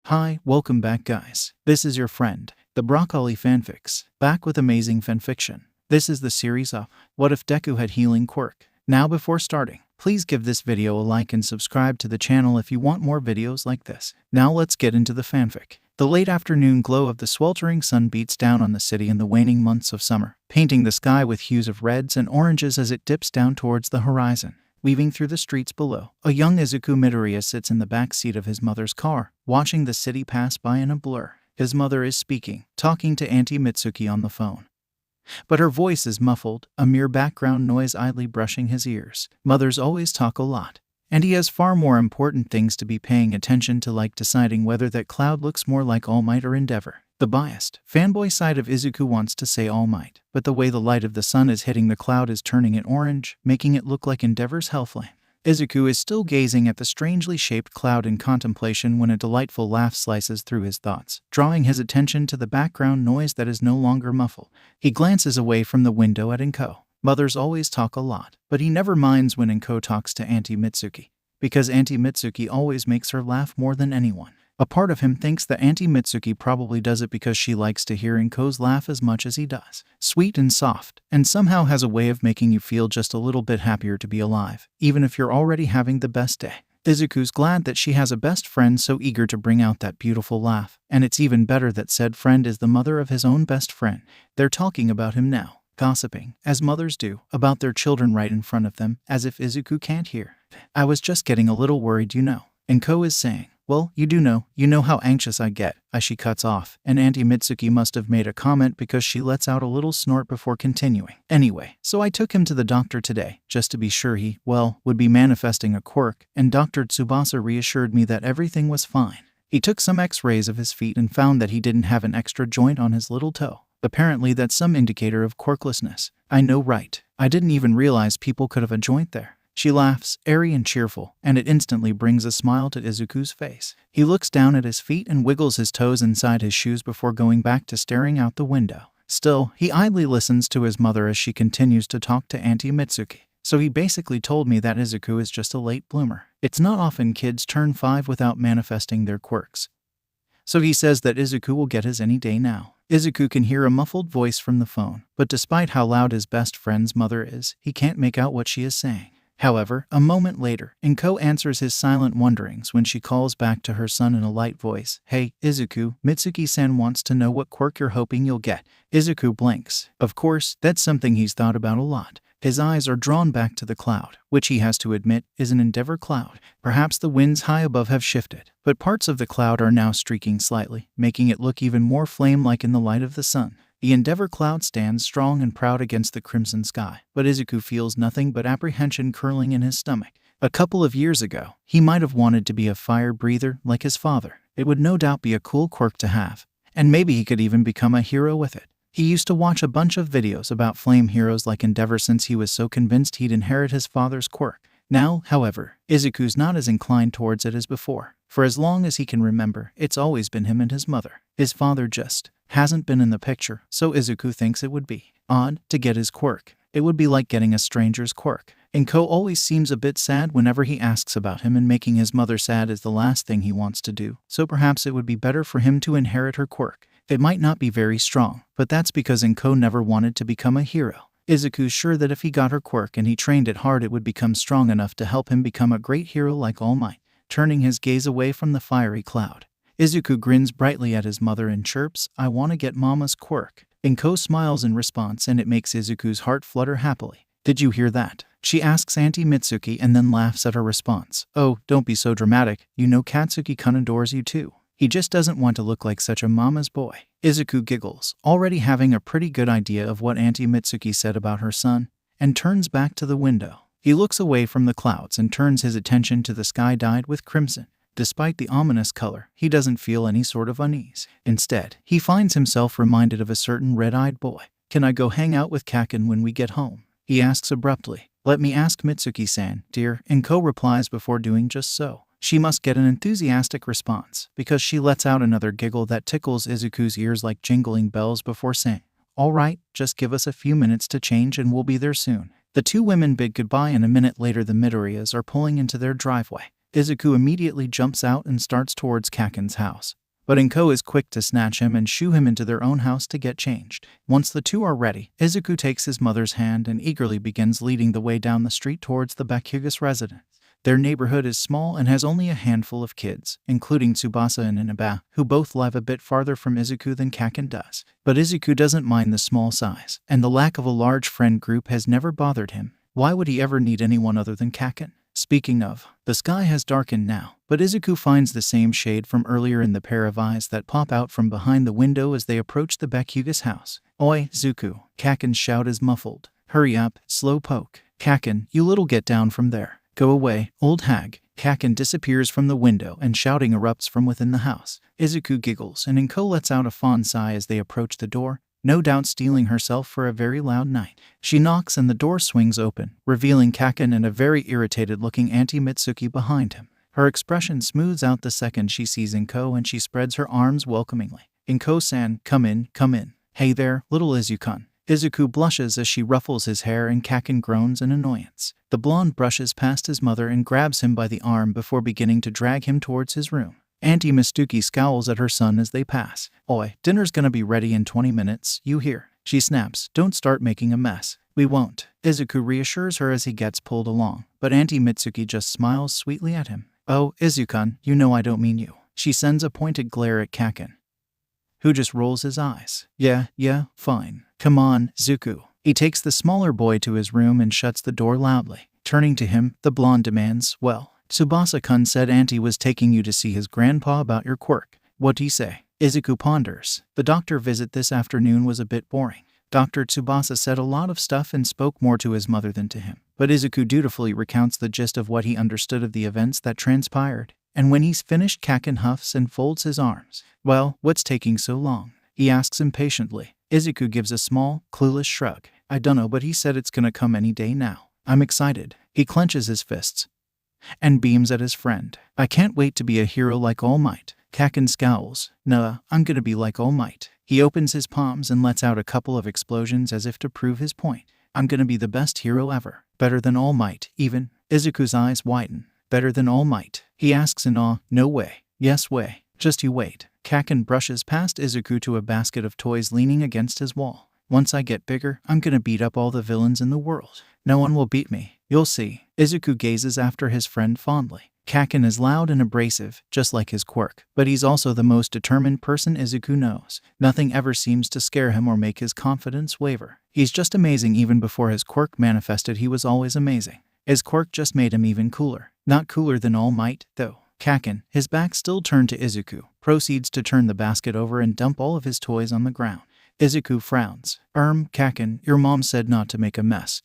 Hi, welcome back guys. This is your friend, the Broccoli Fanfics, back with amazing fanfiction. This is the series of What If Deku Had Healing Quirk. Now before starting, please give this video a like and subscribe to the channel if you want more videos like this. Now let's get into the fanfic. The late afternoon glow of the sweltering sun beats down on the city in the waning months of summer, painting the sky with hues of reds and oranges as it dips down towards the horizon. Weaving through the streets below, a young Izuku Midoriya sits in the back seat of his mother's car, watching the city pass by in a blur. His mother is speaking, talking to Auntie Mitsuki on the phone. But her voice is muffled, a mere background noise idly brushing his ears. Mothers always talk a lot, and he has far more important things to be paying attention to, like deciding whether that cloud looks more like All Might or Endeavor. The biased, fanboy side of Izuku wants to say All Might, but the way the light of the sun is hitting the cloud is turning it orange, making it look like Endeavor's hellflame. Izuku is still gazing at the strangely shaped cloud in contemplation when a delightful laugh slices through his thoughts, drawing his attention to the background noise that is no longer muffled. He glances away from the window at Inko. Mothers always talk a lot, but he never minds when Inko talks to Auntie Mitsuki, because Auntie Mitsuki always makes her laugh more than anyone. A part of him thinks that Auntie Mitsuki probably does it because she likes to hear Inko's laugh as much as he does. Sweet and soft, and somehow has a way of making you feel just a little bit happier to be alive, even if you're already having the best day. Izuku's glad that she has a best friend so eager to bring out that beautiful laugh, and it's even better that said friend is the mother of his own best friend. They're talking about him now, gossiping, as mothers do, about their children right in front of them, as if Izuku can't hear. I was just getting a little worried, Inko is saying. Well, you know how anxious I get, as she cuts off, and Auntie Mitsuki must have made a comment because she lets out a little snort before continuing. Anyway, so I took him to the doctor today, just to be sure he, would be manifesting a quirk, and Dr. Tsubasa reassured me that everything was fine. He took some x-rays of his feet and found that he didn't have an extra joint on his little toe. Apparently that's some indicator of quirklessness. I know, right? I didn't even realize people could have a joint there. She laughs, airy and cheerful, and it instantly brings a smile to Izuku's face. He looks down at his feet and wiggles his toes inside his shoes before going back to staring out the window. Still, he idly listens to his mother as she continues to talk to Auntie Mitsuki. So he basically told me that Izuku is just a late bloomer. It's not often kids turn 5 without manifesting their quirks. So he says that Izuku will get his any day now. Izuku can hear a muffled voice from the phone, but despite how loud his best friend's mother is, he can't make out what she is saying. However, a moment later, Inko answers his silent wonderings when she calls back to her son in a light voice. Hey, Izuku, Mitsuki-san wants to know what quirk you're hoping you'll get. Izuku blinks. Of course, that's something he's thought about a lot. His eyes are drawn back to the cloud, which he has to admit is an Endeavor cloud. Perhaps the winds high above have shifted, but parts of the cloud are now streaking slightly, making it look even more flame-like in the light of the sun. The Endeavor cloud stands strong and proud against the crimson sky, but Izuku feels nothing but apprehension curling in his stomach. A couple of years ago, he might have wanted to be a fire breather like his father. It would no doubt be a cool quirk to have, and maybe he could even become a hero with it. He used to watch a bunch of videos about flame heroes like Endeavor since he was so convinced he'd inherit his father's quirk. Now, however, Izuku's not as inclined towards it as before. For as long as he can remember, it's always been him and his mother. His father just hasn't been in the picture, so Izuku thinks it would be odd to get his quirk. It would be like getting a stranger's quirk. Inko always seems a bit sad whenever he asks about him, and making his mother sad is the last thing he wants to do, so perhaps it would be better for him to inherit her quirk. It might not be very strong, but that's because Inko never wanted to become a hero. Izuku's sure that if he got her quirk and he trained it hard, it would become strong enough to help him become a great hero like All Might. Turning his gaze away from the fiery cloud, Izuku grins brightly at his mother and chirps, I want to get Mama's quirk. Inko smiles in response, and it makes Izuku's heart flutter happily. Did you hear that? She asks Auntie Mitsuki and then laughs at her response. Oh, don't be so dramatic. Katsuki-kun adores you too. He just doesn't want to look like such a mama's boy. Izuku giggles, already having a pretty good idea of what Auntie Mitsuki said about her son, and turns back to the window. He looks away from the clouds and turns his attention to the sky dyed with crimson. Despite the ominous color, he doesn't feel any sort of unease. Instead, he finds himself reminded of a certain red-eyed boy. Can I go hang out with Kaken when we get home? He asks abruptly. Let me ask Mitsuki-san, dear, Inko replies before doing just so. She must get an enthusiastic response, because she lets out another giggle that tickles Izuku's ears like jingling bells before saying, All right, just give us a few minutes to change and we'll be there soon. The two women bid goodbye, and a minute later the Midoriyas are pulling into their driveway. Izuku immediately jumps out and starts towards Kaken's house. But Inko is quick to snatch him and shoo him into their own house to get changed. Once the two are ready, Izuku takes his mother's hand and eagerly begins leading the way down the street towards the Bakuga's residence. Their neighborhood is small and has only a handful of kids, including Tsubasa and Inaba, who both live a bit farther from Izuku than Kaken does. But Izuku doesn't mind the small size, and the lack of a large friend group has never bothered him. Why would he ever need anyone other than Kaken? Speaking of, the sky has darkened now, but Izuku finds the same shade from earlier in the pair of eyes that pop out from behind the window as they approach the Bakuga's house. "Oi, Zuku," Kaken's shout is muffled. "Hurry up, slowpoke. Kaken, you little get down from there. Go away, old hag." Kaken disappears from the window and shouting erupts from within the house. Izuku giggles and Inko lets out a fond sigh as they approach the door, no doubt steeling herself for a very loud night. She knocks and the door swings open, revealing Kaken and a very irritated-looking Auntie Mitsuki behind him. Her expression smooths out the second she sees Inko and she spreads her arms welcomingly. "Inko-san, come in, come in." "Hey there, little Izuku." Izuku blushes as she ruffles his hair and Kaken groans in annoyance. The blonde brushes past his mother and grabs him by the arm before beginning to drag him towards his room. Auntie Mitsuki scowls at her son as they pass. "Oi, dinner's gonna be ready in 20 minutes, you hear?" She snaps. "Don't start making a mess." "We won't." Izuku reassures her as he gets pulled along, but Auntie Mitsuki just smiles sweetly at him. "Oh, Izuku, you know I don't mean you." She sends a pointed glare at Kaken, who just rolls his eyes. Yeah, fine. Come on, Zuku." He takes the smaller boy to his room and shuts the door loudly. Turning to him, the blonde demands, "Well, Tsubasa-kun said Auntie was taking you to see his grandpa about your quirk. What do you say?" Izuku ponders. The doctor visit this afternoon was a bit boring. Dr. Tsubasa said a lot of stuff and spoke more to his mother than to him. But Izuku dutifully recounts the gist of what he understood of the events that transpired. And when he's finished, Kaken huffs and folds his arms. "Well, what's taking so long?" he asks impatiently. Izuku gives a small, clueless shrug. "I dunno, but he said it's gonna come any day now. I'm excited." He clenches his fists and beams at his friend. "I can't wait to be a hero like All Might." Kaken scowls. "Nah, I'm gonna be like All Might." He opens his palms and lets out a couple of explosions as if to prove his point. "I'm gonna be the best hero ever. Better than All Might, even." Izuku's eyes widen. "Better than All Might?" he asks in awe. "No way." "Yes way. Just you wait." Kaken brushes past Izuku to a basket of toys leaning against his wall. "Once I get bigger, I'm gonna beat up all the villains in the world. No one will beat me. You'll see." Izuku gazes after his friend fondly. Kaken is loud and abrasive, just like his quirk, but he's also the most determined person Izuku knows. Nothing ever seems to scare him or make his confidence waver. He's just amazing. Even before his quirk manifested, he was always amazing. His quirk just made him even cooler. Not cooler than All Might, though. Kaken, his back still turned to Izuku, proceeds to turn the basket over and dump all of his toys on the ground. Izuku frowns. Kaken, your mom said not to make a mess,"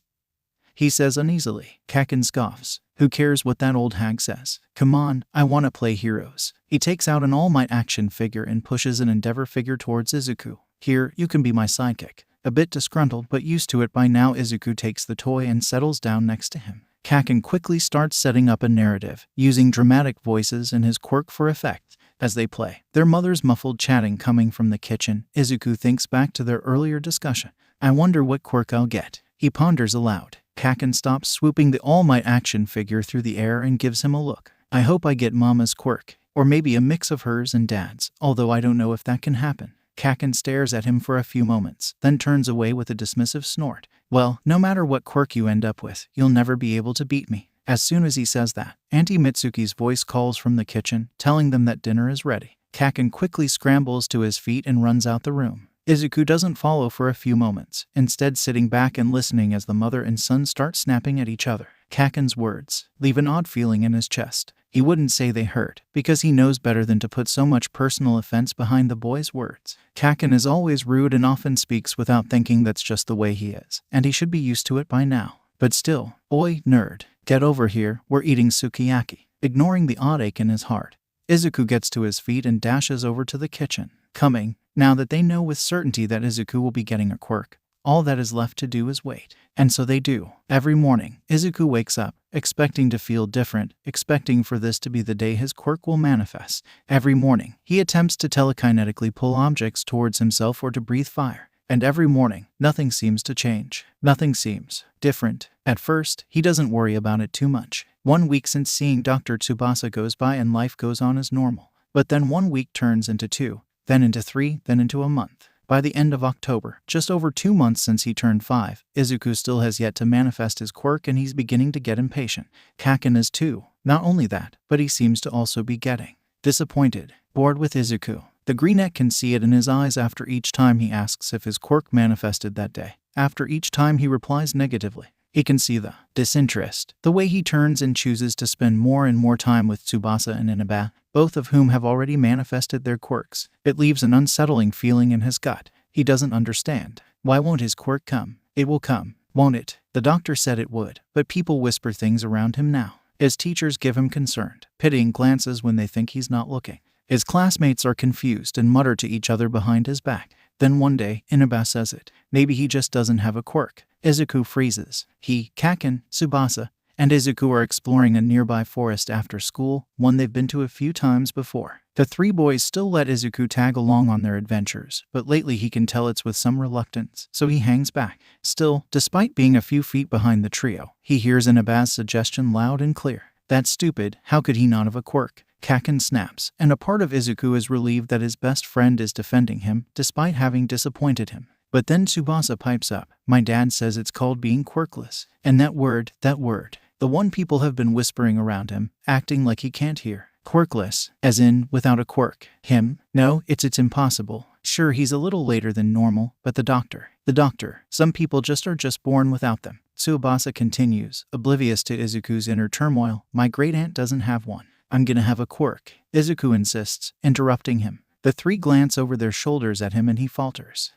he says uneasily. Kaken scoffs. "Who cares what that old hag says? Come on, I want to play heroes." He takes out an All Might action figure and pushes an Endeavor figure towards Izuku. "Here, you can be my sidekick." A bit disgruntled but used to it by now, Izuku takes the toy and settles down next to him. Kaken quickly starts setting up a narrative, using dramatic voices and his quirk for effect. As they play, their mother's muffled chatting coming from the kitchen, Izuku thinks back to their earlier discussion. "I wonder what quirk I'll get," he ponders aloud. Kaken stops swooping the All Might action figure through the air and gives him a look. "I hope I get Mama's quirk, or maybe a mix of hers and Dad's, although I don't know if that can happen." Kaken stares at him for a few moments, then turns away with a dismissive snort. "Well, no matter what quirk you end up with, you'll never be able to beat me." As soon as he says that, Auntie Mitsuki's voice calls from the kitchen, telling them that dinner is ready. Kaken quickly scrambles to his feet and runs out the room. Izuku doesn't follow for a few moments, instead sitting back and listening as the mother and son start snapping at each other. Kaken's words leave an odd feeling in his chest. He wouldn't say they hurt, because he knows better than to put so much personal offense behind the boy's words. Kaken is always rude and often speaks without thinking. That's just the way he is, and he should be used to it by now. But still, "Oi, nerd, get over here, we're eating sukiyaki." Ignoring the odd ache in his heart, Izuku gets to his feet and dashes over to the kitchen. Coming, now that they know with certainty that Izuku will be getting a quirk, all that is left to do is wait. And so they do. Every morning, Izuku wakes up, expecting to feel different, expecting for this to be the day his quirk will manifest. Every morning, he attempts to telekinetically pull objects towards himself or to breathe fire. And every morning, nothing seems to change. Nothing seems different. At first, he doesn't worry about it too much. 1 week since seeing Dr. Tsubasa goes by and life goes on as normal. But then 1 week turns into 2, then into 3, then into a month. By the end of October, just over 2 months since he turned 5, Izuku still has yet to manifest his quirk and he's beginning to get impatient. Kaken is too. Not only that, but he seems to also be getting disappointed, bored with Izuku. The greenette can see it in his eyes after each time he asks if his quirk manifested that day. After each time he replies negatively. He can see the disinterest, the way he turns and chooses to spend more and more time with Tsubasa and Inaba, both of whom have already manifested their quirks. It leaves an unsettling feeling in his gut. He doesn't understand. Why won't his quirk come? It will come, won't it? The doctor said it would, but people whisper things around him now. His teachers give him concerned, pitying glances when they think he's not looking. His classmates are confused and mutter to each other behind his back. Then one day, Inaba says it. Maybe he just doesn't have a quirk. Izuku freezes. He, Kaken, Tsubasa, and Izuku are exploring a nearby forest after school, one they've been to a few times before. The 3 boys still let Izuku tag along on their adventures, but lately he can tell it's with some reluctance, so he hangs back. Still, despite being a few feet behind the trio, he hears Inaba's suggestion loud and clear. That's stupid, how could he not have a quirk? Kaken snaps, and a part of Izuku is relieved that his best friend is defending him, despite having disappointed him. But then Tsubasa pipes up. My dad says it's called being quirkless. And that word, the one people have been whispering around him, acting like he can't hear. Quirkless, as in, without a quirk. Him? No, it's impossible. Sure, he's a little later than normal, but the doctor, some people are just born without them. Tsubasa continues, oblivious to Izuku's inner turmoil. My great-aunt doesn't have one. I'm gonna have a quirk, Izuku insists, interrupting him. The 3 glance over their shoulders at him and he falters.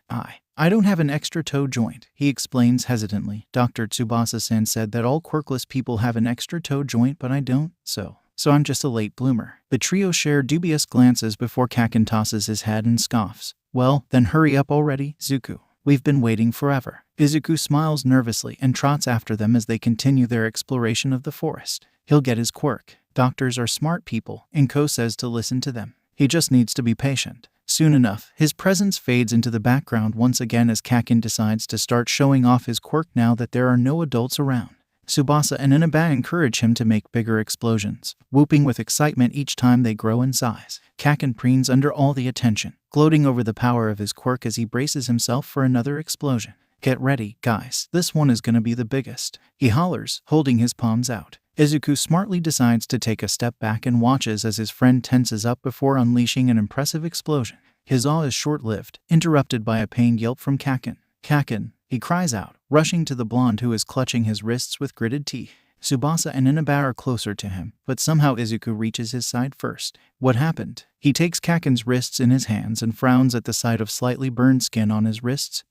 I don't have an extra toe joint, he explains hesitantly. Dr. Tsubasa-san said that all quirkless people have an extra toe joint, but I don't, so I'm just a late bloomer. The trio share dubious glances before Kaken tosses his head and scoffs. Well, then hurry up already, Zuku. We've been waiting forever. Izuku smiles nervously and trots after them as they continue their exploration of the forest. He'll get his quirk. Doctors are smart people, Inko says to listen to them. He just needs to be patient. Soon enough, his presence fades into the background once again as Kaken decides to start showing off his quirk now that there are no adults around. Tsubasa and Inaba encourage him to make bigger explosions, whooping with excitement each time they grow in size. Kaken preens under all the attention, gloating over the power of his quirk as he braces himself for another explosion. Get ready, guys, this one is gonna be the biggest, he hollers, holding his palms out. Izuku smartly decides to take a step back and watches as his friend tenses up before unleashing an impressive explosion. His awe is short-lived, interrupted by a pained yelp from Kaken. Kaken, he cries out, rushing to the blonde who is clutching his wrists with gritted teeth. Tsubasa and Inaba are closer to him, but somehow Izuku reaches his side first. What happened? He takes Kaken's wrists in his hands and frowns at the sight of slightly burned skin on his wrists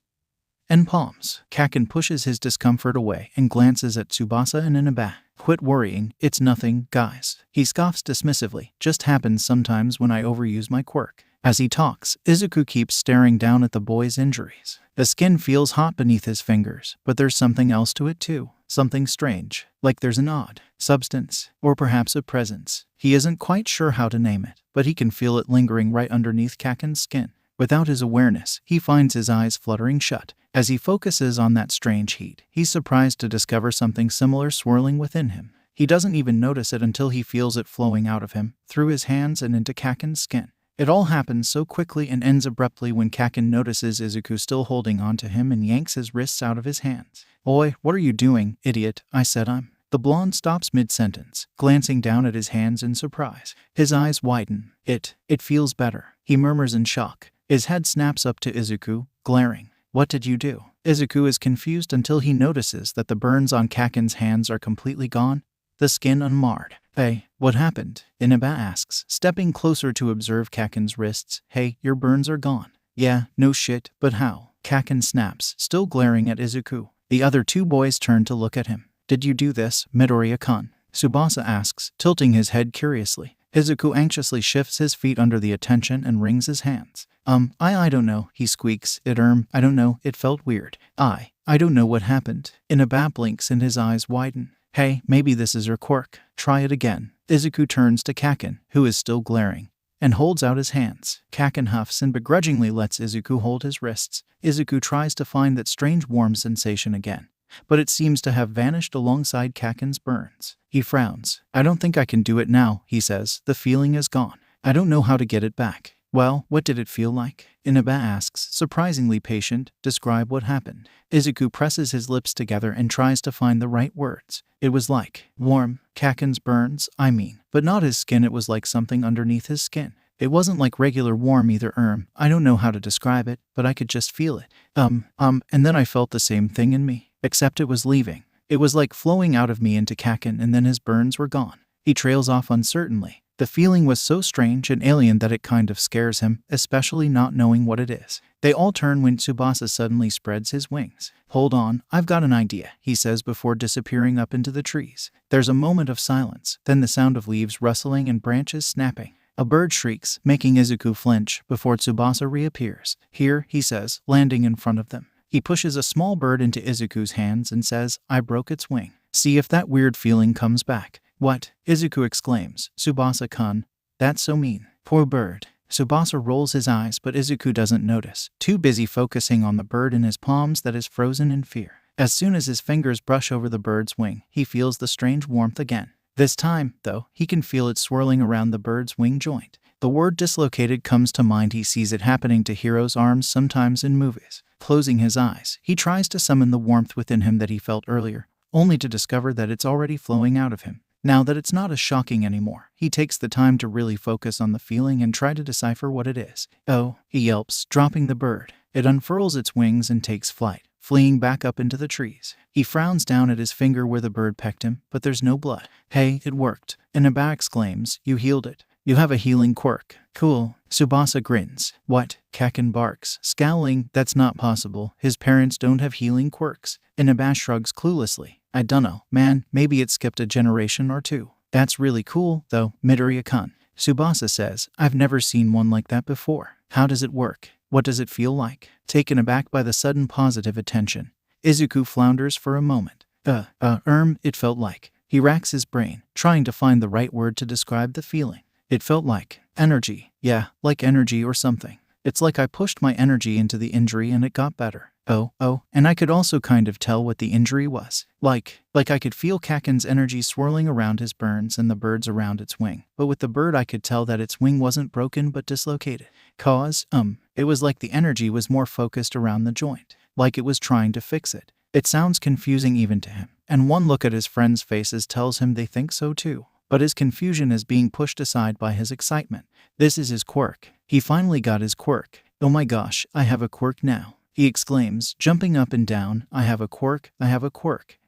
and palms. Kaken pushes his discomfort away and glances at Tsubasa and Inaba. Quit worrying, it's nothing, guys. He scoffs dismissively. Just happens sometimes when I overuse my quirk. As he talks, Izuku keeps staring down at the boy's injuries. The skin feels hot beneath his fingers, but there's something else to it too. Something strange, like there's an odd substance, or perhaps a presence. He isn't quite sure how to name it, but he can feel it lingering right underneath Kaken's skin. Without his awareness, he finds his eyes fluttering shut. As he focuses on that strange heat, he's surprised to discover something similar swirling within him. He doesn't even notice it until he feels it flowing out of him, through his hands and into Kaken's skin. It all happens so quickly and ends abruptly when Kaken notices Izuku still holding on to him and yanks his wrists out of his hands. Oi, what are you doing, idiot? I said I'm. The blonde stops mid-sentence, glancing down at his hands in surprise. His eyes widen. It feels better, he murmurs in shock. His head snaps up to Izuku, glaring. What did you do? Izuku is confused until he notices that the burns on Kaken's hands are completely gone, the skin unmarred. Hey, what happened? Inaba asks, stepping closer to observe Kaken's wrists. Hey, your burns are gone. Yeah, no shit, but how? Kaken snaps, still glaring at Izuku. The other 2 boys turn to look at him. Did you do this, Midoriya-kun? Tsubasa asks, tilting his head curiously. Izuku anxiously shifts his feet under the attention and wrings his hands. I don't know, he squeaks. I don't know, it felt weird. I don't know what happened. Inaba blinks and his eyes widen. Hey, maybe this is your quirk. Try it again. Izuku turns to Kaken, who is still glaring, and holds out his hands. Kaken huffs and begrudgingly lets Izuku hold his wrists. Izuku tries to find that strange warm sensation again, but it seems to have vanished alongside Kaken's burns. He frowns. I don't think I can do it now, he says. The feeling is gone. I don't know how to get it back. Well, what did it feel like? Inaba asks, surprisingly patient. Describe what happened. Izuku presses his lips together and tries to find the right words. It was like warm. Kaken's burns, I mean. But not his skin, it was like something underneath his skin. It wasn't like regular warm either. I don't know how to describe it, but I could just feel it. And then I felt the same thing in me, except it was leaving. It was like flowing out of me into Kaken, and then his burns were gone. He trails off uncertainly. The feeling was so strange and alien that it kind of scares him, especially not knowing what it is. They all turn when Tsubasa suddenly spreads his wings. Hold on, I've got an idea, he says before disappearing up into the trees. There's a moment of silence, then the sound of leaves rustling and branches snapping. A bird shrieks, making Izuku flinch, before Tsubasa reappears. Here, he says, landing in front of them. He pushes a small bird into Izuku's hands and says, I broke its wing. See if that weird feeling comes back. What? Izuku exclaims. Tsubasa-kun. That's so mean. Poor bird. Tsubasa rolls his eyes, but Izuku doesn't notice, too busy focusing on the bird in his palms that is frozen in fear. As soon as his fingers brush over the bird's wing, he feels the strange warmth again. This time, though, he can feel it swirling around the bird's wing joint. The word dislocated comes to mind. He sees it happening to heroes' arms sometimes in movies. Closing his eyes, he tries to summon the warmth within him that he felt earlier, only to discover that it's already flowing out of him. Now that it's not as shocking anymore, he takes the time to really focus on the feeling and try to decipher what it is. Oh, he yelps, dropping the bird. It unfurls its wings and takes flight, fleeing back up into the trees. He frowns down at his finger where the bird pecked him, but there's no blood. Hey, it worked. Inaba exclaims, you healed it. You have a healing quirk. Cool. Tsubasa grins. What? Kaken barks, scowling. That's not possible. His parents don't have healing quirks. Inaba shrugs cluelessly. I dunno, man, maybe it skipped a generation or two. That's really cool, though, Midoriya-kun. Tsubasa says, I've never seen one like that before. How does it work? What does it feel like? Taken aback by the sudden positive attention, Izuku flounders for a moment. It felt like. He racks his brain, trying to find the right word to describe the feeling. It felt like energy. Yeah, like energy or something. It's like I pushed my energy into the injury and it got better. And I could also kind of tell what the injury was. Like I could feel Kaken's energy swirling around his burns and the birds around its wing. But with the bird I could tell that its wing wasn't broken but dislocated. It was like the energy was more focused around the joint. Like it was trying to fix it. It sounds confusing even to him. And one look at his friends' faces tells him they think so too. But his confusion is being pushed aside by his excitement. This is his quirk. He finally got his quirk. Oh my gosh, I have a quirk now, he exclaims, jumping up and down. I have a quirk.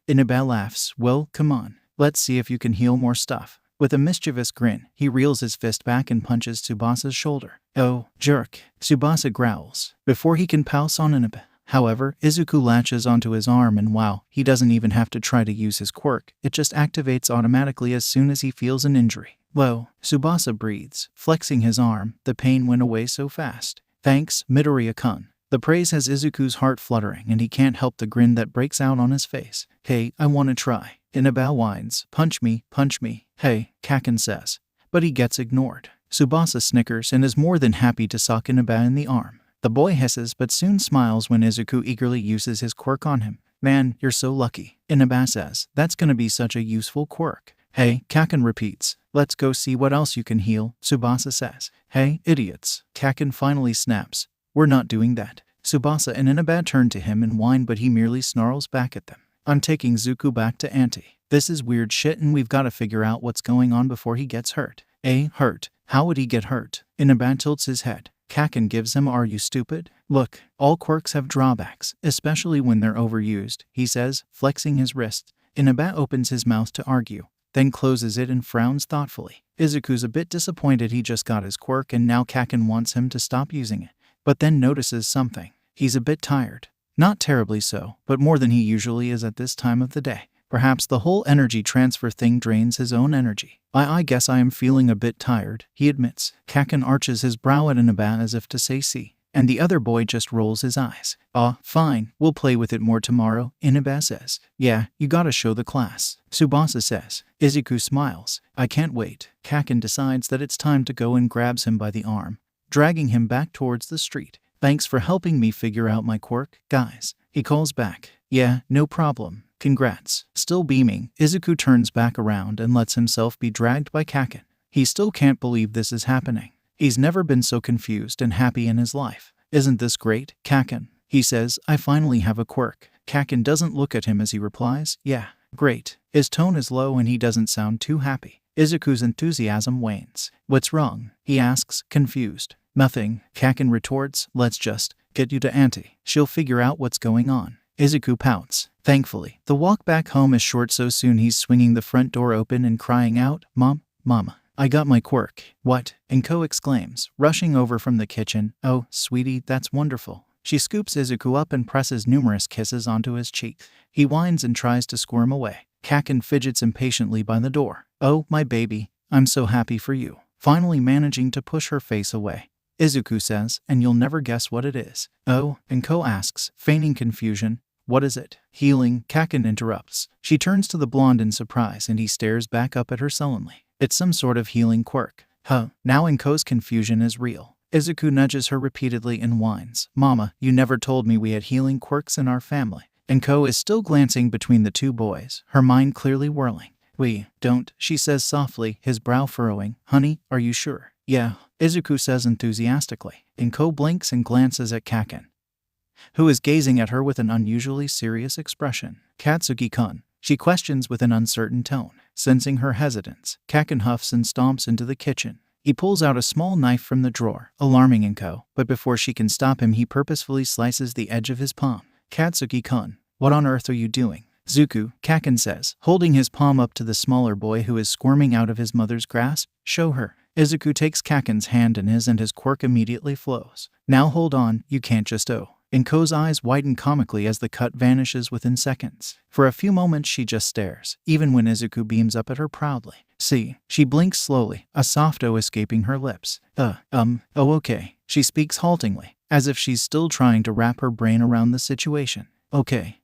Inaba laughs. Well, come on. Let's see if you can heal more stuff. With a mischievous grin, he reels his fist back and punches Tsubasa's shoulder. Oh, jerk. Tsubasa growls, before he can pounce on Inaba. However, Izuku latches onto his arm and wow, he doesn't even have to try to use his quirk. It just activates automatically as soon as he feels an injury. Whoa, Tsubasa breathes, flexing his arm. The pain went away so fast. Thanks, Midoriya-kun. The praise has Izuku's heart fluttering and he can't help the grin that breaks out on his face. Hey, I want to try. Inaba whines. Punch me. Hey, Kaken says. But he gets ignored. Tsubasa snickers and is more than happy to sock Inaba in the arm. The boy hisses but soon smiles when Izuku eagerly uses his quirk on him. Man, you're so lucky. Inaba says, that's gonna be such a useful quirk. Hey, Kaken repeats. Let's go see what else you can heal, Tsubasa says. Hey, idiots. Kaken finally snaps. We're not doing that. Tsubasa and Inaba turn to him and whine but he merely snarls back at them. I'm taking Zuko back to Auntie. This is weird shit and we've got to figure out what's going on before he gets hurt. Hurt? How would he get hurt? Inaba tilts his head. Kaken gives him, are you stupid? Look, all quirks have drawbacks, especially when they're overused, he says, flexing his wrist. Inaba opens his mouth to argue, then closes it and frowns thoughtfully. Izuku's a bit disappointed he just got his quirk and now Kaken wants him to stop using it, but then notices something. He's a bit tired. Not terribly so, but more than he usually is at this time of the day. Perhaps the whole energy transfer thing drains his own energy. I guess I am feeling a bit tired, he admits. Kaken arches his brow at Inaba as if to say see, and the other boy just rolls his eyes. Fine, we'll play with it more tomorrow, Inaba says. Yeah, you gotta show the class, Tsubasa says. Izuku smiles. I can't wait. Kaken decides that it's time to go and grabs him by the arm, dragging him back towards the street. Thanks for helping me figure out my quirk, guys, He calls back. Yeah, no problem. Congrats. Still beaming, Izuku turns back around and lets himself be dragged by Kaken. He still can't believe this is happening. He's never been so confused and happy in his life. Isn't this great, Kaken? He says, I finally have a quirk. Kaken doesn't look at him as he replies, yeah, great. His tone is low and he doesn't sound too happy. Izuku's enthusiasm wanes. What's wrong? He asks, confused. Nothing, Kaken retorts, let's just get you to Auntie. She'll figure out what's going on. Izuku pouts. Thankfully, the walk back home is short, so soon he's swinging the front door open and crying out, Mom, Mama, I got my quirk. What? Enko exclaims, rushing over from the kitchen. Oh, sweetie, that's wonderful. She scoops Izuku up and presses numerous kisses onto his cheek. He whines and tries to squirm away. Kaken fidgets impatiently by the door. Oh, my baby, I'm so happy for you. Finally managing to push her face away. Izuku says, and you'll never guess what it is. Oh, Enko asks, feigning confusion. What is it? Healing, Kaken interrupts. She turns to the blonde in surprise and he stares back up at her sullenly. It's some sort of healing quirk. Huh, now Enko's confusion is real. Izuku nudges her repeatedly and whines. Mama, you never told me we had healing quirks in our family. Enko is still glancing between the two boys, her mind clearly whirling. We don't, she says softly, his brow furrowing. Honey, are you sure? Yeah, Izuku says enthusiastically. Enko blinks and glances at Kaken, who is gazing at her with an unusually serious expression. Katsuki-kun, she questions with an uncertain tone. Sensing her hesitance, Kaken huffs and stomps into the kitchen. He pulls out a small knife from the drawer, alarming Enko, but before she can stop him he purposefully slices the edge of his palm. Katsuki-kun, what on earth are you doing? Zuku, Kaken says, holding his palm up to the smaller boy who is squirming out of his mother's grasp. Show her. Izuku takes Kaken's hand in his and his quirk immediately flows. Now hold on, you can't just Enko's eyes widen comically as the cut vanishes within seconds. For a few moments she just stares, even when Izuku beams up at her proudly. See, she blinks slowly, a soft O escaping her lips. Oh okay. She speaks haltingly, as if she's still trying to wrap her brain around the situation. Okay.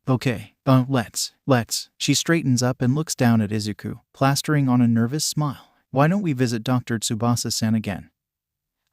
Let's. She straightens up and looks down at Izuku, plastering on a nervous smile. Why don't we visit Dr. Tsubasa-san again?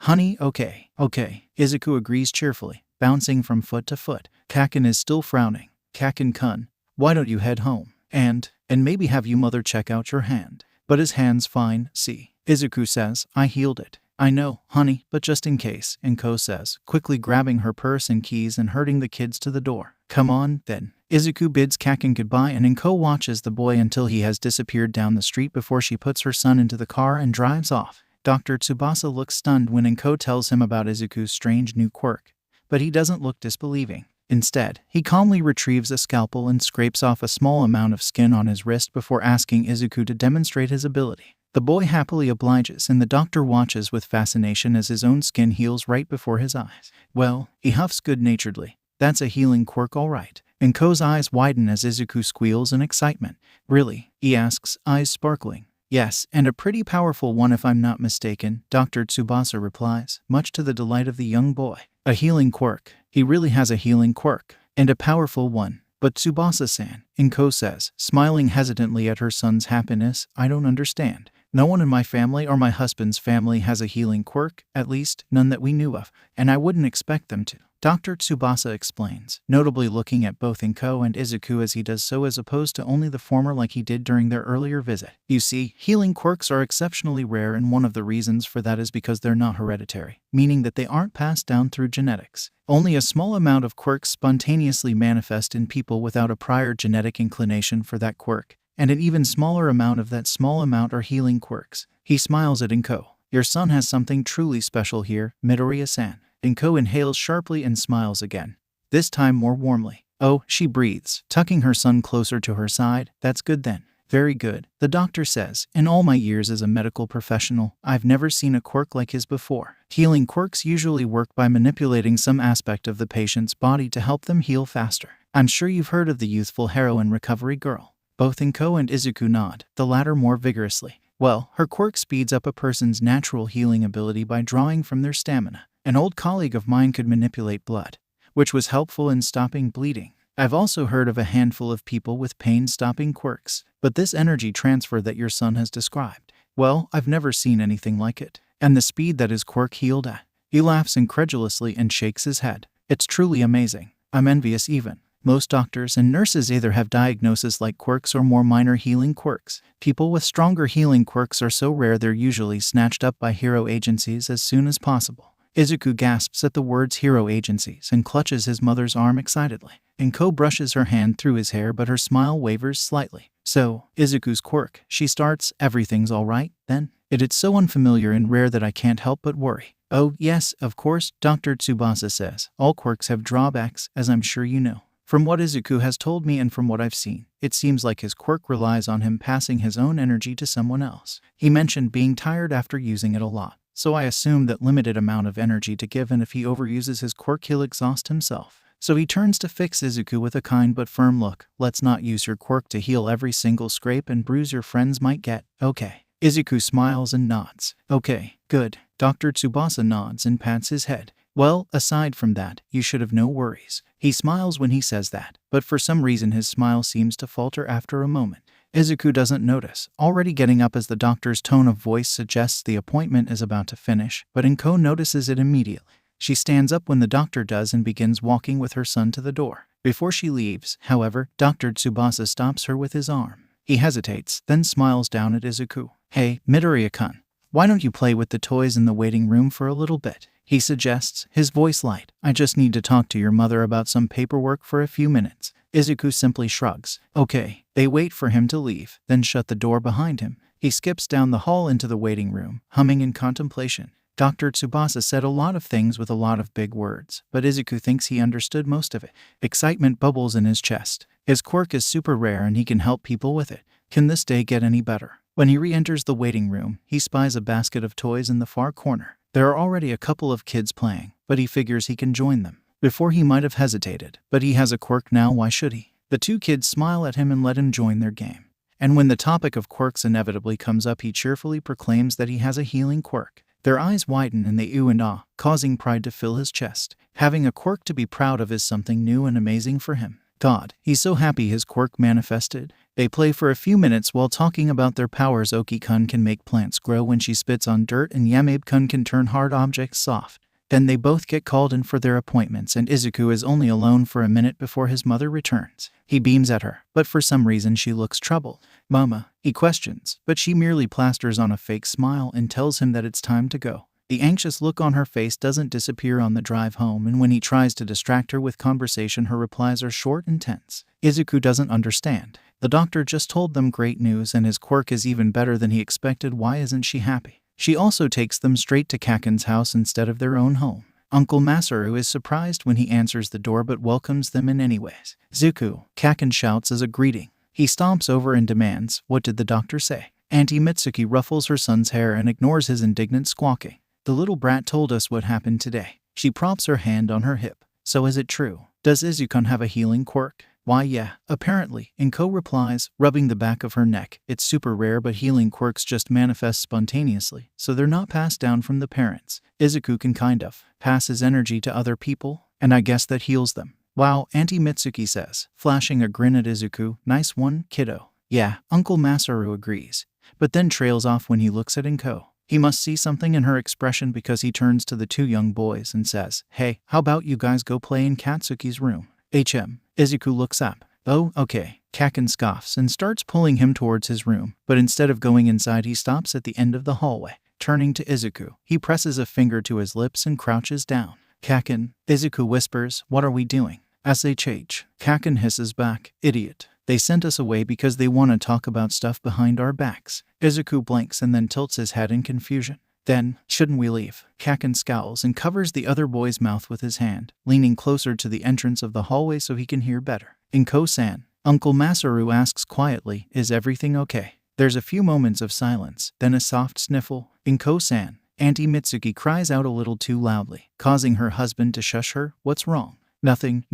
Honey, okay. Izuku agrees cheerfully, bouncing from foot to foot. Kaken is still frowning. Kaken-kun, why don't you head home? And maybe have you mother check out your hand. But his hand's fine, see. Izuku says, I healed it. I know, honey, but just in case, Enko says, quickly grabbing her purse and keys and herding the kids to the door. Come on, then. Izuku bids Kaken goodbye and Enko watches the boy until he has disappeared down the street before she puts her son into the car and drives off. Dr. Tsubasa looks stunned when Enko tells him about Izuku's strange new quirk, but he doesn't look disbelieving. Instead, he calmly retrieves a scalpel and scrapes off a small amount of skin on his wrist before asking Izuku to demonstrate his ability. The boy happily obliges and the doctor watches with fascination as his own skin heals right before his eyes. Well, he huffs good-naturedly. That's a healing quirk all right. Enko's eyes widen as Izuku squeals in excitement. Really? He asks, eyes sparkling. Yes, and a pretty powerful one if I'm not mistaken, Dr. Tsubasa replies, much to the delight of the young boy. A healing quirk. He really has a healing quirk. And a powerful one. But Tsubasa-san, Enko says, smiling hesitantly at her son's happiness, I don't understand. No one in my family or my husband's family has a healing quirk, at least none that we knew of, and I wouldn't expect them to. Dr. Tsubasa explains, notably looking at both Enko and Izuku as he does so as opposed to only the former like he did during their earlier visit. You see, healing quirks are exceptionally rare and one of the reasons for that is because they're not hereditary, meaning that they aren't passed down through genetics. Only a small amount of quirks spontaneously manifest in people without a prior genetic inclination for that quirk, and an even smaller amount of that small amount are healing quirks. He smiles at Enko. Your son has something truly special here, Midoriya-san. Enko inhales sharply and smiles again, this time more warmly. Oh, she breathes, tucking her son closer to her side. That's good then. Very good, the doctor says. In all my years as a medical professional, I've never seen a quirk like his before. Healing quirks usually work by manipulating some aspect of the patient's body to help them heal faster. I'm sure you've heard of the youthful heroin recovery girl. Both Enko and Izuku nod, the latter more vigorously. Well, her quirk speeds up a person's natural healing ability by drawing from their stamina. An old colleague of mine could manipulate blood, which was helpful in stopping bleeding. I've also heard of a handful of people with pain-stopping quirks, but this energy transfer that your son has described, well, I've never seen anything like it. And the speed that his quirk healed at. He laughs incredulously and shakes his head. It's truly amazing. I'm envious even. Most doctors and nurses either have diagnoses like quirks or more minor healing quirks. People with stronger healing quirks are so rare they're usually snatched up by hero agencies as soon as possible. Izuku gasps at the words hero agencies and clutches his mother's arm excitedly. Inko brushes her hand through his hair, but her smile wavers slightly. So, Izuku's quirk, she starts, everything's alright, then? It's so unfamiliar and rare that I can't help but worry. Oh, yes, of course, Dr. Tsubasa says. All quirks have drawbacks, as I'm sure you know. From what Izuku has told me and from what I've seen, it seems like his quirk relies on him passing his own energy to someone else. He mentioned being tired after using it a lot, so I assume that limited amount of energy to give, and if he overuses his quirk he'll exhaust himself. So he turns to fix Izuku with a kind but firm look. Let's not use your quirk to heal every single scrape and bruise your friends might get, okay? Izuku smiles and nods. Okay, good. Dr. Tsubasa nods and pats his head. Well, aside from that, you should have no worries. He smiles when he says that, but for some reason his smile seems to falter after a moment. Izuku doesn't notice, already getting up as the doctor's tone of voice suggests the appointment is about to finish, but Inko notices it immediately. She stands up when the doctor does and begins walking with her son to the door. Before she leaves, however, Dr. Tsubasa stops her with his arm. He hesitates, then smiles down at Izuku. Hey, Midoriya-kun, why don't you play with the toys in the waiting room for a little bit? He suggests, his voice light. I just need to talk to your mother about some paperwork for a few minutes. Izuku simply shrugs. Okay. They wait for him to leave, then shut the door behind him. He skips down the hall into the waiting room, humming in contemplation. Dr. Tsubasa said a lot of things with a lot of big words, but Izuku thinks he understood most of it. Excitement bubbles in his chest. His quirk is super rare and he can help people with it. Can this day get any better? When he re-enters the waiting room, he spies a basket of toys in the far corner. There are already a couple of kids playing, but he figures he can join them. Before he might have hesitated, but he has a quirk now, why should he? The two kids smile at him and let him join their game. And when the topic of quirks inevitably comes up, he cheerfully proclaims that he has a healing quirk. Their eyes widen and they ooh and ah, causing pride to fill his chest. Having a quirk to be proud of is something new and amazing for him. God, he's so happy his quirk manifested. They play for a few minutes while talking about their powers. Oki-kun can make plants grow when she spits on dirt, and Yamabe-kun can turn hard objects soft. Then they both get called in for their appointments, and Izuku is only alone for a minute before his mother returns. He beams at her, but for some reason she looks troubled. Mama, he questions, but she merely plasters on a fake smile and tells him that it's time to go. The anxious look on her face doesn't disappear on the drive home, and when he tries to distract her with conversation, her replies are short and tense. Izuku doesn't understand. The doctor just told them great news and his quirk is even better than he expected. Why isn't she happy? She also takes them straight to Kaken's house instead of their own home. Uncle Masaru is surprised when he answers the door but welcomes them in anyways. Zuku, Kaken shouts as a greeting. He stomps over and demands, what did the doctor say? Auntie Mitsuki ruffles her son's hair and ignores his indignant squawking. The little brat told us what happened today. She props her hand on her hip. So is it true? Does Izuku have a healing quirk? Why yeah, apparently, Inko replies, rubbing the back of her neck. It's super rare, but healing quirks just manifest spontaneously, so they're not passed down from the parents. Izuku can kind of pass his energy to other people, and I guess that heals them. Wow, Auntie Mitsuki says, flashing a grin at Izuku. Nice one, kiddo. Yeah, Uncle Masaru agrees, but then trails off when he looks at Inko. He must see something in her expression because he turns to the two young boys and says, hey, how about you guys go play in Katsuki's room? Izuku looks up. Oh, okay. Kaken scoffs and starts pulling him towards his room, but instead of going inside he stops at the end of the hallway. Turning to Izuku, he presses a finger to his lips and crouches down. Kaken, Izuku whispers, what are we doing? SHH. Kaken hisses back, idiot. They sent us away because they want to talk about stuff behind our backs. Izuku blinks and then tilts his head in confusion. Then, shouldn't we leave? Kaken scowls and covers the other boy's mouth with his hand, leaning closer to the entrance of the hallway so he can hear better. Inko-san, Uncle Masaru asks quietly, is everything okay? There's a few moments of silence, then a soft sniffle. Inko-san, Auntie Mitsuki cries out a little too loudly, causing her husband to shush her. What's wrong? Nothing.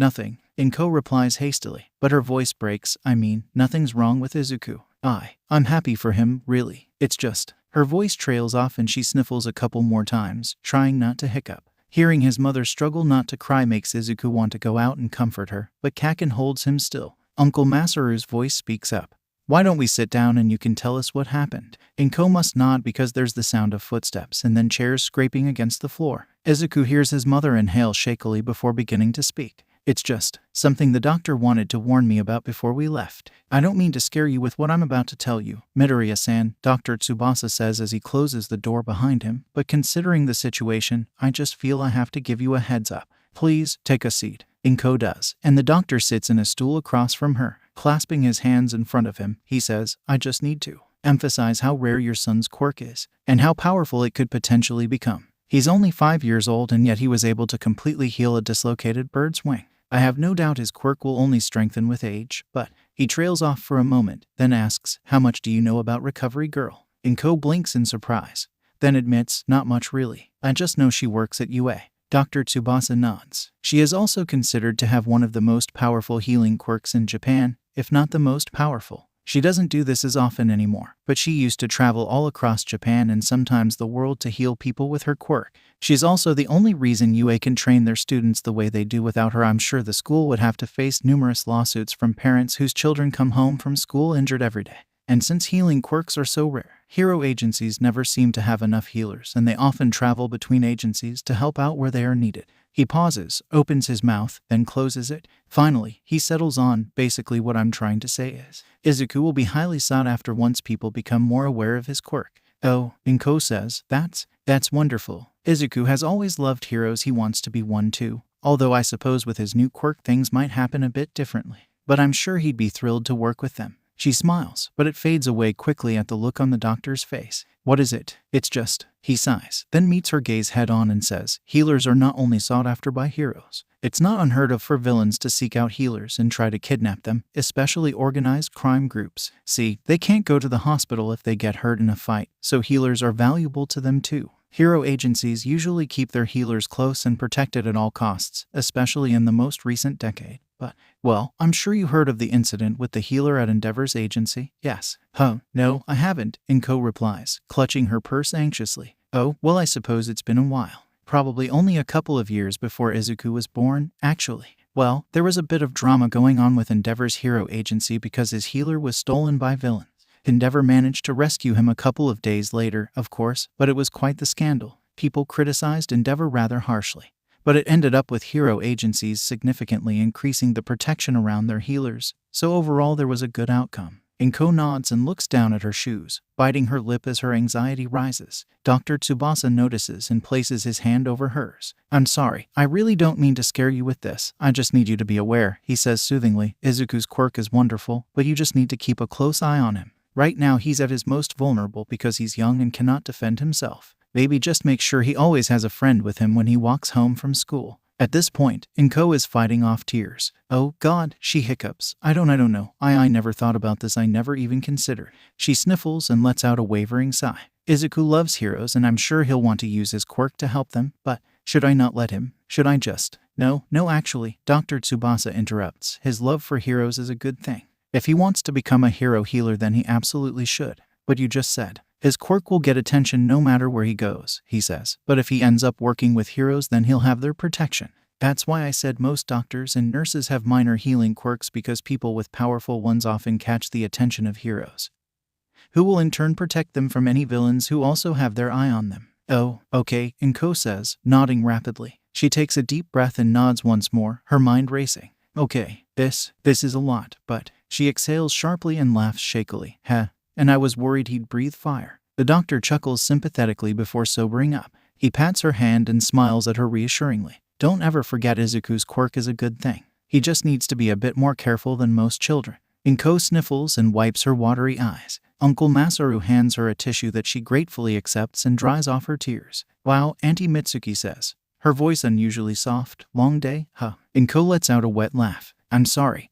Inko replies hastily, but her voice breaks. I mean, nothing's wrong with Izuku. I'm happy for him, really. It's just... Her voice trails off and she sniffles a couple more times, trying not to hiccup. Hearing his mother struggle not to cry makes Izuku want to go out and comfort her, but Kaken holds him still. Uncle Masaru's voice speaks up. Why don't we sit down and you can tell us what happened? Inko must nod because there's the sound of footsteps and then chairs scraping against the floor. Izuku hears his mother inhale shakily before beginning to speak. It's just something the doctor wanted to warn me about before we left. I don't mean to scare you with what I'm about to tell you, Midoriya-san, Dr. Tsubasa says as he closes the door behind him, but considering the situation, I just feel I have to give you a heads up. Please, take a seat. Inko does, and the doctor sits in a stool across from her. Clasping his hands in front of him, he says, I just need to emphasize how rare your son's quirk is, and how powerful it could potentially become. He's only 5 years old and yet he was able to completely heal a dislocated bird's wing. I have no doubt his quirk will only strengthen with age, but he trails off for a moment, then asks, how much do you know about Recovery Girl? Inko blinks in surprise, then admits, not much really. I just know she works at UA. Dr. Tsubasa nods. She is also considered to have one of the most powerful healing quirks in Japan, if not the most powerful. She doesn't do this as often anymore, but she used to travel all across Japan and sometimes the world to heal people with her quirk. She's also the only reason UA can train their students the way they do. Without her, I'm sure the school would have to face numerous lawsuits from parents whose children come home from school injured every day. And since healing quirks are so rare, hero agencies never seem to have enough healers, and they often travel between agencies to help out where they are needed. He pauses, opens his mouth, then closes it. Finally, he settles on, basically what I'm trying to say is, Izuku will be highly sought after once people become more aware of his quirk. Oh, Inko says, that's wonderful. Izuku has always loved heroes. He wants to be one too, although I suppose with his new quirk things might happen a bit differently. But I'm sure he'd be thrilled to work with them. She smiles, but it fades away quickly at the look on the doctor's face. What is it? It's just, he sighs, then meets her gaze head on and says, healers are not only sought after by heroes. It's not unheard of for villains to seek out healers and try to kidnap them, especially organized crime groups. See, they can't go to the hospital if they get hurt in a fight, so healers are valuable to them too. Hero agencies usually keep their healers close and protected at all costs, especially in the most recent decade. But, well, I'm sure you heard of the incident with the healer at Endeavor's agency, yes? Huh, no, I haven't, Inko replies, clutching her purse anxiously. Oh, well, I suppose it's been a while. Probably only a couple of years before Izuku was born, actually. Well, there was a bit of drama going on with Endeavor's hero agency because his healer was stolen by villains. Endeavor managed to rescue him a couple of days later, of course, but it was quite the scandal. People criticized Endeavor rather harshly. But it ended up with hero agencies significantly increasing the protection around their healers, so overall there was a good outcome. Inko nods and looks down at her shoes, biting her lip as her anxiety rises. Dr. Tsubasa notices and places his hand over hers. I'm sorry, I really don't mean to scare you with this. I just need you to be aware, he says soothingly. Izuku's quirk is wonderful, but you just need to keep a close eye on him. Right now he's at his most vulnerable because he's young and cannot defend himself. Maybe just make sure he always has a friend with him when he walks home from school. At this point, Inko is fighting off tears. Oh God, she hiccups. I don't know. I never thought about this. I never even considered. She sniffles and lets out a wavering sigh. Izuku loves heroes and I'm sure he'll want to use his quirk to help them, but should I not let him? Should I just? No, actually, Dr. Tsubasa interrupts. His love for heroes is a good thing. If he wants to become a hero healer, then he absolutely should. But you just said, his quirk will get attention no matter where he goes, he says. But if he ends up working with heroes, then he'll have their protection. That's why I said most doctors and nurses have minor healing quirks, because people with powerful ones often catch the attention of heroes, who will in turn protect them from any villains who also have their eye on them. Oh, okay, Inko says, nodding rapidly. She takes a deep breath and nods once more, her mind racing. Okay, this is a lot, but she exhales sharply and laughs shakily. Heh. And I was worried he'd breathe fire. The doctor chuckles sympathetically before sobering up. He pats her hand and smiles at her reassuringly. Don't ever forget Izuku's quirk is a good thing. He just needs to be a bit more careful than most children. Inko sniffles and wipes her watery eyes. Uncle Masaru hands her a tissue that she gratefully accepts and dries off her tears. Wow, Auntie Mitsuki says, her voice unusually soft. Long day, huh? Inko lets out a wet laugh. I'm sorry,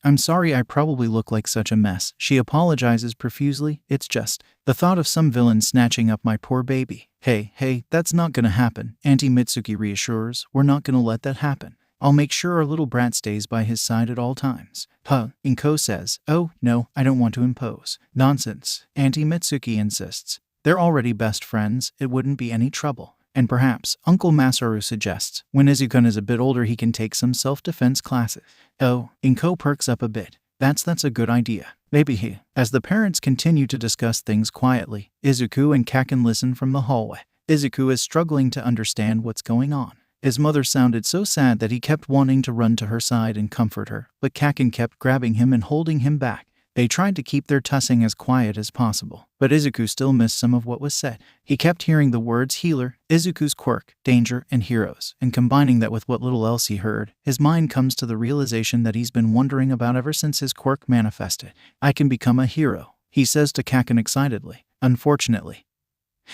I probably look like such a mess. She apologizes profusely. It's just the thought of some villain snatching up my poor baby. Hey, that's not gonna happen, Auntie Mitsuki reassures. We're not gonna let that happen. I'll make sure our little brat stays by his side at all times. Huh, Inko says. Oh, no, I don't want to impose. Nonsense, Auntie Mitsuki insists. They're already best friends, it wouldn't be any trouble. And perhaps, Uncle Masaru suggests, when Izuku is a bit older he can take some self-defense classes. Oh, Inko perks up a bit. That's a good idea. Maybe he. As the parents continue to discuss things quietly, Izuku and Kaken listen from the hallway. Izuku is struggling to understand what's going on. His mother sounded so sad that he kept wanting to run to her side and comfort her, but Kaken kept grabbing him and holding him back. They tried to keep their tussing as quiet as possible, but Izuku still missed some of what was said. He kept hearing the words healer, Izuku's quirk, danger, and heroes, and combining that with what little else he heard, his mind comes to the realization that he's been wondering about ever since his quirk manifested. I can become a hero, he says to Kaken excitedly. Unfortunately,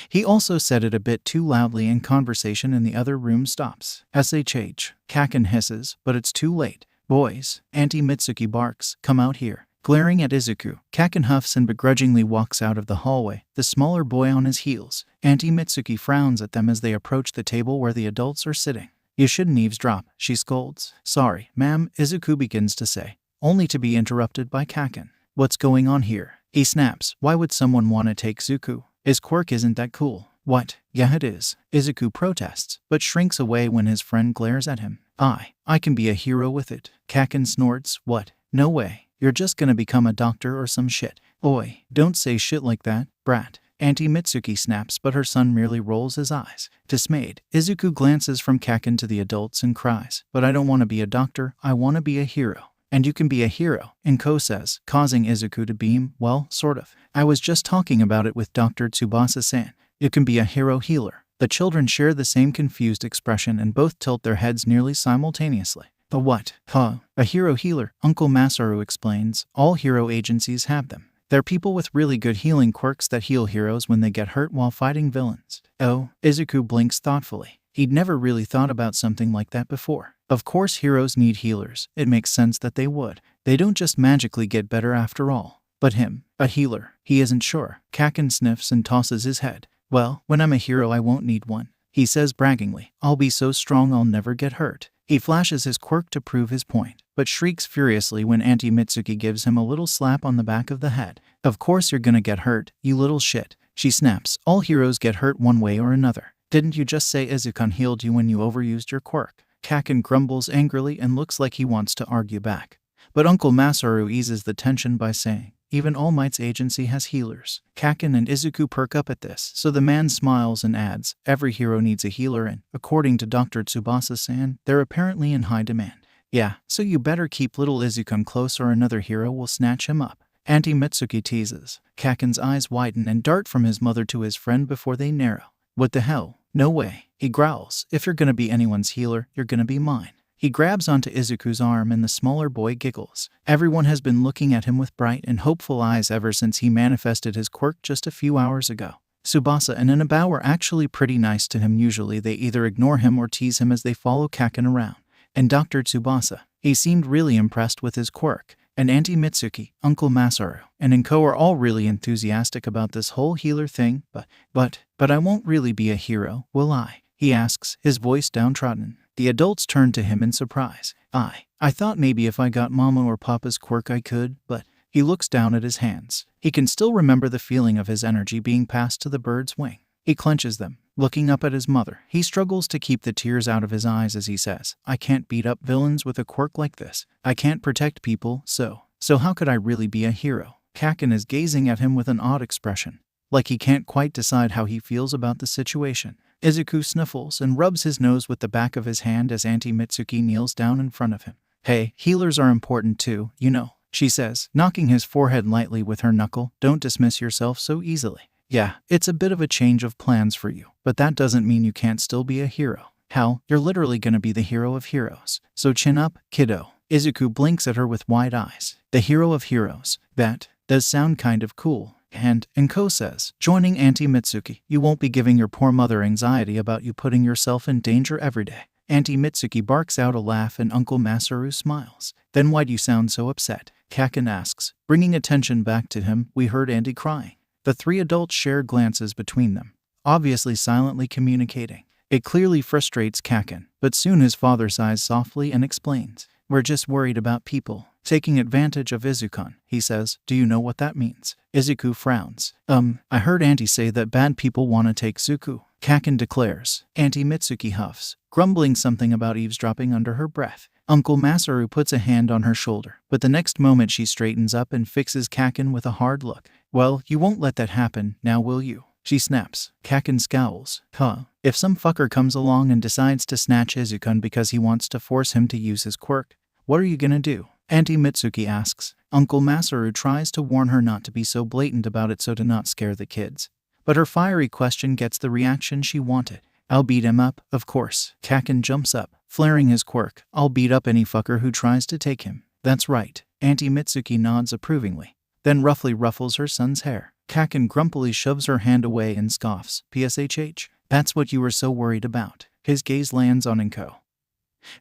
he also said it a bit too loudly and conversation in the other room stops. SHH, Kaken hisses, but it's too late. Boys, Auntie Mitsuki barks, come out here. Glaring at Izuku, Kaken huffs and begrudgingly walks out of the hallway, the smaller boy on his heels. Auntie Mitsuki frowns at them as they approach the table where the adults are sitting. You shouldn't eavesdrop, she scolds. Sorry, ma'am, Izuku begins to say, only to be interrupted by Kaken. What's going on here? He snaps. Why would someone want to take Zuku? His quirk isn't that cool. What? Yeah, it is. Izuku protests, but shrinks away when his friend glares at him. I can be a hero with it. Kaken snorts. What? No way. You're just gonna become a doctor or some shit. Oi, don't say shit like that, brat. Auntie Mitsuki snaps, but her son merely rolls his eyes. Dismayed, Izuku glances from Kaken to the adults and cries, but I don't want to be a doctor, I want to be a hero. And you can be a hero, Inko says, causing Izuku to beam. Well, sort of. I was just talking about it with Dr. Tsubasa-san. You can be a hero healer. The children share the same confused expression and both tilt their heads nearly simultaneously. A what? A hero healer, Uncle Masaru explains. All hero agencies have them. They're people with really good healing quirks that heal heroes when they get hurt while fighting villains. Oh, Izuku blinks thoughtfully. He'd never really thought about something like that before. Of course heroes need healers. It makes sense that they would. They don't just magically get better after all. But him, a healer, he isn't sure. Kaken sniffs and tosses his head. Well, when I'm a hero I won't need one. He says braggingly, I'll be so strong I'll never get hurt. He flashes his quirk to prove his point, but shrieks furiously when Auntie Mitsuki gives him a little slap on the back of the head. Of course you're gonna get hurt, you little shit. She snaps. All heroes get hurt one way or another. Didn't you just say Izuku healed you when you overused your quirk? Kaken grumbles angrily and looks like he wants to argue back. But Uncle Masaru eases the tension by saying, even All Might's agency has healers. Kaken and Izuku perk up at this, so the man smiles and adds, every hero needs a healer and, according to Dr. Tsubasa-san, they're apparently in high demand. Yeah, so you better keep little Izuku close or another hero will snatch him up. Auntie Mitsuki teases. Kaken's eyes widen and dart from his mother to his friend before they narrow. What the hell? No way. He growls. If you're gonna be anyone's healer, you're gonna be mine. He grabs onto Izuku's arm and the smaller boy giggles. Everyone has been looking at him with bright and hopeful eyes ever since he manifested his quirk just a few hours ago. Tsubasa and Inaba are actually pretty nice to him. Usually they either ignore him or tease him as they follow Kaken around. And Dr. Tsubasa, he seemed really impressed with his quirk. And Auntie Mitsuki, Uncle Masaru, and Inko are all really enthusiastic about this whole healer thing, but I won't really be a hero, will I? He asks, his voice downtrodden. The adults turn to him in surprise. I thought maybe if I got Mama or Papa's quirk I could, but he looks down at his hands. He can still remember the feeling of his energy being passed to the bird's wing. He clenches them, looking up at his mother. He struggles to keep the tears out of his eyes as he says, I can't beat up villains with a quirk like this. I can't protect people, so how could I really be a hero? Kaken is gazing at him with an odd expression, like he can't quite decide how he feels about the situation. Izuku sniffles and rubs his nose with the back of his hand as Auntie Mitsuki kneels down in front of him. Hey, healers are important too, you know, she says, knocking his forehead lightly with her knuckle. Don't dismiss yourself so easily. Yeah, it's a bit of a change of plans for you, but that doesn't mean you can't still be a hero. Hell, you're literally gonna be the hero of heroes. So chin up, kiddo. Izuku blinks at her with wide eyes. The hero of heroes. That does sound kind of cool. And Inko says, joining Auntie Mitsuki, you won't be giving your poor mother anxiety about you putting yourself in danger every day. Auntie Mitsuki barks out a laugh and Uncle Masaru smiles. Then why do you sound so upset? Kaken asks, bringing attention back to him. We heard Auntie crying. The three adults share glances between them, obviously silently communicating. It clearly frustrates Kaken, but soon his father sighs softly and explains. We're just worried about people taking advantage of Izuku, he says. Do you know what that means? Izuku frowns. I heard Auntie say that bad people want to take Zuku, Kaken declares. Auntie Mitsuki huffs, grumbling something about eavesdropping under her breath. Uncle Masaru puts a hand on her shoulder, but the next moment she straightens up and fixes Kaken with a hard look. Well, you won't let that happen, now will you? she snaps. Kaken scowls. Huh. If some fucker comes along and decides to snatch Izuku because he wants to force him to use his quirk, what are you gonna do? Auntie Mitsuki asks. Uncle Masaru tries to warn her not to be so blatant about it so to not scare the kids. But her fiery question gets the reaction she wanted. I'll beat him up, of course. Kaken jumps up, flaring his quirk. I'll beat up any fucker who tries to take him. That's right. Auntie Mitsuki nods approvingly, then roughly ruffles her son's hair. Kaken grumpily shoves her hand away and scoffs. PSHH. That's what you were so worried about. His gaze lands on Inko,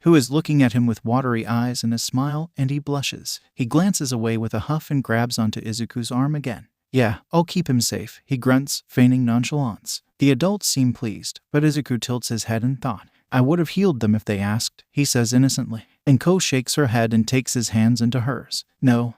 who is looking at him with watery eyes and a smile, and he blushes. He glances away with a huff and grabs onto Izuku's arm again. Yeah, I'll keep him safe, he grunts, feigning nonchalance. The adults seem pleased, but Izuku tilts his head in thought. I would have healed them if they asked, he says innocently. Inko shakes her head and takes his hands into hers. No,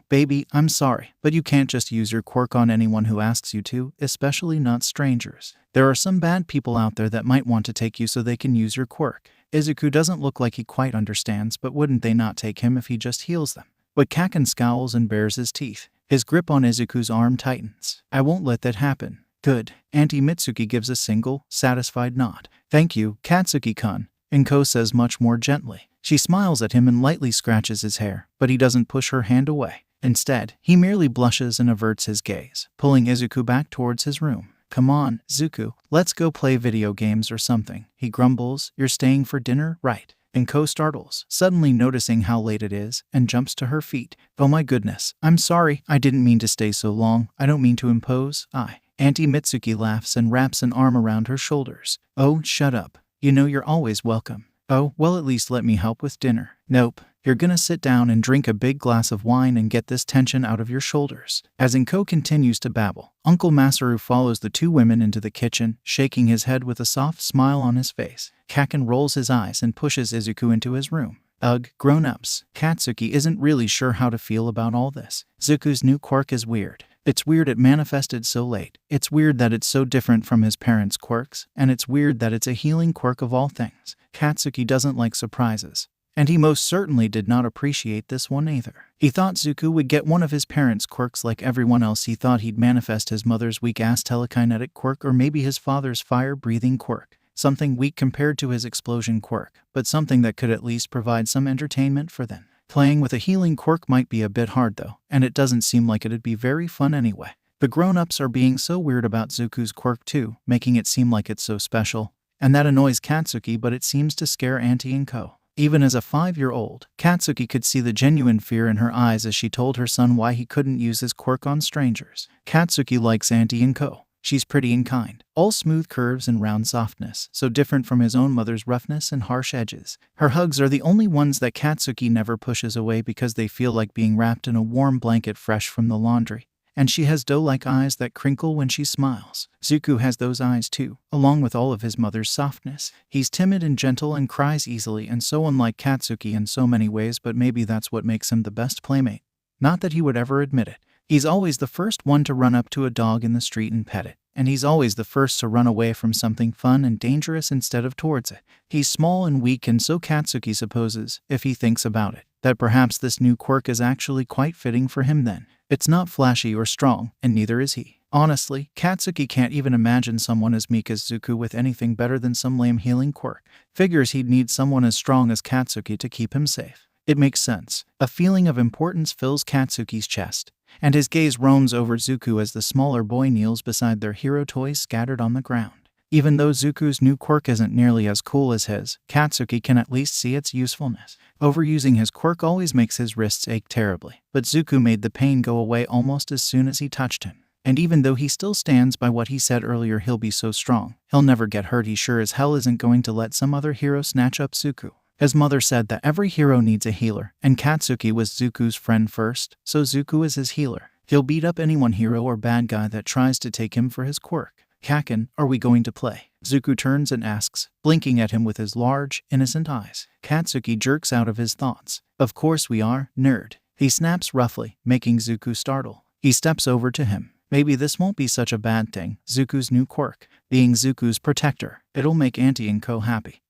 baby, I'm sorry, but you can't just use your quirk on anyone who asks you to, especially not strangers. There are some bad people out there that might want to take you so they can use your quirk. Izuku doesn't look like he quite understands, but wouldn't they not take him if he just heals them? But Kaken scowls and bares his teeth. His grip on Izuku's arm tightens. I won't let that happen. Good. Auntie Mitsuki gives a single, satisfied nod. Thank you, Katsuki-kun, Inko says much more gently. She smiles at him and lightly scratches his hair, but he doesn't push her hand away. Instead, he merely blushes and averts his gaze, pulling Izuku back towards his room. Come on, Zuku, let's go play video games or something, he grumbles. You're staying for dinner, right? Inko startles, suddenly noticing how late it is, and jumps to her feet. Oh my goodness, I'm sorry, I didn't mean to stay so long, I don't mean to impose, Auntie Mitsuki laughs and wraps an arm around her shoulders. Oh, shut up. You know you're always welcome. Oh, well at least let me help with dinner. Nope, you're gonna sit down and drink a big glass of wine and get this tension out of your shoulders. As Inko continues to babble, Uncle Masaru follows the two women into the kitchen, shaking his head with a soft smile on his face. Kaken rolls his eyes and pushes Izuku into his room. Ugh, grown-ups. Katsuki isn't really sure how to feel about all this. Zuku's new quirk is weird. It's weird it manifested so late. It's weird that it's so different from his parents' quirks, and it's weird that it's a healing quirk of all things. Katsuki doesn't like surprises, and he most certainly did not appreciate this one either. He thought Zuku would get one of his parents' quirks like everyone else. He thought he'd manifest his mother's weak-ass telekinetic quirk or maybe his father's fire-breathing quirk. Something weak compared to his explosion quirk, but something that could at least provide some entertainment for them. Playing with a healing quirk might be a bit hard though, and it doesn't seem like it'd be very fun anyway. The grown-ups are being so weird about Zuku's quirk too, making it seem like it's so special. And that annoys Katsuki, but it seems to scare Auntie Inko. Even as a 5-year-old, Katsuki could see the genuine fear in her eyes as she told her son why he couldn't use his quirk on strangers. Katsuki likes Auntie Inko. She's pretty and kind, all smooth curves and round softness, so different from his own mother's roughness and harsh edges. Her hugs are the only ones that Katsuki never pushes away because they feel like being wrapped in a warm blanket fresh from the laundry. And she has doe-like eyes that crinkle when she smiles. Zuku has those eyes too, along with all of his mother's softness. He's timid and gentle and cries easily and so unlike Katsuki in so many ways, but maybe that's what makes him the best playmate. Not that he would ever admit it. He's always the first one to run up to a dog in the street and pet it. And he's always the first to run away from something fun and dangerous instead of towards it. He's small and weak, and so Katsuki supposes, if he thinks about it, that perhaps this new quirk is actually quite fitting for him then. It's not flashy or strong, and neither is he. Honestly, Katsuki can't even imagine someone as meek as Zuku with anything better than some lame healing quirk. Figures he'd need someone as strong as Katsuki to keep him safe. It makes sense. A feeling of importance fills Katsuki's chest, and his gaze roams over Zuku as the smaller boy kneels beside their hero toys scattered on the ground. Even though Zuku's new quirk isn't nearly as cool as his, Katsuki can at least see its usefulness. Overusing his quirk always makes his wrists ache terribly, but Zuku made the pain go away almost as soon as he touched him. And even though he still stands by what he said earlier, he'll be so strong, he'll never get hurt, he sure as hell isn't going to let some other hero snatch up Zuku. His mother said that every hero needs a healer, and Katsuki was Zuku's friend first, so Zuku is his healer. He'll beat up anyone, hero or bad guy, that tries to take him for his quirk. Kaken, are we going to play? Zuku turns and asks, blinking at him with his large, innocent eyes. Katsuki jerks out of his thoughts. Of course we are, nerd. He snaps roughly, making Zuku startle. He steps over to him. Maybe this won't be such a bad thing, Zuku's new quirk. Being Zuku's protector, it'll make Auntie Inko happy.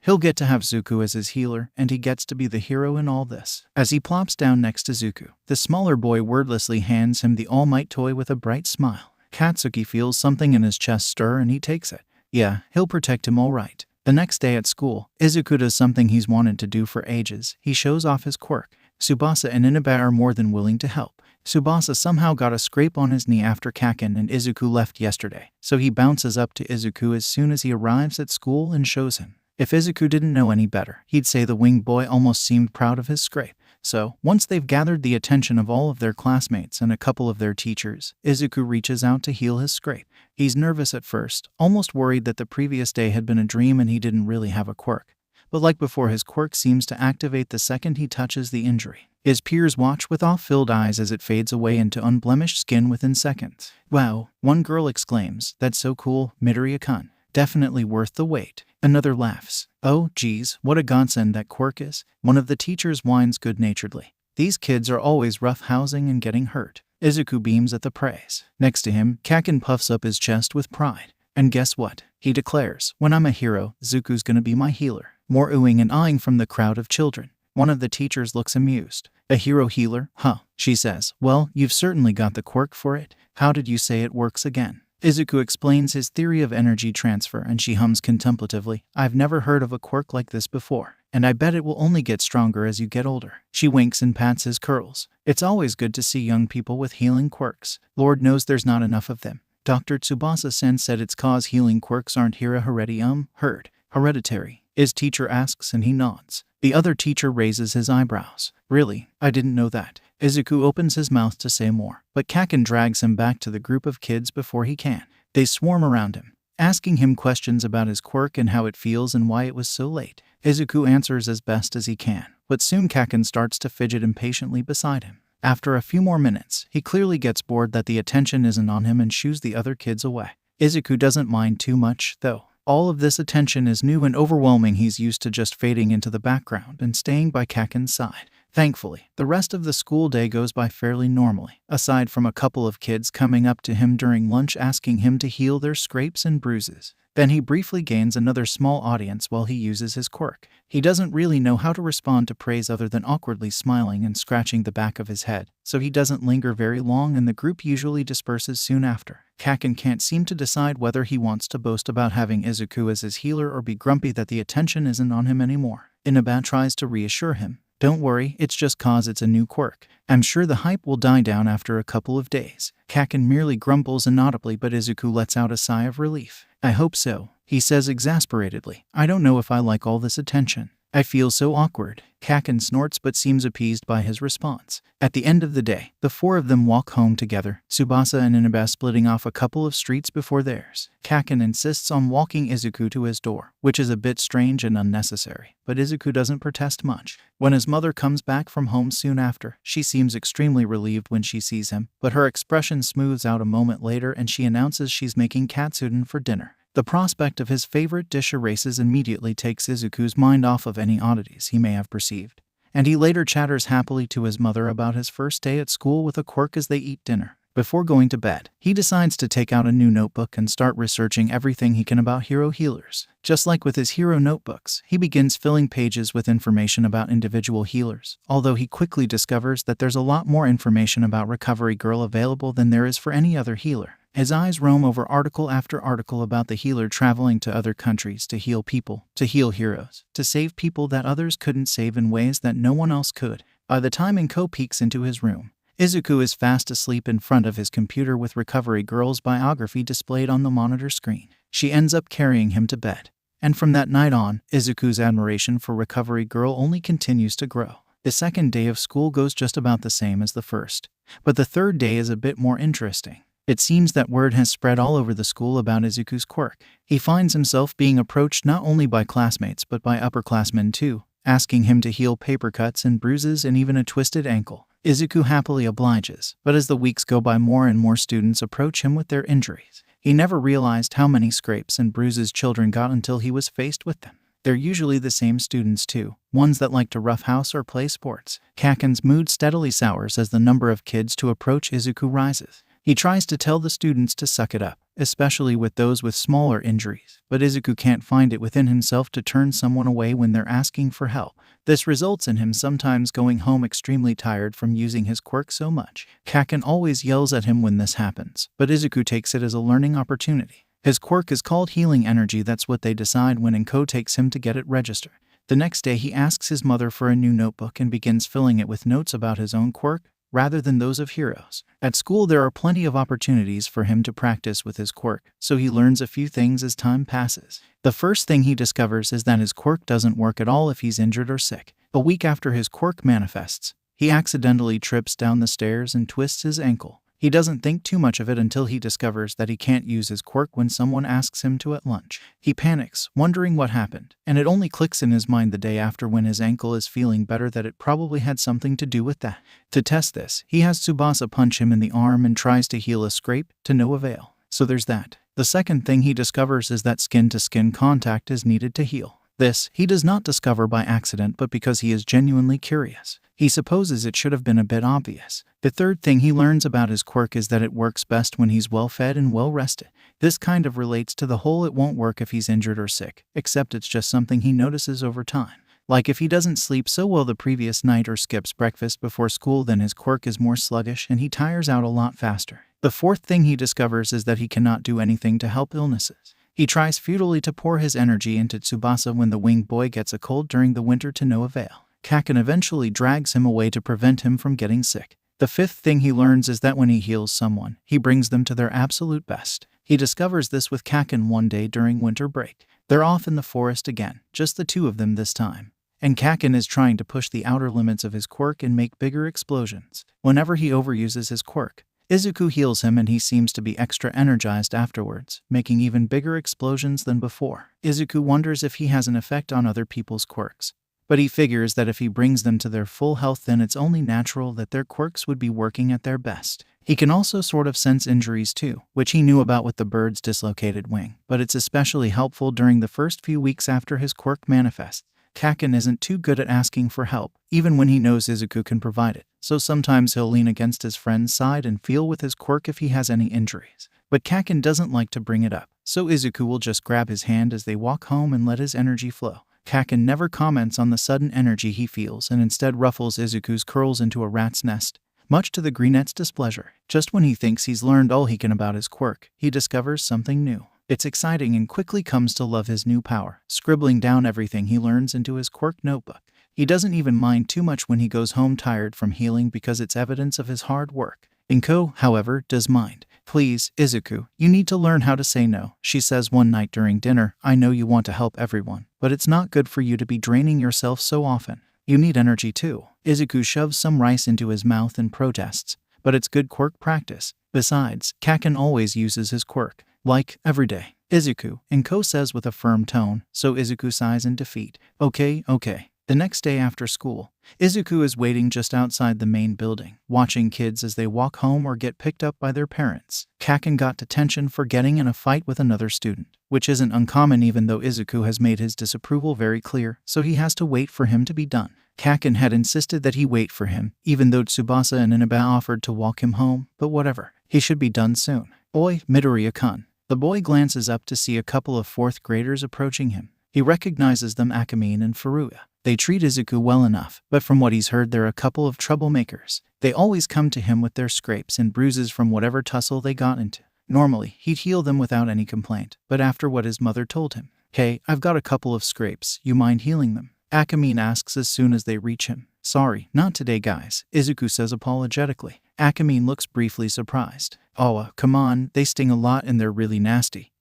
He'll get to have Zuku as his healer, and he gets to be the hero in all this. As he plops down next to Zuku, the smaller boy wordlessly hands him the All Might toy with a bright smile. Katsuki feels something in his chest stir and he takes it. Yeah, he'll protect him all right. The next day at school, Izuku does something he's wanted to do for ages. He shows off his quirk. Tsubasa and Inaba are more than willing to help. Tsubasa somehow got a scrape on his knee after Kaken and Izuku left yesterday, so he bounces up to Izuku as soon as he arrives at school and shows him. If Izuku didn't know any better, he'd say the winged boy almost seemed proud of his scrape. So, once they've gathered the attention of all of their classmates and a couple of their teachers, Izuku reaches out to heal his scrape. He's nervous at first, almost worried that the previous day had been a dream and he didn't really have a quirk. But like before, his quirk seems to activate the second he touches the injury. His peers watch with awe-filled eyes as it fades away into unblemished skin within seconds. Wow, one girl exclaims, "That's so cool, Midoriya-kun. Definitely worth the wait." Another laughs. "Oh, geez, what a godsend that quirk is." One of the teachers whines good-naturedly. "These kids are always roughhousing and getting hurt." Izuku beams at the praise. Next to him, Kaken puffs up his chest with pride. "And guess what?" he declares. "When I'm a hero, Zuku's gonna be my healer." More oohing and eyeing from the crowd of children. One of the teachers looks amused. "A hero healer, huh?" she says. "Well, you've certainly got the quirk for it. How did you say it works again?" Izuku explains his theory of energy transfer and she hums contemplatively. "I've never heard of a quirk like this before, and I bet it will only get stronger as you get older." She winks and pats his curls. "It's always good to see young people with healing quirks. Lord knows there's not enough of them. Dr. Tsubasa-sen said it's cause healing quirks aren't hereditary. His teacher asks and he nods. The other teacher raises his eyebrows. "Really? I didn't know that." Izuku opens his mouth to say more, but Kaken drags him back to the group of kids before he can. They swarm around him, asking him questions about his quirk and how it feels and why it was so late. Izuku answers as best as he can, but soon Kaken starts to fidget impatiently beside him. After a few more minutes, he clearly gets bored that the attention isn't on him and shoos the other kids away. Izuku doesn't mind too much, though. All of this attention is new and overwhelming. He's used to just fading into the background and staying by Kaken's side. Thankfully, the rest of the school day goes by fairly normally, aside from a couple of kids coming up to him during lunch asking him to heal their scrapes and bruises. Then he briefly gains another small audience while he uses his quirk. He doesn't really know how to respond to praise other than awkwardly smiling and scratching the back of his head, so he doesn't linger very long and the group usually disperses soon after. Kaken can't seem to decide whether he wants to boast about having Izuku as his healer or be grumpy that the attention isn't on him anymore. Inaba tries to reassure him. "Don't worry, it's just cause it's a new quirk. I'm sure the hype will die down after a couple of days." Kaken merely grumbles inaudibly, but Izuku lets out a sigh of relief. "I hope so," he says exasperatedly. "I don't know if I like all this attention. I feel so awkward." Kaken snorts but seems appeased by his response. At the end of the day, the four of them walk home together, Tsubasa and Inaba splitting off a couple of streets before theirs. Kaken insists on walking Izuku to his door, which is a bit strange and unnecessary, but Izuku doesn't protest much. When his mother comes back from home soon after, she seems extremely relieved when she sees him, but her expression smooths out a moment later and she announces she's making katsudon for dinner. The prospect of his favorite dish erases immediately takes Izuku's mind off of any oddities he may have perceived, and he later chatters happily to his mother about his first day at school with a quirk as they eat dinner. Before going to bed, he decides to take out a new notebook and start researching everything he can about hero healers. Just like with his hero notebooks, he begins filling pages with information about individual healers, although he quickly discovers that there's a lot more information about Recovery Girl available than there is for any other healer. His eyes roam over article after article about the healer traveling to other countries to heal people, to heal heroes, to save people that others couldn't save in ways that no one else could. By the time Inko peeks into his room, Izuku is fast asleep in front of his computer with Recovery Girl's biography displayed on the monitor screen. She ends up carrying him to bed. And from that night on, Izuku's admiration for Recovery Girl only continues to grow. The second day of school goes just about the same as the first, but the third day is a bit more interesting. It seems that word has spread all over the school about Izuku's quirk. He finds himself being approached not only by classmates but by upperclassmen too, asking him to heal paper cuts and bruises and even a twisted ankle. Izuku happily obliges, but as the weeks go by, more and more students approach him with their injuries. He never realized how many scrapes and bruises children got until he was faced with them. They're usually the same students too, ones that like to roughhouse or play sports. Kaken's mood steadily sours as the number of kids to approach Izuku rises. He tries to tell the students to suck it up, especially with those with smaller injuries, but Izuku can't find it within himself to turn someone away when they're asking for help. This results in him sometimes going home extremely tired from using his quirk so much. Kaken always yells at him when this happens, but Izuku takes it as a learning opportunity. His quirk is called Healing Energy. That's what they decide when Inko takes him to get it registered. The next day he asks his mother for a new notebook and begins filling it with notes about his own quirk, rather than those of heroes. At school there are plenty of opportunities for him to practice with his quirk, so he learns a few things as time passes. The first thing he discovers is that his quirk doesn't work at all if he's injured or sick. A week after his quirk manifests, he accidentally trips down the stairs and twists his ankle. He doesn't think too much of it until he discovers that he can't use his quirk when someone asks him to at lunch. He panics, wondering what happened, and it only clicks in his mind the day after when his ankle is feeling better that it probably had something to do with that. To test this, he has Tsubasa punch him in the arm and tries to heal a scrape, to no avail. So there's that. The second thing he discovers is that skin-to-skin contact is needed to heal. This, he does not discover by accident but because he is genuinely curious. He supposes it should have been a bit obvious. The third thing he learns about his quirk is that it works best when he's well-fed and well-rested. This kind of relates to the whole it won't work if he's injured or sick, except it's just something he notices over time. Like if he doesn't sleep so well the previous night or skips breakfast before school, then his quirk is more sluggish and he tires out a lot faster. The fourth thing he discovers is that he cannot do anything to help illnesses. He tries futilely to pour his energy into Tsubasa when the winged boy gets a cold during the winter, to no avail. Kaken eventually drags him away to prevent him from getting sick. The fifth thing he learns is that when he heals someone, he brings them to their absolute best. He discovers this with Kaken one day during winter break. They're off in the forest again, just the two of them this time. And Kaken is trying to push the outer limits of his quirk and make bigger explosions. Whenever he overuses his quirk, Izuku heals him and he seems to be extra energized afterwards, making even bigger explosions than before. Izuku wonders if he has an effect on other people's quirks, but he figures that if he brings them to their full health then it's only natural that their quirks would be working at their best. He can also sort of sense injuries too, which he knew about with the bird's dislocated wing, but it's especially helpful during the first few weeks after his quirk manifests. Kaken isn't too good at asking for help, even when he knows Izuku can provide it, so sometimes he'll lean against his friend's side and feel with his quirk if he has any injuries. But Kaken doesn't like to bring it up, so Izuku will just grab his hand as they walk home and let his energy flow. Kaken never comments on the sudden energy he feels and instead ruffles Izuku's curls into a rat's nest, much to the greenette's displeasure. Just when he thinks he's learned all he can about his quirk, he discovers something new. It's exciting and quickly comes to love his new power, scribbling down everything he learns into his quirk notebook. He doesn't even mind too much when he goes home tired from healing because it's evidence of his hard work. Inko, however, does mind. "Please, Izuku, you need to learn how to say no," she says one night during dinner. "I know you want to help everyone, but it's not good for you to be draining yourself so often. You need energy too." Izuku shoves some rice into his mouth and protests, but it's good quirk practice. Besides, Kaken always uses his quirk, like, every day. "Izuku," Inko says with a firm tone, so Izuku sighs in defeat. Okay. The next day after school, Izuku is waiting just outside the main building, watching kids as they walk home or get picked up by their parents. Kaken got detention for getting in a fight with another student, which isn't uncommon even though Izuku has made his disapproval very clear, so he has to wait for him to be done. Kaken had insisted that he wait for him, even though Tsubasa and Inaba offered to walk him home, but whatever, he should be done soon. "Oi, Midoriya-kun." The boy glances up to see a couple of fourth graders approaching him. He recognizes them, Akamine and Furuya. They treat Izuku well enough, but from what he's heard they're a couple of troublemakers. They always come to him with their scrapes and bruises from whatever tussle they got into. Normally, he'd heal them without any complaint, but after what his mother told him, "Hey, I've got a couple of scrapes, you mind healing them?" Akamine asks as soon as they reach him. "Sorry, not today guys," Izuku says apologetically. Akamine looks briefly surprised. "Oh, come on, they sting a lot and they're really nasty."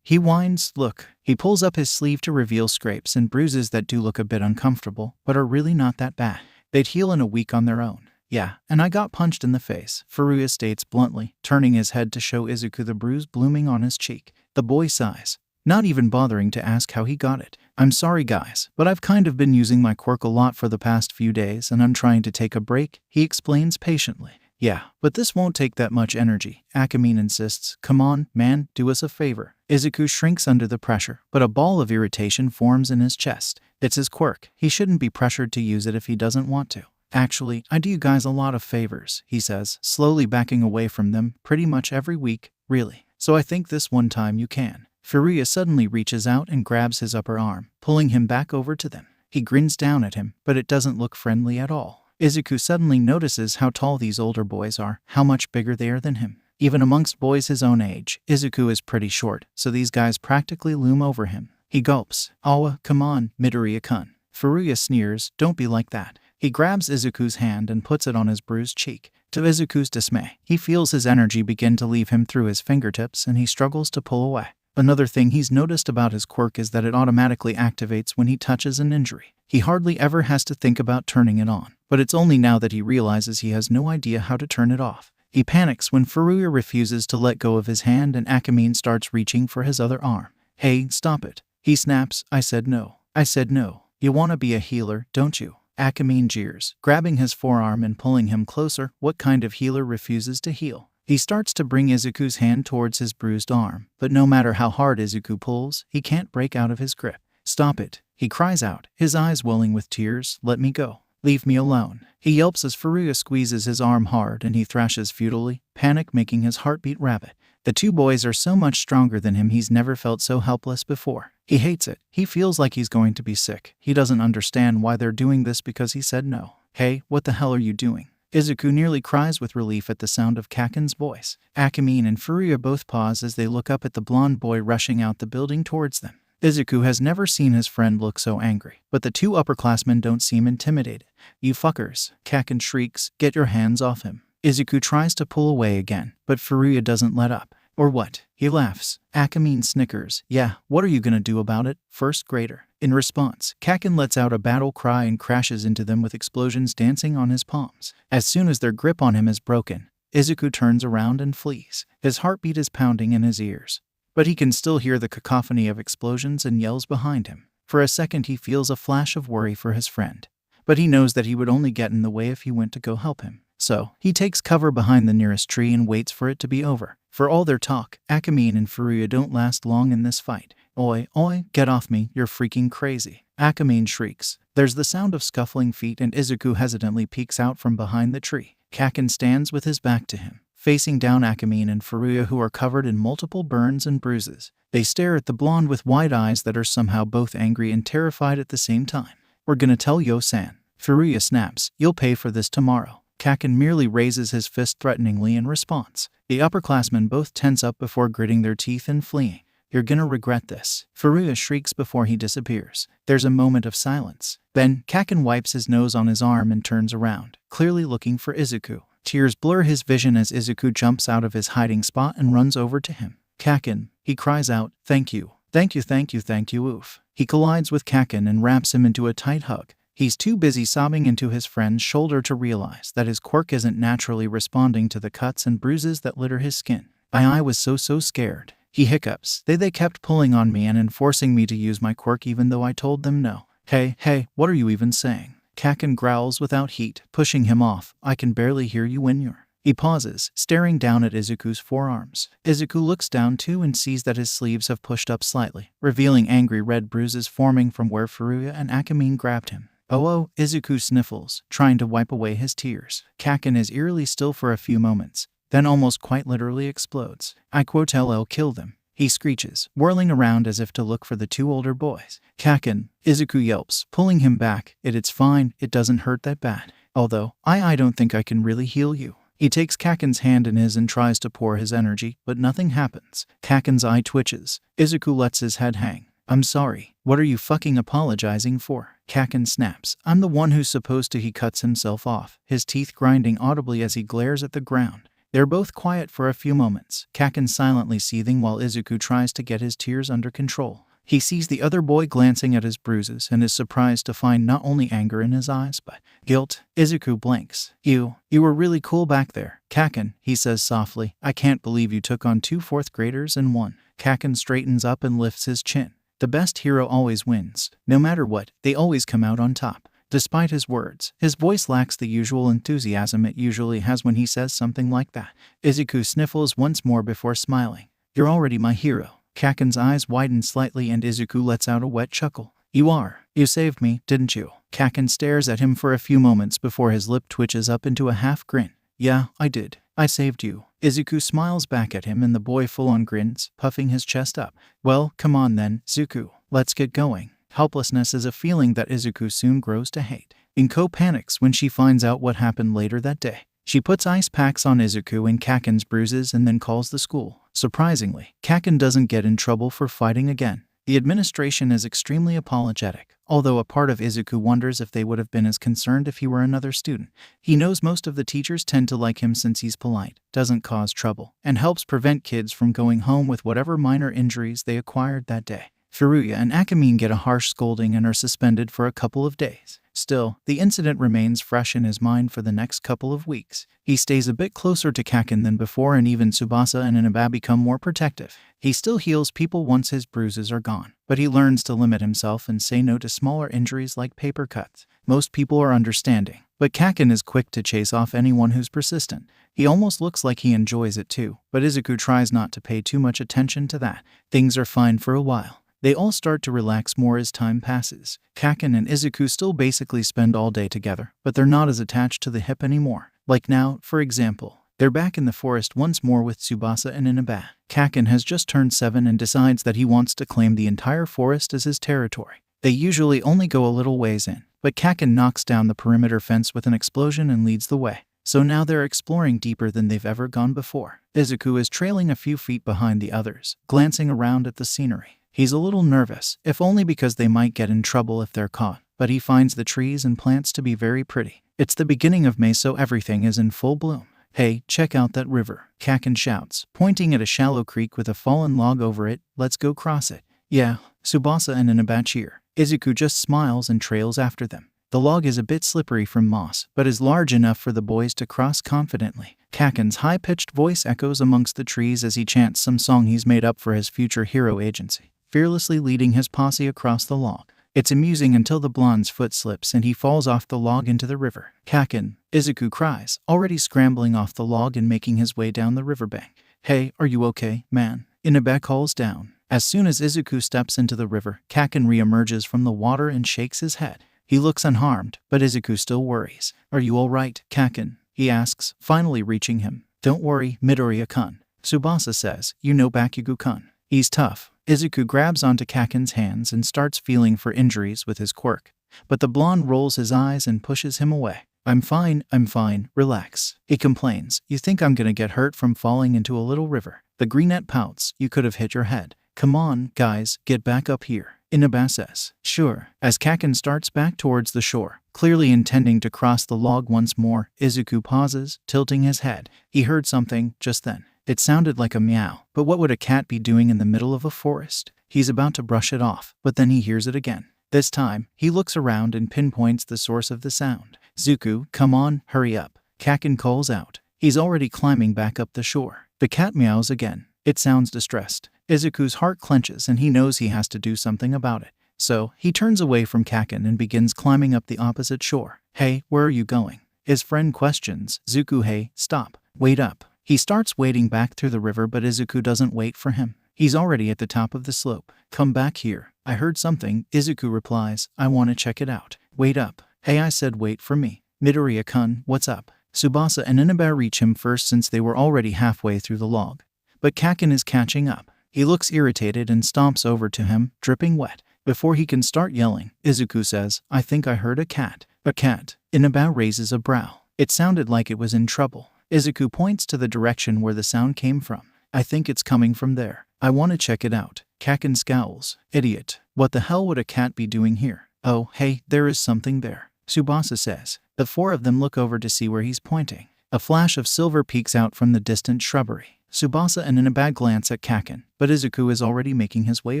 He whines. "Look." He pulls up his sleeve to reveal scrapes and bruises that do look a bit uncomfortable, but are really not that bad. They'd heal in a week on their own. "Yeah, and I got punched in the face," Furuya states bluntly, turning his head to show Izuku the bruise blooming on his cheek. The boy sighs, not even bothering to ask how he got it. "I'm sorry guys, but I've kind of been using my quirk a lot for the past few days and I'm trying to take a break," he explains patiently. "Yeah, but this won't take that much energy," Akamine insists. "Come on, man, do us a favor." Izuku shrinks under the pressure, but a ball of irritation forms in his chest. It's his quirk. He shouldn't be pressured to use it if he doesn't want to. "Actually, I do you guys a lot of favors," he says, slowly backing away from them, "pretty much every week, really. so I think this one time you can. Furuya suddenly reaches out and grabs his upper arm, pulling him back over to them. He grins down at him, but it doesn't look friendly at all. Izuku suddenly notices how tall these older boys are, how much bigger they are than him. Even amongst boys his own age, Izuku is pretty short, so these guys practically loom over him. He gulps. Awa, come on, Midoriya-kun. Furuya sneers, don't be like that. He grabs Izuku's hand and puts it on his bruised cheek. To Izuku's dismay, he feels his energy begin to leave him through his fingertips and he struggles to pull away. Another thing he's noticed about his quirk is that it automatically activates when he touches an injury. He hardly ever has to think about turning it on, but it's only now that he realizes he has no idea how to turn it off. He panics when Furuya refuses to let go of his hand and Akamine starts reaching for his other arm. Hey, stop it. He snaps, I said no. I said no. You want to be a healer, don't you? Akamine jeers, grabbing his forearm and pulling him closer. What kind of healer refuses to heal? He starts to bring Izuku's hand towards his bruised arm, but no matter how hard Izuku pulls, he can't break out of his grip. Stop it, he cries out, his eyes welling with tears. Let me go. Leave me alone. He yelps as Furuya squeezes his arm hard and he thrashes futilely, panic making his heartbeat rapid. The two boys are so much stronger than him he's never felt so helpless before. He hates it. He feels like he's going to be sick. He doesn't understand why they're doing this because he said no. Hey, what the hell are you doing? Izuku nearly cries with relief at the sound of Kaken's voice. Akamine and Furuya both pause as they look up at the blonde boy rushing out the building towards them. Izuku has never seen his friend look so angry, but the two upperclassmen don't seem intimidated. You fuckers, Kaken shrieks, get your hands off him. Izuku tries to pull away again, but Furuya doesn't let up. Or what? He laughs. Akamine snickers. Yeah, what are you gonna do about it, first grader? In response, Kaken lets out a battle cry and crashes into them with explosions dancing on his palms. As soon as their grip on him is broken, Izuku turns around and flees. His heartbeat is pounding in his ears, but he can still hear the cacophony of explosions and yells behind him. For a second he feels a flash of worry for his friend, but he knows that he would only get in the way if he went to go help him. So, he takes cover behind the nearest tree and waits for it to be over. For all their talk, Akamine and Furuya don't last long in this fight. Oi, oi, get off me, you're freaking crazy. Akamine shrieks. There's the sound of scuffling feet and Izuku hesitantly peeks out from behind the tree. Kaken stands with his back to him, facing down Akamine and Furuya who are covered in multiple burns and bruises. They stare at the blonde with wide eyes that are somehow both angry and terrified at the same time. We're gonna tell Yo-san. Furuya snaps, you'll pay for this tomorrow. Kaken merely raises his fist threateningly in response. The upperclassmen both tense up before gritting their teeth and fleeing. You're gonna regret this. Furuya shrieks before he disappears. There's a moment of silence. Then, Kaken wipes his nose on his arm and turns around, clearly looking for Izuku. Tears blur his vision as Izuku jumps out of his hiding spot and runs over to him. Kaken, he cries out, thank you. Thank you, thank you, thank you, oof. He collides with Kaken and wraps him into a tight hug. He's too busy sobbing into his friend's shoulder to realize that his quirk isn't naturally responding to the cuts and bruises that litter his skin. I was so scared. He hiccups. They kept pulling on me and enforcing me to use my quirk even though I told them no. Hey, what are you even saying? Kaken growls without heat, pushing him off. I can barely hear you when you're... He pauses, staring down at Izuku's forearms. Izuku looks down too and sees that his sleeves have pushed up slightly, revealing angry red bruises forming from where Furuya and Akamine grabbed him. Oh, Izuku sniffles, trying to wipe away his tears. Kaken is eerily still for a few moments, then almost quite literally explodes. I quote LL kill them. He screeches, whirling around as if to look for the two older boys. Kaken, Izuku yelps, pulling him back. It's fine, it doesn't hurt that bad. Although, I don't think I can really heal you. He takes Kaken's hand in his and tries to pour his energy, but nothing happens. Kaken's eye twitches. Izuku lets his head hang. I'm sorry. What are you fucking apologizing for? Kaken snaps. I'm the one who's supposed to. He cuts himself off, his teeth grinding audibly as he glares at the ground. They're both quiet for a few moments, Kaken silently seething while Izuku tries to get his tears under control. He sees the other boy glancing at his bruises and is surprised to find not only anger in his eyes, but guilt. Izuku blinks. You were really cool back there. Kaken, he says softly, I can't believe you took on 2 fourth graders and won. Kaken straightens up and lifts his chin. The best hero always wins. No matter what, they always come out on top. Despite his words, his voice lacks the usual enthusiasm it usually has when he says something like that. Izuku sniffles once more before smiling. You're already my hero. Kaken's eyes widen slightly and Izuku lets out a wet chuckle. You are. You saved me, didn't you? Kaken stares at him for a few moments before his lip twitches up into a half grin. Yeah, I did. I saved you. Izuku smiles back at him and the boy full-on grins, puffing his chest up. Well, come on then, Zuku. Let's get going. Helplessness is a feeling that Izuku soon grows to hate. Inko panics when she finds out what happened later that day. She puts ice packs on Izuku and Kaken's bruises and then calls the school. Surprisingly, Kaken doesn't get in trouble for fighting again. The administration is extremely apologetic, although a part of Izuku wonders if they would have been as concerned if he were another student. He knows most of the teachers tend to like him since he's polite, doesn't cause trouble, and helps prevent kids from going home with whatever minor injuries they acquired that day. Furuya and Akamine get a harsh scolding and are suspended for a couple of days. Still, the incident remains fresh in his mind for the next couple of weeks. He stays a bit closer to Kaken than before, and even Tsubasa and Inaba become more protective. He still heals people once his bruises are gone, but he learns to limit himself and say no to smaller injuries like paper cuts. Most people are understanding, but Kaken is quick to chase off anyone who's persistent. He almost looks like he enjoys it too, but Izuku tries not to pay too much attention to that. Things are fine for a while. They all start to relax more as time passes. Kaken and Izuku still basically spend all day together, but they're not as attached to the hip anymore. Like now, for example. They're back in the forest once more with Tsubasa and Inaba. Kaken has just turned 7 and decides that he wants to claim the entire forest as his territory. They usually only go a little ways in, but Kaken knocks down the perimeter fence with an explosion and leads the way. So now they're exploring deeper than they've ever gone before. Izuku is trailing a few feet behind the others, glancing around at the scenery. He's a little nervous, if only because they might get in trouble if they're caught, but he finds the trees and plants to be very pretty. It's the beginning of May, so everything is in full bloom. Hey, check out that river, Kaken shouts, pointing at a shallow creek with a fallen log over it. Let's go cross it. Yeah, Tsubasa and Inaba cheer. Izuku just smiles and trails after them. The log is a bit slippery from moss, but is large enough for the boys to cross confidently. Kaken's high-pitched voice echoes amongst the trees as he chants some song he's made up for his future hero agency, fearlessly leading his posse across the log. It's amusing until the blonde's foot slips and he falls off the log into the river. Kaken, Izuku cries, already scrambling off the log and making his way down the riverbank. Hey, are you okay, man? Inaba calls down. As soon as Izuku steps into the river, Kaken reemerges from the water and shakes his head. He looks unharmed, but Izuku still worries. Are you all right, Kaken? He asks, finally reaching him. Don't worry, Midoriya-kun. Tsubasa says, you know Bakugo-kun. He's tough. Izuku grabs onto Kaken's hands and starts feeling for injuries with his quirk, but the blonde rolls his eyes and pushes him away. I'm fine, relax. He complains, you think I'm gonna get hurt from falling into a little river? The greenette pouts, you could have hit your head. Come on, guys, get back up here. Inaba says, sure. As Kaken starts back towards the shore, clearly intending to cross the log once more, Izuku pauses, tilting his head. He heard something just then. It sounded like a meow, but what would a cat be doing in the middle of a forest? He's about to brush it off, but then he hears it again. This time, he looks around and pinpoints the source of the sound. Zuku, come on, hurry up. Kaken calls out. He's already climbing back up the shore. The cat meows again. It sounds distressed. Izuku's heart clenches and he knows he has to do something about it. So, he turns away from Kaken and begins climbing up the opposite shore. Hey, where are you going? His friend questions. Zuku, hey, stop. Wait up. He starts wading back through the river, but Izuku doesn't wait for him. He's already at the top of the slope. Come back here. I heard something. Izuku replies, I want to check it out. Wait up. Hey, I said wait for me. Midoriya-kun, what's up? Tsubasa and Inaba reach him first since they were already halfway through the log. But Kaken is catching up. He looks irritated and stomps over to him, dripping wet. Before he can start yelling, Izuku says, I think I heard a cat. A cat? Inaba raises a brow. It sounded like it was in trouble. Izuku points to the direction where the sound came from. I think it's coming from there. I want to check it out. Kaken scowls. Idiot. What the hell would a cat be doing here? Oh, hey, there is something there. Tsubasa says. The four of them look over to see where he's pointing. A flash of silver peeks out from the distant shrubbery. Tsubasa and Inaba glance at Kaken, but Izuku is already making his way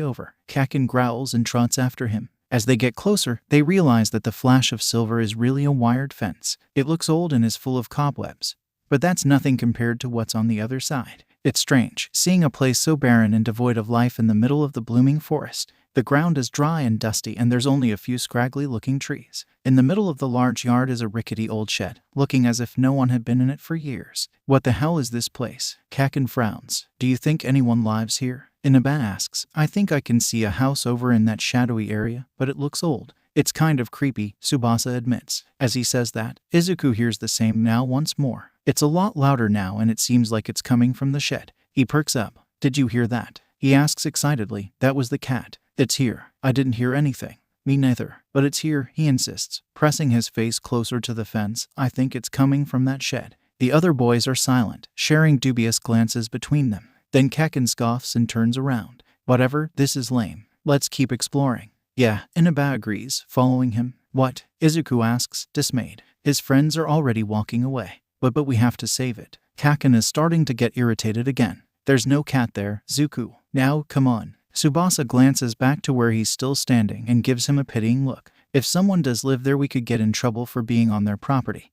over. Kaken growls and trots after him. As they get closer, they realize that the flash of silver is really a wired fence. It looks old and is full of cobwebs. But that's nothing compared to what's on the other side. It's strange, seeing a place so barren and devoid of life in the middle of the blooming forest. The ground is dry and dusty and there's only a few scraggly-looking trees. In the middle of the large yard is a rickety old shed, looking as if no one had been in it for years. What the hell is this place? Kaken frowns. Do you think anyone lives here? Inaba asks. I think I can see a house over in that shadowy area, but it looks old. It's kind of creepy, Tsubasa admits. As he says that, Izuku hears the same now once more. It's a lot louder now and it seems like it's coming from the shed. He perks up. Did you hear that? He asks excitedly. That was the cat. It's here. I didn't hear anything. Me neither. But it's here, he insists, pressing his face closer to the fence. I think it's coming from that shed. The other boys are silent, sharing dubious glances between them. Then Kaken scoffs and turns around. Whatever, this is lame. Let's keep exploring. Yeah, Inaba agrees, following him. What? Izuku asks, dismayed. His friends are already walking away. But we have to save it. Kaken is starting to get irritated again. There's no cat there, Zuku. Now, come on. Tsubasa glances back to where he's still standing and gives him a pitying look. If someone does live there, we could get in trouble for being on their property.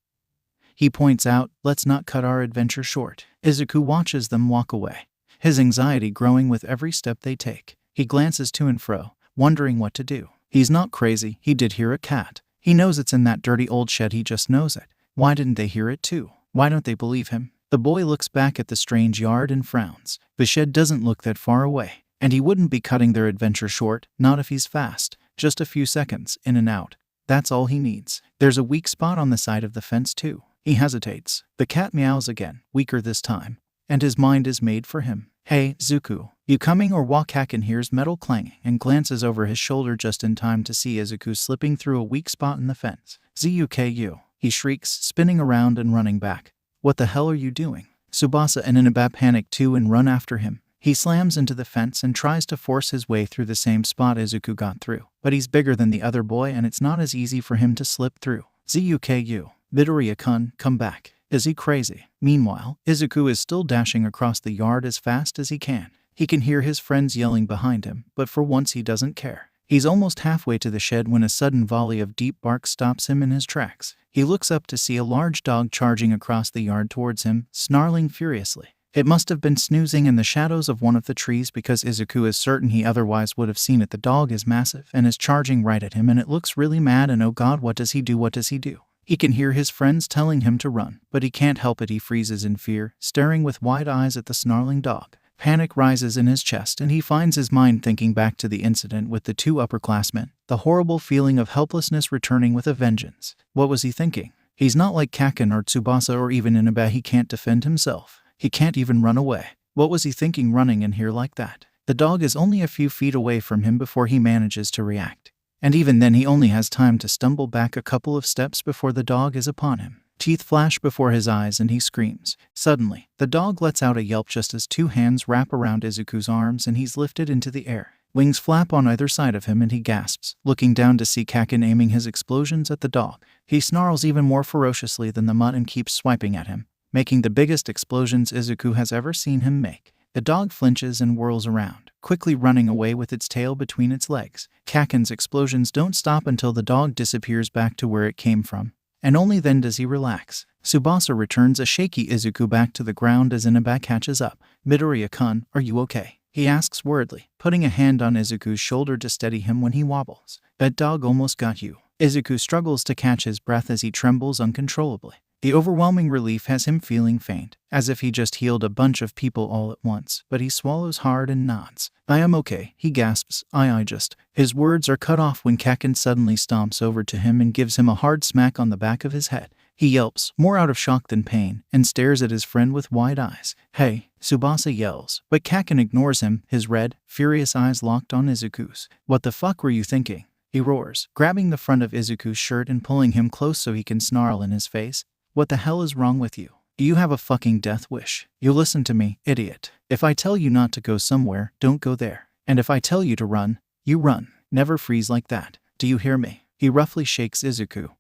He points out, let's not cut our adventure short. Izuku watches them walk away, his anxiety growing with every step they take. He glances to and fro, wondering what to do. He's not crazy. He did hear a cat. He knows it's in that dirty old shed. He just knows it. Why didn't they hear it too? Why don't they believe him? The boy looks back at the strange yard and frowns. The shed doesn't look that far away, and he wouldn't be cutting their adventure short, not if he's fast. Just a few seconds, in and out. That's all he needs. There's a weak spot on the side of the fence too. He hesitates. The cat meows again, weaker this time, and his mind is made for him. Hey, Zuku, you coming or what? Kaken hears metal clanging and glances over his shoulder just in time to see Izuku slipping through a weak spot in the fence. Zuku, he shrieks, spinning around and running back. What the hell are you doing? Tsubasa and Inaba panic too and run after him. He slams into the fence and tries to force his way through the same spot Izuku got through. But he's bigger than the other boy and it's not as easy for him to slip through. Zuku, Midoriya-kun, come back. Is he crazy? Meanwhile, Izuku is still dashing across the yard as fast as he can. He can hear his friends yelling behind him, but for once he doesn't care. He's almost halfway to the shed when a sudden volley of deep bark stops him in his tracks. He looks up to see a large dog charging across the yard towards him, snarling furiously. It must have been snoozing in the shadows of one of the trees because Izuku is certain he otherwise would have seen it. The dog is massive and is charging right at him and it looks really mad and oh god, what does he do? What does he do? He can hear his friends telling him to run, but he can't help it. He freezes in fear, staring with wide eyes at the snarling dog. Panic rises in his chest and he finds his mind thinking back to the incident with the two upperclassmen, the horrible feeling of helplessness returning with a vengeance. What was he thinking? He's not like Kaken or Tsubasa or even Inaba. He can't defend himself. He can't even run away. What was he thinking running in here like that? The dog is only a few feet away from him before he manages to react. And even then he only has time to stumble back a couple of steps before the dog is upon him. Teeth flash before his eyes and he screams. Suddenly, the dog lets out a yelp just as two hands wrap around Izuku's arms and he's lifted into the air. Wings flap on either side of him and he gasps, looking down to see Kaken aiming his explosions at the dog. He snarls even more ferociously than the mutt and keeps swiping at him, making the biggest explosions Izuku has ever seen him make. The dog flinches and whirls around, quickly running away with its tail between its legs. Kaken's explosions don't stop until the dog disappears back to where it came from, and only then does he relax. Tsubasa returns a shaky Izuku back to the ground as Inaba catches up. Midoriya-kun, are you okay? He asks worriedly, putting a hand on Izuku's shoulder to steady him when he wobbles. That dog almost got you. Izuku struggles to catch his breath as he trembles uncontrollably. The overwhelming relief has him feeling faint, as if he just healed a bunch of people all at once, but he swallows hard and nods. I am okay, he gasps. I just... His words are cut off when Kaken suddenly stomps over to him and gives him a hard smack on the back of his head. He yelps, more out of shock than pain, and stares at his friend with wide eyes. Hey, Tsubasa yells, but Kaken ignores him, his red, furious eyes locked on Izuku's. What the fuck were you thinking? He roars, grabbing the front of Izuku's shirt and pulling him close so he can snarl in his face. What the hell is wrong with you? Do you have a fucking death wish? You listen to me, idiot. If I tell you not to go somewhere, don't go there. And if I tell you to run, you run. Never freeze like that. Do you hear me? He roughly shakes Izuku,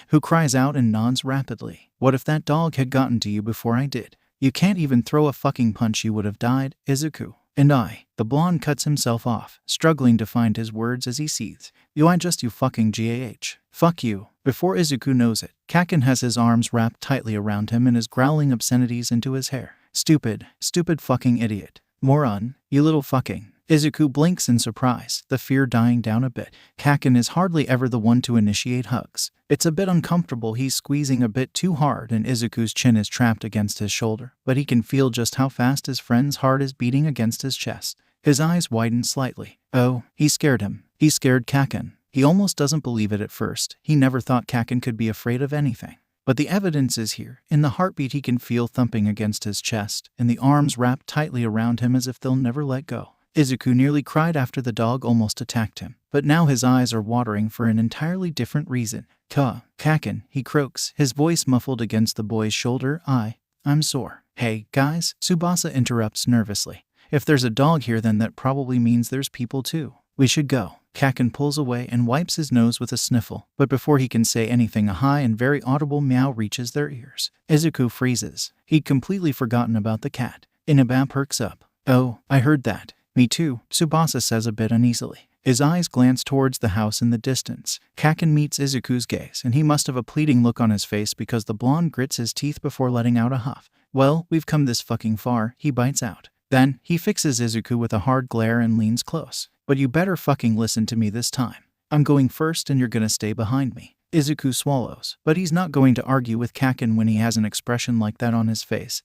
who cries out and nods rapidly. What if that dog had gotten to you before I did? You can't even throw a fucking punch. You would have died, Izuku. And the blonde cuts himself off, struggling to find his words as he seethes. You fucking GAH. Fuck you. Before Izuku knows it, Kaken has his arms wrapped tightly around him and is growling obscenities into his hair. Stupid fucking idiot. Moron, you little fucking... Izuku blinks in surprise, the fear dying down a bit. Kaken is hardly ever the one to initiate hugs. It's a bit uncomfortable. He's squeezing a bit too hard and Izuku's chin is trapped against his shoulder, but he can feel just how fast his friend's heart is beating against his chest. His eyes widen slightly. Oh, he scared him. He scared Kaken. He almost doesn't believe it at first. He never thought Kaken could be afraid of anything. But the evidence is here. In the heartbeat he can feel thumping against his chest, and the arms wrapped tightly around him as if they'll never let go. Izuku nearly cried after the dog almost attacked him, but now his eyes are watering for an entirely different reason. Kaken, he croaks, his voice muffled against the boy's shoulder. I'm sore. Hey, guys, Tsubasa interrupts nervously. If there's a dog here, then that probably means there's people too. We should go. Kaken pulls away and wipes his nose with a sniffle, but before he can say anything, a high and very audible meow reaches their ears. Izuku freezes. He'd completely forgotten about the cat. Inaba perks up. Oh, I heard that. Me too, Tsubasa says a bit uneasily. His eyes glance towards the house in the distance. Kaken meets Izuku's gaze, and he must have a pleading look on his face because the blonde grits his teeth before letting out a huff. Well, we've come this fucking far, he bites out. Then, he fixes Izuku with a hard glare and leans close. But you better fucking listen to me this time. I'm going first and you're gonna stay behind me. Izuku swallows, but he's not going to argue with Kaken when he has an expression like that on his face.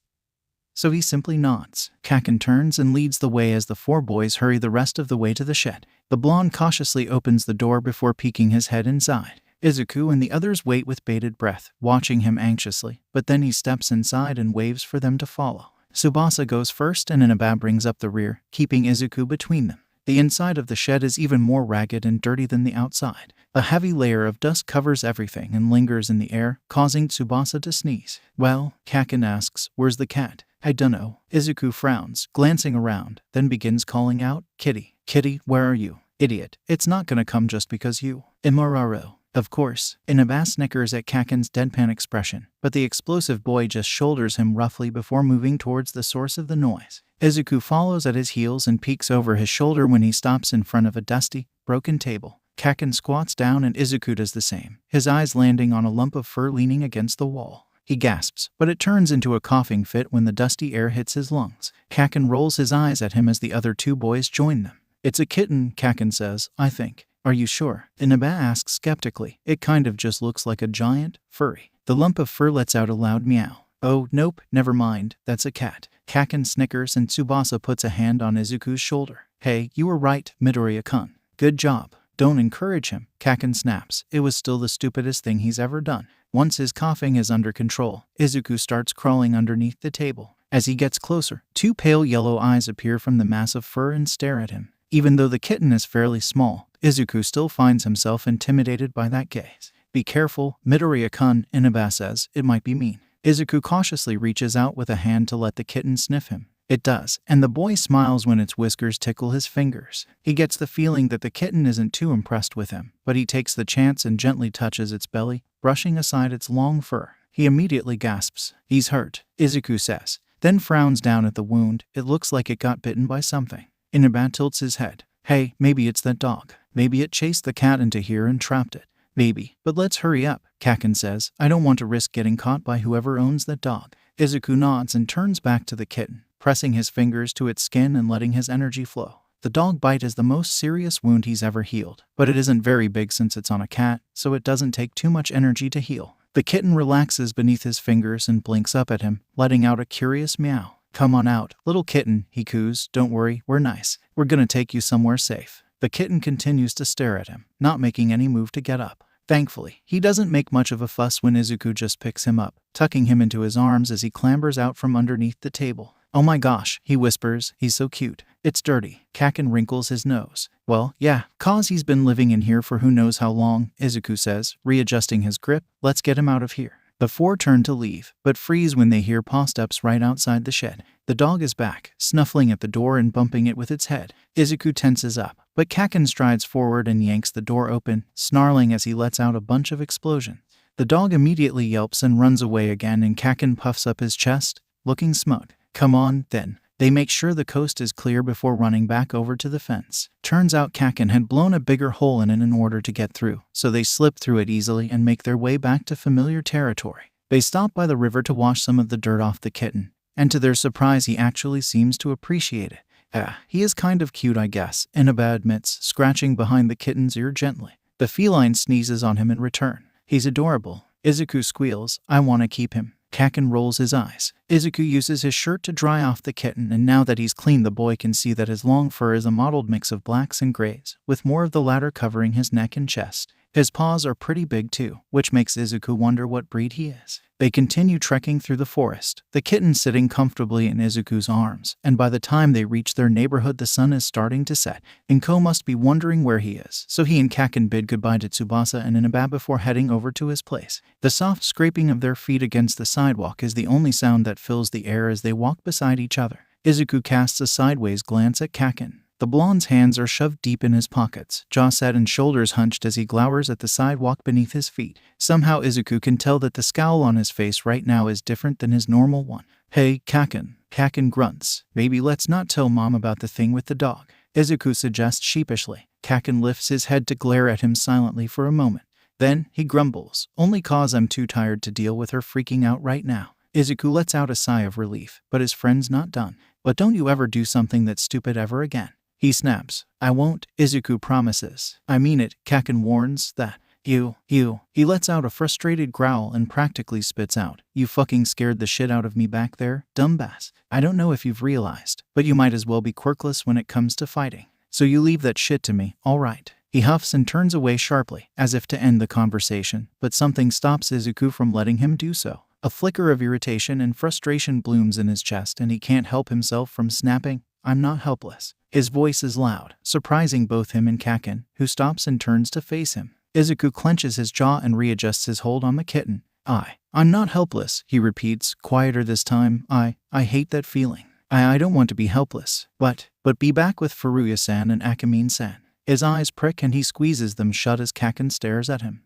So he simply nods. Kaken turns and leads the way as the four boys hurry the rest of the way to the shed. The blonde cautiously opens the door before peeking his head inside. Izuku and the others wait with bated breath, watching him anxiously, but then he steps inside and waves for them to follow. Tsubasa goes first and Inaba brings up the rear, keeping Izuku between them. The inside of the shed is even more ragged and dirty than the outside. A heavy layer of dust covers everything and lingers in the air, causing Tsubasa to sneeze. Well, Kaken asks, where's the cat? I dunno. Izuku frowns, glancing around, then begins calling out, Kitty, Kitty, where are you? Idiot, it's not gonna come just because you. Imararu. Of course, Inaba snickers at Kaken's deadpan expression, but the explosive boy just shoulders him roughly before moving towards the source of the noise. Izuku follows at his heels and peeks over his shoulder when he stops in front of a dusty, broken table. Kaken squats down and Izuku does the same, his eyes landing on a lump of fur leaning against the wall. He gasps, but it turns into a coughing fit when the dusty air hits his lungs. Kaken rolls his eyes at him as the other two boys join them. It's a kitten, Kaken says, I think. Are you sure? Inaba asks skeptically. It kind of just looks like a giant, furry. The lump of fur lets out a loud meow. Oh, nope, never mind, that's a cat. Kaken snickers and Tsubasa puts a hand on Izuku's shoulder. Hey, you were right, Midoriya-kun. Good job. Don't encourage him, Kaken snaps. It was still the stupidest thing he's ever done. Once his coughing is under control, Izuku starts crawling underneath the table. As he gets closer, two pale yellow eyes appear from the mass of fur and stare at him. Even though the kitten is fairly small, Izuku still finds himself intimidated by that gaze. Be careful, Midoriya-kun, Inaba says, it might be mean. Izuku cautiously reaches out with a hand to let the kitten sniff him. It does, and the boy smiles when its whiskers tickle his fingers. He gets the feeling that the kitten isn't too impressed with him, but he takes the chance and gently touches its belly, brushing aside its long fur. He immediately gasps. He's hurt, Izuku says, then frowns down at the wound. It looks like it got bitten by something. Inaba tilts his head. Hey, maybe it's that dog. Maybe it chased the cat into here and trapped it. Maybe, but let's hurry up, Kaken says. I don't want to risk getting caught by whoever owns that dog. Izuku nods and turns back to the kitten, pressing his fingers to its skin and letting his energy flow. The dog bite is the most serious wound he's ever healed, but it isn't very big since it's on a cat, so it doesn't take too much energy to heal. The kitten relaxes beneath his fingers and blinks up at him, letting out a curious meow. Come on out, little kitten, he coos. Don't worry, we're nice. We're gonna take you somewhere safe. The kitten continues to stare at him, not making any move to get up. Thankfully, he doesn't make much of a fuss when Izuku just picks him up, tucking him into his arms as he clambers out from underneath the table. Oh my gosh, he whispers, he's so cute. It's dirty. Kaken wrinkles his nose. Well, yeah, 'cause he's been living in here for who knows how long, Izuku says, readjusting his grip. Let's get him out of here. The four turn to leave, but freeze when they hear paw steps right outside the shed. The dog is back, snuffling at the door and bumping it with its head. Izuku tenses up, but Kaken strides forward and yanks the door open, snarling as he lets out a bunch of explosions. The dog immediately yelps and runs away again, and Kaken puffs up his chest, looking smug. Come on, then. They make sure the coast is clear before running back over to the fence. Turns out Kaken had blown a bigger hole in it in order to get through, so they slip through it easily and make their way back to familiar territory. They stop by the river to wash some of the dirt off the kitten, and to their surprise he actually seems to appreciate it. He is kind of cute, I guess, Inaba admits, scratching behind the kitten's ear gently. The feline sneezes on him in return. He's adorable. Izuku squeals, I want to keep him. Kaken rolls his eyes. Izuku uses his shirt to dry off the kitten, and now that he's clean, the boy can see that his long fur is a mottled mix of blacks and grays, with more of the latter covering his neck and chest. His paws are pretty big too, which makes Izuku wonder what breed he is. They continue trekking through the forest, the kitten sitting comfortably in Izuku's arms, and by the time they reach their neighborhood the sun is starting to set. Inko must be wondering where he is, so he and Kaken bid goodbye to Tsubasa and Inaba before heading over to his place. The soft scraping of their feet against the sidewalk is the only sound that fills the air as they walk beside each other. Izuku casts a sideways glance at Kaken. The blonde's hands are shoved deep in his pockets, jaw set and shoulders hunched as he glowers at the sidewalk beneath his feet. Somehow Izuku can tell that the scowl on his face right now is different than his normal one. "Hey, Kaken." Kaken grunts. "Maybe let's not tell Mom about the thing with the dog," Izuku suggests sheepishly. Kaken lifts his head to glare at him silently for a moment. Then he grumbles, "Only 'cause I'm too tired to deal with her freaking out right now." Izuku lets out a sigh of relief, but his friend's not done. "But don't you ever do something that's stupid ever again." He snaps. "I won't," Izuku promises. "I mean it," Kaken warns. "That. You. He lets out a frustrated growl and practically spits out, "You fucking scared the shit out of me back there, dumbass. I don't know if you've realized, but you might as well be quirkless when it comes to fighting. So you leave that shit to me, alright." He huffs and turns away sharply, as if to end the conversation, but something stops Izuku from letting him do so. A flicker of irritation and frustration blooms in his chest and he can't help himself from snapping, "I'm not helpless." His voice is loud, surprising both him and Kaken, who stops and turns to face him. Izuku clenches his jaw and readjusts his hold on the kitten. I'm not helpless," he repeats, quieter this time. I hate that feeling. I don't want to be helpless, but be back with Furuya-san and Akamine-san." His eyes prick and he squeezes them shut as Kaken stares at him.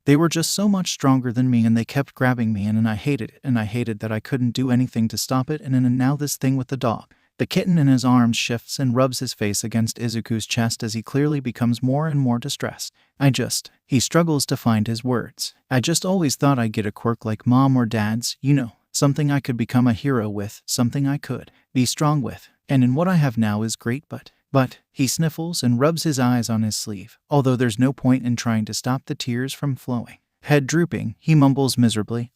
They were just so much stronger than me and they kept grabbing me and I hated it and I hated that I couldn't do anything to stop it and now this thing with the dog. The kitten in his arms shifts and rubs his face against Izuku's chest as he clearly becomes more and more distressed. He struggles to find his words. "I just always thought I'd get a quirk like Mom or Dad's, something I could become a hero with, something I could be strong with. And in what I have now is great, but he sniffles and rubs his eyes on his sleeve, although there's no point in trying to stop the tears from flowing. Head drooping, he mumbles miserably,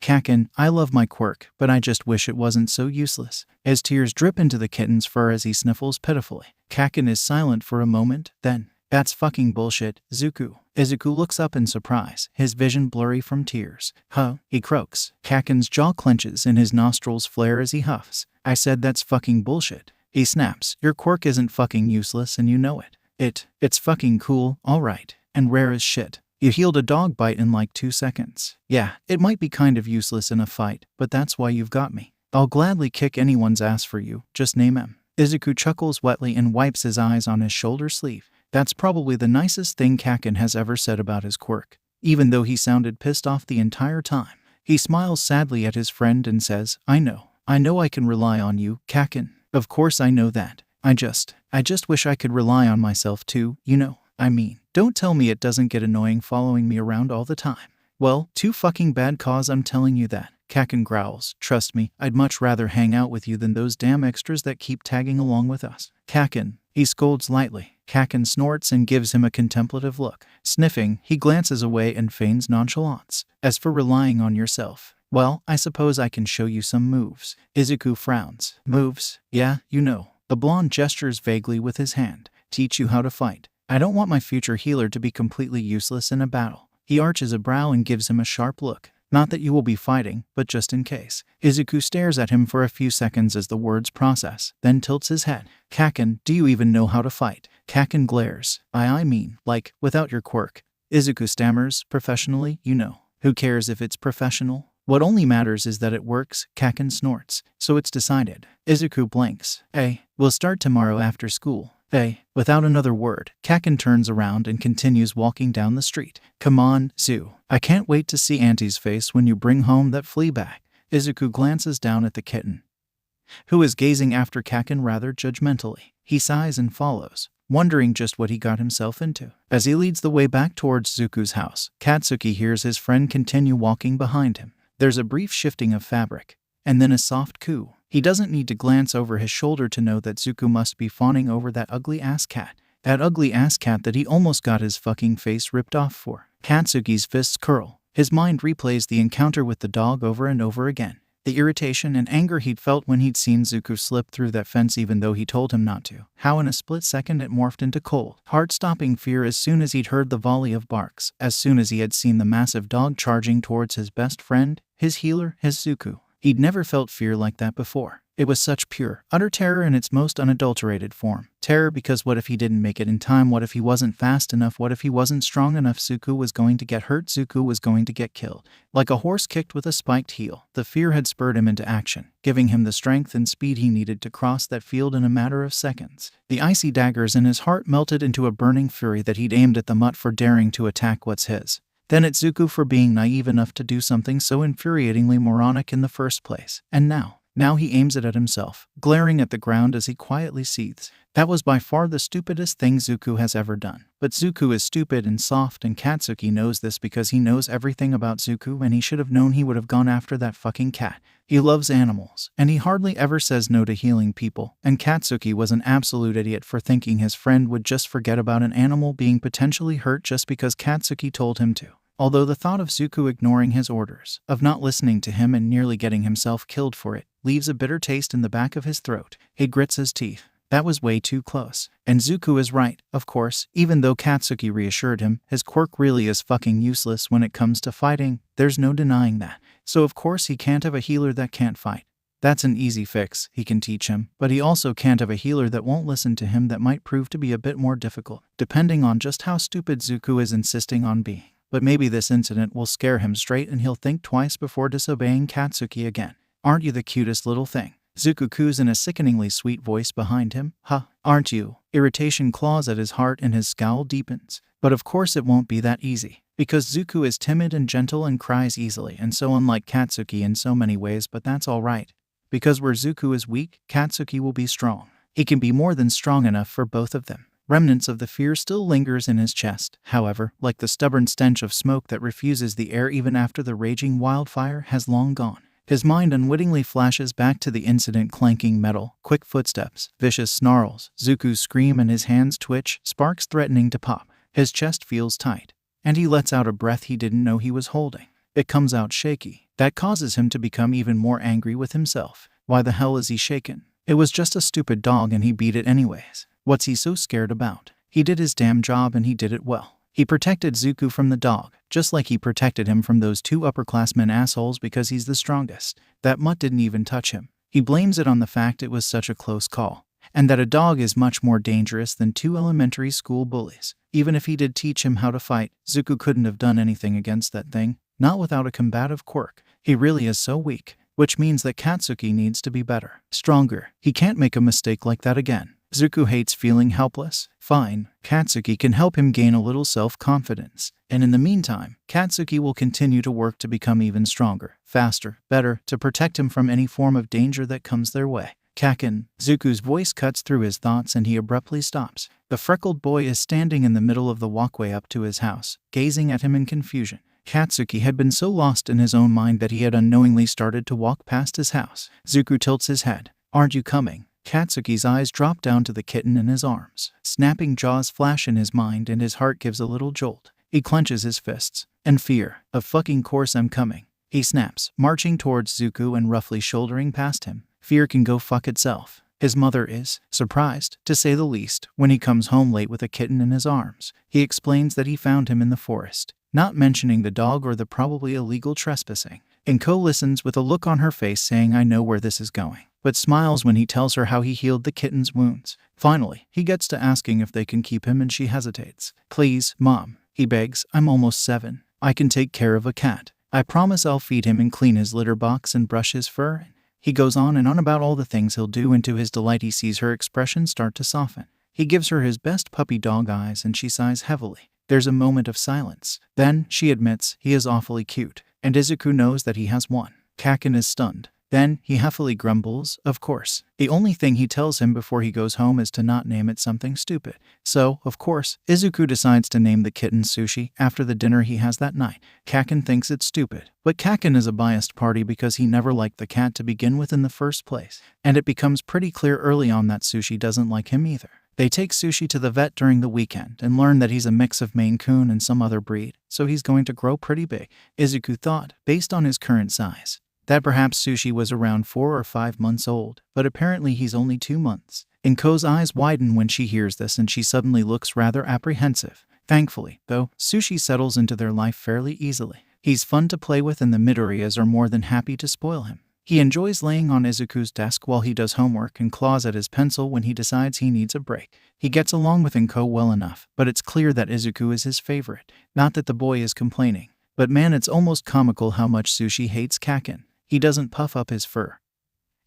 Kaken, I love my quirk, but I just wish it wasn't so useless." As tears drip into the kitten's fur as he sniffles pitifully. Kaken is silent for a moment, then, "That's fucking bullshit, Zuku." Izuku looks up in surprise, his vision blurry from tears. "Huh?" he croaks. Kaken's jaw clenches and his nostrils flare as he huffs. "I said that's fucking bullshit." He snaps, "Your quirk isn't fucking useless and you know it. It's fucking cool, alright, and rare as shit. You healed a dog bite in like 2 seconds. Yeah, it might be kind of useless in a fight, but that's why you've got me. I'll gladly kick anyone's ass for you, just name him." Izuku chuckles wetly and wipes his eyes on his shoulder sleeve. That's probably the nicest thing Kaken has ever said about his quirk, even though he sounded pissed off the entire time. He smiles sadly at his friend and says, I know I can rely on you, Kaken. Of course I know that. I just wish I could rely on myself too, Don't tell me it doesn't get annoying following me around all the time." "Well, too fucking bad cause I'm telling you that," Kaken growls. "Trust me, I'd much rather hang out with you than those damn extras that keep tagging along with us." "Kaken," he scolds lightly. Kaken snorts and gives him a contemplative look. Sniffing, he glances away and feigns nonchalance. "As for relying on yourself, well, I suppose I can show you some moves." Izuku frowns. "Moves? Yeah, The blonde gestures vaguely with his hand. "Teach you how to fight. I don't want my future healer to be completely useless in a battle." He arches a brow and gives him a sharp look. "Not that you will be fighting, but just in case." Izuku stares at him for a few seconds as the words process, then tilts his head. "Kaken, do you even know how to fight?" Kaken glares. I mean, like, without your quirk." Izuku stammers, "Professionally, Who cares if it's professional? What only matters is that it works," Kaken snorts. "So it's decided." Izuku blinks. We'll start tomorrow after school." Without another word, Kaken turns around and continues walking down the street. "Come on, Zu. I can't wait to see Auntie's face when you bring home that flea bag." Izuku glances down at the kitten, who is gazing after Kaken rather judgmentally. He sighs and follows, wondering just what he got himself into. As he leads the way back towards Zuku's house, Katsuki hears his friend continue walking behind him. There's a brief shifting of fabric, and then a soft coo. He doesn't need to glance over his shoulder to know that Zuku must be fawning over that ugly-ass cat. That ugly-ass cat that he almost got his fucking face ripped off for. Katsuki's fists curl. His mind replays the encounter with the dog over and over again. The irritation and anger he'd felt when he'd seen Izuku slip through that fence even though he told him not to. How in a split second it morphed into cold, heart-stopping fear as soon as he'd heard the volley of barks, as soon as he had seen the massive dog charging towards his best friend, his healer, his Izuku. He'd never felt fear like that before. It was such pure, utter terror in its most unadulterated form. Terror because what if he didn't make it in time? What if he wasn't fast enough? What if he wasn't strong enough? Izuku was going to get hurt. Izuku was going to get killed. Like a horse kicked with a spiked heel, the fear had spurred him into action, giving him the strength and speed he needed to cross that field in a matter of seconds. The icy daggers in his heart melted into a burning fury that he'd aimed at the mutt for daring to attack what's his. Then at Izuku for being naive enough to do something so infuriatingly moronic in the first place. And now he aims it at himself, glaring at the ground as he quietly seethes. That was by far the stupidest thing Izuku has ever done. But Izuku is stupid and soft, and Katsuki knows this because he knows everything about Izuku, and he should have known he would have gone after that fucking cat. He loves animals, and he hardly ever says no to healing people, and Katsuki was an absolute idiot for thinking his friend would just forget about an animal being potentially hurt just because Katsuki told him to. Although the thought of Izuku ignoring his orders, of not listening to him and nearly getting himself killed for it, leaves a bitter taste in the back of his throat. He grits his teeth. That was way too close. And Izuku is right, of course, even though Katsuki reassured him, his quirk really is fucking useless when it comes to fighting, there's no denying that. So of course he can't have a healer that can't fight. That's an easy fix, he can teach him, but he also can't have a healer that won't listen to him. That might prove to be a bit more difficult, depending on just how stupid Izuku is insisting on being. But maybe this incident will scare him straight and he'll think twice before disobeying Katsuki again. Aren't you the cutest little thing? Izuku coos in a sickeningly sweet voice behind him. Huh, aren't you? Irritation claws at his heart and his scowl deepens. But of course it won't be that easy. Because Izuku is timid and gentle and cries easily, and so unlike Katsuki in so many ways, but that's alright. Because where Izuku is weak, Katsuki will be strong. He can be more than strong enough for both of them. Remnants of the fear still lingers in his chest, however, like the stubborn stench of smoke that refuses the air even after the raging wildfire has long gone. His mind unwittingly flashes back to the incident: clanking metal, quick footsteps, vicious snarls, Izuku's scream, and his hands twitch, sparks threatening to pop. His chest feels tight, and he lets out a breath he didn't know he was holding. It comes out shaky. That causes him to become even more angry with himself. Why the hell is he shaken? It was just a stupid dog and he beat it anyways. What's he so scared about? He did his damn job and he did it well. He protected Izuku from the dog, just like he protected him from those two upperclassmen assholes because he's the strongest. That mutt didn't even touch him. He blames it on the fact it was such a close call, and that a dog is much more dangerous than two elementary school bullies. Even if he did teach him how to fight, Izuku couldn't have done anything against that thing, not without a combative quirk. He really is so weak, which means that Katsuki needs to be better, stronger. He can't make a mistake like that again. Izuku hates feeling helpless. Fine, Katsuki can help him gain a little self-confidence. And in the meantime, Katsuki will continue to work to become even stronger, faster, better, to protect him from any form of danger that comes their way. Kaken. Izuku's voice cuts through his thoughts and he abruptly stops. The freckled boy is standing in the middle of the walkway up to his house, gazing at him in confusion. Katsuki had been so lost in his own mind that he had unknowingly started to walk past his house. Izuku tilts his head. Aren't you coming? Katsuki's eyes drop down to the kitten in his arms. Snapping jaws flash in his mind and his heart gives a little jolt. He clenches his fists. And fear. Of fucking course I'm coming. He snaps, marching towards Izuku and roughly shouldering past him. Fear can go fuck itself. His mother is surprised, to say the least, when he comes home late with a kitten in his arms. He explains that he found him in the forest, not mentioning the dog or the probably illegal trespassing. Inko listens with a look on her face saying, I know where this is going, but smiles when he tells her how he healed the kitten's wounds. Finally, he gets to asking if they can keep him and she hesitates. Please, Mom, he begs, I'm almost 7. I can take care of a cat. I promise I'll feed him and clean his litter box and brush his fur. He goes on and on about all the things he'll do, and to his delight he sees her expression start to soften. He gives her his best puppy dog eyes and she sighs heavily. There's a moment of silence. Then, she admits, he is awfully cute, and Izuku knows that he has one. Kaken is stunned. Then, he huffily grumbles, of course. The only thing he tells him before he goes home is to not name it something stupid. So, of course, Izuku decides to name the kitten Sushi after the dinner he has that night. Kaken thinks it's stupid. But Kaken is a biased party because he never liked the cat to begin with in the first place. And it becomes pretty clear early on that Sushi doesn't like him either. They take Sushi to the vet during the weekend and learn that he's a mix of Maine Coon and some other breed, so he's going to grow pretty big, Izuku thought, based on his current size. that perhaps Sushi was around 4 or 5 months old, but apparently he's only 2 months. Inko's eyes widen when she hears this and she suddenly looks rather apprehensive. Thankfully, though, Sushi settles into their life fairly easily. He's fun to play with and the Midoriyas are more than happy to spoil him. He enjoys laying on Izuku's desk while he does homework and claws at his pencil when he decides he needs a break. He gets along with Inko well enough, but it's clear that Izuku is his favorite. Not that the boy is complaining. But man, it's almost comical how much Sushi hates Kaken. He doesn't puff up his fur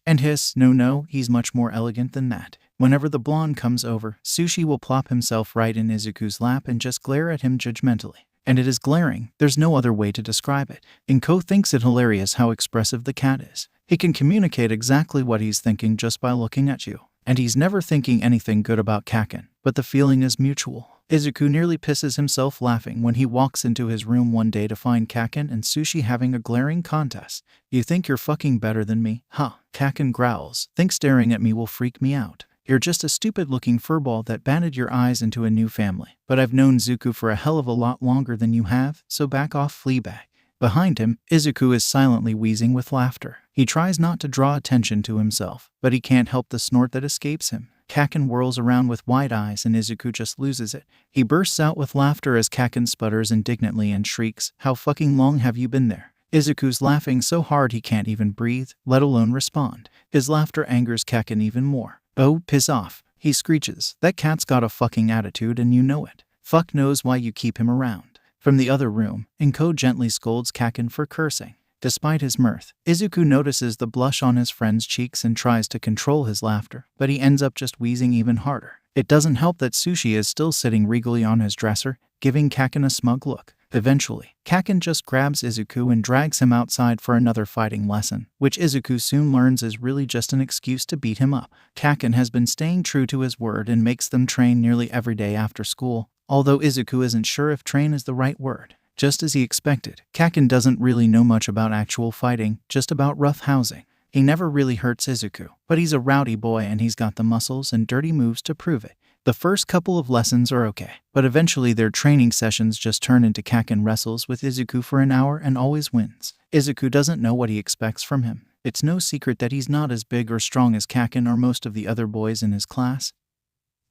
and hiss, no, he's much more elegant than that. Whenever the blonde comes over, Sushi will plop himself right in Izuku's lap and just glare at him judgmentally. And it is glaring, there's no other way to describe it. Inko thinks it hilarious how expressive the cat is. He can communicate exactly what he's thinking just by looking at you. And he's never thinking anything good about Kaken, but the feeling is mutual. Izuku nearly pisses himself laughing when he walks into his room one day to find Kaken and Sushi having a glaring contest. You think you're fucking better than me? Huh? Kaken growls. Think staring at me will freak me out. You're just a stupid-looking furball that batted your eyes into a new family. But I've known Zuku for a hell of a lot longer than you have, so back off, Fleabag. Behind him, Izuku is silently wheezing with laughter. He tries not to draw attention to himself, but he can't help the snort that escapes him. Kaken whirls around with wide eyes and Izuku just loses it. He bursts out with laughter as Kaken sputters indignantly and shrieks, "How fucking long have you been there?" Izuku's laughing so hard he can't even breathe, let alone respond. His laughter angers Kaken even more. "Oh, piss off," he screeches. "That cat's got a fucking attitude and you know it. Fuck knows why you keep him around." From the other room, Inko gently scolds Kaken for cursing. Despite his mirth, Izuku notices the blush on his friend's cheeks and tries to control his laughter, but he ends up just wheezing even harder. It doesn't help that Sushi is still sitting regally on his dresser, giving Kaken a smug look. Eventually, Kaken just grabs Izuku and drags him outside for another fighting lesson, which Izuku soon learns is really just an excuse to beat him up. Kaken has been staying true to his word and makes them train nearly every day after school, although Izuku isn't sure if train is the right word. Just as he expected, Kaken doesn't really know much about actual fighting, just about rough housing. He never really hurts Izuku, but he's a rowdy boy and he's got the muscles and dirty moves to prove it. The first couple of lessons are okay, but eventually their training sessions just turn into Kaken wrestles with Izuku for an hour and always wins. Izuku doesn't know what he expects from him. It's no secret that he's not as big or strong as Kaken or most of the other boys in his class.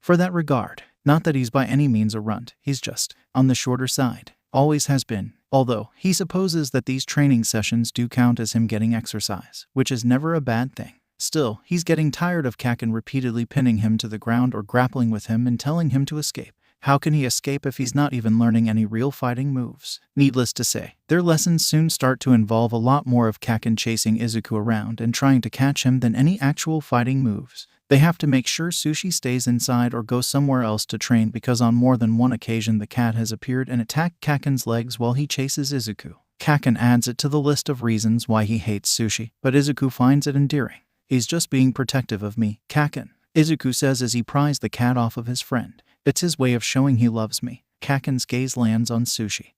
For that regard, not that he's by any means a runt, he's just on the shorter side. Always has been, although he supposes that these training sessions do count as him getting exercise, which is never a bad thing. Still, he's getting tired of Kaken repeatedly pinning him to the ground or grappling with him and telling him to escape. How can he escape if he's not even learning any real fighting moves? Needless to say, their lessons soon start to involve a lot more of Kaken chasing Izuku around and trying to catch him than any actual fighting moves. They have to make sure Sushi stays inside or go somewhere else to train because on more than one occasion the cat has appeared and attacked Kaken's legs while he chases Izuku. Kaken adds it to the list of reasons why he hates Sushi, but Izuku finds it endearing. "He's just being protective of me, Kaken," Izuku says as he pries the cat off of his friend. "It's his way of showing he loves me." Kaken's gaze lands on Sushi,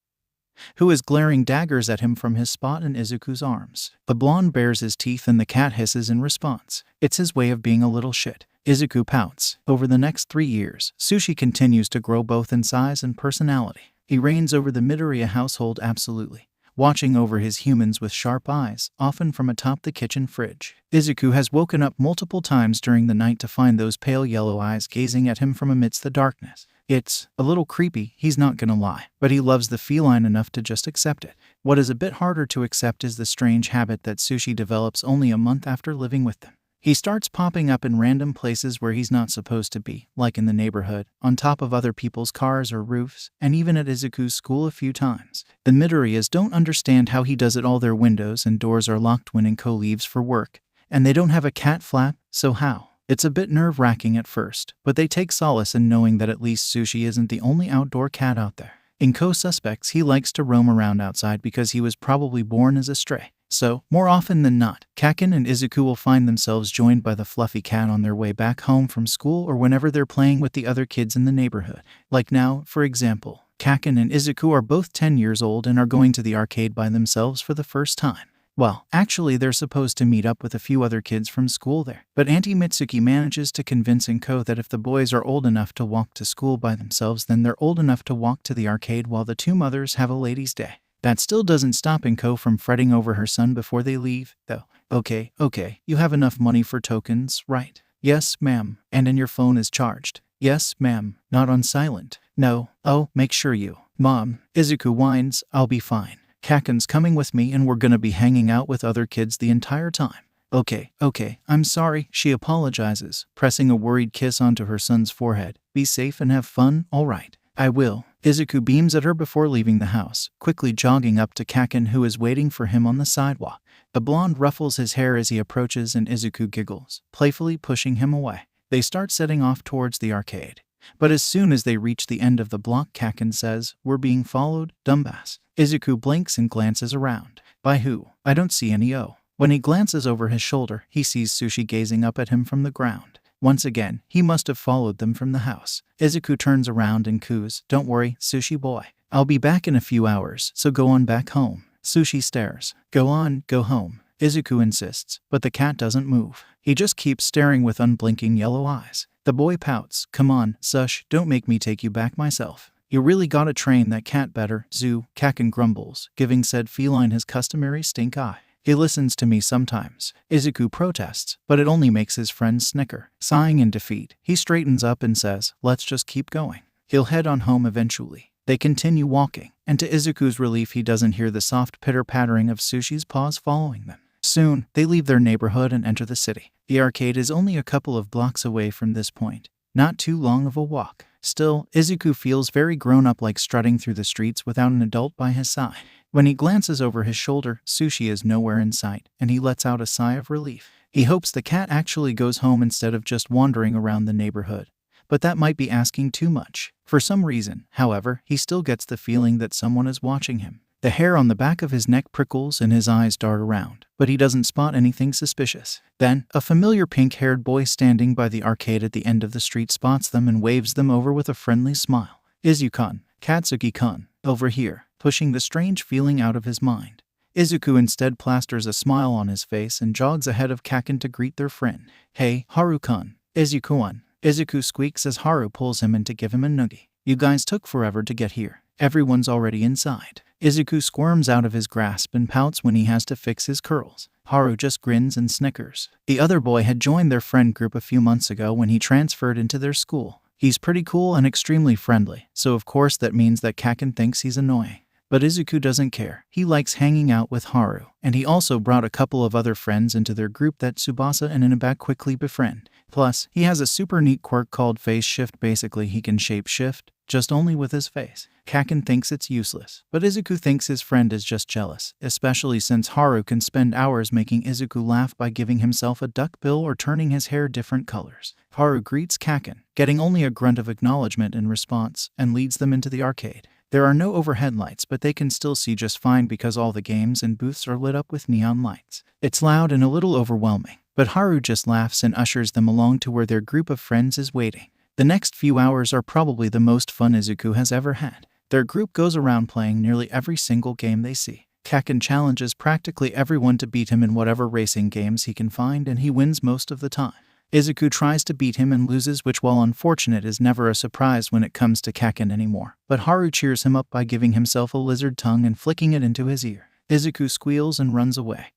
who is glaring daggers at him from his spot in Izuku's arms. The blonde bares his teeth and the cat hisses in response. It's his way of being a little shit. Izuku pouts. Over the next 3 years, Sushi continues to grow both in size and personality. He reigns over the Midoriya household absolutely, watching over his humans with sharp eyes, often from atop the kitchen fridge. Izuku has woken up multiple times during the night to find those pale yellow eyes gazing at him from amidst the darkness. It's a little creepy, he's not gonna lie, but he loves the feline enough to just accept it. What is a bit harder to accept is the strange habit that Sushi develops only a month after living with them. He starts popping up in random places where he's not supposed to be, like in the neighborhood, on top of other people's cars or roofs, and even at Izuku's school a few times. The Midoriyas don't understand how he does it. All their windows and doors are locked when Inko leaves for work, and they don't have a cat flap, so how? It's a bit nerve-wracking at first, but they take solace in knowing that at least Sushi isn't the only outdoor cat out there. Inko suspects he likes to roam around outside because he was probably born as a stray. So, more often than not, Kaken and Izuku will find themselves joined by the fluffy cat on their way back home from school or whenever they're playing with the other kids in the neighborhood. Like now, for example, Kaken and Izuku are both 10 years old and are going to the arcade by themselves for the first time. Well, actually they're supposed to meet up with a few other kids from school there. But Auntie Mitsuki manages to convince Inko that if the boys are old enough to walk to school by themselves, then they're old enough to walk to the arcade while the two mothers have a ladies' day. That still doesn't stop Inko from fretting over her son before they leave, though. Okay, you have enough money for tokens, right? Yes, ma'am. And your phone is charged? Yes, ma'am. Not on silent? No. Oh, make sure you. Mom, Izuku whines, I'll be fine. Kaken's coming with me and we're gonna be hanging out with other kids the entire time. Okay, I'm sorry, she apologizes, pressing a worried kiss onto her son's forehead. Be safe and have fun, alright. I will. Izuku beams at her before leaving the house, quickly jogging up to Kaken who is waiting for him on the sidewalk. The blonde ruffles his hair as he approaches and Izuku giggles, playfully pushing him away. They start setting off towards the arcade. But as soon as they reach the end of the block, Kaken says, "We're being followed, dumbass." Izuku blinks and glances around. By who? I don't see any O. When he glances over his shoulder, he sees Sushi gazing up at him from the ground. Once again, he must have followed them from the house. Izuku turns around and coos, "Don't worry, Sushi boy. I'll be back in a few hours, so go on back home." Sushi stares. "Go on, go home," Izuku insists, but the cat doesn't move. He just keeps staring with unblinking yellow eyes. The boy pouts, "Come on, Sush, don't make me take you back myself. You really gotta train that cat better, Zoo," Kaken grumbles, giving said feline his customary stink eye. "He listens to me sometimes," Izuku protests, but it only makes his friend snicker. Sighing in defeat, he straightens up and says, "Let's just keep going. He'll head on home eventually." They continue walking, and to Izuku's relief he doesn't hear the soft pitter-pattering of Sushi's paws following them. Soon, they leave their neighborhood and enter the city. The arcade is only a couple of blocks away from this point. Not too long of a walk. Still, Izuku feels very grown-up, like strutting through the streets without an adult by his side. When he glances over his shoulder, Sushi is nowhere in sight, and he lets out a sigh of relief. He hopes the cat actually goes home instead of just wandering around the neighborhood. But that might be asking too much. For some reason, however, he still gets the feeling that someone is watching him. The hair on the back of his neck prickles and his eyes dart around, but he doesn't spot anything suspicious. Then, a familiar pink-haired boy standing by the arcade at the end of the street spots them and waves them over with a friendly smile. "Izuku-kun, Katsuki-kun, over here," pushing the strange feeling out of his mind. Izuku instead plasters a smile on his face and jogs ahead of Kaken to greet their friend. "Hey, Haru-kun, Izuku-kun," Izuku squeaks as Haru pulls him in to give him a noogie. "You guys took forever to get here. Everyone's already inside." Izuku squirms out of his grasp and pouts when he has to fix his curls. Haru just grins and snickers. The other boy had joined their friend group a few months ago when he transferred into their school. He's pretty cool and extremely friendly, so of course that means that Kaken thinks he's annoying. But Izuku doesn't care. He likes hanging out with Haru, and he also brought a couple of other friends into their group that Tsubasa and Inaba quickly befriend. Plus, he has a super neat quirk called face shift. Basically, he can shape shift, just only with his face. Kaken thinks it's useless, but Izuku thinks his friend is just jealous, especially since Haru can spend hours making Izuku laugh by giving himself a duck bill or turning his hair different colors. Haru greets Kaken, getting only a grunt of acknowledgement in response, and leads them into the arcade. There are no overhead lights, but they can still see just fine because all the games and booths are lit up with neon lights. It's loud and a little overwhelming, but Haru just laughs and ushers them along to where their group of friends is waiting. The next few hours are probably the most fun Izuku has ever had. Their group goes around playing nearly every single game they see. Kaken challenges practically everyone to beat him in whatever racing games he can find, and he wins most of the time. Izuku tries to beat him and loses, which, while unfortunate, is never a surprise when it comes to Kaken anymore. But Haru cheers him up by giving himself a lizard tongue and flicking it into his ear. Izuku squeals and runs away,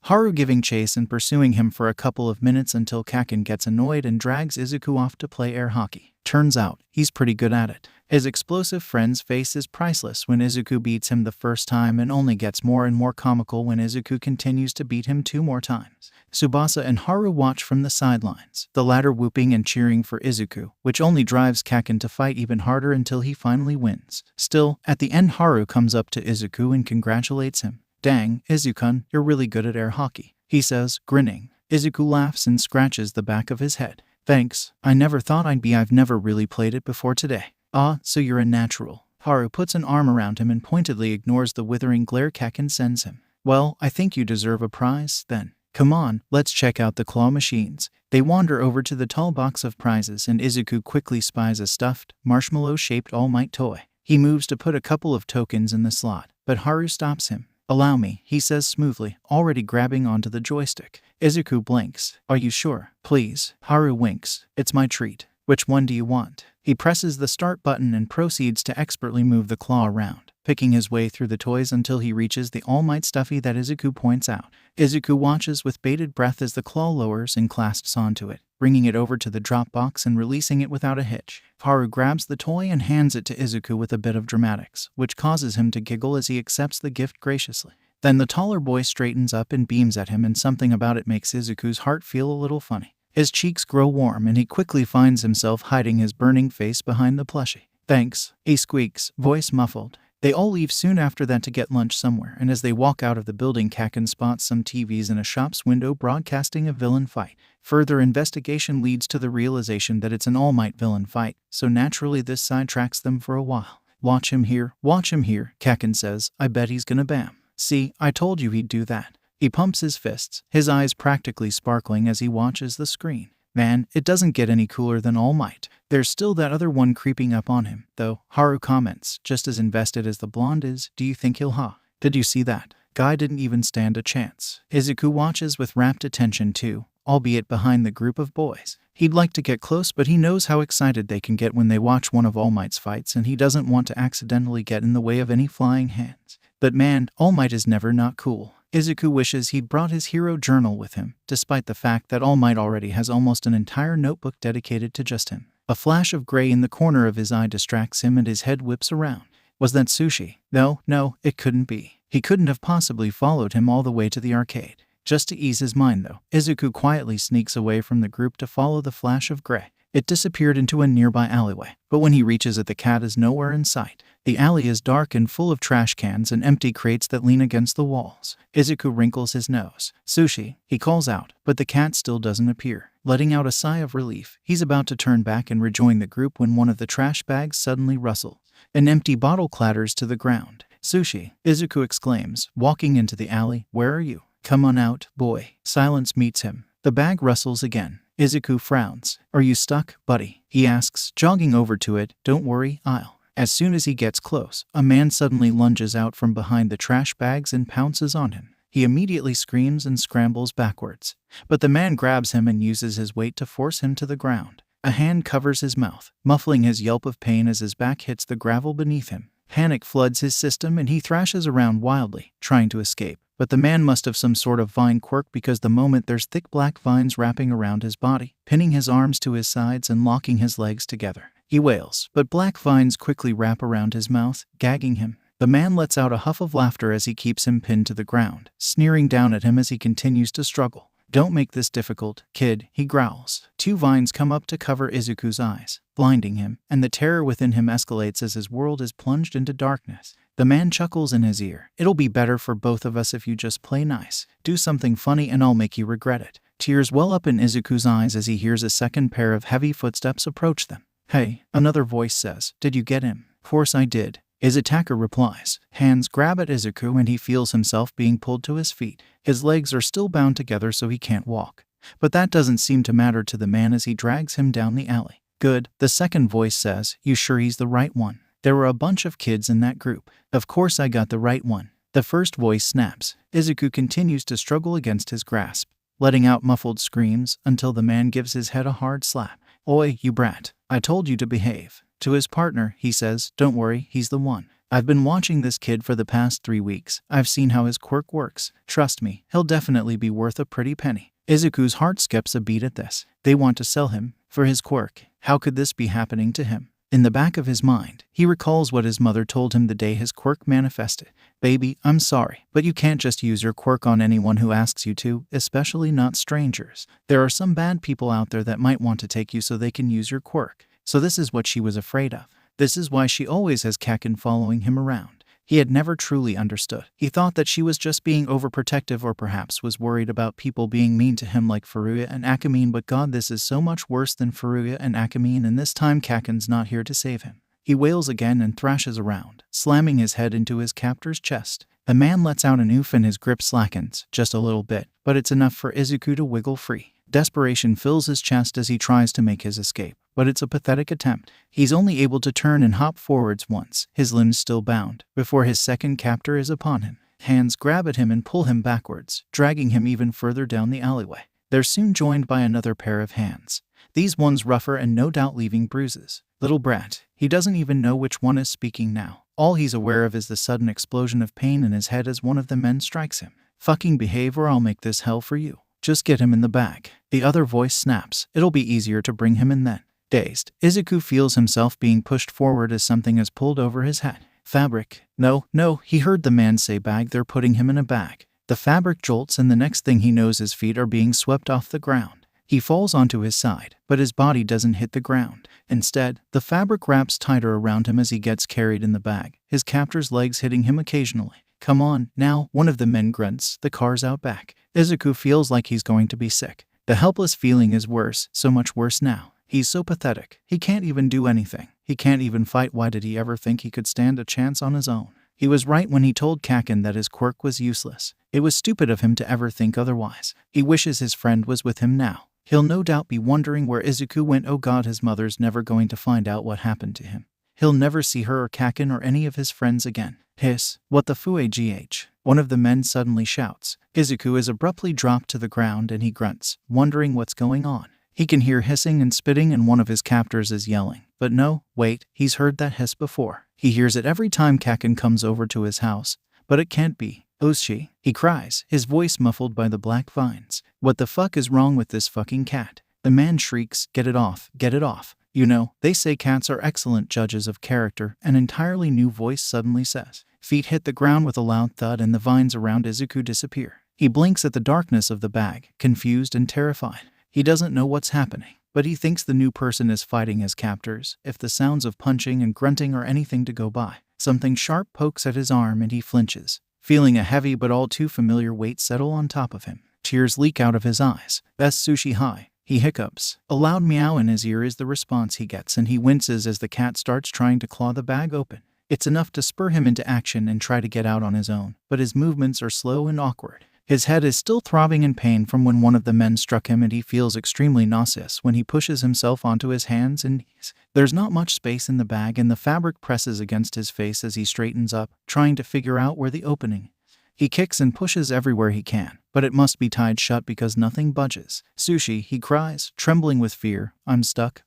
Haru giving chase and pursuing him for a couple of minutes until Kaken gets annoyed and drags Izuku off to play air hockey. Turns out, he's pretty good at it. His explosive friend's face is priceless when Izuku beats him the first time, and only gets more and more comical when Izuku continues to beat him 2 more times. Tsubasa and Haru watch from the sidelines, the latter whooping and cheering for Izuku, which only drives Kaken to fight even harder until he finally wins. Still, at the end, Haru comes up to Izuku and congratulates him. "Dang, Izuku-kun, you're really good at air hockey," he says, grinning. Izuku laughs and scratches the back of his head. "Thanks, I never thought I've never really played it before today." "Ah, so you're a natural." Haru puts an arm around him and pointedly ignores the withering glare Kaken sends him. "Well, I think you deserve a prize, then. Come on, let's check out the claw machines." They wander over to the tall box of prizes, and Izuku quickly spies a stuffed, marshmallow-shaped All Might toy. He moves to put a couple of tokens in the slot, but Haru stops him. "Allow me," he says smoothly, already grabbing onto the joystick. Izuku blinks. "Are you sure? Please." Haru winks. "It's my treat." Which one do you want? He presses the start button and proceeds to expertly move the claw around, picking his way through the toys until he reaches the All Might stuffy that Izuku points out. Izuku watches with bated breath as the claw lowers and clasps onto it, bringing it over to the drop box and releasing it without a hitch. Haru grabs the toy and hands it to Izuku with a bit of dramatics, which causes him to giggle as he accepts the gift graciously. Then the taller boy straightens up and beams at him, and something about it makes Izuku's heart feel a little funny. His cheeks grow warm and he quickly finds himself hiding his burning face behind the plushie. "Thanks," he squeaks, voice muffled. They all leave soon after that to get lunch somewhere, and as they walk out of the building, Kaken spots some TVs in a shop's window broadcasting a villain fight. Further investigation leads to the realization that it's an All Might villain fight, so naturally this sidetracks them for a while. Watch him here, Kaken says. "I bet he's gonna bam. See, I told you he'd do that." He pumps his fists, his eyes practically sparkling as he watches the screen. Man, it doesn't get any cooler than All Might. There's still that other one creeping up on him, though, Haru comments, just as invested as the blonde is. "Do you think he'll Did you see that? Guy didn't even stand a chance." Izuku watches with rapt attention too, albeit behind the group of boys. He'd like to get close, but he knows how excited they can get when they watch one of All Might's fights, and he doesn't want to accidentally get in the way of any flying hands. But man, All Might is never not cool. Izuku wishes he'd brought his hero journal with him, despite the fact that All Might already has almost an entire notebook dedicated to just him. A flash of gray in the corner of his eye distracts him and his head whips around. Was that Sushi? No, it couldn't be. He couldn't have possibly followed him all the way to the arcade. Just to ease his mind though, Izuku quietly sneaks away from the group to follow the flash of gray. It disappeared into a nearby alleyway, but when he reaches it, the cat is nowhere in sight. The alley is dark and full of trash cans and empty crates that lean against the walls. Izuku wrinkles his nose. "Sushi," he calls out, but the cat still doesn't appear. Letting out a sigh of relief, he's about to turn back and rejoin the group when one of the trash bags suddenly rustles. An empty bottle clatters to the ground. "Sushi," Izuku exclaims, walking into the alley. "Where are you? Come on out, boy." Silence meets him. The bag rustles again. Izuku frowns. "Are you stuck, buddy?" he asks, jogging over to it. "Don't worry, I'll." As soon as he gets close, a man suddenly lunges out from behind the trash bags and pounces on him. He immediately screams and scrambles backwards, but the man grabs him and uses his weight to force him to the ground. A hand covers his mouth, muffling his yelp of pain as his back hits the gravel beneath him. Panic floods his system and he thrashes around wildly, trying to escape. But the man must have some sort of vine quirk, because the moment there's thick black vines wrapping around his body, pinning his arms to his sides and locking his legs together. He wails, but black vines quickly wrap around his mouth, gagging him. The man lets out a huff of laughter as he keeps him pinned to the ground, sneering down at him as he continues to struggle. "Don't make this difficult, kid," he growls. Two vines come up to cover Izuku's eyes, blinding him, and the terror within him escalates as his world is plunged into darkness. The man chuckles in his ear. "It'll be better for both of us if you just play nice. Do something funny and I'll make you regret it." Tears well up in Izuku's eyes as he hears a second pair of heavy footsteps approach them. "Hey," another voice says. "Did you get him?" "Course I did," his attacker replies. Hands grab at Izuku and he feels himself being pulled to his feet. His legs are still bound together so he can't walk. But that doesn't seem to matter to the man as he drags him down the alley. "Good," the second voice says. "You sure he's the right one? There were a bunch of kids in that group." "Of course I got the right one," the first voice snaps. Izuku continues to struggle against his grasp, letting out muffled screams until the man gives his head a hard slap. "Oi, you brat. I told you to behave." To his partner, he says, "Don't worry, he's the one. I've been watching this kid for the past 3 weeks. I've seen how his quirk works. Trust me, he'll definitely be worth a pretty penny." Izuku's heart skips a beat at this. They want to sell him for his quirk. How could this be happening to him? In the back of his mind, he recalls what his mother told him the day his quirk manifested. "Baby, I'm sorry, but you can't just use your quirk on anyone who asks you to, especially not strangers. There are some bad people out there that might want to take you so they can use your quirk." So this is what she was afraid of. This is why she always has Kaken following him around. He had never truly understood. He thought that she was just being overprotective, or perhaps was worried about people being mean to him like Furuya and Akamine, but God, this is so much worse than Furuya and Akamine, and this time Kaken's not here to save him. He wails again and thrashes around, slamming his head into his captor's chest. The man lets out an oof and his grip slackens, just a little bit, but it's enough for Izuku to wiggle free. Desperation fills his chest as he tries to make his escape, but it's a pathetic attempt. He's only able to turn and hop forwards once, his limbs still bound, before his second captor is upon him. Hands grab at him and pull him backwards, dragging him even further down the alleyway. They're soon joined by another pair of hands. These ones rougher and no doubt leaving bruises. Little brat. He doesn't even know which one is speaking now. All he's aware of is the sudden explosion of pain in his head as one of the men strikes him. Fucking behave or I'll make this hell for you. Just get him in the bag. The other voice snaps. It'll be easier to bring him in then. Dazed, Izuku feels himself being pushed forward as something is pulled over his head. Fabric. No, he heard the man say bag. They're putting him in a bag. The fabric jolts and the next thing he knows his feet are being swept off the ground. He falls onto his side, but his body doesn't hit the ground. Instead, the fabric wraps tighter around him as he gets carried in the bag, his captor's legs hitting him occasionally. Come on, now, one of the men grunts. The car's out back. Izuku feels like he's going to be sick. The helpless feeling is worse, so much worse now. He's so pathetic. He can't even do anything. He can't even fight. Why did he ever think he could stand a chance on his own? He was right when he told Kaken that his quirk was useless. It was stupid of him to ever think otherwise. He wishes his friend was with him now. He'll no doubt be wondering where Izuku went. Oh god, his mother's never going to find out what happened to him. He'll never see her or Kaken or any of his friends again. Hiss. What the fooey gh? One of the men suddenly shouts. Izuku is abruptly dropped to the ground and he grunts, wondering what's going on. He can hear hissing and spitting and one of his captors is yelling. But no, wait, he's heard that hiss before. He hears it every time Kaken comes over to his house. But it can't be. Oshi, he cries, his voice muffled by the black vines. What the fuck is wrong with this fucking cat? The man shrieks, get it off, get it off. You know, they say cats are excellent judges of character. An entirely new voice suddenly says. Feet hit the ground with a loud thud and the vines around Izuku disappear. He blinks at the darkness of the bag, confused and terrified. He doesn't know what's happening, but he thinks the new person is fighting his captors. If the sounds of punching and grunting are anything to go by, something sharp pokes at his arm and he flinches, feeling a heavy but all too familiar weight settle on top of him. Tears leak out of his eyes. Best sushi high. He hiccups. A loud meow in his ear is the response he gets and he winces as the cat starts trying to claw the bag open. It's enough to spur him into action and try to get out on his own, but his movements are slow and awkward. His head is still throbbing in pain from when one of the men struck him and he feels extremely nauseous when he pushes himself onto his hands and knees. There's not much space in the bag and the fabric presses against his face as he straightens up, trying to figure out where the opening is. He kicks and pushes everywhere he can, but it must be tied shut because nothing budges. Sushi, he cries, trembling with fear. I'm stuck,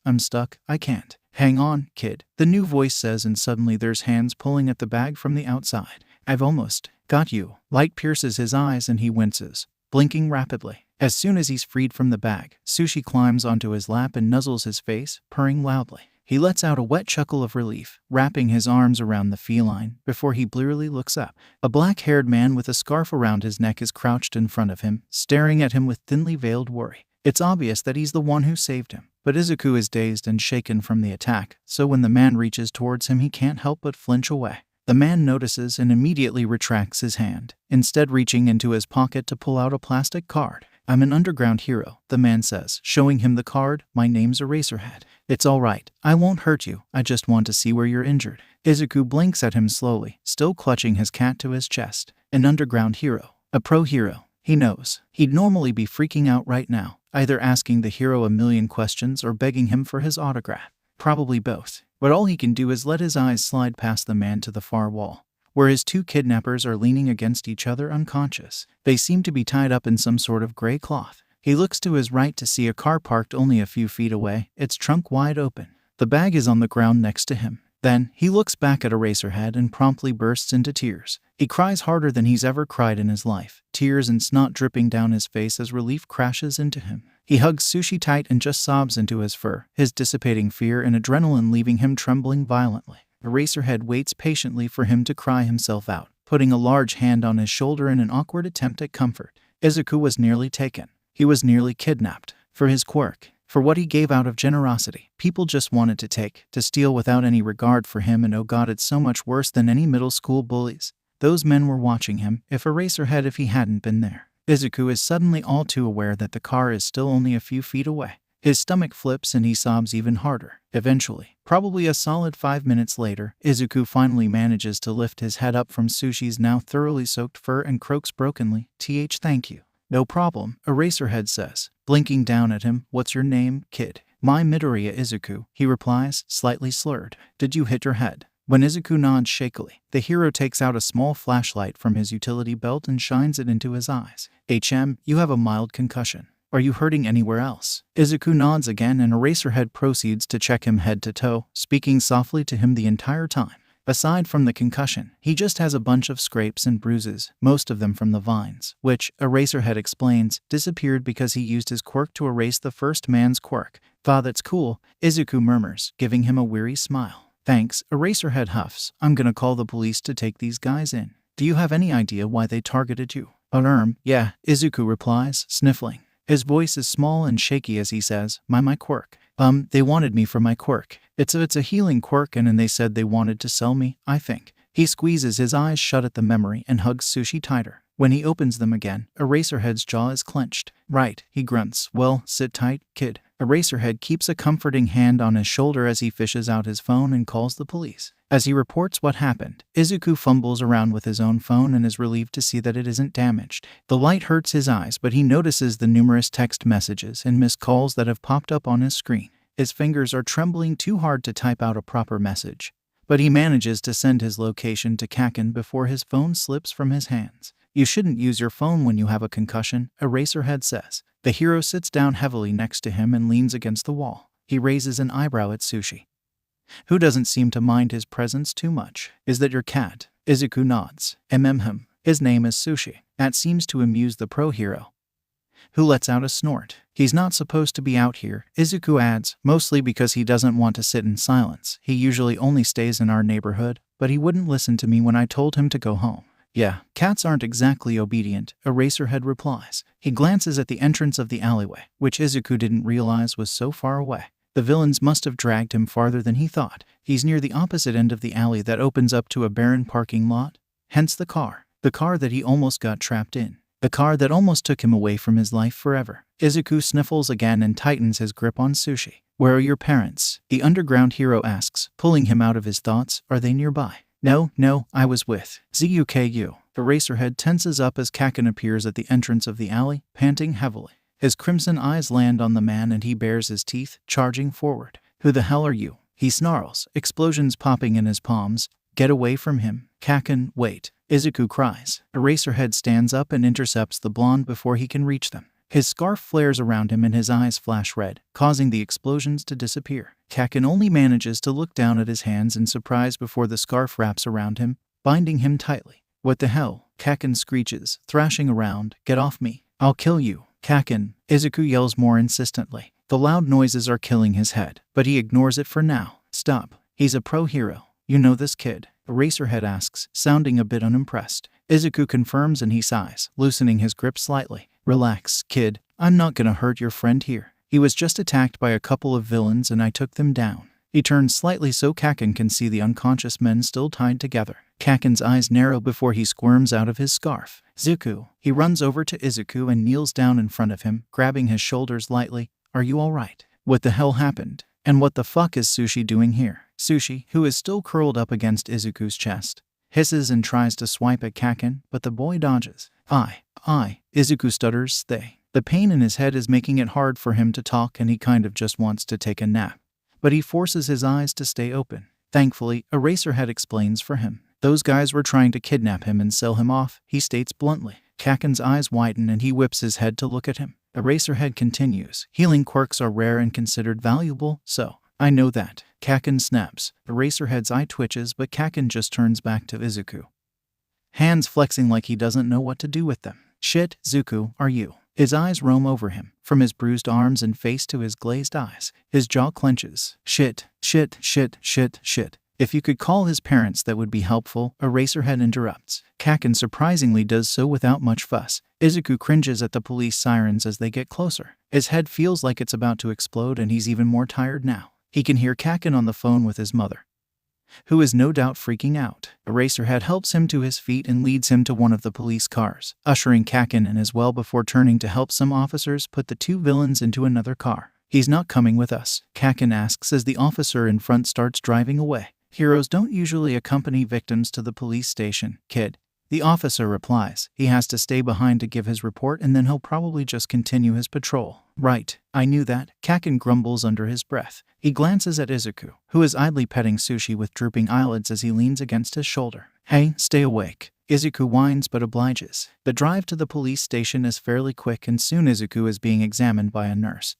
I can't. Hang on, kid, the new voice says and suddenly there's hands pulling at the bag from the outside. I've almost got you. Light pierces his eyes and he winces, blinking rapidly. As soon as he's freed from the bag, Sushi climbs onto his lap and nuzzles his face, purring loudly. He lets out a wet chuckle of relief, wrapping his arms around the feline before he blearily looks up. A black-haired man with a scarf around his neck is crouched in front of him, staring at him with thinly veiled worry. It's obvious that he's the one who saved him, but Izuku is dazed and shaken from the attack, so when the man reaches towards him he can't help but flinch away. The man notices and immediately retracts his hand, instead reaching into his pocket to pull out a plastic card. I'm an underground hero, the man says, showing him the card. My name's Eraserhead. It's all right. I won't hurt you. I just want to see where you're injured. Izuku blinks at him slowly, still clutching his cat to his chest. An underground hero. A pro hero. He knows. He'd normally be freaking out right now, either asking the hero a million questions or begging him for his autograph. Probably both. But all he can do is let his eyes slide past the man to the far wall, where his two kidnappers are leaning against each other unconscious. They seem to be tied up in some sort of gray cloth. He looks to his right to see a car parked only a few feet away, its trunk wide open. The bag is on the ground next to him. Then, he looks back at Eraserhead and promptly bursts into tears. He cries harder than he's ever cried in his life, tears and snot dripping down his face as relief crashes into him. He hugs Sushi tight and just sobs into his fur, his dissipating fear and adrenaline leaving him trembling violently. Eraserhead waits patiently for him to cry himself out, putting a large hand on his shoulder in an awkward attempt at comfort. Izuku was nearly taken. He was nearly kidnapped. For his quirk. For what he gave out of generosity. People just wanted to take, to steal without any regard for him, and oh god, it's so much worse than any middle school bullies. Those men were watching him, if Eraserhead if he hadn't been there. Izuku is suddenly all too aware that the car is still only a few feet away. His stomach flips and he sobs even harder. Eventually, probably a solid 5 minutes later, Izuku finally manages to lift his head up from Sushi's now thoroughly soaked fur and croaks brokenly, thank you. No problem, Eraserhead says, blinking down at him. What's your name, kid? My Midoriya Izuku, he replies, slightly slurred. Did you hit your head? When Izuku nods shakily, the hero takes out a small flashlight from his utility belt and shines it into his eyes. You have a mild concussion. Are you hurting anywhere else? Izuku nods again and Eraserhead proceeds to check him head to toe, speaking softly to him the entire time. Aside from the concussion, he just has a bunch of scrapes and bruises, most of them from the vines, which, Eraserhead explains, disappeared because he used his quirk to erase the first man's quirk. That's cool, Izuku murmurs, giving him a weary smile. Thanks, Eraserhead huffs. I'm gonna call the police to take these guys in. Do you have any idea why they targeted you? Yeah, Izuku replies, sniffling. His voice is small and shaky as he says, my quirk. They wanted me for my quirk. It's a healing quirk and they said they wanted to sell me, I think. He squeezes his eyes shut at the memory and hugs Sushi tighter. When he opens them again, Eraserhead's jaw is clenched. Right, he grunts. Well, sit tight, kid. Eraserhead keeps a comforting hand on his shoulder as he fishes out his phone and calls the police. As he reports what happened, Izuku fumbles around with his own phone and is relieved to see that it isn't damaged. The light hurts his eyes, but he notices the numerous text messages and missed calls that have popped up on his screen. His fingers are trembling too hard to type out a proper message, but he manages to send his location to Kaken before his phone slips from his hands. You shouldn't use your phone when you have a concussion, Eraserhead says. The hero sits down heavily next to him and leans against the wall. He raises an eyebrow at Sushi, who doesn't seem to mind his presence too much. Is that your cat? Izuku nods. His name is Sushi. That seems to amuse the pro hero, who lets out a snort. He's not supposed to be out here, Izuku adds, mostly because he doesn't want to sit in silence. He usually only stays in our neighborhood, but he wouldn't listen to me when I told him to go home. Yeah, cats aren't exactly obedient, Eraserhead replies. He glances at the entrance of the alleyway, which Izuku didn't realize was so far away. The villains must have dragged him farther than he thought. He's near the opposite end of the alley that opens up to a barren parking lot. Hence the car that he almost got trapped in. The car that almost took him away from his life forever. Izuku sniffles again and tightens his grip on Sushi. Where are your parents? The underground hero asks, pulling him out of his thoughts. Are they nearby? No, I was with Zuku. Eraserhead tenses up as Kaken appears at the entrance of the alley, panting heavily. His crimson eyes land on the man and he bares his teeth, charging forward. Who the hell are you? He snarls, explosions popping in his palms. Get away from him. Kaken, wait. Izuku cries. Eraserhead stands up and intercepts the blonde before he can reach them. His scarf flares around him and his eyes flash red, causing the explosions to disappear. Kaken only manages to look down at his hands in surprise before the scarf wraps around him, binding him tightly. What the hell? Kaken screeches, thrashing around. Get off me. I'll kill you. Kaken, Izuku yells more insistently. The loud noises are killing his head, but he ignores it for now. Stop. He's a pro hero. You know this kid? Eraserhead asks, sounding a bit unimpressed. Izuku confirms and he sighs, loosening his grip slightly. Relax, kid. I'm not gonna hurt your friend here. He was just attacked by a couple of villains and I took them down. He turns slightly so Kaken can see the unconscious men still tied together. Kaken's eyes narrow before he squirms out of his scarf. Zuku. He runs over to Izuku and kneels down in front of him, grabbing his shoulders lightly. Are you alright? What the hell happened? And what the fuck is Sushi doing here? Sushi, who is still curled up against Izuku's chest, hisses and tries to swipe at Kaken, but the boy dodges. Izuku stutters. The pain in his head is making it hard for him to talk and he kind of just wants to take a nap. But he forces his eyes to stay open. Thankfully, Eraserhead explains for him. Those guys were trying to kidnap him and sell him off, he states bluntly. Kaken's eyes widen and he whips his head to look at him. Eraserhead continues. Healing quirks are rare and considered valuable, so I know that. Kaken snaps. Eraserhead's eye twitches, but Kaken just turns back to Izuku, hands flexing like he doesn't know what to do with them. Shit, Zuku, are you? His eyes roam over him, from his bruised arms and face to his glazed eyes. His jaw clenches. Shit. If you could call his parents, that would be helpful, Eraserhead interrupts. Kaken surprisingly does so without much fuss. Izuku cringes at the police sirens as they get closer. His head feels like it's about to explode and he's even more tired now. He can hear Kaken on the phone with his mother, who is no doubt freaking out. Eraserhead helps him to his feet and leads him to one of the police cars, ushering Kaken in as well before turning to help some officers put the two villains into another car. He's not coming with us, Kaken asks as the officer in front starts driving away. Heroes don't usually accompany victims to the police station, kid. The officer replies. He has to stay behind to give his report and then he'll probably just continue his patrol. Right, I knew that, Kaken grumbles under his breath. He glances at Izuku, who is idly petting Sushi with drooping eyelids as he leans against his shoulder. Hey, stay awake. Izuku whines but obliges. The drive to the police station is fairly quick and soon Izuku is being examined by a nurse,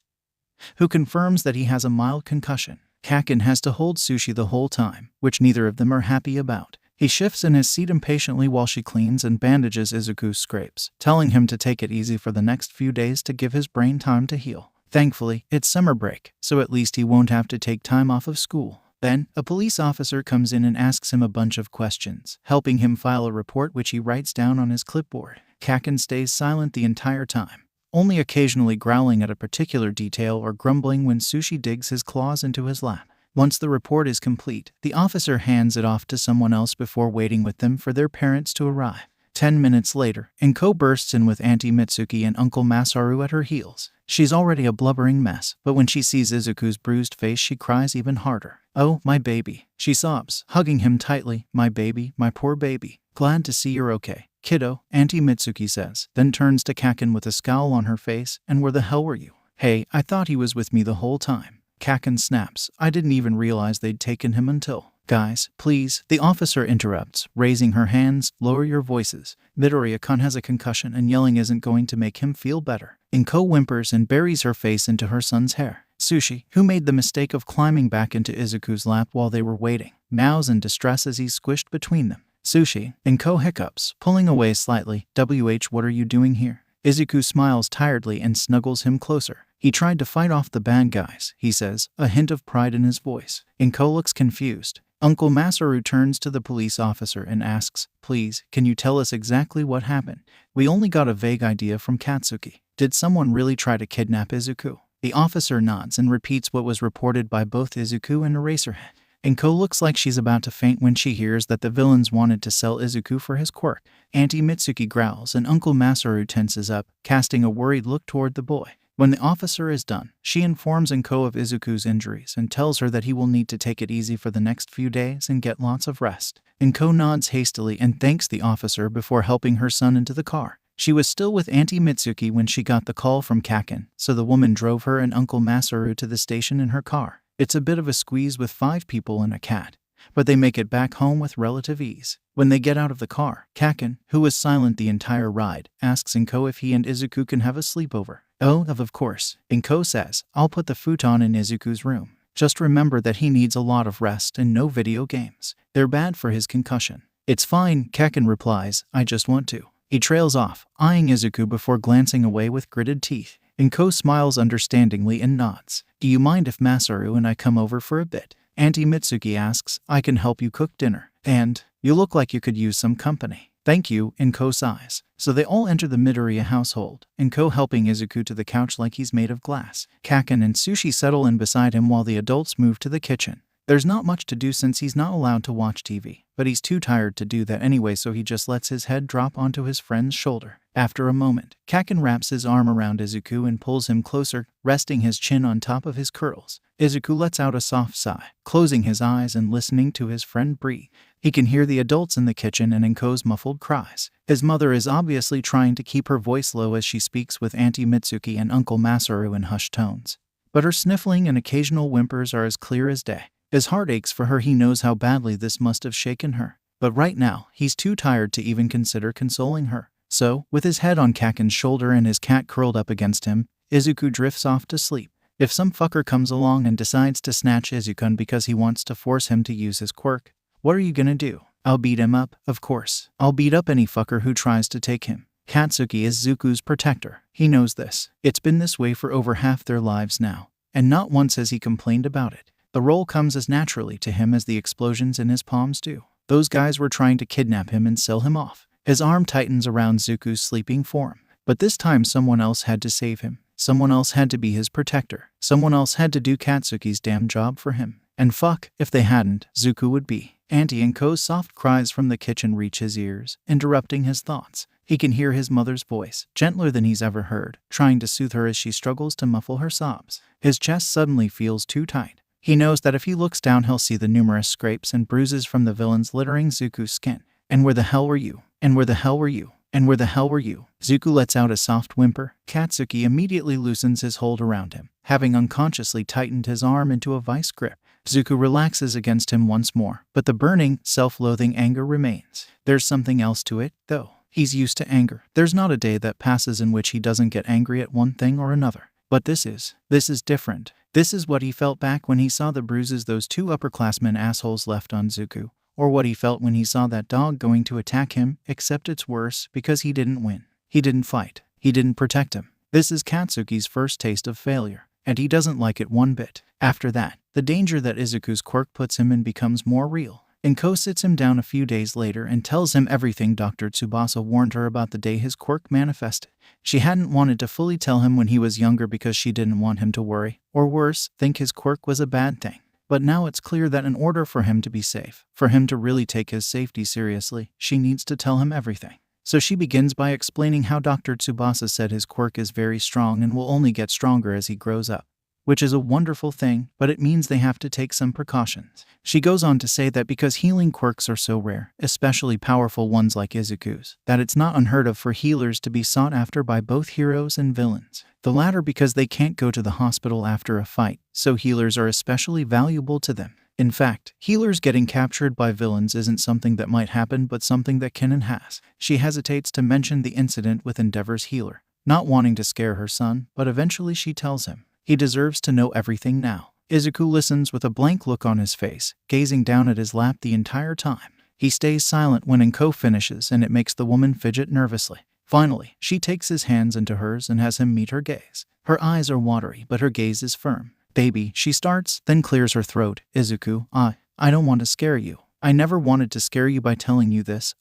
who confirms that he has a mild concussion. Kaken has to hold Sushi the whole time, which neither of them are happy about. He shifts in his seat impatiently while she cleans and bandages Izuku's scrapes, telling him to take it easy for the next few days to give his brain time to heal. Thankfully, it's summer break, so at least he won't have to take time off of school. Then, a police officer comes in and asks him a bunch of questions, helping him file a report which he writes down on his clipboard. Kaken stays silent the entire time, only occasionally growling at a particular detail or grumbling when Sushi digs his claws into his lap. Once the report is complete, the officer hands it off to someone else before waiting with them for their parents to arrive. 10 minutes later, Inko bursts in with Auntie Mitsuki and Uncle Masaru at her heels. She's already a blubbering mess, but when she sees Izuku's bruised face she cries even harder. "Oh, my baby," she sobs, hugging him tightly. "My baby, my poor baby. Glad to see you're okay, kiddo," Auntie Mitsuki says, then turns to Kaken with a scowl on her face. "And where the hell were you?" "Hey, I thought he was with me the whole time." Kaken snaps. "I didn't even realize they'd taken him until—" "Guys, please," the officer interrupts, raising her hands. "Lower your voices. Midoriya-kun has a concussion and yelling isn't going to make him feel better." Inko whimpers and buries her face into her son's hair. Sushi, who made the mistake of climbing back into Izuku's lap while they were waiting, meows in distress as he's squished between them. "Sushi," Inko hiccups, pulling away slightly. What are you doing here?" Izuku smiles tiredly and snuggles him closer. "He tried to fight off the bad guys," he says, a hint of pride in his voice. Inko looks confused. Uncle Masaru turns to the police officer and asks, "Please, can you tell us exactly what happened? We only got a vague idea from Katsuki. Did someone really try to kidnap Izuku?" The officer nods and repeats what was reported by both Izuku and Eraserhead. Inko looks like she's about to faint when she hears that the villains wanted to sell Izuku for his quirk. Auntie Mitsuki growls and Uncle Masaru tenses up, casting a worried look toward the boy. When the officer is done, she informs Inko of Izuku's injuries and tells her that he will need to take it easy for the next few days and get lots of rest. Inko nods hastily and thanks the officer before helping her son into the car. She was still with Auntie Mitsuki when she got the call from Kaken, so the woman drove her and Uncle Masaru to the station in her car. It's a bit of a squeeze with 5 people and a cat, but they make it back home with relative ease. When they get out of the car, Kaken, who was silent the entire ride, asks Inko if he and Izuku can have a sleepover. "Oh, of course," Inko says. "I'll put the futon in Izuku's room. Just remember that he needs a lot of rest and no video games. They're bad for his concussion." "It's fine," Kaken replies. "I just want to." He trails off, eyeing Izuku before glancing away with gritted teeth. Inko smiles understandingly and nods. "Do you mind if Masaru and I come over for a bit?" Auntie Mitsuki asks. "I can help you cook dinner. And you look like you could use some company." "Thank you," Inko sighs. So they all enter the Midoriya household, Inko helping Izuku to the couch like he's made of glass. Kaken and Sushi settle in beside him while the adults move to the kitchen. There's not much to do since he's not allowed to watch TV, but he's too tired to do that anyway, so he just lets his head drop onto his friend's shoulder. After a moment, Kaken wraps his arm around Izuku and pulls him closer, resting his chin on top of his curls. Izuku lets out a soft sigh, closing his eyes and listening to his friend breathe. He can hear the adults in the kitchen and Inko's muffled cries. His mother is obviously trying to keep her voice low as she speaks with Auntie Mitsuki and Uncle Masaru in hushed tones, but her sniffling and occasional whimpers are as clear as day. His heart aches for her. He knows how badly this must have shaken her, but right now, he's too tired to even consider consoling her. So, with his head on Kaken's shoulder and his cat curled up against him, Izuku drifts off to sleep. If some fucker comes along and decides to snatch Izuku because he wants to force him to use his quirk, what are you gonna do? "I'll beat him up, of course. I'll beat up any fucker who tries to take him." Katsuki is Zuku's protector. He knows this. It's been this way for over half their lives now, and not once has he complained about it. The role comes as naturally to him as the explosions in his palms do. Those guys were trying to kidnap him and sell him off. His arm tightens around Zuku's sleeping form. But this time someone else had to save him. Someone else had to be his protector. Someone else had to do Katsuki's damn job for him. And fuck, if they hadn't, Zuku would be. Auntie Inko's soft cries from the kitchen reach his ears, interrupting his thoughts. He can hear his mother's voice, gentler than he's ever heard, trying to soothe her as she struggles to muffle her sobs. His chest suddenly feels too tight. He knows that if he looks down he'll see the numerous scrapes and bruises from the villains littering Zuku's skin. "And where the hell were you? And where the hell were you? And where the hell were you?" Zuku lets out a soft whimper. Katsuki immediately loosens his hold around him, having unconsciously tightened his arm into a vice grip. Izuku relaxes against him once more, but the burning, self-loathing anger remains. There's something else to it, though. He's used to anger. There's not a day that passes in which he doesn't get angry at one thing or another. But this is different. This is what he felt back when he saw the bruises those two upperclassmen assholes left on Izuku, or what he felt when he saw that dog going to attack him, except it's worse because he didn't win. He didn't fight. He didn't protect him. This is Katsuki's first taste of failure, and he doesn't like it one bit. After that, the danger that Izuku's quirk puts him in becomes more real. Inko sits him down a few days later and tells him everything Dr. Tsubasa warned her about the day his quirk manifested. She hadn't wanted to fully tell him when he was younger because she didn't want him to worry, or worse, think his quirk was a bad thing. But now it's clear that in order for him to be safe, for him to really take his safety seriously, she needs to tell him everything. So she begins by explaining how Dr. Tsubasa said his quirk is very strong and will only get stronger as he grows up. Which is a wonderful thing, but it means they have to take some precautions. She goes on to say that because healing quirks are so rare, especially powerful ones like Izuku's, that it's not unheard of for healers to be sought after by both heroes and villains. The latter because they can't go to the hospital after a fight, so healers are especially valuable to them. In fact, healers getting captured by villains isn't something that might happen but something that can and has. She hesitates to mention the incident with Endeavor's healer, not wanting to scare her son, but eventually she tells him. He deserves to know everything now. Izuku listens with a blank look on his face, gazing down at his lap the entire time. He stays silent when Inko finishes, and it makes the woman fidget nervously. Finally, she takes his hands into hers and has him meet her gaze. Her eyes are watery, but her gaze is firm. Baby, she starts, then clears her throat. Izuku, I don't want to scare you. I never wanted to scare you by telling you this.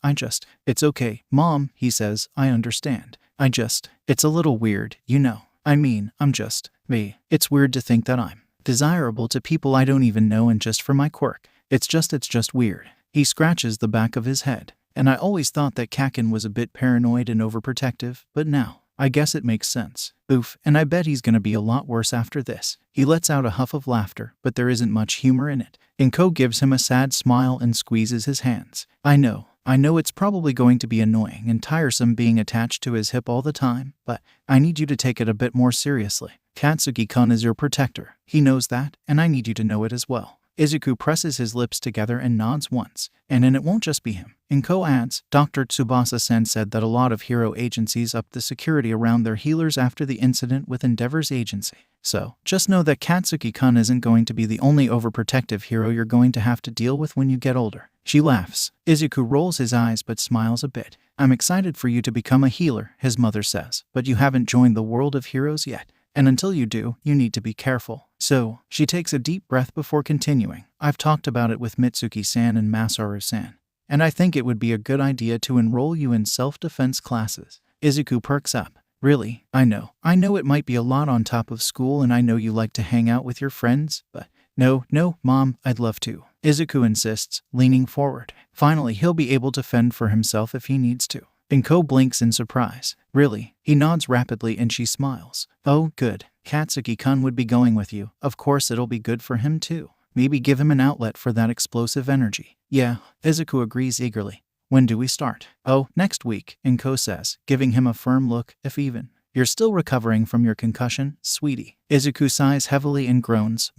It's okay, Mom, he says, I understand. It's a little weird, you know. Me. It's weird to think that I'm desirable to people I don't even know and just for my quirk. It's just weird. He scratches the back of his head. And I always thought that Kakin was a bit paranoid and overprotective, but now, I guess it makes sense. Oof, and I bet he's gonna be a lot worse after this. He lets out a huff of laughter, but there isn't much humor in it. Inko gives him a sad smile and squeezes his hands. I know it's probably going to be annoying and tiresome being attached to his hip all the time, but I need you to take it a bit more seriously. Katsuki-kun is your protector. He knows that, and I need you to know it as well. Izuku presses his lips together and nods once, and it won't just be him. Inko adds, Dr. Tsubasa-sen said that a lot of hero agencies upped the security around their healers after the incident with Endeavor's agency. So, just know that Katsuki-kun isn't going to be the only overprotective hero you're going to have to deal with when you get older. She laughs. Izuku rolls his eyes but smiles a bit. I'm excited for you to become a healer, his mother says, but you haven't joined the world of heroes yet. And until you do, you need to be careful. So, she takes a deep breath before continuing. I've talked about it with Mitsuki-san and Masaru-san, and I think it would be a good idea to enroll you in self-defense classes. Izuku perks up. Really? I know it might be a lot on top of school and I know you like to hang out with your friends, but no, Mom, I'd love to. Izuku insists, leaning forward. Finally, he'll be able to fend for himself if he needs to. Inko blinks in surprise. Really? He nods rapidly and she smiles. Oh, good. Katsuki-kun would be going with you. Of course it'll be good for him too. Maybe give him an outlet for that explosive energy. Yeah, Izuku agrees eagerly. When do we start? Oh, next week, Inko says, giving him a firm look, if even. You're still recovering from your concussion, sweetie. Izuku sighs heavily and groans.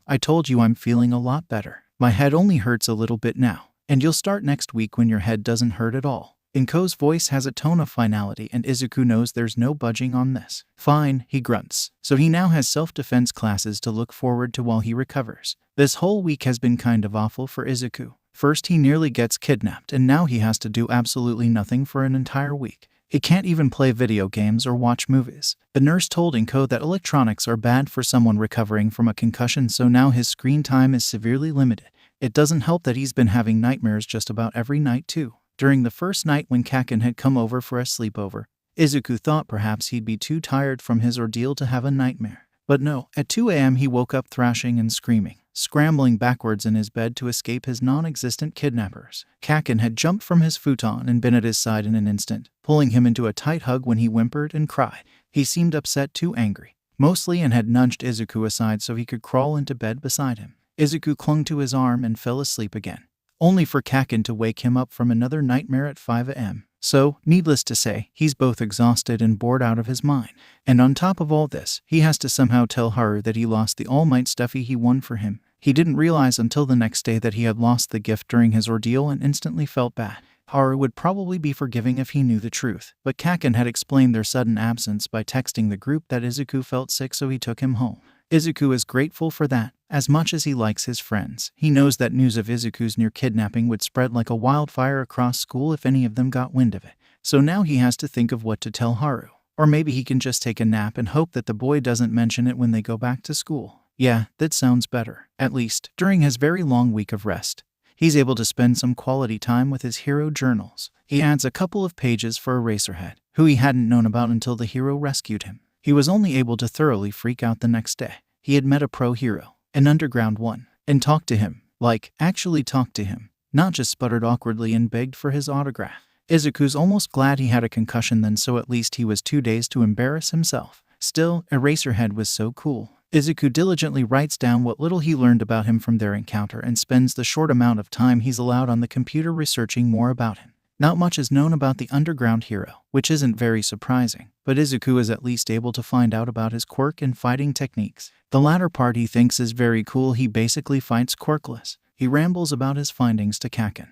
I told you I'm feeling a lot better. My head only hurts a little bit now. And you'll start next week when your head doesn't hurt at all. Inko's voice has a tone of finality and Izuku knows there's no budging on this. Fine, he grunts. So he now has self-defense classes to look forward to while he recovers. This whole week has been kind of awful for Izuku. First he nearly gets kidnapped and now he has to do absolutely nothing for an entire week. He can't even play video games or watch movies. The nurse told Inko that electronics are bad for someone recovering from a concussion, so now his screen time is severely limited. It doesn't help that he's been having nightmares just about every night too. During the first night when Kakin had come over for a sleepover, Izuku thought perhaps he'd be too tired from his ordeal to have a nightmare. But no, at 2 a.m. he woke up thrashing and screaming, scrambling backwards in his bed to escape his non-existent kidnappers. Kakin had jumped from his futon and been at his side in an instant, pulling him into a tight hug when he whimpered and cried. He seemed upset, too angry, mostly, and had nudged Izuku aside so he could crawl into bed beside him. Izuku clung to his arm and fell asleep again, only for Kakin to wake him up from another nightmare at 5 a.m. So, needless to say, he's both exhausted and bored out of his mind. And on top of all this, he has to somehow tell Haru that he lost the All Might stuffy he won for him. He didn't realize until the next day that he had lost the gift during his ordeal and instantly felt bad. Haru would probably be forgiving if he knew the truth, but Kaken had explained their sudden absence by texting the group that Izuku felt sick, so he took him home. Izuku is grateful for that. As much as he likes his friends, he knows that news of Izuku's near kidnapping would spread like a wildfire across school if any of them got wind of it. So now he has to think of what to tell Haru. Or maybe he can just take a nap and hope that the boy doesn't mention it when they go back to school. Yeah, that sounds better. At least, during his very long week of rest, he's able to spend some quality time with his hero journals. He adds a couple of pages for Eraserhead, who he hadn't known about until the hero rescued him. He was only able to thoroughly freak out the next day. He had met a pro hero, an underground one, and talked to him. Like, actually talked to him. Not just sputtered awkwardly and begged for his autograph. Izuku's almost glad he had a concussion then, so at least he was 2 days to embarrass himself. Still, Eraserhead was so cool. Izuku diligently writes down what little he learned about him from their encounter and spends the short amount of time he's allowed on the computer researching more about him. Not much is known about the underground hero, which isn't very surprising, but Izuku is at least able to find out about his quirk and fighting techniques. The latter part he thinks is very cool. He basically fights quirkless. He rambles about his findings to Kaken,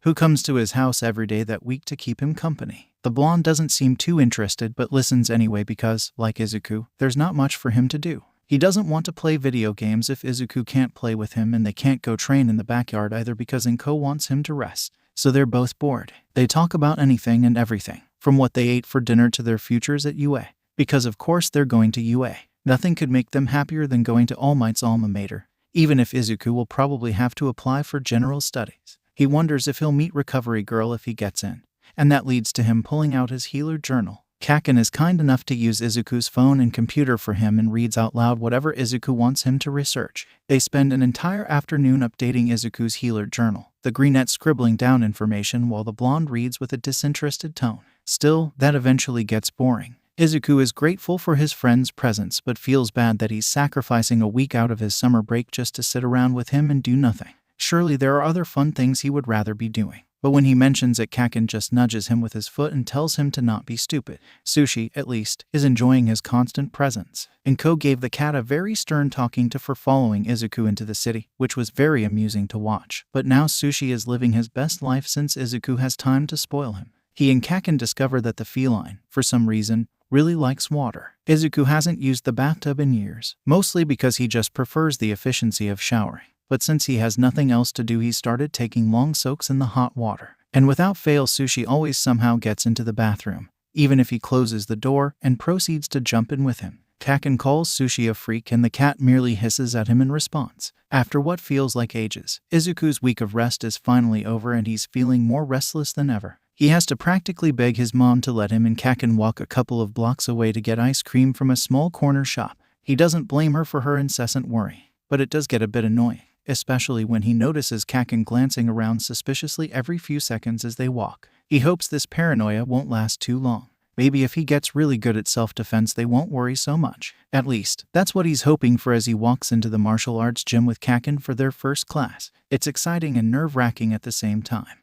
who comes to his house every day that week to keep him company. The blonde doesn't seem too interested but listens anyway because, like Izuku, there's not much for him to do. He doesn't want to play video games if Izuku can't play with him, and they can't go train in the backyard either because Inko wants him to rest. So they're both bored. They talk about anything and everything, from what they ate for dinner to their futures at UA. Because of course they're going to UA. Nothing could make them happier than going to All Might's alma mater, even if Izuku will probably have to apply for general studies. He wonders if he'll meet Recovery Girl if he gets in, and that leads to him pulling out his healer journal. Kaken is kind enough to use Izuku's phone and computer for him and reads out loud whatever Izuku wants him to research. They spend an entire afternoon updating Izuku's healer journal, the greenette scribbling down information while the blonde reads with a disinterested tone. Still, that eventually gets boring. Izuku is grateful for his friend's presence but feels bad that he's sacrificing a week out of his summer break just to sit around with him and do nothing. Surely there are other fun things he would rather be doing. But when he mentions it, Kaken just nudges him with his foot and tells him to not be stupid. Sushi, at least, is enjoying his constant presence. Inko gave the cat a very stern talking to for following Izuku into the city, which was very amusing to watch. But now Sushi is living his best life since Izuku has time to spoil him. He and Kaken discover that the feline, for some reason, really likes water. Izuku hasn't used the bathtub in years, mostly because he just prefers the efficiency of showering. But since he has nothing else to do, he started taking long soaks in the hot water. And without fail, Sushi always somehow gets into the bathroom, even if he closes the door, and proceeds to jump in with him. Kaken calls Sushi a freak and the cat merely hisses at him in response. After what feels like ages, Izuku's week of rest is finally over and he's feeling more restless than ever. He has to practically beg his mom to let him and Kaken walk a couple of blocks away to get ice cream from a small corner shop. He doesn't blame her for her incessant worry, but it does get a bit annoying, especially when he notices Kaken glancing around suspiciously every few seconds as they walk. He hopes this paranoia won't last too long. Maybe if he gets really good at self-defense, they won't worry so much. At least, that's what he's hoping for as he walks into the martial arts gym with Kaken for their first class. It's exciting and nerve-wracking at the same time.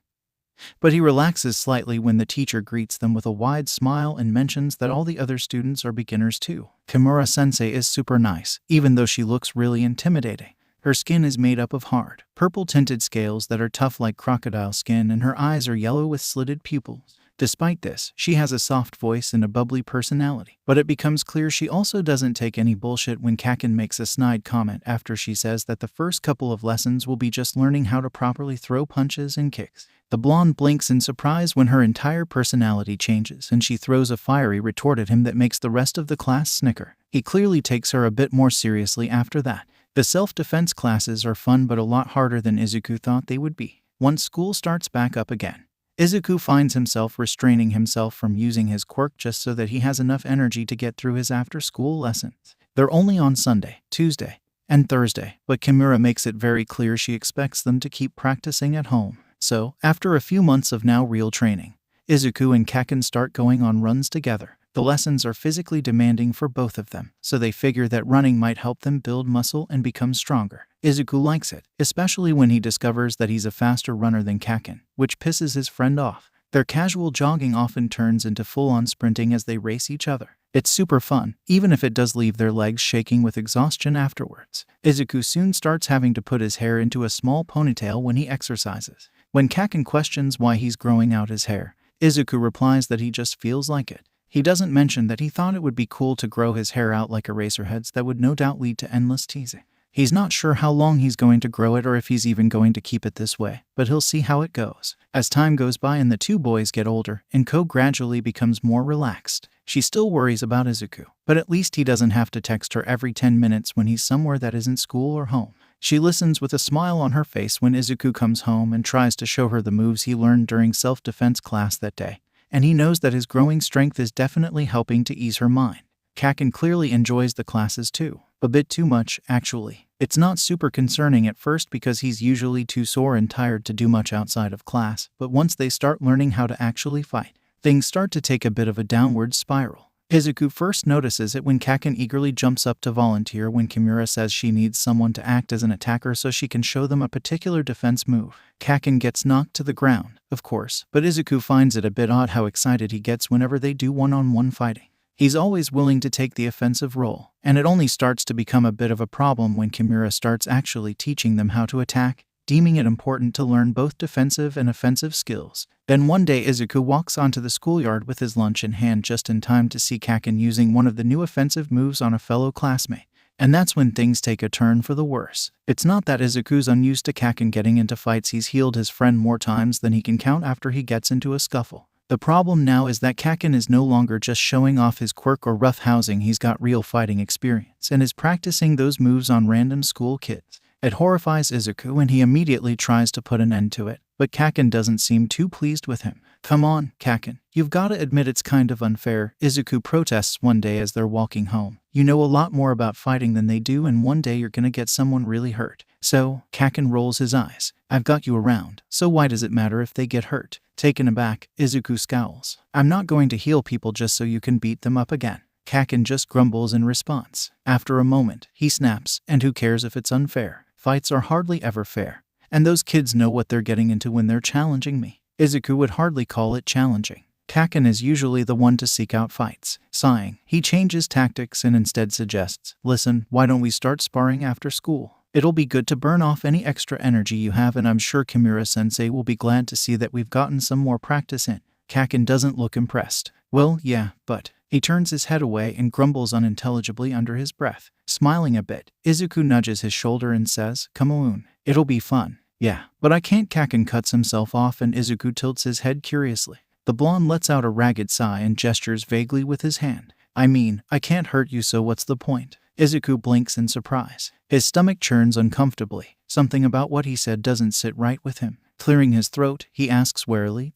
But he relaxes slightly when the teacher greets them with a wide smile and mentions that all the other students are beginners too. Kimura-sensei is super nice, even though she looks really intimidating. Her skin is made up of hard, purple-tinted scales that are tough like crocodile skin, and her eyes are yellow with slitted pupils. Despite this, she has a soft voice and a bubbly personality. But it becomes clear she also doesn't take any bullshit when Kaken makes a snide comment after she says that the first couple of lessons will be just learning how to properly throw punches and kicks. The blonde blinks in surprise when her entire personality changes and she throws a fiery retort at him that makes the rest of the class snicker. He clearly takes her a bit more seriously after that. The self-defense classes are fun but a lot harder than Izuku thought they would be. Once school starts back up again, Izuku finds himself restraining himself from using his quirk just so that he has enough energy to get through his after-school lessons. They're only on Sunday, Tuesday, and Thursday, but Kimura makes it very clear she expects them to keep practicing at home. So, after a few months of now real training, Izuku and Kaken start going on runs together. The lessons are physically demanding for both of them, so they figure that running might help them build muscle and become stronger. Izuku likes it, especially when he discovers that he's a faster runner than Kaken, which pisses his friend off. Their casual jogging often turns into full-on sprinting as they race each other. It's super fun, even if it does leave their legs shaking with exhaustion afterwards. Izuku soon starts having to put his hair into a small ponytail when he exercises. When Kaken questions why he's growing out his hair, Izuku replies that he just feels like it. He doesn't mention that he thought it would be cool to grow his hair out like Eraserhead's. That would no doubt lead to endless teasing. He's not sure how long he's going to grow it or if he's even going to keep it this way, but he'll see how it goes. As time goes by and the two boys get older, Inko gradually becomes more relaxed. She still worries about Izuku, but at least he doesn't have to text her every 10 minutes when he's somewhere that isn't school or home. She listens with a smile on her face when Izuku comes home and tries to show her the moves he learned during self-defense class that day, and he knows that his growing strength is definitely helping to ease her mind. Kaken clearly enjoys the classes too. A bit too much, actually. It's not super concerning at first because he's usually too sore and tired to do much outside of class, but once they start learning how to actually fight, things start to take a bit of a downward spiral. Izuku first notices it when Kaken eagerly jumps up to volunteer when Kimura says she needs someone to act as an attacker so she can show them a particular defense move. Kaken gets knocked to the ground, of course, but Izuku finds it a bit odd how excited he gets whenever they do one-on-one fighting. He's always willing to take the offensive role, and it only starts to become a bit of a problem when Kimura starts actually teaching them how to attack, deeming it important to learn both defensive and offensive skills. Then one day Izuku walks onto the schoolyard with his lunch in hand just in time to see Kaken using one of the new offensive moves on a fellow classmate. And that's when things take a turn for the worse. It's not that Izuku's unused to Kaken getting into fights. He's healed his friend more times than he can count after he gets into a scuffle. The problem now is that Kaken is no longer just showing off his quirk or rough housing. He's got real fighting experience and is practicing those moves on random school kids. It horrifies Izuku and he immediately tries to put an end to it, but Kaken doesn't seem too pleased with him. "Come on, Kaken. You've got to admit it's kind of unfair," Izuku protests one day as they're walking home. "You know a lot more about fighting than they do, and one day you're gonna get someone really hurt." "So," Kaken rolls his eyes, "I've got you around, so why does it matter if they get hurt?" Taken aback, Izuku scowls. "I'm not going to heal people just so you can beat them up again." Kaken just grumbles in response. After a moment, he snaps, "And who cares if it's unfair? Fights are hardly ever fair. And those kids know what they're getting into when they're challenging me." Izuku would hardly call it challenging. Kaken is usually the one to seek out fights. Sighing, he changes tactics and instead suggests, "Listen, why don't we start sparring after school? It'll be good to burn off any extra energy you have, and I'm sure Kimura-sensei will be glad to see that we've gotten some more practice in." Kaken doesn't look impressed. "Well, yeah, but..." He turns his head away and grumbles unintelligibly under his breath. Smiling a bit, Izuku nudges his shoulder and says, "Come on, it'll be fun." "Yeah, but I can't." Kaken cuts himself off and Izuku tilts his head curiously. The blonde lets out a ragged sigh and gestures vaguely with his hand. "I mean, I can't hurt you, so what's the point?" Izuku blinks in surprise. His stomach churns uncomfortably. Something about what he said doesn't sit right with him. Clearing his throat, he asks warily,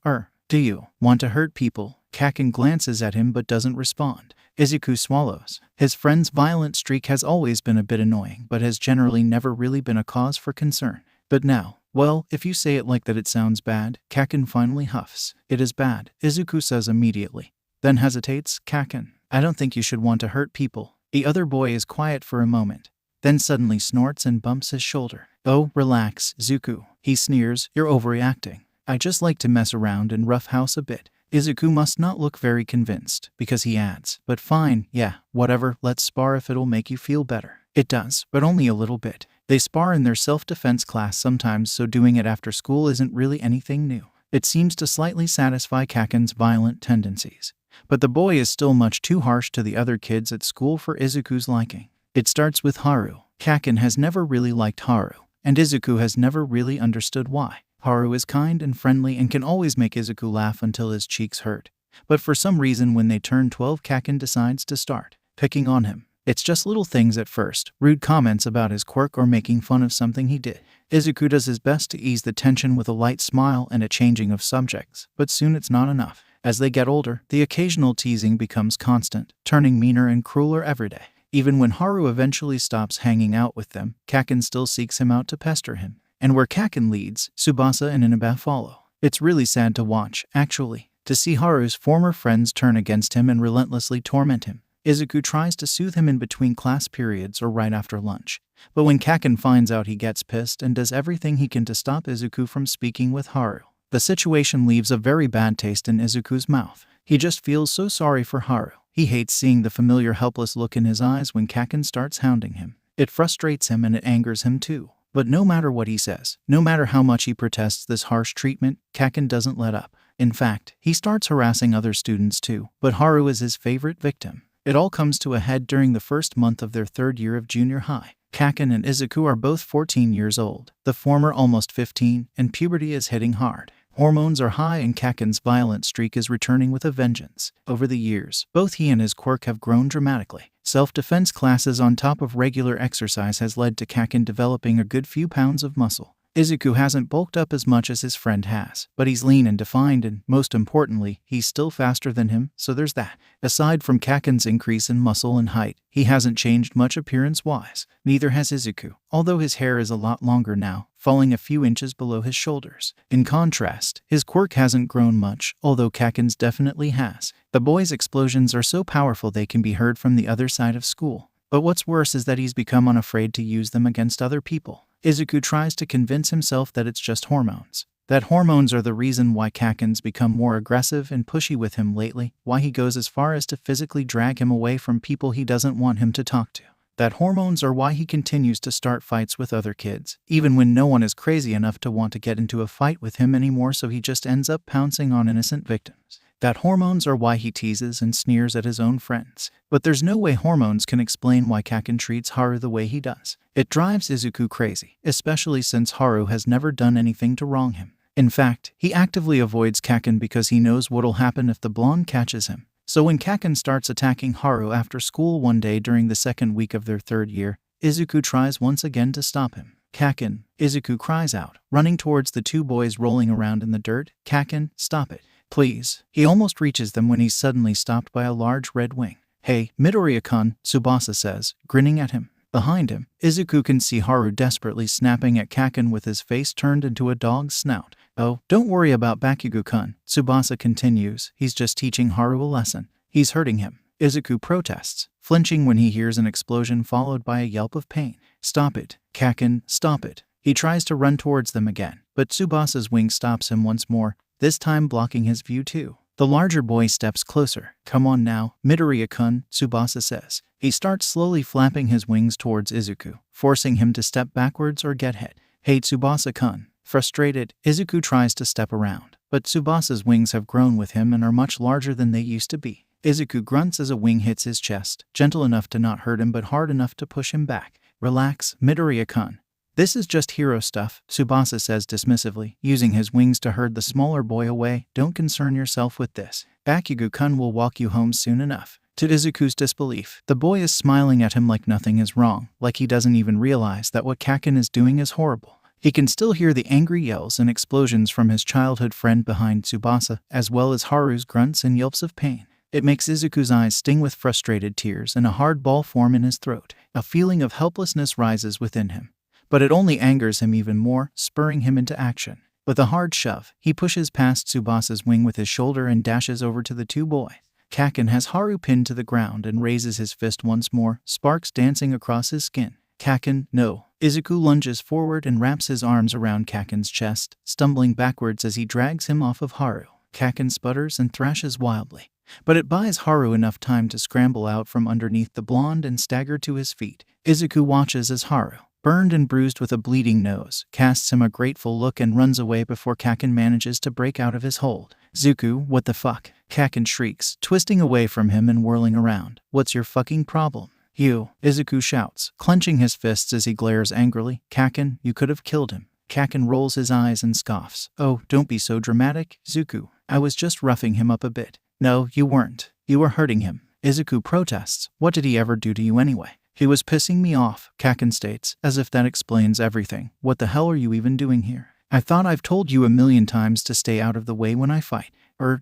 "Do you want to hurt people?" Kaken glances at him but doesn't respond. Izuku swallows. His friend's violent streak has always been a bit annoying, but has generally never really been a cause for concern. But now, well, if you say it like that it sounds bad. Kaken finally huffs. "It is bad," Izuku says immediately. Then hesitates. "Kaken, I don't think you should want to hurt people." The other boy is quiet for a moment, then suddenly snorts and bumps his shoulder. "Oh, relax, Zuku," he sneers. "You're overreacting. I just like to mess around and roughhouse a bit." Izuku must not look very convinced, because he adds, "But fine, yeah, whatever, let's spar if it'll make you feel better." It does, but only a little bit. They spar in their self-defense class sometimes, so doing it after school isn't really anything new. It seems to slightly satisfy Kaken's violent tendencies. But the boy is still much too harsh to the other kids at school for Izuku's liking. It starts with Haru. Kaken has never really liked Haru, and Izuku has never really understood why. Haru is kind and friendly and can always make Izuku laugh until his cheeks hurt. But for some reason when they turn 12, Kaken decides to start picking on him. It's just little things at first, rude comments about his quirk or making fun of something he did. Izuku does his best to ease the tension with a light smile and a changing of subjects, but soon it's not enough. As they get older, the occasional teasing becomes constant, turning meaner and crueler every day. Even when Haru eventually stops hanging out with them, Kaken still seeks him out to pester him. And where Kaken leads, Tsubasa and Inaba follow. It's really sad to watch, actually, to see Haru's former friends turn against him and relentlessly torment him. Izuku tries to soothe him in between class periods or right after lunch. But when Kaken finds out, he gets pissed and does everything he can to stop Izuku from speaking with Haru. The situation leaves a very bad taste in Izuku's mouth. He just feels so sorry for Haru. He hates seeing the familiar helpless look in his eyes when Kaken starts hounding him. It frustrates him and it angers him too. But no matter what he says, no matter how much he protests this harsh treatment, Kaken doesn't let up. In fact, he starts harassing other students too, but Haru is his favorite victim. It all comes to a head during the first month of their third year of junior high. Kaken and Izuku are both 14 years old, the former almost 15, and puberty is hitting hard. Hormones are high and Kaken's violent streak is returning with a vengeance. Over the years, both he and his quirk have grown dramatically. Self-defense classes on top of regular exercise has led to Kaken developing a good few pounds of muscle. Izuku hasn't bulked up as much as his friend has, but he's lean and defined and, most importantly, he's still faster than him, so there's that. Aside from Kaken's increase in muscle and height, he hasn't changed much appearance-wise. Neither has Izuku, although his hair is a lot longer now, falling a few inches below his shoulders. In contrast, his quirk hasn't grown much, although Kaken's definitely has. The boy's explosions are so powerful they can be heard from the other side of school. But what's worse is that he's become unafraid to use them against other people. Izuku tries to convince himself that it's just hormones. That hormones are the reason why Kaken's become more aggressive and pushy with him lately, why he goes as far as to physically drag him away from people he doesn't want him to talk to. That hormones are why he continues to start fights with other kids, even when no one is crazy enough to want to get into a fight with him anymore, so he just ends up pouncing on innocent victims. That hormones are why he teases and sneers at his own friends. But there's no way hormones can explain why Kaken treats Haru the way he does. It drives Izuku crazy, especially since Haru has never done anything to wrong him. In fact, he actively avoids Kaken because he knows what'll happen if the blonde catches him. So when Kaken starts attacking Haru after school one day during the second week of their third year, Izuku tries once again to stop him. Kaken, Izuku cries out, running towards the two boys rolling around in the dirt. Kaken, stop it. Please. He almost reaches them when he's suddenly stopped by a large red wing. Hey, Midoriya-kun, Tsubasa says, grinning at him. Behind him, Izuku can see Haru desperately snapping at Kaken with his face turned into a dog's snout. Oh, don't worry about Bakugo-kun, Tsubasa continues. He's just teaching Haru a lesson. He's hurting him. Izuku protests, flinching when he hears an explosion followed by a yelp of pain. Stop it, Kaken, stop it. He tries to run towards them again, but Tsubasa's wing stops him once more, this time blocking his view too. The larger boy steps closer. Come on now, Midoriya-kun, Tsubasa says. He starts slowly flapping his wings towards Izuku, forcing him to step backwards or get hit. Hey Tsubasa-kun. Frustrated, Izuku tries to step around, but Tsubasa's wings have grown with him and are much larger than they used to be. Izuku grunts as a wing hits his chest, gentle enough to not hurt him but hard enough to push him back. Relax, Midoriya-kun. This is just hero stuff, Tsubasa says dismissively, using his wings to herd the smaller boy away. Don't concern yourself with this. Bakugo-kun will walk you home soon enough. To Izuku's disbelief, the boy is smiling at him like nothing is wrong, like he doesn't even realize that what Kaken is doing is horrible. He can still hear the angry yells and explosions from his childhood friend behind Tsubasa, as well as Haru's grunts and yelps of pain. It makes Izuku's eyes sting with frustrated tears and a hard ball form in his throat. A feeling of helplessness rises within him. But it only angers him even more, spurring him into action. With a hard shove, he pushes past Tsubasa's wing with his shoulder and dashes over to the two boys. Kaken has Haru pinned to the ground and raises his fist once more, sparks dancing across his skin. Kaken, no. Izuku lunges forward and wraps his arms around Kaken's chest, stumbling backwards as he drags him off of Haru. Kaken sputters and thrashes wildly, but it buys Haru enough time to scramble out from underneath the blonde and stagger to his feet. Izuku watches as Haru, burned and bruised with a bleeding nose, casts him a grateful look and runs away before Kaken manages to break out of his hold. Zuku, what the fuck? Kaken shrieks, twisting away from him and whirling around. What's your fucking problem? You, Izuku shouts, clenching his fists as he glares angrily. Kaken, you could have killed him. Kaken rolls his eyes and scoffs. Oh, don't be so dramatic, Zuku. I was just roughing him up a bit. No, you weren't. You were hurting him. Izuku protests. What did he ever do to you anyway? He was pissing me off, Kaken states, as if that explains everything. What the hell are you even doing here? I thought I've told you a million times to stay out of the way when I fight.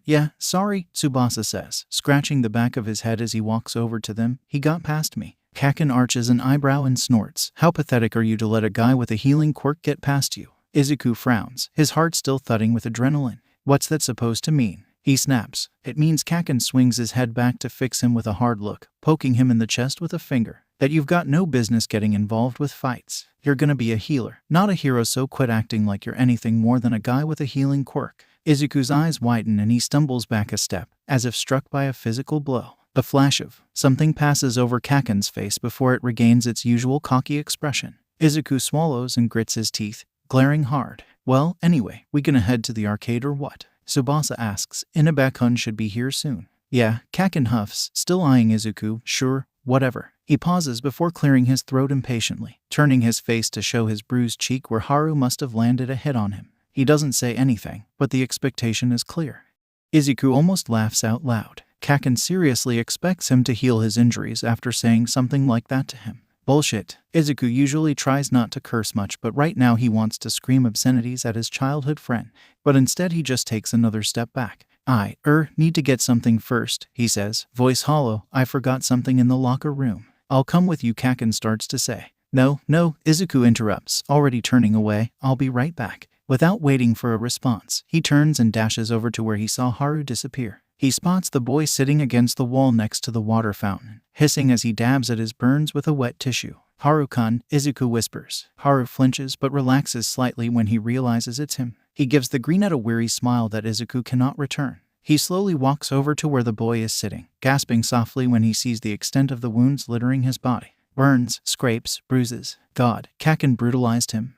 Yeah, sorry, Tsubasa says, scratching the back of his head as he walks over to them. He got past me. Kaken arches an eyebrow and snorts. How pathetic are you to let a guy with a healing quirk get past you? Izuku frowns, his heart still thudding with adrenaline. What's that supposed to mean? He snaps. It means Kaken swings his head back to fix him with a hard look, poking him in the chest with a finger. that you've got no business getting involved with fights. You're gonna be a healer, not a hero, so quit acting like you're anything more than a guy with a healing quirk. Izuku's eyes widen and he stumbles back a step, as if struck by a physical blow. A flash of something passes over Kaken's face before it regains its usual cocky expression. Izuku swallows and grits his teeth, glaring hard. Well, anyway, we gonna head to the arcade or what? Tsubasa asks. Inaba-kun should be here soon. Yeah, Kaken huffs, still eyeing Izuku. Sure, whatever. He pauses before clearing his throat impatiently, turning his face to show his bruised cheek where Haru must have landed a hit on him. He doesn't say anything, but the expectation is clear. Izuku almost laughs out loud. Kaken seriously expects him to heal his injuries after saying something like that to him. Bullshit. Izuku usually tries not to curse much, but right now he wants to scream obscenities at his childhood friend. But instead he just takes another step back. I need to get something first, he says, voice hollow. I forgot something in the locker room. I'll come with you, Kaken starts to say. No, Izuku interrupts, already turning away. I'll be right back. Without waiting for a response, he turns and dashes over to where he saw Haru disappear. He spots the boy sitting against the wall next to the water fountain, hissing as he dabs at his burns with a wet tissue. Haru-kun, Izuku whispers. Haru flinches but relaxes slightly when he realizes it's him. He gives the greenette a weary smile that Izuku cannot return. He slowly walks over to where the boy is sitting, gasping softly when he sees the extent of the wounds littering his body. Burns, scrapes, bruises. God, Kaken brutalized him.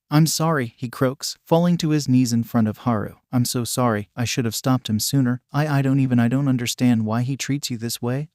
I'm sorry, he croaks, falling to his knees in front of Haru. I'm so sorry, I should have stopped him sooner. I don't understand why he treats you this way.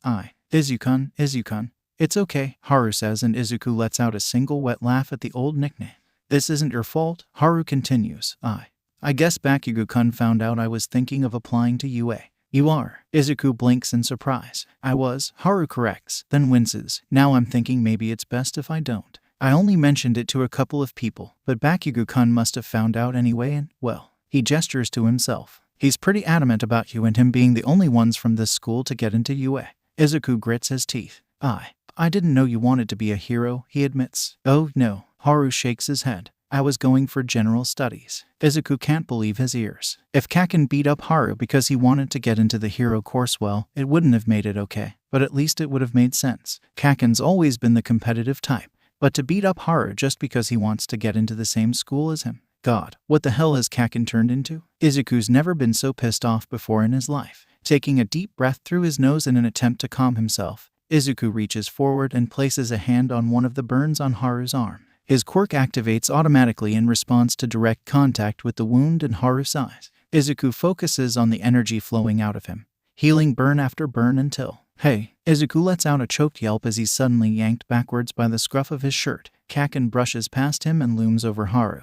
Izuku-kun. It's okay, Haru says, and Izuku lets out a single wet laugh at the old nickname. This isn't your fault, Haru continues. I guess Bakugo-kun found out I was thinking of applying to UA. You are. Izuku blinks in surprise. I was, Haru corrects, then winces. Now I'm thinking maybe it's best if I don't. I only mentioned it to a couple of people, but Bakugo-kun must have found out anyway and, well, he gestures to himself. He's pretty adamant about you and him being the only ones from this school to get into UA. Izuku grits his teeth. I didn't know you wanted to be a hero, he admits. Oh no, Haru shakes his head. I was going for general studies. Izuku can't believe his ears. If Kaken beat up Haru because he wanted to get into the hero course, well, it wouldn't have made it okay, but at least it would have made sense. Kaken's always been the competitive type. But to beat up Haru just because he wants to get into the same school as him? God, what the hell has Kaken turned into? Izuku's never been so pissed off before in his life. Taking a deep breath through his nose in an attempt to calm himself, Izuku reaches forward and places a hand on one of the burns on Haru's arm. His quirk activates automatically in response to direct contact with the wound in Haru's eyes. Izuku focuses on the energy flowing out of him, healing burn after burn until... Hey, Izuku lets out a choked yelp as he's suddenly yanked backwards by the scruff of his shirt. Kaken brushes past him and looms over Haru,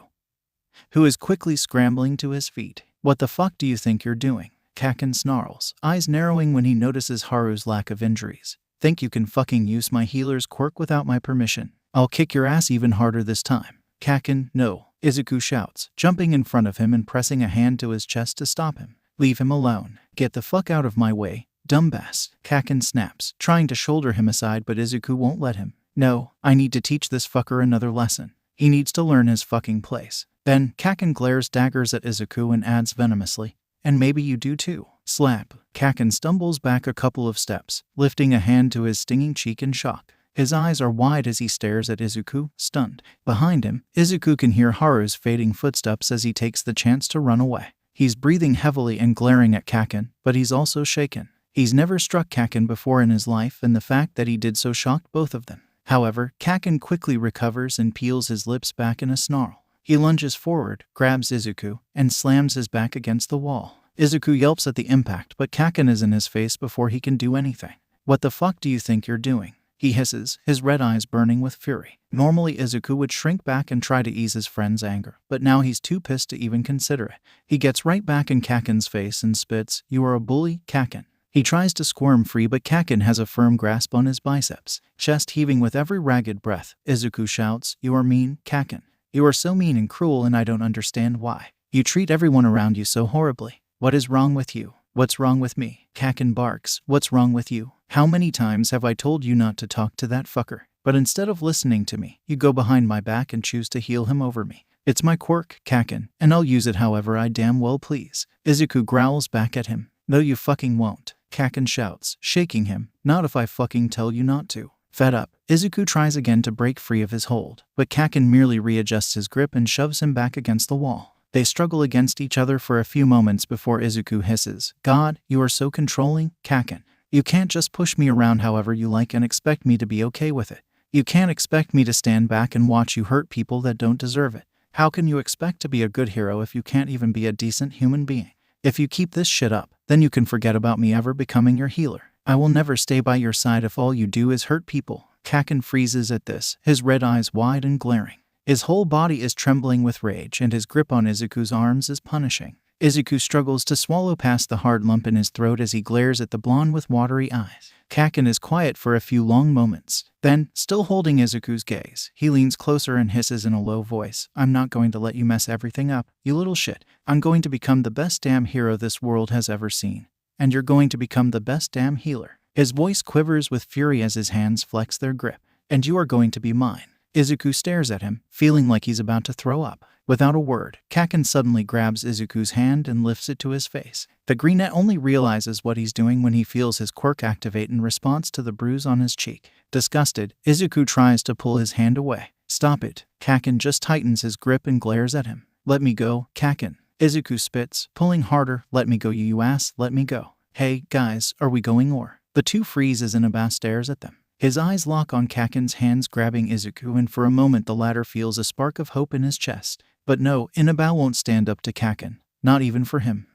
who is quickly scrambling to his feet. What the fuck do you think you're doing? Kaken snarls, eyes narrowing when he notices Haru's lack of injuries. Think you can fucking use my healer's quirk without my permission? I'll kick your ass even harder this time. Kaken, no, Izuku shouts, jumping in front of him and pressing a hand to his chest to stop him. Leave him alone. Get the fuck out of my way. Dumbass, Kaken snaps, trying to shoulder him aside, but Izuku won't let him. No, I need to teach this fucker another lesson. He needs to learn his fucking place. Then, Kaken glares daggers at Izuku and adds venomously, and maybe you do too. Slap. Kaken stumbles back a couple of steps, lifting a hand to his stinging cheek in shock. His eyes are wide as he stares at Izuku, stunned. Behind him, Izuku can hear Haru's fading footsteps as he takes the chance to run away. He's breathing heavily and glaring at Kaken, but he's also shaken. He's never struck Kaken before in his life, and the fact that he did so shocked both of them. However, Kaken quickly recovers and peels his lips back in a snarl. He lunges forward, grabs Izuku, and slams his back against the wall. Izuku yelps at the impact, but Kaken is in his face before he can do anything. What the fuck do you think you're doing? He hisses, his red eyes burning with fury. Normally Izuku would shrink back and try to ease his friend's anger, but now he's too pissed to even consider it. He gets right back in Kaken's face and spits, "You are a bully, Kaken." He tries to squirm free, but Kaken has a firm grasp on his biceps, chest heaving with every ragged breath. Izuku shouts, "You are mean, Kaken. You are so mean and cruel, and I don't understand why. You treat everyone around you so horribly. What is wrong with you? What's wrong with me?" Kaken barks, "What's wrong with you? How many times have I told you not to talk to that fucker? But instead of listening to me, you go behind my back and choose to heal him over me. It's my quirk, Kaken, and I'll use it however I damn well please." Izuku growls back at him. "No you fucking won't," Kaken shouts, shaking him. "Not if I fucking tell you not to." Fed up, Izuku tries again to break free of his hold, but Kaken merely readjusts his grip and shoves him back against the wall. They struggle against each other for a few moments before Izuku hisses, "God, you are so controlling, Kaken. You can't just push me around however you like and expect me to be okay with it. You can't expect me to stand back and watch you hurt people that don't deserve it. How can you expect to be a good hero if you can't even be a decent human being? If you keep this shit up, then you can forget about me ever becoming your healer. I will never stay by your side if all you do is hurt people." Kaken freezes at this, his red eyes wide and glaring. His whole body is trembling with rage and his grip on Izuku's arms is punishing. Izuku struggles to swallow past the hard lump in his throat as he glares at the blonde with watery eyes. Kaken is quiet for a few long moments. Then, still holding Izuku's gaze, he leans closer and hisses in a low voice, "I'm not going to let you mess everything up, you little shit. I'm going to become the best damn hero this world has ever seen. And you're going to become the best damn healer." His voice quivers with fury as his hands flex their grip. "And you are going to be mine." Izuku stares at him, feeling like he's about to throw up. Without a word, Kaken suddenly grabs Izuku's hand and lifts it to his face. The greenette only realizes what he's doing when he feels his quirk activate in response to the bruise on his cheek. Disgusted, Izuku tries to pull his hand away. "Stop it." Kaken just tightens his grip and glares at him. "Let me go, Kaken." Izuku spits, pulling harder. "Let me go, you ass, let me go." "Hey, guys, are we going or?" The two freeze as Inaba stares at them. His eyes lock on Kaken's hands grabbing Izuku, and for a moment the latter feels a spark of hope in his chest. But no, Inaba won't stand up to Kaken. Not even for him.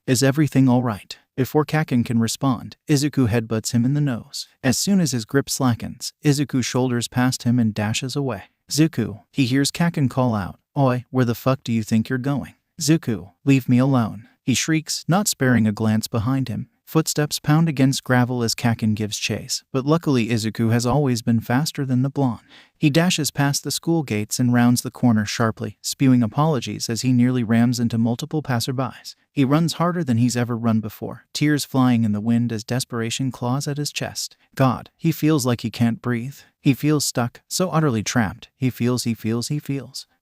Is everything alright?" Before Kaken can respond, Izuku headbutts him in the nose. As soon as his grip slackens, Izuku shoulders past him and dashes away. "Zuku," he hears Kaken call out. "Oi, where the fuck do you think you're going?" "Zuku, leave me alone," he shrieks, not sparing a glance behind him. Footsteps pound against gravel as Kaken gives chase, but luckily Izuku has always been faster than the blonde. He dashes past the school gates and rounds the corner sharply, spewing apologies as he nearly rams into multiple passerbys. He runs harder than he's ever run before, tears flying in the wind as desperation claws at his chest. God, he feels like he can't breathe. He feels stuck, so utterly trapped. He feels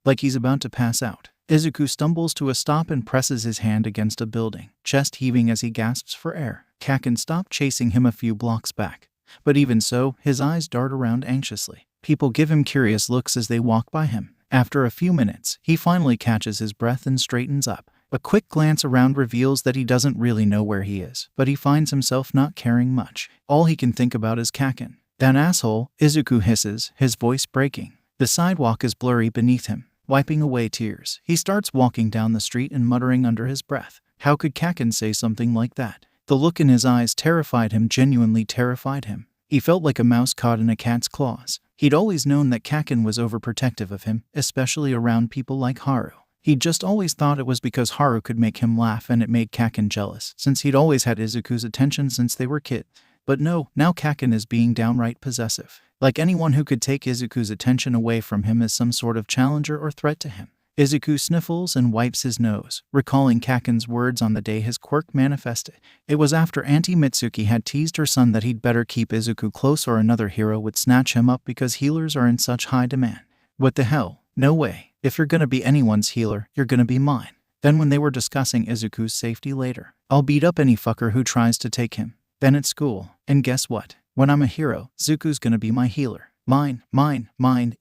like he's about to pass out. Izuku stumbles to a stop and presses his hand against a building, chest heaving as he gasps for air. Kaken stopped chasing him a few blocks back. But even so, his eyes dart around anxiously. People give him curious looks as they walk by him. After a few minutes, he finally catches his breath and straightens up. A quick glance around reveals that he doesn't really know where he is, but he finds himself not caring much. All he can think about is Kaken. "That asshole," Izuku hisses, his voice breaking. The sidewalk is blurry beneath him. Wiping away tears, he starts walking down the street and muttering under his breath. How could Kaken say something like that? The look in his eyes terrified him, genuinely terrified him. He felt like a mouse caught in a cat's claws. He'd always known that Kaken was overprotective of him, especially around people like Haru. He'd just always thought it was because Haru could make him laugh and it made Kaken jealous, since he'd always had Izuku's attention since they were kids. But no, now Kaken is being downright possessive. Like anyone who could take Izuku's attention away from him as some sort of challenger or threat to him. Izuku sniffles and wipes his nose, recalling Kaken's words on the day his quirk manifested. It was after Auntie Mitsuki had teased her son that he'd better keep Izuku close or another hero would snatch him up because healers are in such high demand. What the hell? No way. If you're gonna be anyone's healer, you're gonna be mine. Then when they were discussing Izuku's safety later, "I'll beat up any fucker who tries to take him. Then at school. And guess what? When I'm a hero, Zuku's gonna be my healer. Mine,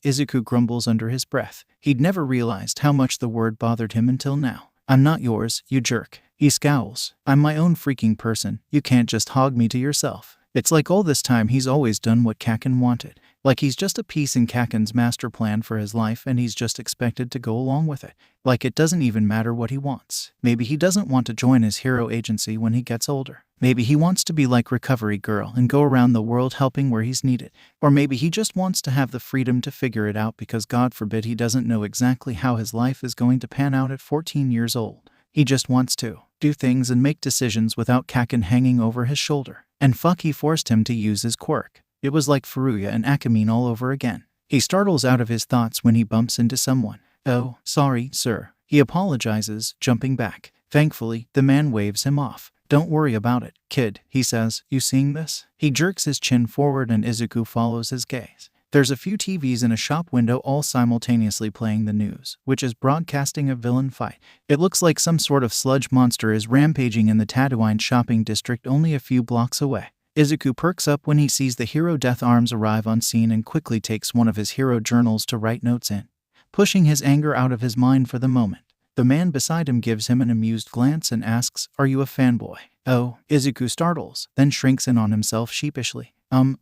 Izuku grumbles under his breath. He'd never realized how much the word bothered him until now. "I'm not yours, you jerk." He scowls. "I'm my own freaking person. You can't just hog me to yourself." It's like all this time he's always done what Kaken wanted. Like he's just a piece in Kaken's master plan for his life and he's just expected to go along with it. Like it doesn't even matter what he wants. Maybe he doesn't want to join his hero agency when he gets older. Maybe he wants to be like Recovery Girl and go around the world helping where he's needed. Or maybe he just wants to have the freedom to figure it out because God forbid he doesn't know exactly how his life is going to pan out at 14 years old. He just wants to do things and make decisions without Kaken hanging over his shoulder. And fuck, he forced him to use his quirk. It was like Furuya and Akamine all over again. He startles out of his thoughts when he bumps into someone. "Oh, sorry, sir." He apologizes, jumping back. Thankfully, the man waves him off. "Don't worry about it, kid," he says. "You seeing this?" He jerks his chin forward and Izuku follows his gaze. There's a few TVs in a shop window all simultaneously playing the news, which is broadcasting a villain fight. It looks like some sort of sludge monster is rampaging in the Tatooine shopping district only a few blocks away. Izuku perks up when he sees the hero Death Arms arrive on scene and quickly takes one of his hero journals to write notes in, pushing his anger out of his mind for the moment. The man beside him gives him an amused glance and asks, "Are you a fanboy?" "Oh," Izuku startles, then shrinks in on himself sheepishly.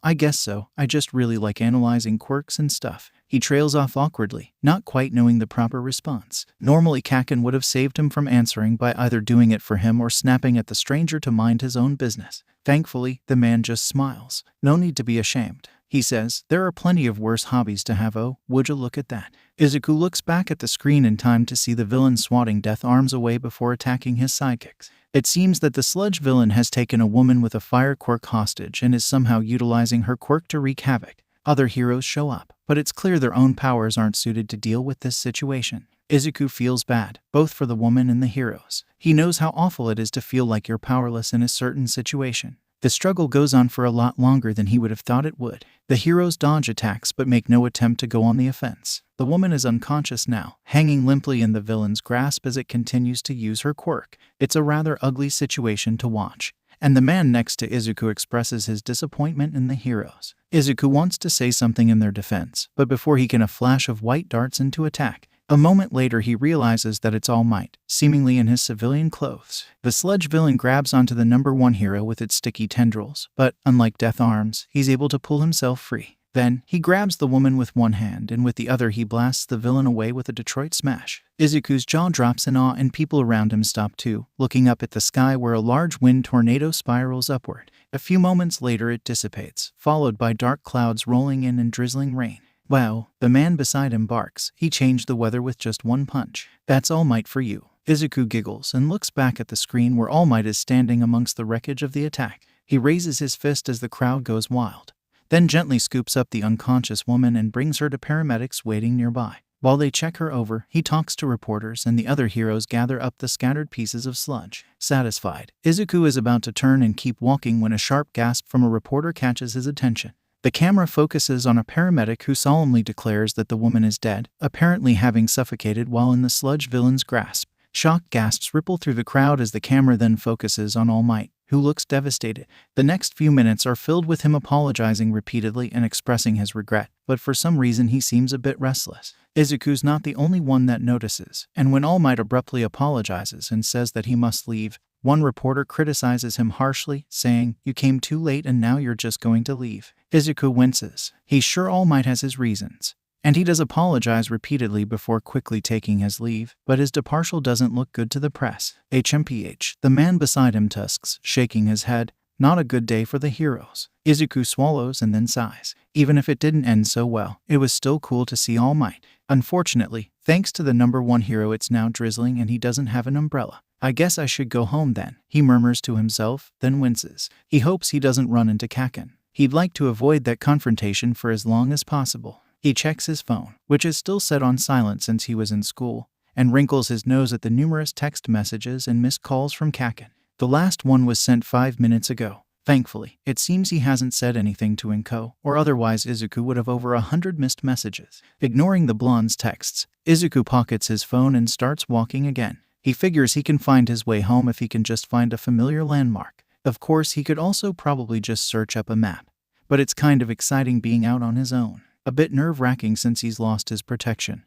I guess so. I just really like analyzing quirks and stuff." He trails off awkwardly, not quite knowing the proper response. Normally Kaken would have saved him from answering by either doing it for him or snapping at the stranger to mind his own business. Thankfully, the man just smiles. "No need to be ashamed," he says. "There are plenty of worse hobbies to have. Oh, would you look at that?" Izuku looks back at the screen in time to see the villain swatting Death Arms away before attacking his sidekicks. It seems that the sludge villain has taken a woman with a fire quirk hostage and is somehow utilizing her quirk to wreak havoc. Other heroes show up, but it's clear their own powers aren't suited to deal with this situation. Izuku feels bad, both for the woman and the heroes. He knows how awful it is to feel like you're powerless in a certain situation. The struggle goes on for a lot longer than he would have thought it would. The heroes dodge attacks but make no attempt to go on the offense. The woman is unconscious now, hanging limply in the villain's grasp as it continues to use her quirk. It's a rather ugly situation to watch, and the man next to Izuku expresses his disappointment in the heroes. Izuku wants to say something in their defense, but before he can, a flash of white darts into attack. A moment later he realizes that it's All Might, seemingly in his civilian clothes. The sludge villain grabs onto the #1 hero with its sticky tendrils, but, unlike Death Arms, he's able to pull himself free. Then, he grabs the woman with one hand and with the other he blasts the villain away with a Detroit smash. Izuku's jaw drops in awe and people around him stop too, looking up at the sky where a large wind tornado spirals upward. A few moments later it dissipates, followed by dark clouds rolling in and drizzling rain. "Wow," the man beside him barks. "He changed the weather with just one punch. That's All Might for you." Izuku giggles and looks back at the screen where All Might is standing amongst the wreckage of the attack. He raises his fist as the crowd goes wild, then gently scoops up the unconscious woman and brings her to paramedics waiting nearby. While they check her over, he talks to reporters and the other heroes gather up the scattered pieces of sludge. Satisfied, Izuku is about to turn and keep walking when a sharp gasp from a reporter catches his attention. The camera focuses on a paramedic who solemnly declares that the woman is dead, apparently having suffocated while in the sludge villain's grasp. Shocked gasps ripple through the crowd as the camera then focuses on All Might, who looks devastated. The next few minutes are filled with him apologizing repeatedly and expressing his regret, but for some reason he seems a bit restless. Izuku's not the only one that notices, and when All Might abruptly apologizes and says that he must leave, one reporter criticizes him harshly, saying, "You came too late and now you're just going to leave." Izuku winces. He's sure All Might has his reasons, and he does apologize repeatedly before quickly taking his leave, but his departure doesn't look good to the press. HMPH, the man beside him tusks, shaking his head. Not a good day for the heroes. Izuku swallows and then sighs. Even if it didn't end so well, it was still cool to see All Might. Unfortunately, thanks to the #1 hero, it's now drizzling and he doesn't have an umbrella. "I guess I should go home then," he murmurs to himself, then winces. He hopes he doesn't run into Kaken. He'd like to avoid that confrontation for as long as possible. He checks his phone, which is still set on silent since he was in school, and wrinkles his nose at the numerous text messages and missed calls from Kaken. The last one was sent 5 minutes ago. Thankfully, it seems he hasn't said anything to Inko, or otherwise Izuku would have over 100 missed messages. Ignoring the blonde's texts, Izuku pockets his phone and starts walking again. He figures he can find his way home if he can just find a familiar landmark. Of course, he could also probably just search up a map. But it's kind of exciting being out on his own. A bit nerve-wracking since he's lost his protection,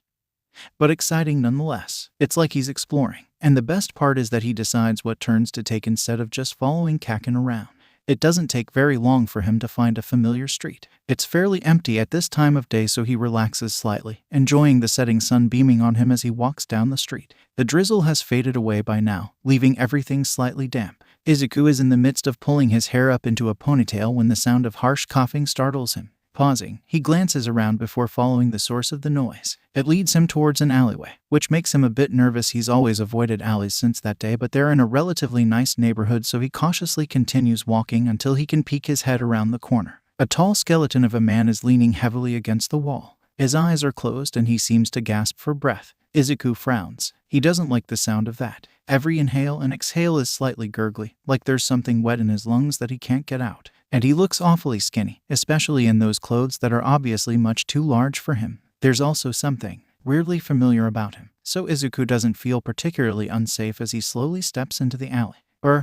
but exciting nonetheless. It's like he's exploring. And the best part is that he decides what turns to take instead of just following Kaken around. It doesn't take very long for him to find a familiar street. It's fairly empty at this time of day, so he relaxes slightly, enjoying the setting sun beaming on him as he walks down the street. The drizzle has faded away by now, leaving everything slightly damp. Izuku is in the midst of pulling his hair up into a ponytail when the sound of harsh coughing startles him. Pausing, he glances around before following the source of the noise. It leads him towards an alleyway, which makes him a bit nervous. He's always avoided alleys since that day, but they're in a relatively nice neighborhood, so he cautiously continues walking until he can peek his head around the corner. A tall skeleton of a man is leaning heavily against the wall. His eyes are closed and he seems to gasp for breath. Izuku frowns. He doesn't like the sound of that. Every inhale and exhale is slightly gurgly, like there's something wet in his lungs that he can't get out. And he looks awfully skinny, especially in those clothes that are obviously much too large for him. There's also something weirdly familiar about him, so Izuku doesn't feel particularly unsafe as he slowly steps into the alley.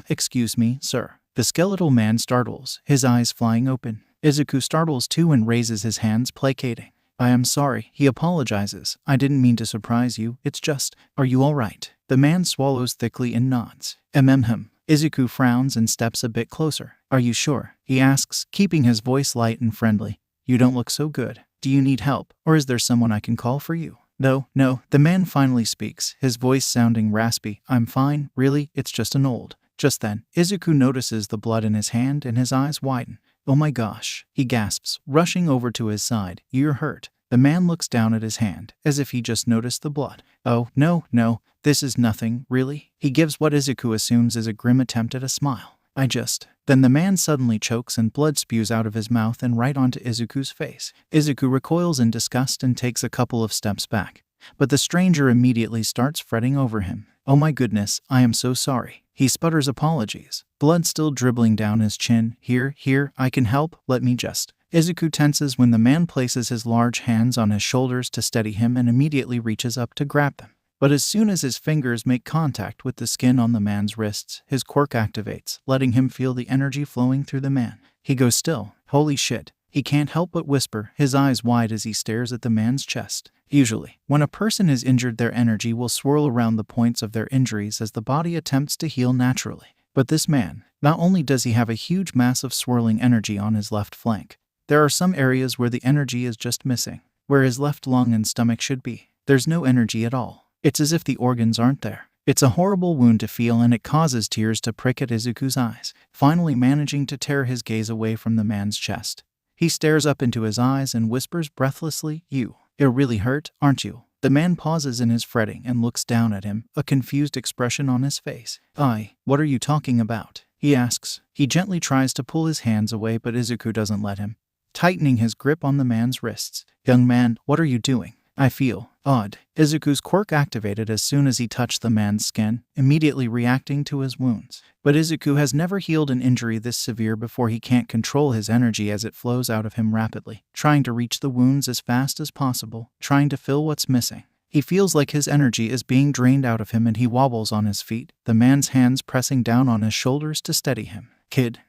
Excuse me, sir." The skeletal man startles, his eyes flying open. Izuku startles too and raises his hands, placating. I am sorry, he apologizes. I didn't mean to surprise you, it's just, are you alright? The man swallows thickly and nods. Izuku frowns and steps a bit closer. Are you sure? He asks, keeping his voice light and friendly. You don't look so good. Do you need help, or is there someone I can call for you? No, the man finally speaks, his voice sounding raspy. I'm fine, really, it's just an old. Just then, Izuku notices the blood in his hand and his eyes widen. Oh my gosh, he gasps, rushing over to his side. You're hurt. The man looks down at his hand, as if he just noticed the blood. Oh, no, this is nothing, really. He gives what Izuku assumes is a grim attempt at a smile. Then the man suddenly chokes and blood spews out of his mouth and right onto Izuku's face. Izuku recoils in disgust and takes a couple of steps back. But the stranger immediately starts fretting over him. Oh my goodness, I am so sorry. He sputters apologies, blood still dribbling down his chin. Here, I can help, let me just. Izuku tenses when the man places his large hands on his shoulders to steady him and immediately reaches up to grab them. But as soon as his fingers make contact with the skin on the man's wrists, his quirk activates, letting him feel the energy flowing through the man. He goes still. Holy shit. He can't help but whisper, his eyes wide as he stares at the man's chest. Usually, when a person is injured, their energy will swirl around the points of their injuries as the body attempts to heal naturally. But this man, not only does he have a huge mass of swirling energy on his left flank, there are some areas where the energy is just missing. Where his left lung and stomach should be, there's no energy at all. It's as if the organs aren't there. It's a horrible wound to feel and it causes tears to prick at Izuku's eyes, finally managing to tear his gaze away from the man's chest. He stares up into his eyes and whispers breathlessly, You're really hurt, aren't you? The man pauses in his fretting and looks down at him, a confused expression on his face. What are you talking about? He asks. He gently tries to pull his hands away but Izuku doesn't let him, tightening his grip on the man's wrists. Young man, what are you doing? I feel odd. Izuku's quirk activated as soon as he touched the man's skin, immediately reacting to his wounds. But Izuku has never healed an injury this severe before. He can't control his energy as it flows out of him rapidly, trying to reach the wounds as fast as possible, trying to fill what's missing. He feels like his energy is being drained out of him and he wobbles on his feet, the man's hands pressing down on his shoulders to steady him. Kid,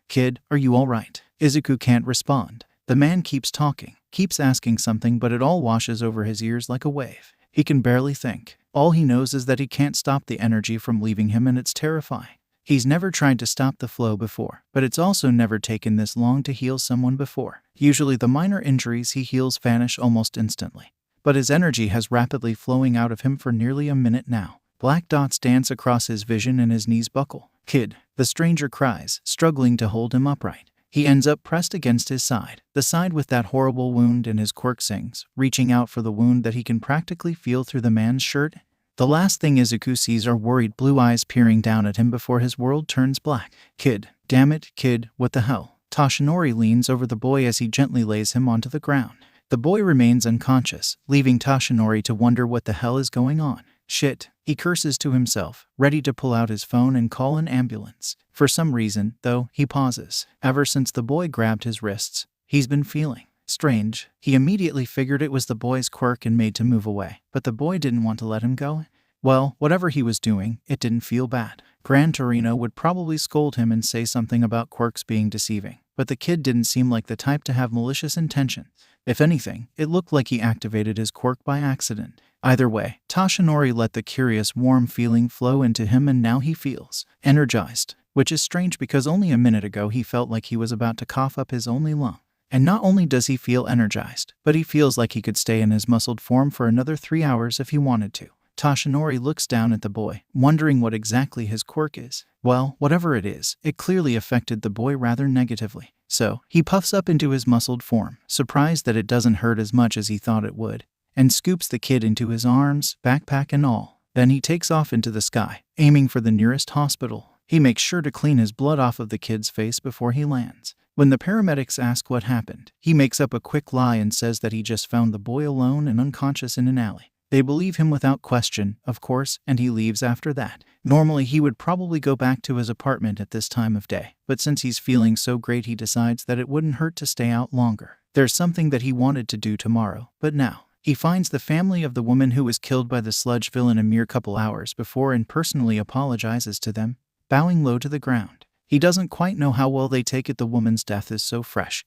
are you alright? Izuku can't respond. The man keeps talking, keeps asking something, but it all washes over his ears like a wave. He can barely think. All he knows is that he can't stop the energy from leaving him and it's terrifying. He's never tried to stop the flow before, but it's also never taken this long to heal someone before. Usually the minor injuries he heals vanish almost instantly. But his energy has rapidly flowing out of him for nearly a minute now. Black dots dance across his vision and his knees buckle. Kid, the stranger cries, struggling to hold him upright. He ends up pressed against his side, the side with that horrible wound, and his quirk sings, reaching out for the wound that he can practically feel through the man's shirt. The last thing Izuku sees are worried blue eyes peering down at him before his world turns black. Kid, damn it, kid, what the hell? Toshinori leans over the boy as he gently lays him onto the ground. The boy remains unconscious, leaving Toshinori to wonder what the hell is going on. Shit, he curses to himself, ready to pull out his phone and call an ambulance. For some reason, though, he pauses. Ever since the boy grabbed his wrists, he's been feeling strange. He immediately figured it was the boy's quirk and made to move away, but the boy didn't want to let him go. Well, whatever he was doing, it didn't feel bad. Gran Torino would probably scold him and say something about quirks being deceiving, but the kid didn't seem like the type to have malicious intention. If anything, it looked like he activated his quirk by accident. Either way, Toshinori let the curious warm feeling flow into him and now he feels energized, which is strange because only a minute ago he felt like he was about to cough up his only lung. And not only does he feel energized, but he feels like he could stay in his muscled form for another 3 hours if he wanted to. Toshinori looks down at the boy, wondering what exactly his quirk is. Well, whatever it is, it clearly affected the boy rather negatively. So, he puffs up into his muscled form, surprised that it doesn't hurt as much as he thought it would, and scoops the kid into his arms, backpack and all. Then he takes off into the sky, aiming for the nearest hospital. He makes sure to clean his blood off of the kid's face before he lands. When the paramedics ask what happened, he makes up a quick lie and says that he just found the boy alone and unconscious in an alley. They believe him without question, of course, and he leaves after that. Normally he would probably go back to his apartment at this time of day, but since he's feeling so great he decides that it wouldn't hurt to stay out longer. There's something that he wanted to do tomorrow, but now he finds the family of the woman who was killed by the sludge villain a mere couple hours before and personally apologizes to them, bowing low to the ground. He doesn't quite know how well they take it the woman's death is so fresh.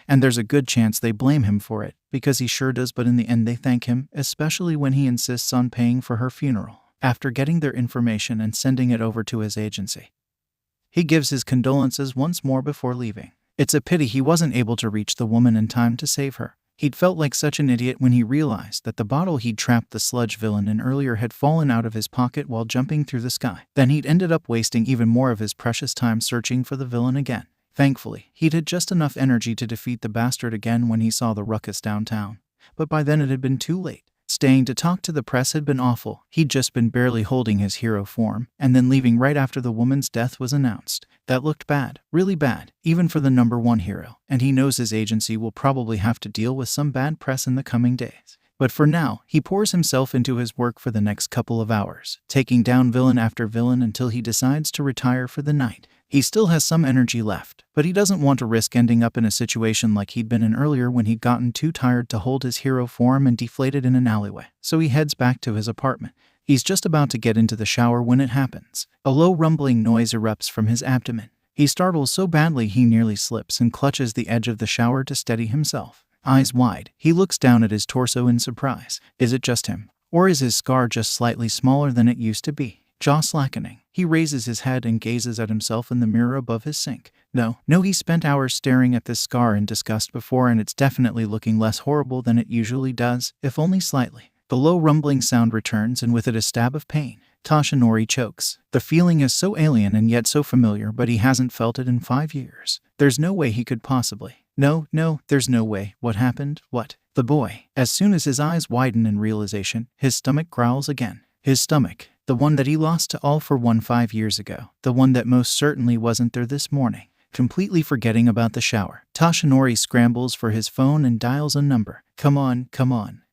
And there's a good chance they blame him for it, because he sure does, but in the end they thank him, especially when he insists on paying for her funeral, after getting their information and sending it over to his agency. He gives his condolences once more before leaving. It's a pity he wasn't able to reach the woman in time to save her. He'd felt like such an idiot when he realized that the bottle he'd trapped the sludge villain in earlier had fallen out of his pocket while jumping through the sky. Then he'd ended up wasting even more of his precious time searching for the villain again. Thankfully, he'd had just enough energy to defeat the bastard again when he saw the ruckus downtown. But by then it had been too late. Staying to talk to the press had been awful. He'd just been barely holding his hero form, and then leaving right after the woman's death was announced. That looked bad, really bad, even for the #1 hero, and he knows his agency will probably have to deal with some bad press in the coming days. But for now, he pours himself into his work for the next couple of hours, taking down villain after villain until he decides to retire for the night. He still has some energy left, but he doesn't want to risk ending up in a situation like he'd been in earlier when he'd gotten too tired to hold his hero form and deflated in an alleyway. So he heads back to his apartment. He's just about to get into the shower when it happens. A low rumbling noise erupts from his abdomen. He startles so badly he nearly slips and clutches the edge of the shower to steady himself. Eyes wide, he looks down at his torso in surprise. Is it just him? Or is his scar just slightly smaller than it used to be? Jaw slackening, he raises his head and gazes at himself in the mirror above his sink. No, he spent hours staring at this scar in disgust before, and it's definitely looking less horrible than it usually does, if only slightly. The low rumbling sound returns, and with it a stab of pain. Toshinori chokes. The feeling is so alien and yet so familiar, but he hasn't felt it in 5 years. There's no way he could possibly. No, there's no way. What happened? What? The boy. As soon as his eyes widen in realization, his stomach growls again. His stomach. The one that he lost to all for one 5 years ago. The one that most certainly wasn't there this morning. Completely forgetting about the shower, Toshinori scrambles for his phone and dials a number. Come on,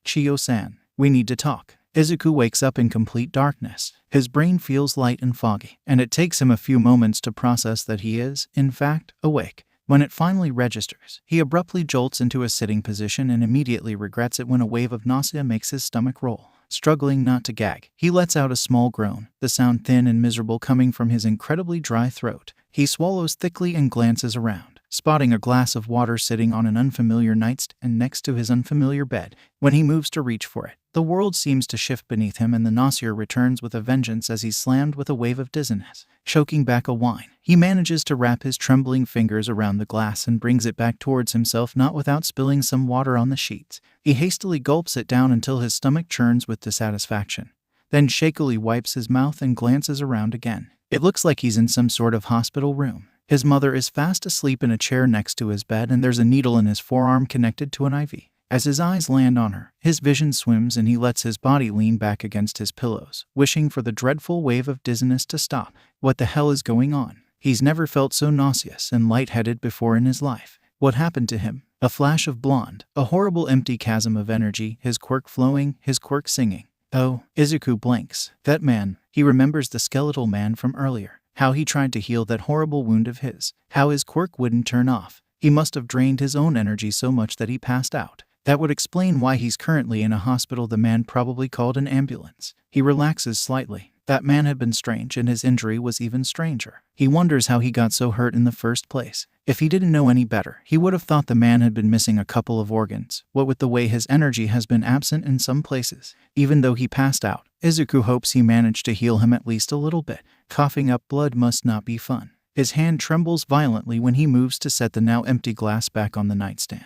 Chiyo-san. We need to talk. Izuku wakes up in complete darkness. His brain feels light and foggy, and it takes him a few moments to process that he is, in fact, awake. When it finally registers, he abruptly jolts into a sitting position and immediately regrets it when a wave of nausea makes his stomach roll. Struggling not to gag, he lets out a small groan, the sound thin and miserable coming from his incredibly dry throat. He swallows thickly and glances around, spotting a glass of water sitting on an unfamiliar nightstand next to his unfamiliar bed. When he moves to reach for it, the world seems to shift beneath him and the nausea returns with a vengeance as he's slammed with a wave of dizziness. Choking back a whine, he manages to wrap his trembling fingers around the glass and brings it back towards himself, not without spilling some water on the sheets. He hastily gulps it down until his stomach churns with dissatisfaction, then shakily wipes his mouth and glances around again. It looks like he's in some sort of hospital room. His mother is fast asleep in a chair next to his bed, and there's a needle in his forearm connected to an IV. As his eyes land on her, his vision swims and he lets his body lean back against his pillows, wishing for the dreadful wave of dizziness to stop. What the hell is going on? He's never felt so nauseous and lightheaded before in his life. What happened to him? A flash of blonde, a horrible empty chasm of energy, his quirk flowing, his quirk singing. Oh, Izuku blinks. That man. He remembers the skeletal man from earlier. How he tried to heal that horrible wound of his. How his quirk wouldn't turn off. He must have drained his own energy so much that he passed out. That would explain why he's currently in a hospital. The man probably called an ambulance. He relaxes slightly. That man had been strange, and his injury was even stranger. He wonders how he got so hurt in the first place. If he didn't know any better, he would have thought the man had been missing a couple of organs, what with the way his energy has been absent in some places. Even though he passed out, Izuku hopes he managed to heal him at least a little bit. Coughing up blood must not be fun. His hand trembles violently when he moves to set the now empty glass back on the nightstand.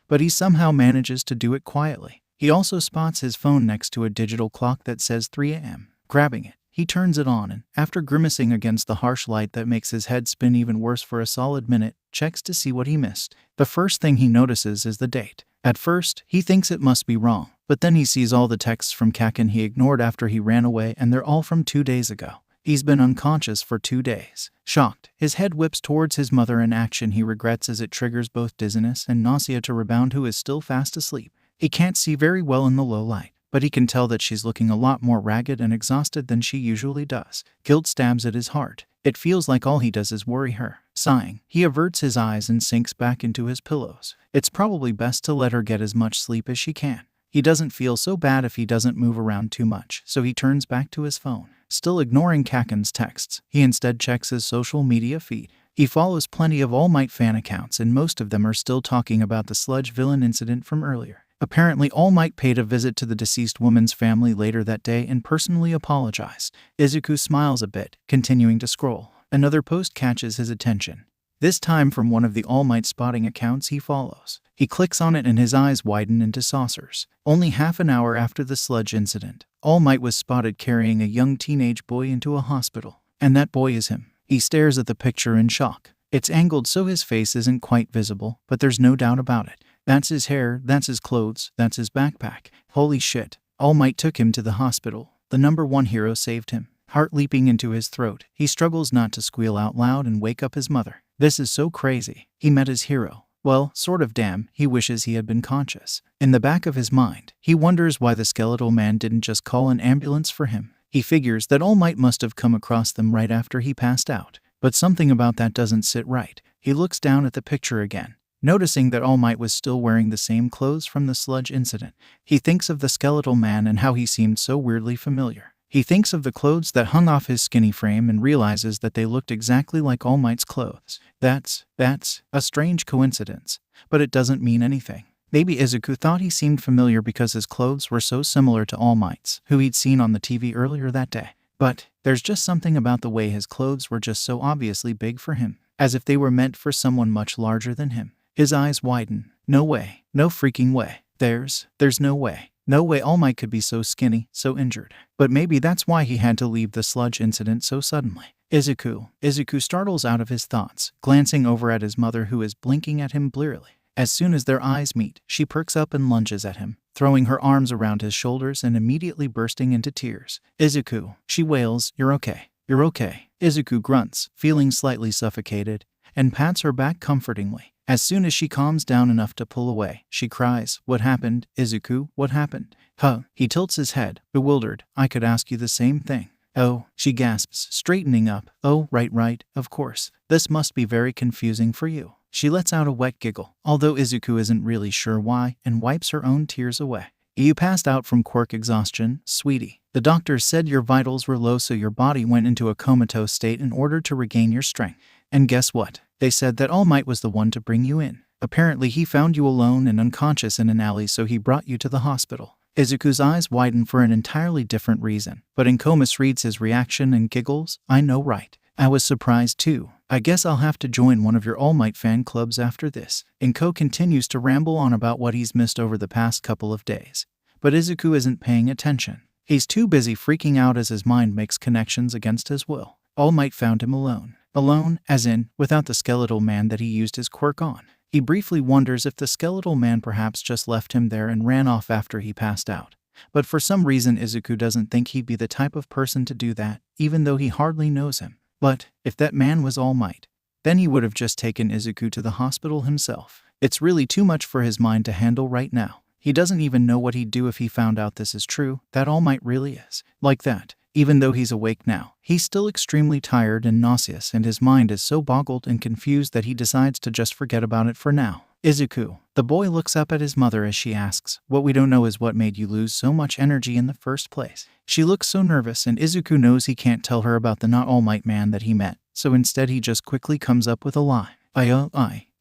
But he somehow manages to do it quietly. He also spots his phone next to a digital clock that says 3 a.m. Grabbing it, he turns it on and, after grimacing against the harsh light that makes his head spin even worse for a solid minute, checks to see what he missed. The first thing he notices is the date. At first, he thinks it must be wrong, but then he sees all the texts from Kaken he ignored after he ran away, and they're all from 2 days ago. He's been unconscious for 2 days. Shocked, his head whips towards his mother, an action he regrets as it triggers both dizziness and nausea to Rebound, who is still fast asleep. He can't see very well in the low light, but he can tell that she's looking a lot more ragged and exhausted than she usually does. Guilt stabs at his heart. It feels like all he does is worry her. Sighing, he averts his eyes and sinks back into his pillows. It's probably best to let her get as much sleep as she can. He doesn't feel so bad if he doesn't move around too much, so he turns back to his phone. Still ignoring Kaken's texts, he instead checks his social media feed. He follows plenty of All Might fan accounts, and most of them are still talking about the sludge villain incident from earlier. Apparently, All Might paid a visit to the deceased woman's family later that day and personally apologized. Izuku smiles a bit, continuing to scroll. Another post catches his attention. This time from one of the All Might spotting accounts he follows. He clicks on it and his eyes widen into saucers. Only half an hour after the sludge incident, All Might was spotted carrying a young teenage boy into a hospital. And that boy is him. He stares at the picture in shock. It's angled so his face isn't quite visible, but there's no doubt about it. That's his hair, that's his clothes, that's his backpack. Holy shit. All Might took him to the hospital. The #1 hero saved him. Heart leaping into his throat, he struggles not to squeal out loud and wake up his mother. This is so crazy. He met his hero. Well, sort of. Damn, he wishes he had been conscious. In the back of his mind, he wonders why the skeletal man didn't just call an ambulance for him. He figures that All Might must have come across them right after he passed out. But something about that doesn't sit right. He looks down at the picture again, noticing that All Might was still wearing the same clothes from the sludge incident. He thinks of the skeletal man and how he seemed so weirdly familiar. He thinks of the clothes that hung off his skinny frame and realizes that they looked exactly like All Might's clothes. That's a strange coincidence, but it doesn't mean anything. Maybe Izuku thought he seemed familiar because his clothes were so similar to All Might's, who he'd seen on the TV earlier that day. But there's just something about the way his clothes were just so obviously big for him, as if they were meant for someone much larger than him. His eyes widen. No way. No freaking way. There's no way. No way All Might could be so skinny, so injured. But maybe that's why he had to leave the sludge incident so suddenly. Izuku startles out of his thoughts, glancing over at his mother who is blinking at him blearily. As soon as their eyes meet, she perks up and lunges at him, throwing her arms around his shoulders and immediately bursting into tears. Izuku, she wails, "You're okay. You're okay." Izuku grunts, feeling slightly suffocated, and pats her back comfortingly. As soon as she calms down enough to pull away, she cries, "What happened, Izuku? What happened?" Huh. He tilts his head, bewildered. "I could ask you the same thing." "Oh," she gasps, straightening up. "Oh, right, of course. This must be very confusing for you." She lets out a wet giggle, although Izuku isn't really sure why, and wipes her own tears away. "You passed out from quirk exhaustion, sweetie. The doctors said your vitals were low, so your body went into a comatose state in order to regain your strength. And guess what? They said that All Might was the one to bring you in. Apparently he found you alone and unconscious in an alley, so he brought you to the hospital." Izuku's eyes widen for an entirely different reason, but Inkomus reads his reaction and giggles. "I know, right? I was surprised too. I guess I'll have to join one of your All Might fan clubs after this." Inko continues to ramble on about what he's missed over the past couple of days, but Izuku isn't paying attention. He's too busy freaking out as his mind makes connections against his will. All Might found him alone. Alone, as in, without the skeletal man that he used his quirk on. He briefly wonders if the skeletal man perhaps just left him there and ran off after he passed out. But for some reason Izuku doesn't think he'd be the type of person to do that, even though he hardly knows him. But if that man was All Might, then he would have just taken Izuku to the hospital himself. It's really too much for his mind to handle right now. He doesn't even know what he'd do if he found out this is true, that All Might really is like that. Even though he's awake now, he's still extremely tired and nauseous, and his mind is so boggled and confused that he decides to just forget about it for now. "Izuku." The boy looks up at his mother as she asks, "What we don't know is what made you lose so much energy in the first place." She looks so nervous, and Izuku knows he can't tell her about the not All Might man that he met, so instead he just quickly comes up with a lie.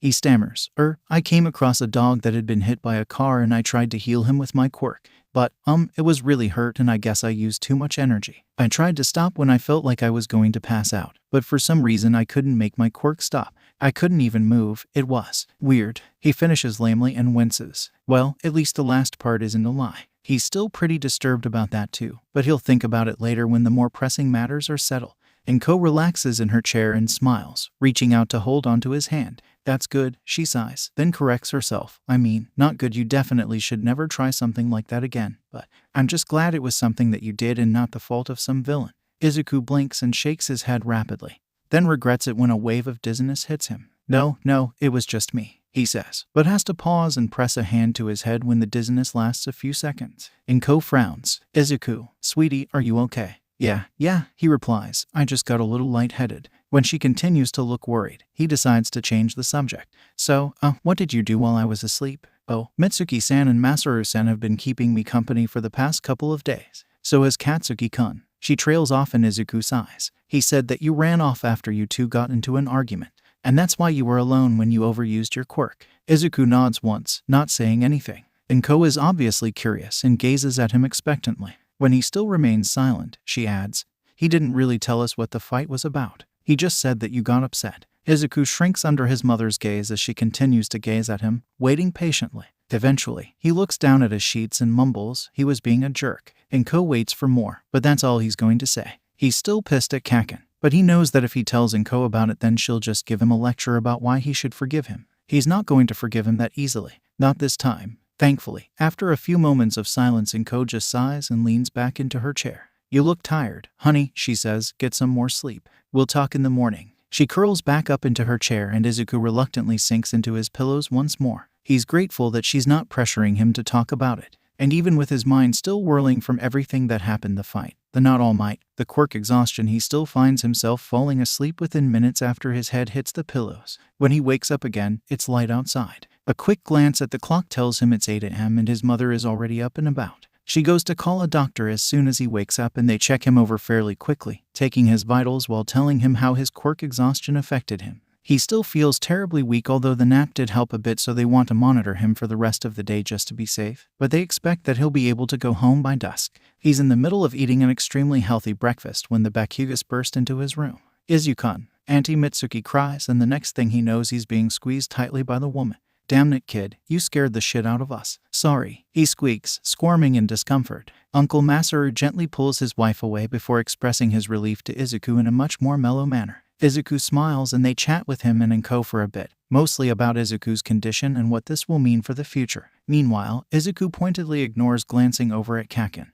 He stammers. I came across a dog that had been hit by a car and I tried to heal him with my quirk. But, it was really hurt and I guess I used too much energy. I tried to stop when I felt like I was going to pass out, but for some reason I couldn't make my quirk stop. I couldn't even move. It was weird." He finishes lamely and winces. Well, at least the last part isn't a lie. He's still pretty disturbed about that too, but he'll think about it later when the more pressing matters are settled. Inko relaxes in her chair and smiles, reaching out to hold onto his hand. "That's good," she sighs, then corrects herself. "I mean, not good. You definitely should never try something like that again, but I'm just glad it was something that you did and not the fault of some villain." Izuku blinks and shakes his head rapidly, then regrets it when a wave of dizziness hits him. No, it was just me," he says, but has to pause and press a hand to his head when the dizziness lasts a few seconds. Inko frowns. "Izuku, sweetie, are you okay?" Yeah, he replies. "I just got a little lightheaded." When she continues to look worried, he decides to change the subject. "So, what did you do while I was asleep?" "Oh, Mitsuki-san and Masaru-san have been keeping me company for the past couple of days. So has Katsuki-kun." She trails off and Izuku sighs. He said that you ran off after you two got into an argument, and that's why you were alone when you overused your quirk. Izuku nods once, not saying anything. Inko is obviously curious and gazes at him expectantly. When he still remains silent, she adds, he didn't really tell us what the fight was about. He just said that you got upset. Izuku shrinks under his mother's gaze as she continues to gaze at him, waiting patiently. Eventually, he looks down at his sheets and mumbles he was being a jerk. Inko waits for more, but that's all he's going to say. He's still pissed at Kaken, but he knows that if he tells Inko about it, then she'll just give him a lecture about why he should forgive him. He's not going to forgive him that easily. Not this time. Thankfully, after a few moments of silence, Inko just sighs and leans back into her chair. You look tired, honey, she says. Get some more sleep. We'll talk in the morning. She curls back up into her chair and Izuku reluctantly sinks into his pillows once more. He's grateful that she's not pressuring him to talk about it. And even with his mind still whirling from everything that happened, the fight, the not all might, the quirk exhaustion, he still finds himself falling asleep within minutes after his head hits the pillows. When he wakes up again, it's light outside. A quick glance at the clock tells him it's 8 a.m. and his mother is already up and about. She goes to call a doctor as soon as he wakes up and they check him over fairly quickly, taking his vitals while telling him how his quirk exhaustion affected him. He still feels terribly weak, although the nap did help a bit, so they want to monitor him for the rest of the day just to be safe, but they expect that he'll be able to go home by dusk. He's in the middle of eating an extremely healthy breakfast when the Bakugas burst into his room. Izuku, Auntie Mitsuki cries, and the next thing he knows he's being squeezed tightly by the woman. Damn it, kid, you scared the shit out of us. Sorry, he squeaks, squirming in discomfort. Uncle Masaru gently pulls his wife away before expressing his relief to Izuku in a much more mellow manner. Izuku smiles and they chat with him and Inko for a bit, mostly about Izuku's condition and what this will mean for the future. Meanwhile, Izuku pointedly ignores glancing over at Kaken,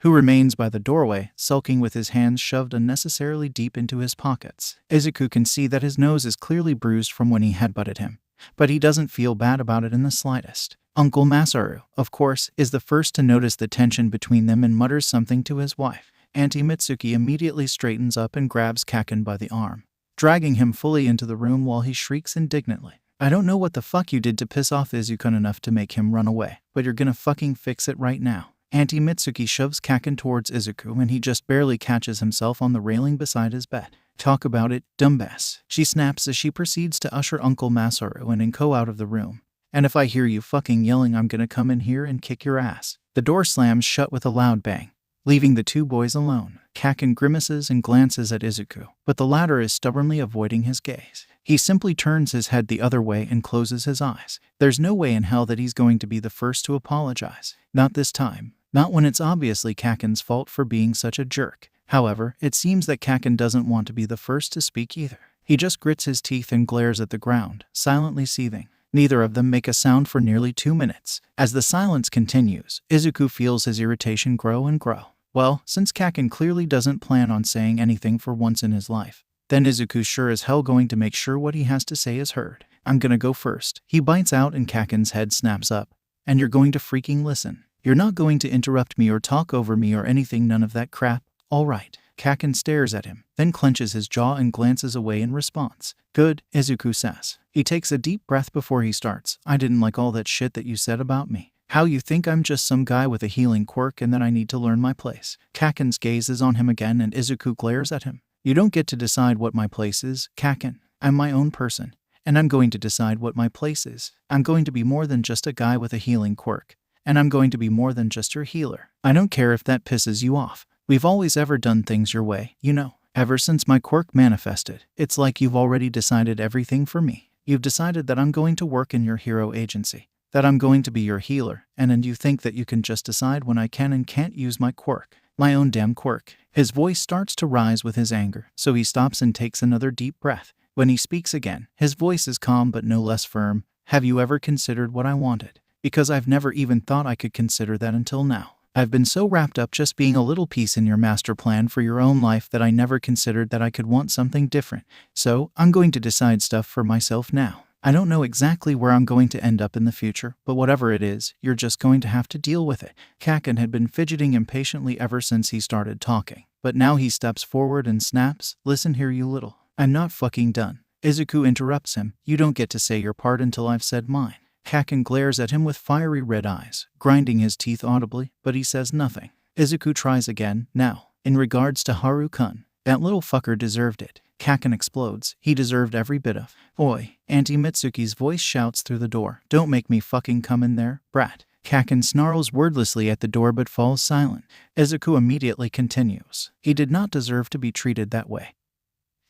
who remains by the doorway, sulking with his hands shoved unnecessarily deep into his pockets. Izuku can see that his nose is clearly bruised from when he headbutted him, but he doesn't feel bad about it in the slightest. Uncle Masaru, of course, is the first to notice the tension between them and mutters something to his wife. Auntie Mitsuki immediately straightens up and grabs Kaken by the arm, dragging him fully into the room while he shrieks indignantly. I don't know what the fuck you did to piss off Izuku enough to make him run away, but you're gonna fucking fix it right now. Auntie Mitsuki shoves Kaken towards Izuku and he just barely catches himself on the railing beside his bed. Talk about it, dumbass, she snaps as she proceeds to usher Uncle Masaru and Inko out of the room. And if I hear you fucking yelling, I'm gonna come in here and kick your ass. The door slams shut with a loud bang, leaving the two boys alone. Kaken grimaces and glances at Izuku, but the latter is stubbornly avoiding his gaze. He simply turns his head the other way and closes his eyes. There's no way in hell that he's going to be the first to apologize. Not this time. Not when it's obviously Kaken's fault for being such a jerk. However, it seems that Kaken doesn't want to be the first to speak either. He just grits his teeth and glares at the ground, silently seething. Neither of them make a sound for nearly 2 minutes. As the silence continues, Izuku feels his irritation grow and grow. Well, since Kaken clearly doesn't plan on saying anything for once in his life, then Izuku's sure as hell going to make sure what he has to say is heard. I'm gonna go first. He bites out and Kaken's head snaps up. And you're going to freaking listen. You're not going to interrupt me or talk over me or anything, none of that crap. All right. Kaken stares at him, then clenches his jaw and glances away in response. Good, Izuku says. He takes a deep breath before he starts. I didn't like all that shit that you said about me. How you think I'm just some guy with a healing quirk and that I need to learn my place. Kaken's gaze is on him again and Izuku glares at him. You don't get to decide what my place is, Kaken. I'm my own person, and I'm going to decide what my place is. I'm going to be more than just a guy with a healing quirk, and I'm going to be more than just your healer. I don't care if that pisses you off. We've always ever done things your way, you know. Ever since my quirk manifested, it's like you've already decided everything for me. You've decided that I'm going to work in your hero agency, that I'm going to be your healer, and you think that you can just decide when I can and can't use my quirk. My own damn quirk. His voice starts to rise with his anger, so he stops and takes another deep breath. When he speaks again, his voice is calm but no less firm. Have you ever considered what I wanted? Because I've never even thought I could consider that until now. I've been so wrapped up just being a little piece in your master plan for your own life that I never considered that I could want something different. So, I'm going to decide stuff for myself now. I don't know exactly where I'm going to end up in the future, but whatever it is, you're just going to have to deal with it. Kaken had been fidgeting impatiently ever since he started talking, but now he steps forward and snaps, listen here you little. I'm not fucking done. Izuku interrupts him. You don't get to say your part until I've said mine. Kaken glares at him with fiery red eyes, grinding his teeth audibly, but he says nothing. Izuku tries again. Now, In regards to Haru-kun, that little fucker deserved it. Kaken explodes. He deserved every bit of. Oi, Auntie Mitsuki's voice shouts through the door. Don't make me fucking come in there, brat. Kaken snarls wordlessly at the door but falls silent. Izuku immediately continues. He did not deserve to be treated that way.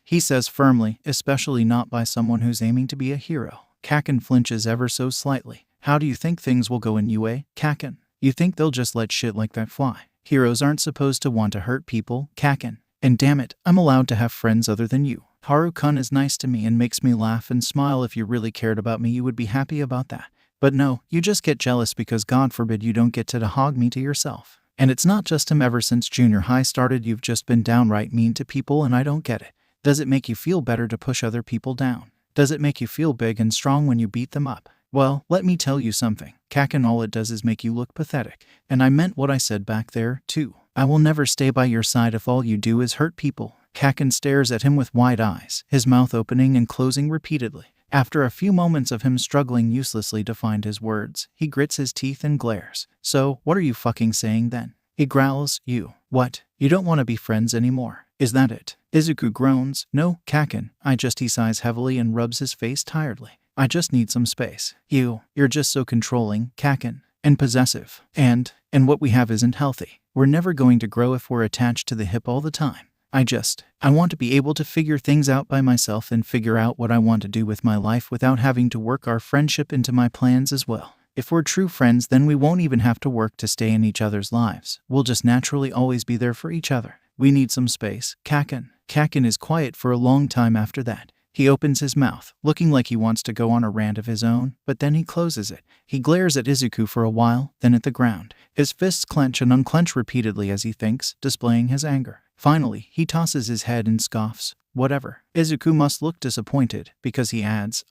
He says firmly, especially not by someone who's aiming to be a hero. Kaken flinches ever so slightly. How do you think things will go in UA, Kaken? You think they'll just let shit like that fly? Heroes aren't supposed to want to hurt people, Kaken. And damn it, I'm allowed to have friends other than you. Haru-kun is nice to me and makes me laugh and smile. If you really cared about me, you would be happy about that. But no, you just get jealous because God forbid you don't get to hog me to yourself. And it's not just him. Ever since junior high started, you've just been downright mean to people and I don't get it. Does it make you feel better to push other people down? Does it make you feel big and strong when you beat them up? Well, let me tell you something. Kaken, all it does is make you look pathetic. And I meant what I said back there, too. I will never stay by your side if all you do is hurt people. Kaken stares at him with wide eyes, his mouth opening and closing repeatedly. After a few moments of him struggling uselessly to find his words, he grits his teeth and glares. So, what are you fucking saying then? He growls, you. What? You don't want to be friends anymore? Is that it? Izuku groans. No, Kaken. He sighs heavily and rubs his face tiredly. I just need some space. You're just so controlling, Kaken. And possessive. And what we have isn't healthy. We're never going to grow if we're attached to the hip all the time. I want to be able to figure things out by myself and figure out what I want to do with my life without having to work our friendship into my plans as well. If we're true friends, then we won't even have to work to stay in each other's lives. We'll just naturally always be there for each other. We need some space, Kaken. Kaken is quiet for a long time after that. He opens his mouth, looking like he wants to go on a rant of his own, but then he closes it. He glares at Izuku for a while, then at the ground. His fists clench and unclench repeatedly as he thinks, displaying his anger. Finally, he tosses his head and scoffs. Whatever. Izuku must look disappointed, because he adds,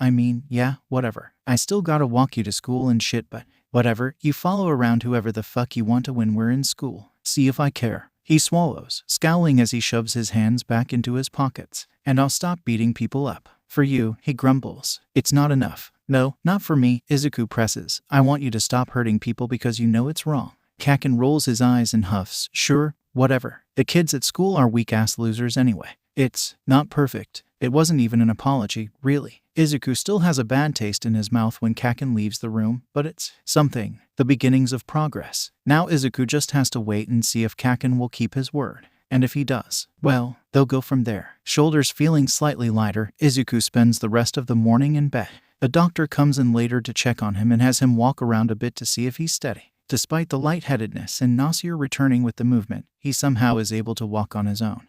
yeah, whatever. I still gotta walk you to school and shit, but whatever, you follow around whoever the fuck you want to when we're in school. See if I care. He swallows, scowling as he shoves his hands back into his pockets. And I'll stop beating people up. For you, he grumbles. It's not enough. No, not for me, Izuku presses. I want you to stop hurting people because you know it's wrong. Kaken rolls his eyes and huffs. Sure, whatever. The kids at school are weak-ass losers anyway. It's not perfect. It wasn't even an apology, really. Izuku still has a bad taste in his mouth when Kaken leaves the room, but it's something. The beginnings of progress. Now Izuku just has to wait and see if Kaken will keep his word. And if he does, well, they'll go from there. Shoulders feeling slightly lighter, Izuku spends the rest of the morning in bed. A doctor comes in later to check on him and has him walk around a bit to see if he's steady. Despite the lightheadedness and nausea returning with the movement, he somehow is able to walk on his own.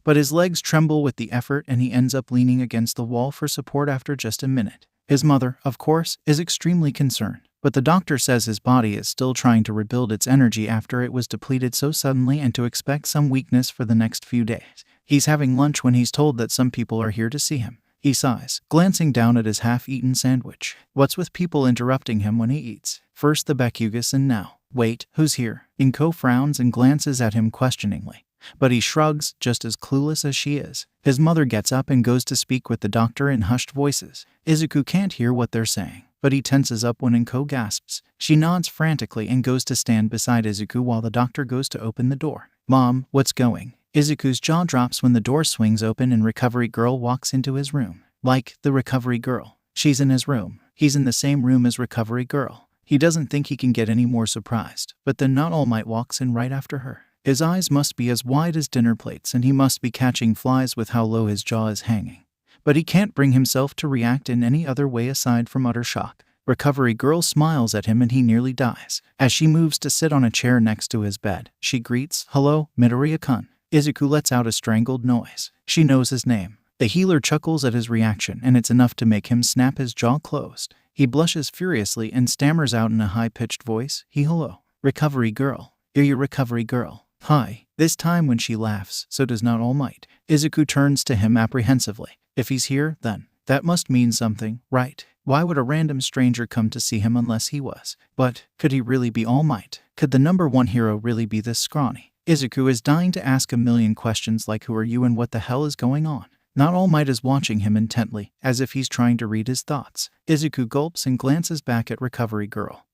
But his legs tremble with the effort and he ends up leaning against the wall for support after just a minute. His mother, of course, is extremely concerned. But the doctor says his body is still trying to rebuild its energy after it was depleted so suddenly and to expect some weakness for the next few days. He's having lunch when he's told that some people are here to see him. He sighs, glancing down at his half-eaten sandwich. What's with people interrupting him when he eats? First the Bakugas and now. Wait, who's here? Inko frowns and glances at him questioningly. But he shrugs, just as clueless as she is. His mother gets up and goes to speak with the doctor in hushed voices. Izuku can't hear what they're saying, but he tenses up when Inko gasps. She nods frantically and goes to stand beside Izuku while the doctor goes to open the door. Mom, what's going? Izuku's jaw drops when the door swings open and Recovery Girl walks into his room. Like, the Recovery Girl. She's in his room. He's in the same room as Recovery Girl. He doesn't think he can get any more surprised, but then Not All Might walks in right after her. His eyes must be as wide as dinner plates and he must be catching flies with how low his jaw is hanging. But he can't bring himself to react in any other way aside from utter shock. Recovery Girl smiles at him and he nearly dies. As she moves to sit on a chair next to his bed, she greets, "Hello, Midoriya-kun." Izuku lets out a strangled noise. She knows his name. The healer chuckles at his reaction and it's enough to make him snap his jaw closed. He blushes furiously and stammers out in a high-pitched voice, "Hello, Recovery Girl. You're your Recovery Girl. Hi." This time when she laughs, so does Not All Might. Izuku turns to him apprehensively. If he's here, then that must mean something, right? Why would a random stranger come to see him unless he was? But could he really be All Might? Could the number one hero really be this scrawny? Izuku is dying to ask a million questions like who are you and what the hell is going on? Not All Might is watching him intently, as if he's trying to read his thoughts. Izuku gulps and glances back at Recovery Girl,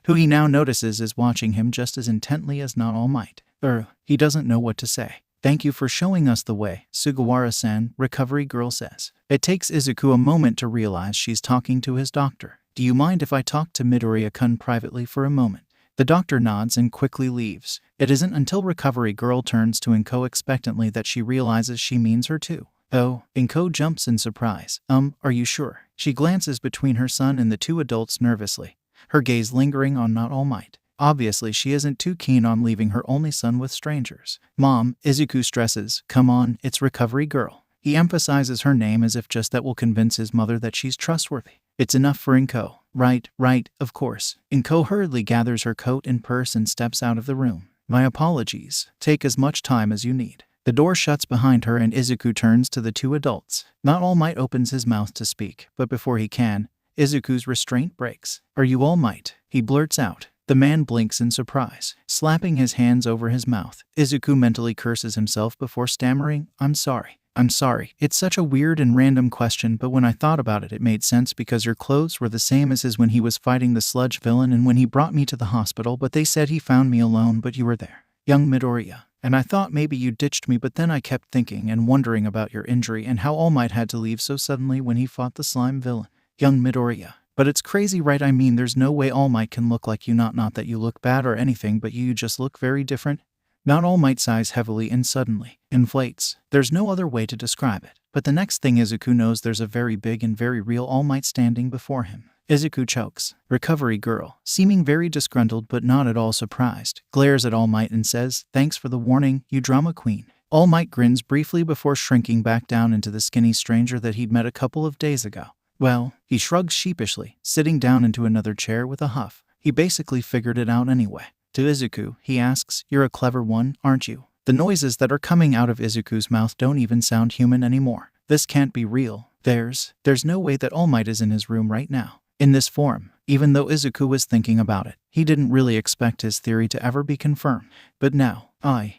who he now notices is watching him just as intently as Not All Might. He doesn't know what to say. Thank you for showing us the way, Sugawara-san, Recovery Girl says. It takes Izuku a moment to realize she's talking to his doctor. Do you mind if I talk to Midoriya-kun privately for a moment? The doctor nods and quickly leaves. It isn't until Recovery Girl turns to Inko expectantly that she realizes she means her too. Oh, Inko jumps in surprise. Are you sure? She glances between her son and the two adults nervously, her gaze lingering on not All Might. Obviously, she isn't too keen on leaving her only son with strangers. Mom, Izuku stresses, come on, it's Recovery Girl. He emphasizes her name as if just that will convince his mother that she's trustworthy. It's enough for Inko. Right, of course. Inko hurriedly gathers her coat and purse and steps out of the room. My apologies. Take as much time as you need. The door shuts behind her and Izuku turns to the two adults. Not All Might opens his mouth to speak, but before he can, Izuku's restraint breaks. Are you All Might? He blurts out. The man blinks in surprise, slapping his hands over his mouth. Izuku mentally curses himself before stammering, I'm sorry. It's such a weird and random question, but when I thought about it, it made sense because your clothes were the same as his when he was fighting the sludge villain and when he brought me to the hospital, but they said he found me alone, but you were there. Young Midoriya. And I thought maybe you ditched me, but then I kept thinking and wondering about your injury and how All Might had to leave so suddenly when he fought the slime villain. Young Midoriya. But it's crazy, right? I mean, there's no way All Might can look like you, not that you look bad or anything, but you just look very different. Not All Might sighs heavily and suddenly inflates. There's no other way to describe it. But the next thing Izuku knows, there's a very big and very real All Might standing before him. Izuku chokes. Recovery Girl, seeming very disgruntled but not at all surprised, glares at All Might and says, thanks for the warning, you drama queen. All Might grins briefly before shrinking back down into the skinny stranger that he'd met a couple of days ago. Well, he shrugs sheepishly, sitting down into another chair with a huff. He basically figured it out anyway. To Izuku, he asks, you're a clever one, aren't you? The noises that are coming out of Izuku's mouth don't even sound human anymore. This can't be real. There's no way that All Might is in his room right now. In this form, even though Izuku was thinking about it, he didn't really expect his theory to ever be confirmed. But now,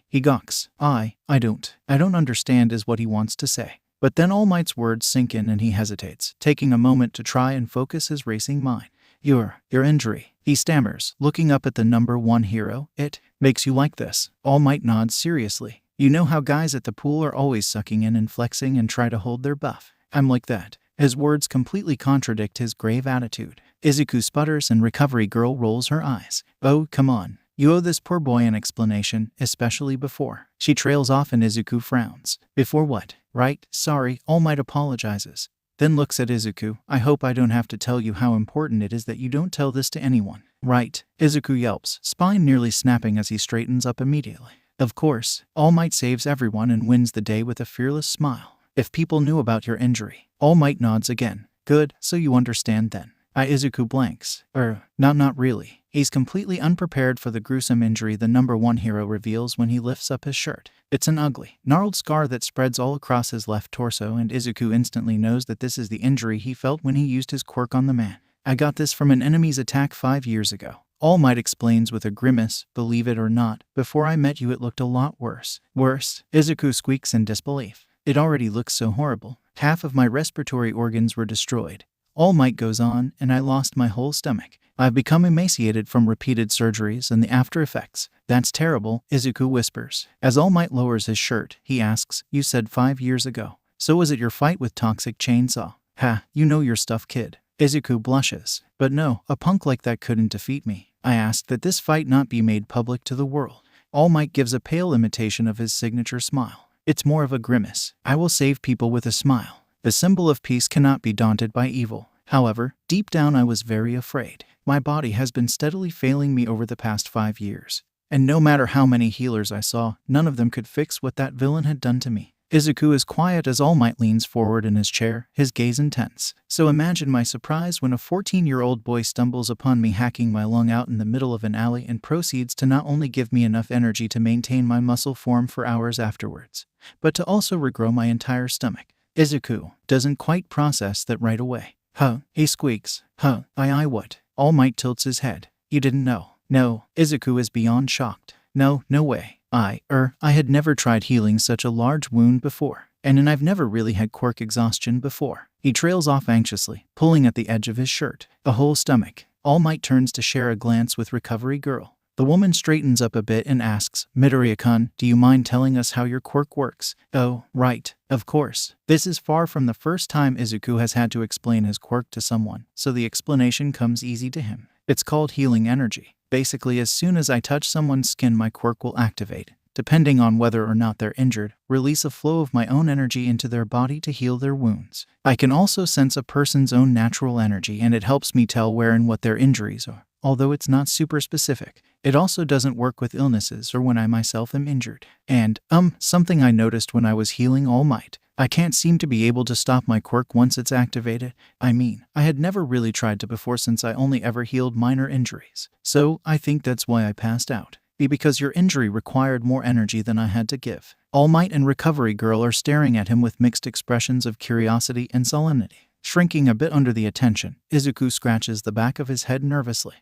he gawks. I don't understand is what he wants to say. But then All Might's words sink in and he hesitates, taking a moment to try and focus his racing mind. Your injury, he stammers, looking up at the number one hero. It makes you like this. All Might nods seriously. You know how guys at the pool are always sucking in and flexing and try to hold their buff? I'm like that. His words completely contradict his grave attitude. Izuku sputters and Recovery Girl rolls her eyes. Oh, come on. You owe this poor boy an explanation, especially before. She trails off and Izuku frowns. Before what? Right, sorry, All Might apologizes. Then looks at Izuku. I hope I don't have to tell you how important it is that you don't tell this to anyone. Right, Izuku yelps, spine nearly snapping as he straightens up immediately. Of course, All Might saves everyone and wins the day with a fearless smile. If people knew about your injury. All Might nods again. Good, so you understand then. Izuku blanks. Not really. He's completely unprepared for the gruesome injury the number one hero reveals when he lifts up his shirt. It's an ugly, gnarled scar that spreads all across his left torso, and Izuku instantly knows that this is the injury he felt when he used his quirk on the man. I got this from an enemy's attack 5 years ago. All Might explains with a grimace, believe it or not, before I met you it looked a lot worse. Worse? Izuku squeaks in disbelief. It already looks so horrible. Half of my respiratory organs were destroyed. All Might goes on, and I lost my whole stomach. I've become emaciated from repeated surgeries and the after effects. That's terrible, Izuku whispers. As All Might lowers his shirt, he asks, you said 5 years ago. So was it your fight with Toxic Chainsaw? Ha, you know your stuff, kid. Izuku blushes. But no, a punk like that couldn't defeat me. I asked that this fight not be made public to the world. All Might gives a pale imitation of his signature smile. It's more of a grimace. I will save people with a smile. The symbol of peace cannot be daunted by evil. However, deep down I was very afraid. My body has been steadily failing me over the past 5 years. And no matter how many healers I saw, none of them could fix what that villain had done to me. Izuku is quiet as All Might leans forward in his chair, his gaze intense. So imagine my surprise when a 14-year-old boy stumbles upon me hacking my lung out in the middle of an alley and proceeds to not only give me enough energy to maintain my muscle form for hours afterwards, but to also regrow my entire stomach. Izuku doesn't quite process that right away. He squeaks. What? All Might tilts his head. You didn't know? No, Izuku is beyond shocked. No way. I had never tried healing such a large wound before, and I've never really had quirk exhaustion before. He trails off anxiously, pulling at the edge of his shirt. A whole stomach. All Might turns to share a glance with Recovery Girl. The woman straightens up a bit and asks, Midoriya-kun, do you mind telling us how your quirk works? Oh, right. Of course. This is far from the first time Izuku has had to explain his quirk to someone, so the explanation comes easy to him. It's called healing energy. Basically, as soon as I touch someone's skin, my quirk will activate. Depending on whether or not they're injured, release a flow of my own energy into their body to heal their wounds. I can also sense a person's own natural energy, and it helps me tell where and what their injuries are. Although it's not super specific. It also doesn't work with illnesses or when I myself am injured. And, something I noticed when I was healing All Might. I can't seem to be able to stop my quirk once it's activated. I mean, I had never really tried to before since I only ever healed minor injuries. So, I think that's why I passed out. Because your injury required more energy than I had to give. All Might and Recovery Girl are staring at him with mixed expressions of curiosity and solemnity. Shrinking a bit under the attention, Izuku scratches the back of his head nervously.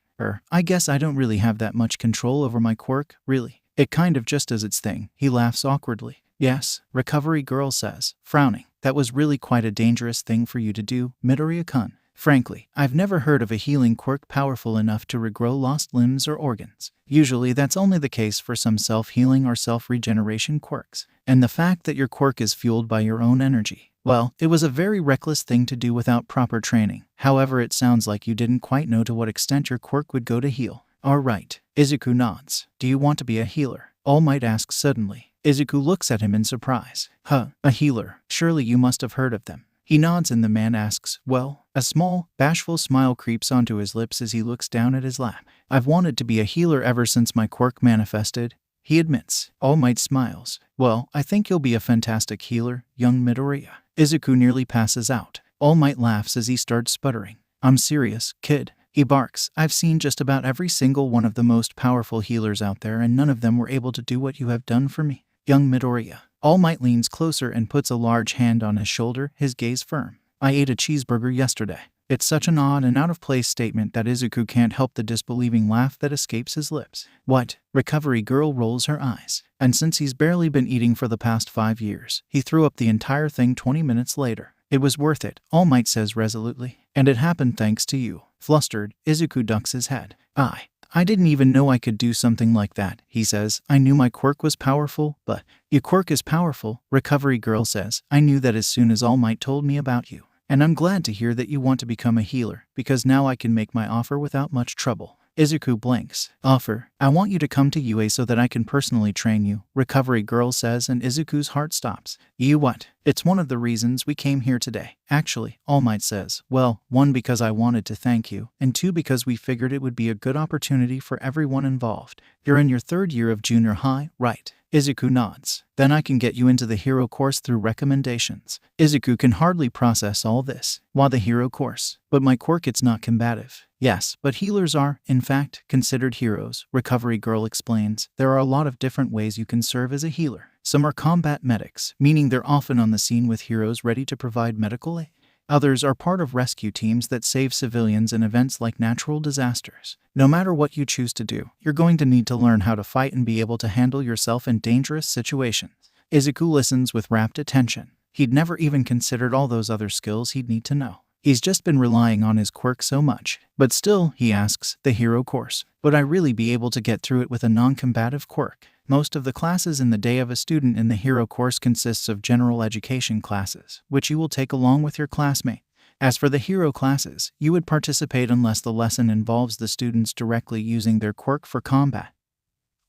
I guess I don't really have that much control over my quirk, really. It kind of just does its thing. He laughs awkwardly. Yes, Recovery Girl says, frowning. That was really quite a dangerous thing for you to do, Midoriya-kun. Frankly, I've never heard of a healing quirk powerful enough to regrow lost limbs or organs. Usually that's only the case for some self-healing or self-regeneration quirks. And the fact that your quirk is fueled by your own energy. Well, it was a very reckless thing to do without proper training. However, it sounds like you didn't quite know to what extent your quirk would go to heal. Alright. Izuku nods. Do you want to be a healer? All Might asks suddenly. Izuku looks at him in surprise. A healer. Surely you must have heard of them. He nods and the man asks, well, a small, bashful smile creeps onto his lips as he looks down at his lap. I've wanted to be a healer ever since my quirk manifested, he admits. All Might smiles. Well, I think you'll be a fantastic healer, young Midoriya. Izuku nearly passes out. All Might laughs as he starts sputtering. I'm serious, kid. He barks. I've seen just about every single one of the most powerful healers out there, and none of them were able to do what you have done for me, young Midoriya. All Might leans closer and puts a large hand on his shoulder, his gaze firm. I ate a cheeseburger yesterday. It's such an odd and out-of-place statement that Izuku can't help the disbelieving laugh that escapes his lips. What? Recovery Girl rolls her eyes. And since he's barely been eating for the past 5 years, he threw up the entire thing 20 minutes later. It was worth it, All Might says resolutely. And it happened thanks to you. Flustered, Izuku ducks his head. I didn't even know I could do something like that, he says. I knew my quirk was powerful, but your quirk is powerful, Recovery Girl says. I knew that as soon as All Might told me about you. And I'm glad to hear that you want to become a healer, because now I can make my offer without much trouble. Izuku blinks. Offer? I want you to come to UA so that I can personally train you, Recovery Girl says, and Izuku's heart stops. You what? It's one of the reasons we came here today. Actually, All Might says. Well, 1 because I wanted to thank you, and 2 because we figured it would be a good opportunity for everyone involved. You're in your 3rd year of junior high, right? Izuku nods. Then I can get you into the hero course through recommendations. Izuku can hardly process all this. Why the hero course? But my quirk, it's not combative. Yes, but healers are, in fact, considered heroes, Recovery Girl explains. There are a lot of different ways you can serve as a healer. Some are combat medics, meaning they're often on the scene with heroes ready to provide medical aid. Others are part of rescue teams that save civilians in events like natural disasters. No matter what you choose to do, you're going to need to learn how to fight and be able to handle yourself in dangerous situations. Izuku listens with rapt attention. He'd never even considered all those other skills he'd need to know. He's just been relying on his quirk so much. But still, he asks, the hero course. Would I really be able to get through it with a non-combative quirk? Most of the classes in the day of a student in the hero course consists of general education classes, which you will take along with your classmate. As for the hero classes, you would participate unless the lesson involves the students directly using their quirk for combat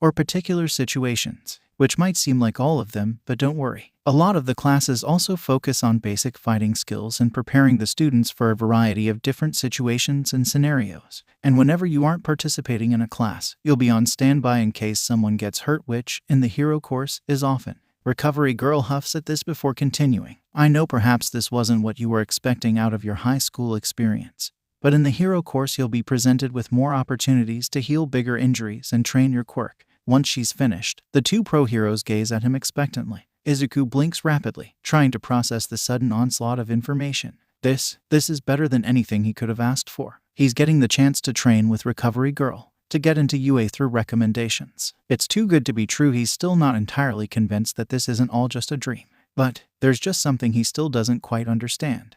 or particular situations, which might seem like all of them, but don't worry. A lot of the classes also focus on basic fighting skills and preparing the students for a variety of different situations and scenarios. And whenever you aren't participating in a class, you'll be on standby in case someone gets hurt, which, in the hero course, is often. Recovery Girl huffs at this before continuing. I know perhaps this wasn't what you were expecting out of your high school experience, but in the hero course you'll be presented with more opportunities to heal bigger injuries and train your quirk. Once she's finished, the 2 pro heroes gaze at him expectantly. Izuku blinks rapidly, trying to process the sudden onslaught of information. This is better than anything he could have asked for. He's getting the chance to train with Recovery Girl, to get into UA through recommendations. It's too good to be true. He's still not entirely convinced that this isn't all just a dream. But there's just something he still doesn't quite understand.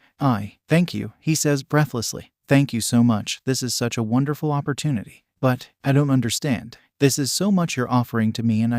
Thank you, he says breathlessly. Thank you so much. This is such a wonderful opportunity. But I don't understand. This is so much you're offering to me and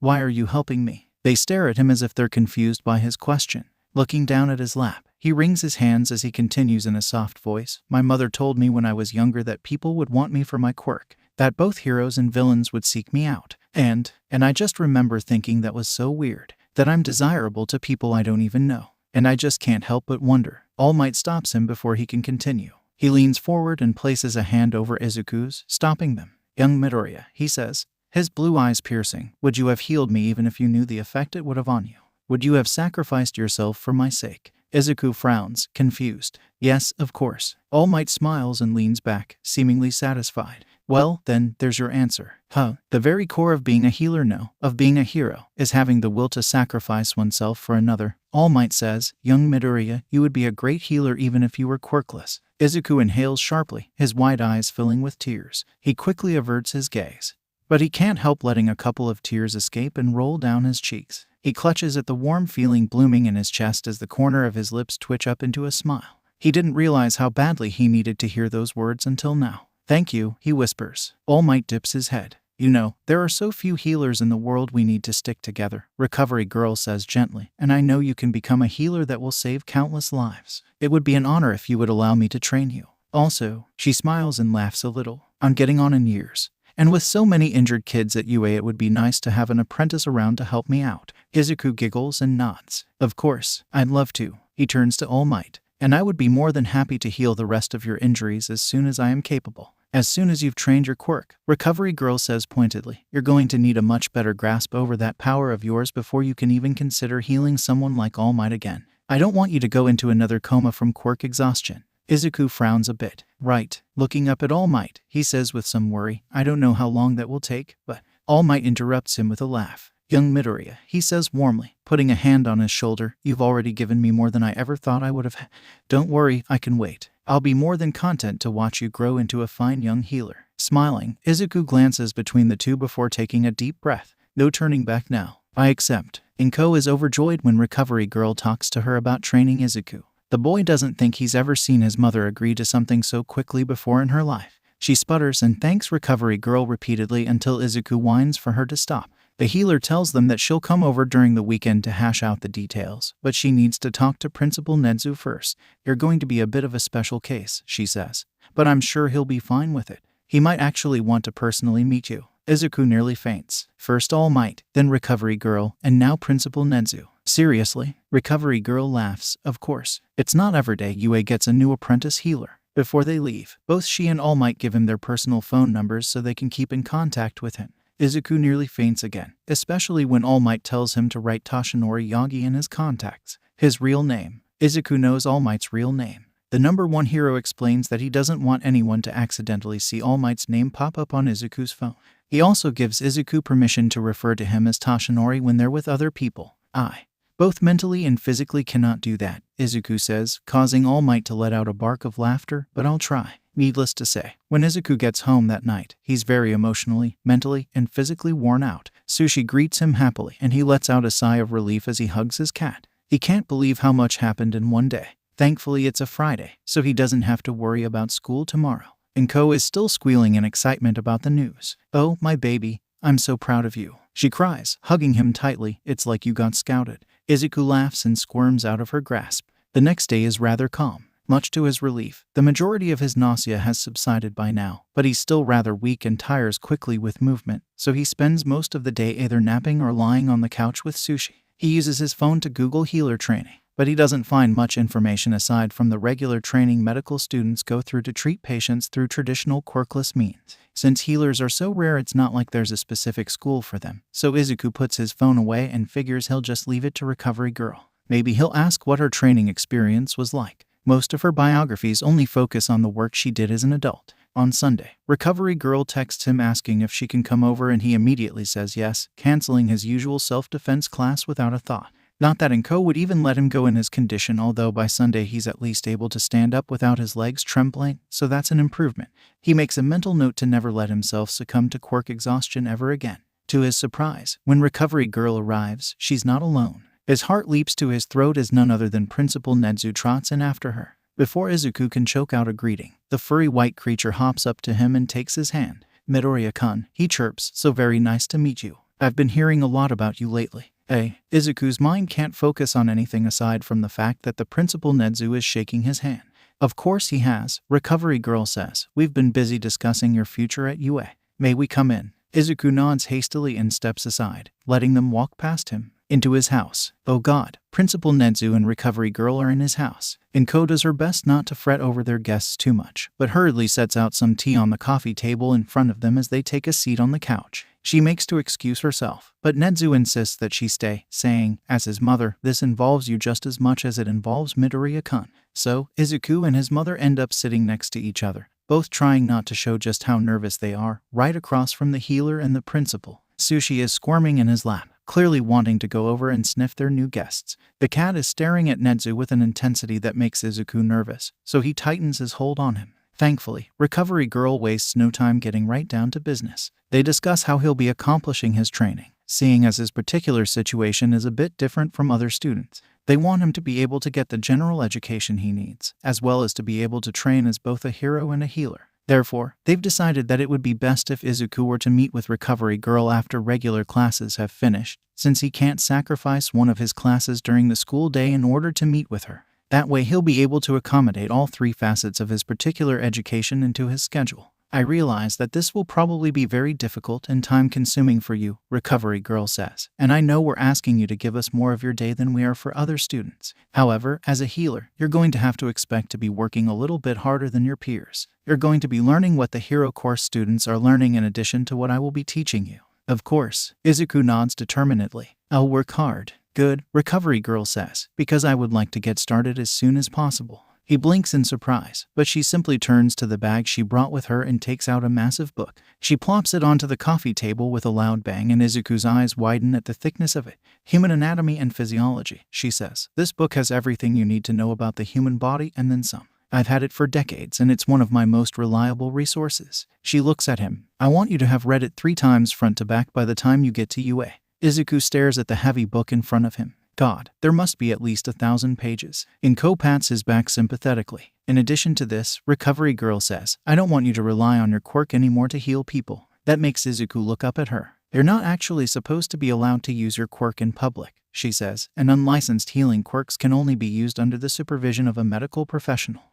why are you helping me? They stare at him as if they're confused by his question. Looking down at his lap, he wrings his hands as he continues in a soft voice. My mother told me when I was younger that people would want me for my quirk, that both heroes and villains would seek me out. And I just remember thinking that was so weird, that I'm desirable to people I don't even know. And I just can't help but wonder. All Might stops him before he can continue. He leans forward and places a hand over Izuku's, stopping them. Young Midoriya, he says, his blue eyes piercing, would you have healed me even if you knew the effect it would have on you? Would you have sacrificed yourself for my sake? Izuku frowns, confused. Yes, of course. All Might smiles and leans back, seemingly satisfied. Well, then, there's your answer. The very core of being a healer, of being a hero, is having the will to sacrifice oneself for another. All Might says, young Midoriya, you would be a great healer even if you were quirkless. Izuku inhales sharply, his wide eyes filling with tears. He quickly averts his gaze. But he can't help letting a couple of tears escape and roll down his cheeks. He clutches at the warm feeling blooming in his chest as the corner of his lips twitch up into a smile. He didn't realize how badly he needed to hear those words until now. Thank you, he whispers. All Might dips his head. You know, there are so few healers in the world, we need to stick together, Recovery Girl says gently, and I know you can become a healer that will save countless lives. It would be an honor if you would allow me to train you. Also, she smiles and laughs a little. I'm getting on in years. And with so many injured kids at UA, it would be nice to have an apprentice around to help me out. Izuku giggles and nods. Of course, I'd love to. He turns to All Might. And I would be more than happy to heal the rest of your injuries as soon as I am capable. As soon as you've trained your quirk, Recovery Girl says pointedly, you're going to need a much better grasp over that power of yours before you can even consider healing someone like All Might again. I don't want you to go into another coma from quirk exhaustion. Izuku frowns a bit. Right. Looking up at All Might, he says with some worry, I don't know how long that will take, but All Might interrupts him with a laugh. Young Midoriya, he says warmly, putting a hand on his shoulder, you've already given me more than I ever thought I would have. Don't worry, I can wait. I'll be more than content to watch you grow into a fine young healer. Smiling, Izuku glances between the two before taking a deep breath. No turning back now. I accept. Inko is overjoyed when Recovery Girl talks to her about training Izuku. The boy doesn't think he's ever seen his mother agree to something so quickly before in her life. She sputters and thanks Recovery Girl repeatedly until Izuku whines for her to stop. The healer tells them that she'll come over during the weekend to hash out the details, but she needs to talk to Principal Nedzu first. You're going to be a bit of a special case, she says, but I'm sure he'll be fine with it. He might actually want to personally meet you. Izuku nearly faints. First All Might, then Recovery Girl, and now Principal Nedzu. Seriously? Recovery Girl laughs. Of course. It's not every day UA gets a new apprentice healer. Before they leave, both she and All Might give him their personal phone numbers so they can keep in contact with him. Izuku nearly faints again, especially when All Might tells him to write Toshinori Yagi in his contacts. His real name. Izuku knows All Might's real name. The number one hero explains that he doesn't want anyone to accidentally see All Might's name pop up on Izuku's phone. He also gives Izuku permission to refer to him as Toshinori when they're with other people. I, both mentally and physically, cannot do that, Izuku says, causing All Might to let out a bark of laughter, but I'll try. Needless to say, when Izuku gets home that night, he's very emotionally, mentally, and physically worn out. Sushi greets him happily, and he lets out a sigh of relief as he hugs his cat. He can't believe how much happened in one day. Thankfully, it's a Friday, so he doesn't have to worry about school tomorrow. Inko is still squealing in excitement about the news. Oh, my baby, I'm so proud of you, she cries, hugging him tightly. It's like you got scouted. Izuku laughs and squirms out of her grasp. The next day is rather calm. Much to his relief, the majority of his nausea has subsided by now, but he's still rather weak and tires quickly with movement, so he spends most of the day either napping or lying on the couch with Sushi. He uses his phone to Google healer training, but he doesn't find much information aside from the regular training medical students go through to treat patients through traditional quirkless means. Since healers are so rare, it's not like there's a specific school for them, so Izuku puts his phone away and figures he'll just leave it to Recovery Girl. Maybe he'll ask what her training experience was like. Most of her biographies only focus on the work she did as an adult. On Sunday, Recovery Girl texts him asking if she can come over, and he immediately says yes, canceling his usual self-defense class without a thought. Not that Inko would even let him go in his condition, although by Sunday he's at least able to stand up without his legs trembling, so that's an improvement. He makes a mental note to never let himself succumb to quirk exhaustion ever again. To his surprise, when Recovery Girl arrives, she's not alone. His heart leaps to his throat as none other than Principal Nedzu trots in after her. Before Izuku can choke out a greeting, the furry white creature hops up to him and takes his hand. Midoriya-kun, he chirps, so very nice to meet you. I've been hearing a lot about you lately. Izuku's mind can't focus on anything aside from the fact that the principal Nezu is shaking his hand. Of course he has, Recovery Girl says. We've been busy discussing your future at UA. May we come in? Izuku nods hastily and steps aside, letting them walk past him. Into his house. Oh god, Principal Nezu and Recovery Girl are in his house. Inko does her best not to fret over their guests too much, but hurriedly sets out some tea on the coffee table in front of them as they take a seat on the couch. She makes to excuse herself, but Nezu insists that she stay, saying, as his mother, this involves you just as much as it involves Midoriya-kun. So, Izuku and his mother end up sitting next to each other, both trying not to show just how nervous they are, right across from the healer and the principal. Sushi is squirming in his lap, clearly wanting to go over and sniff their new guests. The cat is staring at Nezu with an intensity that makes Izuku nervous, so he tightens his hold on him. Thankfully, Recovery Girl wastes no time getting right down to business. They discuss how he'll be accomplishing his training, seeing as his particular situation is a bit different from other students. They want him to be able to get the general education he needs, as well as to be able to train as both a hero and a healer. Therefore, they've decided that it would be best if Izuku were to meet with Recovery Girl after regular classes have finished, since he can't sacrifice one of his classes during the school day in order to meet with her. That way he'll be able to accommodate all three facets of his particular education into his schedule. I realize that this will probably be very difficult and time-consuming for you, Recovery Girl says, and I know we're asking you to give us more of your day than we are for other students. However, as a healer, you're going to have to expect to be working a little bit harder than your peers. You're going to be learning what the Hero Course students are learning in addition to what I will be teaching you. Of course, Izuku nods determinedly. I'll work hard. Good, Recovery Girl says, because I would like to get started as soon as possible. He blinks in surprise, but she simply turns to the bag she brought with her and takes out a massive book. She plops it onto the coffee table with a loud bang, and Izuku's eyes widen at the thickness of it. Human Anatomy and Physiology, she says. This book has everything you need to know about the human body and then some. I've had it for decades and it's one of my most reliable resources. She looks at him. I want you to have read it 3 times front to back by the time you get to UA. Izuku stares at the heavy book in front of him. God, there must be at least 1,000 pages. Inko pats his back sympathetically. In addition to this, Recovery Girl says, I don't want you to rely on your quirk anymore to heal people. That makes Izuku look up at her. You're not actually supposed to be allowed to use your quirk in public, she says, and unlicensed healing quirks can only be used under the supervision of a medical professional.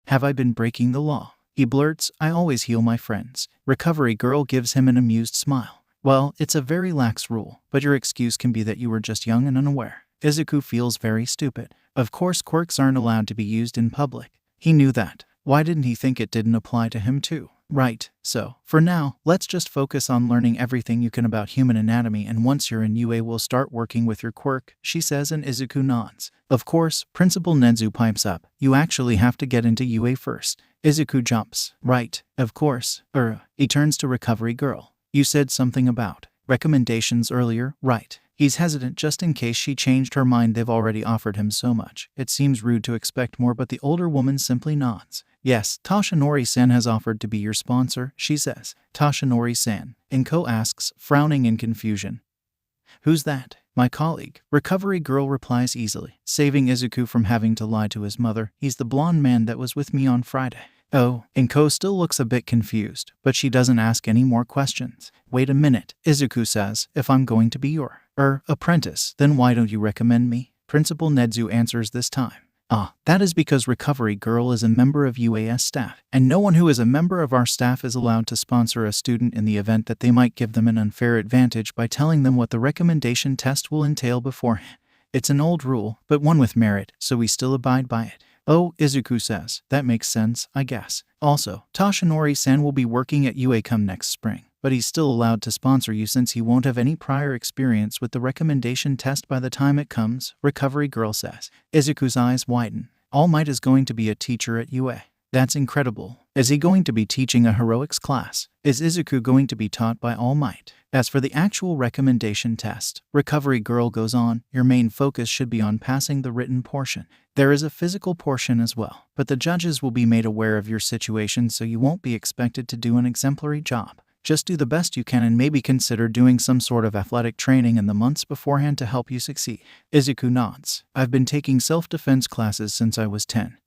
Have I been breaking the law? He blurts, I always heal my friends. Recovery Girl gives him an amused smile. Well, it's a very lax rule, but your excuse can be that you were just young and unaware. Izuku feels very stupid. Of course quirks aren't allowed to be used in public. He knew that. Why didn't he think it didn't apply to him too? Right, so, for now, let's just focus on learning everything you can about human anatomy, and once you're in UA we'll start working with your quirk, she says, and Izuku nods. Of course, Principal Nezu pipes up. You actually have to get into UA first. Izuku jumps. Right, of course. He turns to Recovery Girl. You said something about recommendations earlier, right? He's hesitant just in case she changed her mind. They've already offered him so much. It seems rude to expect more, but the older woman simply nods. Yes, Toshinori-san has offered to be your sponsor, she says. Toshinori-san, Inko asks, frowning in confusion. Who's that? My colleague. Recovery Girl replies easily, saving Izuku from having to lie to his mother. He's the blonde man that was with me on Friday. Oh, Inko still looks a bit confused, but she doesn't ask any more questions. Wait a minute, Izuku says, if I'm going to be your apprentice, then why don't you recommend me? Principal Nezu answers this time. That is because Recovery Girl is a member of UAS staff, and no one who is a member of our staff is allowed to sponsor a student in the event that they might give them an unfair advantage by telling them what the recommendation test will entail beforehand. It's an old rule, but one with merit, so we still abide by it. Oh, Izuku says, that makes sense, I guess. Also, Toshinori-san will be working at UA come next spring, but he's still allowed to sponsor you since he won't have any prior experience with the recommendation test by the time it comes, Recovery Girl says. Izuku's eyes widen. All Might is going to be a teacher at UA. That's incredible. Is he going to be teaching a heroics class? Is Izuku going to be taught by All Might? As for the actual recommendation test, Recovery Girl goes on, your main focus should be on passing the written portion. There is a physical portion as well, but the judges will be made aware of your situation, so you won't be expected to do an exemplary job. Just do the best you can and maybe consider doing some sort of athletic training in the months beforehand to help you succeed. Izuku nods. I've been taking self-defense classes since I was 10.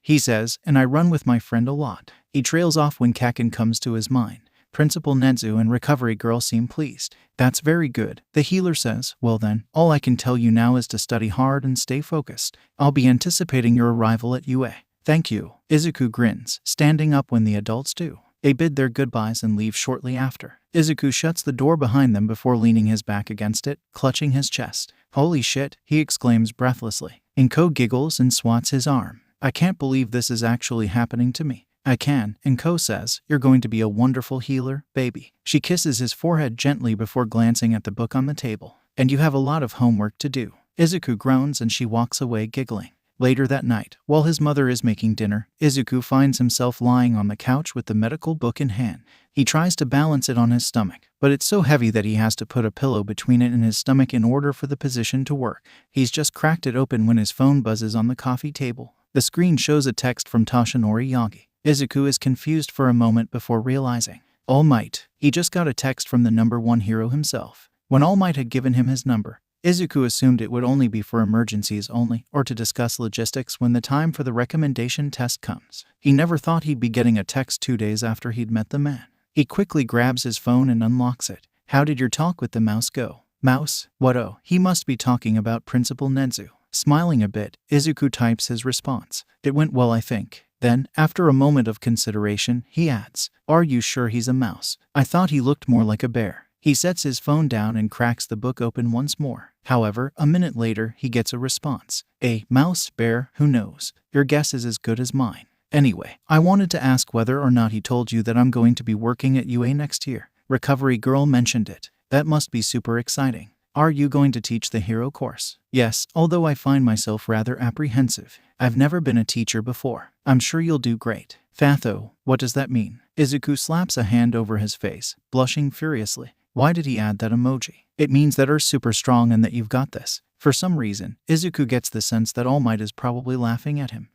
He says, and I run with my friend a lot. He trails off when Kaken comes to his mind. Principal Nezu and Recovery Girl seem pleased. That's very good, the healer says. Well then, all I can tell you now is to study hard and stay focused. I'll be anticipating your arrival at UA. Thank you. Izuku grins, standing up when the adults do. They bid their goodbyes and leave shortly after. Izuku shuts the door behind them before leaning his back against it, clutching his chest. Holy shit, he exclaims breathlessly. Inko giggles and swats his arm. I can't believe this is actually happening to me. I can, Inko says. You're going to be a wonderful healer, baby. She kisses his forehead gently before glancing at the book on the table. And you have a lot of homework to do. Izuku groans and she walks away giggling. Later that night, while his mother is making dinner, Izuku finds himself lying on the couch with the medical book in hand. He tries to balance it on his stomach, but it's so heavy that he has to put a pillow between it and his stomach in order for the position to work. He's just cracked it open when his phone buzzes on the coffee table. The screen shows a text from Toshinori Yagi. Izuku is confused for a moment before realizing. All Might. He just got a text from the #1 hero himself. When All Might had given him his number, Izuku assumed it would only be for emergencies only, or to discuss logistics when the time for the recommendation test comes. He never thought he'd be getting a text 2 days after he'd met the man. He quickly grabs his phone and unlocks it. How did your talk with the mouse go? Mouse? What oh, he must be talking about Principal Nezu. Smiling a bit, Izuku types his response. It went well, I think. Then, after a moment of consideration, he adds, Are you sure he's a mouse? I thought he looked more like a bear. He sets his phone down and cracks the book open once more. However, a minute later, he gets a response. A mouse, bear, who knows? Your guess is as good as mine. Anyway, I wanted to ask whether or not he told you that I'm going to be working at UA next year. Recovery Girl mentioned it. That must be super exciting. Are you going to teach the hero course? Yes, although I find myself rather apprehensive. I've never been a teacher before. I'm sure you'll do great. Fatho, what does that mean? Izuku slaps a hand over his face, blushing furiously. Why did he add that emoji? It means that you're super strong and that you've got this. For some reason, Izuku gets the sense that All Might is probably laughing at him.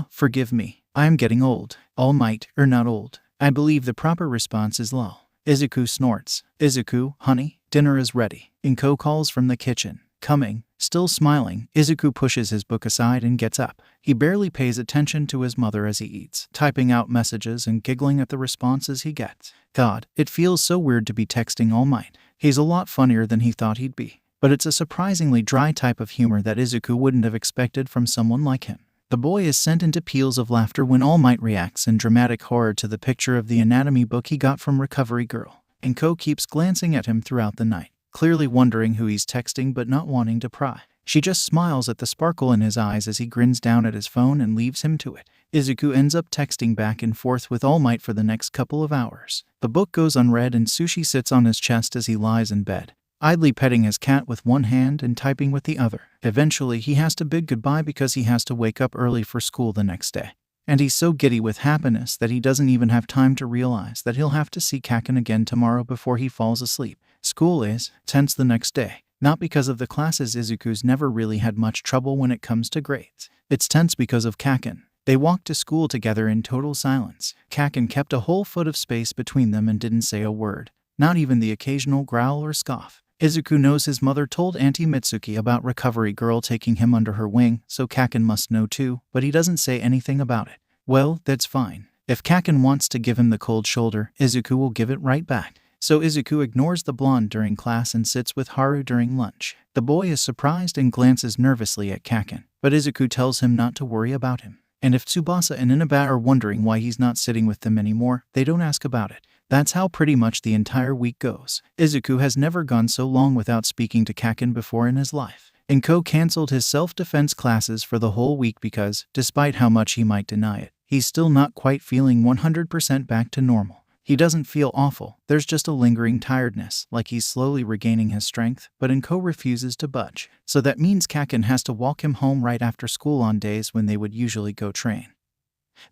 Forgive me. I am getting old. All Might, you're not old. I believe the proper response is lol. Izuku snorts. Izuku, honey, dinner is ready. Inko calls from the kitchen. Coming. Still smiling, Izuku pushes his book aside and gets up. He barely pays attention to his mother as he eats, typing out messages and giggling at the responses he gets. God, it feels so weird to be texting All Might. He's a lot funnier than he thought he'd be. But it's a surprisingly dry type of humor that Izuku wouldn't have expected from someone like him. The boy is sent into peals of laughter when All Might reacts in dramatic horror to the picture of the anatomy book he got from Recovery Girl. Inko keeps glancing at him throughout the night, clearly wondering who he's texting but not wanting to pry. She just smiles at the sparkle in his eyes as he grins down at his phone and leaves him to it. Izuku ends up texting back and forth with All Might for the next couple of hours. The book goes unread and Sushi sits on his chest as he lies in bed, idly petting his cat with one hand and typing with the other. Eventually, he has to bid goodbye because he has to wake up early for school the next day. And he's so giddy with happiness that he doesn't even have time to realize that he'll have to see Kaken again tomorrow before he falls asleep. School is tense the next day. Not because of the classes. Izuku's never really had much trouble when it comes to grades. It's tense because of Kaken. They walked to school together in total silence. Kaken kept a whole foot of space between them and didn't say a word, not even the occasional growl or scoff. Izuku knows his mother told Auntie Mitsuki about Recovery Girl taking him under her wing, so Kaken must know too, but he doesn't say anything about it. Well, that's fine. If Kaken wants to give him the cold shoulder, Izuku will give it right back. So Izuku ignores the blonde during class and sits with Haru during lunch. The boy is surprised and glances nervously at Kaken, but Izuku tells him not to worry about him. And if Tsubasa and Inaba are wondering why he's not sitting with them anymore, they don't ask about it. That's how pretty much the entire week goes. Izuku has never gone so long without speaking to Kaken before in his life. Inko cancelled his self-defense classes for the whole week because, despite how much he might deny it, he's still not quite feeling 100% back to normal. He doesn't feel awful, there's just a lingering tiredness, like he's slowly regaining his strength, but Inko refuses to budge. So that means Kaken has to walk him home right after school on days when they would usually go train.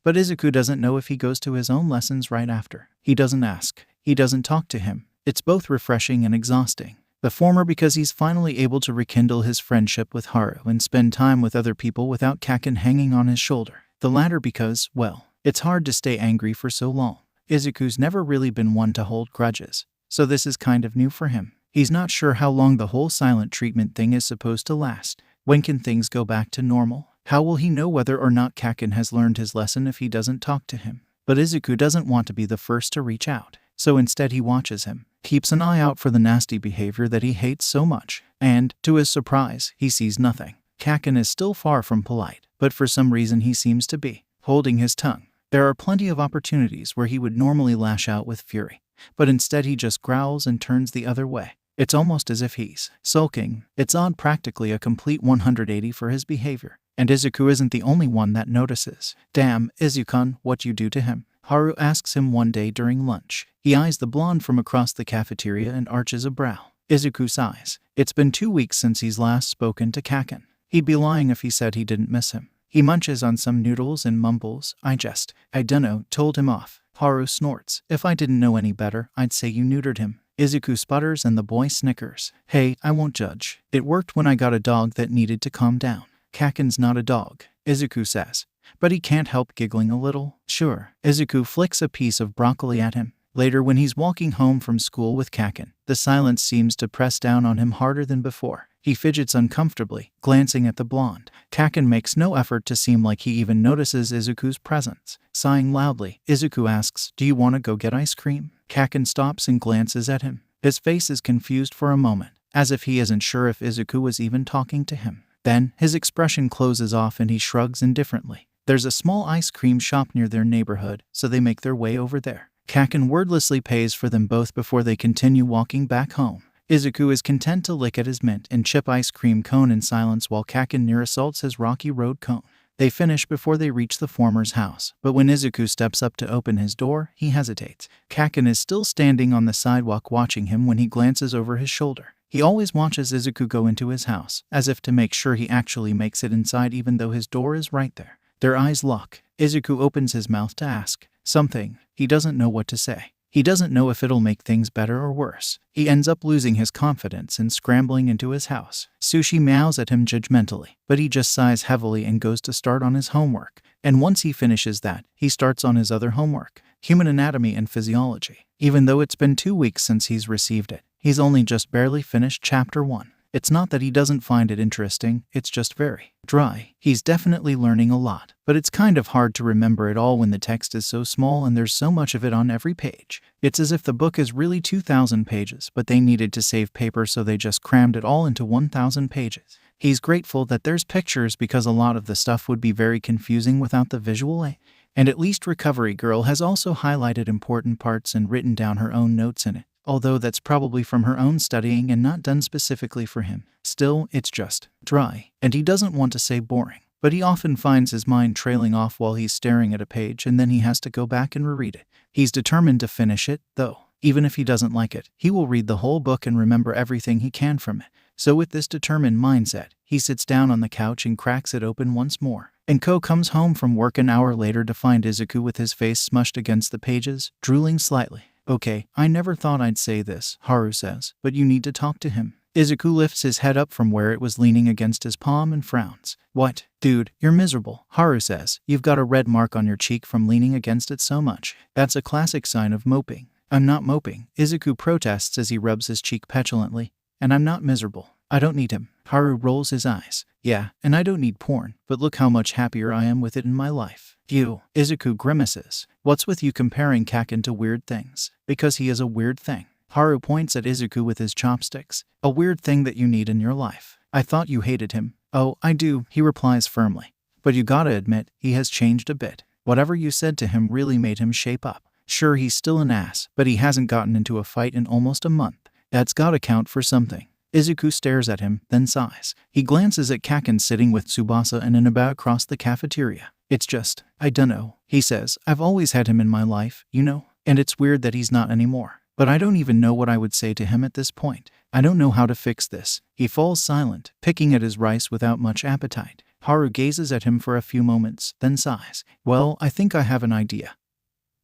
But Izuku doesn't know if he goes to his own lessons right after. He doesn't ask. He doesn't talk to him. It's both refreshing and exhausting. The former because he's finally able to rekindle his friendship with Haru and spend time with other people without Kaken hanging on his shoulder. The latter because, well, it's hard to stay angry for so long. Izuku's never really been one to hold grudges, so this is kind of new for him. He's not sure how long the whole silent treatment thing is supposed to last. When can things go back to normal? How will he know whether or not Kaken has learned his lesson if he doesn't talk to him? But Izuku doesn't want to be the first to reach out, so instead he watches him, keeps an eye out for the nasty behavior that he hates so much, and, to his surprise, he sees nothing. Kaken is still far from polite, but for some reason he seems to be holding his tongue. There are plenty of opportunities where he would normally lash out with fury, but instead he just growls and turns the other way. It's almost as if he's sulking. It's odd, practically a complete 180 for his behavior. And Izuku isn't the only one that notices. "Damn, Izuku, what you do to him?" Haru asks him one day during lunch. He eyes the blonde from across the cafeteria and arches a brow. Izuku sighs. It's been 2 weeks since he's last spoken to Kaken. He'd be lying if he said he didn't miss him. He munches on some noodles and mumbles, I dunno, told him off. Haru snorts. "If I didn't know any better, I'd say you neutered him." Izuku sputters and the boy snickers. "Hey, I won't judge. It worked when I got a dog that needed to calm down." "Kaken's not a dog," Izuku says, but he can't help giggling a little. "Sure." Izuku flicks a piece of broccoli at him. Later, when he's walking home from school with Kaken, the silence seems to press down on him harder than before. He fidgets uncomfortably, glancing at the blonde. Kaken makes no effort to seem like he even notices Izuku's presence. Sighing loudly, Izuku asks, "Do you want to go get ice cream?" Kaken stops and glances at him. His face is confused for a moment, as if he isn't sure if Izuku was even talking to him. Then, his expression closes off and he shrugs indifferently. There's a small ice cream shop near their neighborhood, so they make their way over there. Kaken wordlessly pays for them both before they continue walking back home. Izuku is content to lick at his mint and chip ice cream cone in silence while Kaken near assaults his Rocky Road cone. They finish before they reach the former's house, but when Izuku steps up to open his door, he hesitates. Kaken is still standing on the sidewalk watching him when he glances over his shoulder. He always watches Izuku go into his house, as if to make sure he actually makes it inside even though his door is right there. Their eyes lock. Izuku opens his mouth to ask something. He doesn't know what to say. He doesn't know if it'll make things better or worse. He ends up losing his confidence and scrambling into his house. Sushi meows at him judgmentally, but he just sighs heavily and goes to start on his homework. And once he finishes that, he starts on his other homework, Human Anatomy and Physiology. Even though it's been 2 weeks since he's received it, he's only just barely finished Chapter 1. It's not that he doesn't find it interesting, it's just very dry. He's definitely learning a lot, but it's kind of hard to remember it all when the text is so small and there's so much of it on every page. It's as if the book is really 2,000 pages, but they needed to save paper so they just crammed it all into 1,000 pages. He's grateful that there's pictures because a lot of the stuff would be very confusing without the visual aid. And at least Recovery Girl has also highlighted important parts and written down her own notes in it. Although that's probably from her own studying and not done specifically for him. Still, it's just dry, and he doesn't want to say boring, but he often finds his mind trailing off while he's staring at a page and then he has to go back and reread it. He's determined to finish it, though. Even if he doesn't like it, he will read the whole book and remember everything he can from it. So with this determined mindset, he sits down on the couch and cracks it open once more. And Ko comes home from work an hour later to find Izuku with his face smushed against the pages, drooling slightly. "Okay, I never thought I'd say this," Haru says, "but you need to talk to him." Izuku lifts his head up from where it was leaning against his palm and frowns. "What? Dude, you're miserable," Haru says. "You've got a red mark on your cheek from leaning against it so much. That's a classic sign of moping." "I'm not moping," Izuku protests as he rubs his cheek petulantly. "And I'm not miserable. I don't need him." Haru rolls his eyes. "Yeah, and I don't need porn, but look how much happier I am with it in my life." "You," Izuku grimaces. "What's with you comparing Kaken to weird things?" "Because he is a weird thing." Haru points at Izuku with his chopsticks. "A weird thing that you need in your life." "I thought you hated him." "Oh, I do," he replies firmly. "But you gotta admit, he has changed a bit. Whatever you said to him really made him shape up. Sure, he's still an ass, but he hasn't gotten into a fight in almost a month. That's gotta count for something." Izuku stares at him, then sighs. He glances at Kaken sitting with Tsubasa and Inaba across the cafeteria. "It's just, I dunno," he says. "I've always had him in my life, you know? And it's weird that he's not anymore. But I don't even know what I would say to him at this point. I don't know how to fix this." He falls silent, picking at his rice without much appetite. Haru gazes at him for a few moments, then sighs. "Well, I think I have an idea,"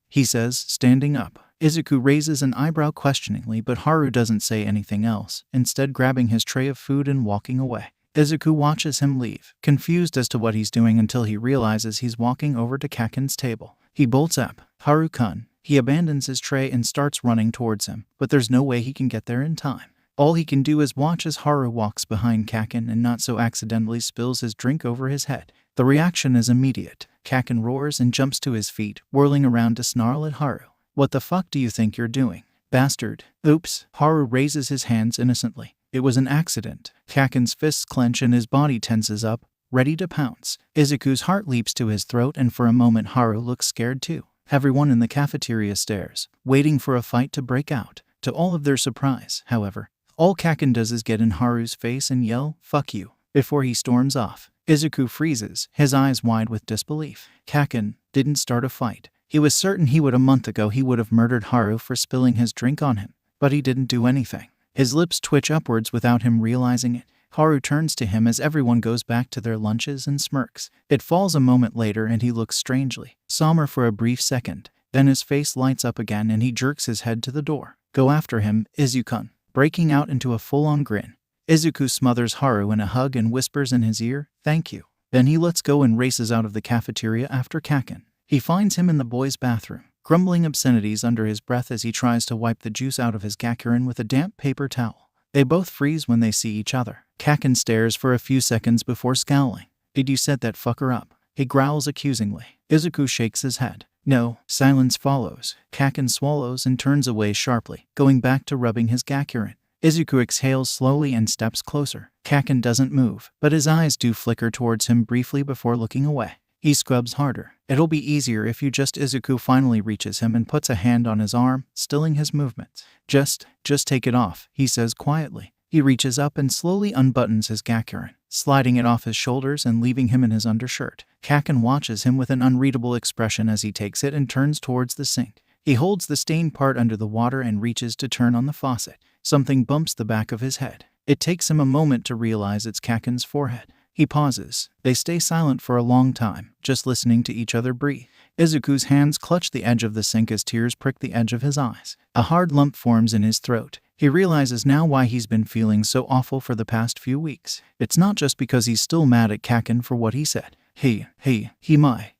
he says, standing up. Izuku raises an eyebrow questioningly, but Haru doesn't say anything else, instead grabbing his tray of food and walking away. Izuku watches him leave, confused as to what he's doing until he realizes he's walking over to Kaken's table. He bolts up. "Haru-kun." He abandons his tray and starts running towards him, but there's no way he can get there in time. All he can do is watch as Haru walks behind Kaken and not so accidentally spills his drink over his head. The reaction is immediate. Kaken roars and jumps to his feet, whirling around to snarl at Haru. What the fuck do you think you're doing, bastard? Oops. Haru raises his hands innocently. It was an accident. Kaken's fists clench and his body tenses up, ready to pounce. Izuku's heart leaps to his throat, and for a moment Haru looks scared too. Everyone in the cafeteria stares, waiting for a fight to break out. To all of their surprise, however, all Kaken does is get in Haru's face and yell, "Fuck you," before he storms off. Izuku freezes, his eyes wide with disbelief. Kaken didn't start a fight. He was certain he would. A month ago he would have murdered Haru for spilling his drink on him, but he didn't do anything. His lips twitch upwards without him realizing it. Haru turns to him as everyone goes back to their lunches and smirks. It falls a moment later and he looks strangely somber for a brief second. Then his face lights up again and he jerks his head to the door. "Go after him, Izuku," breaking out into a full-on grin. Izuku smothers Haru in a hug and whispers in his ear, "Thank you." Then he lets go and races out of the cafeteria after Kaken. He finds him in the boys' bathroom, grumbling obscenities under his breath as he tries to wipe the juice out of his gakurin with a damp paper towel. They both freeze when they see each other. Kaken stares for a few seconds before scowling. "Did you set that fucker up?" he growls accusingly. Izuku shakes his head. "No." Silence follows. Kaken swallows and turns away sharply, going back to rubbing his gakurin. Izuku exhales slowly and steps closer. Kaken doesn't move, but his eyes do flicker towards him briefly before looking away. He scrubs harder. "It'll be easier if you just..." Izuku finally reaches him and puts a hand on his arm, stilling his movements. Just take it off," he says quietly. He reaches up and slowly unbuttons his gakurin, sliding it off his shoulders and leaving him in his undershirt. Kaken watches him with an unreadable expression as he takes it and turns towards the sink. He holds the stained part under the water and reaches to turn on the faucet. Something bumps the back of his head. It takes him a moment to realize it's Kaken's forehead. He pauses. They stay silent for a long time, just listening to each other breathe. Izuku's hands clutch the edge of the sink as tears prick the edge of his eyes. A hard lump forms in his throat. He realizes now why he's been feeling so awful for the past few weeks. It's not just because he's still mad at Kaken for what he said. Hey,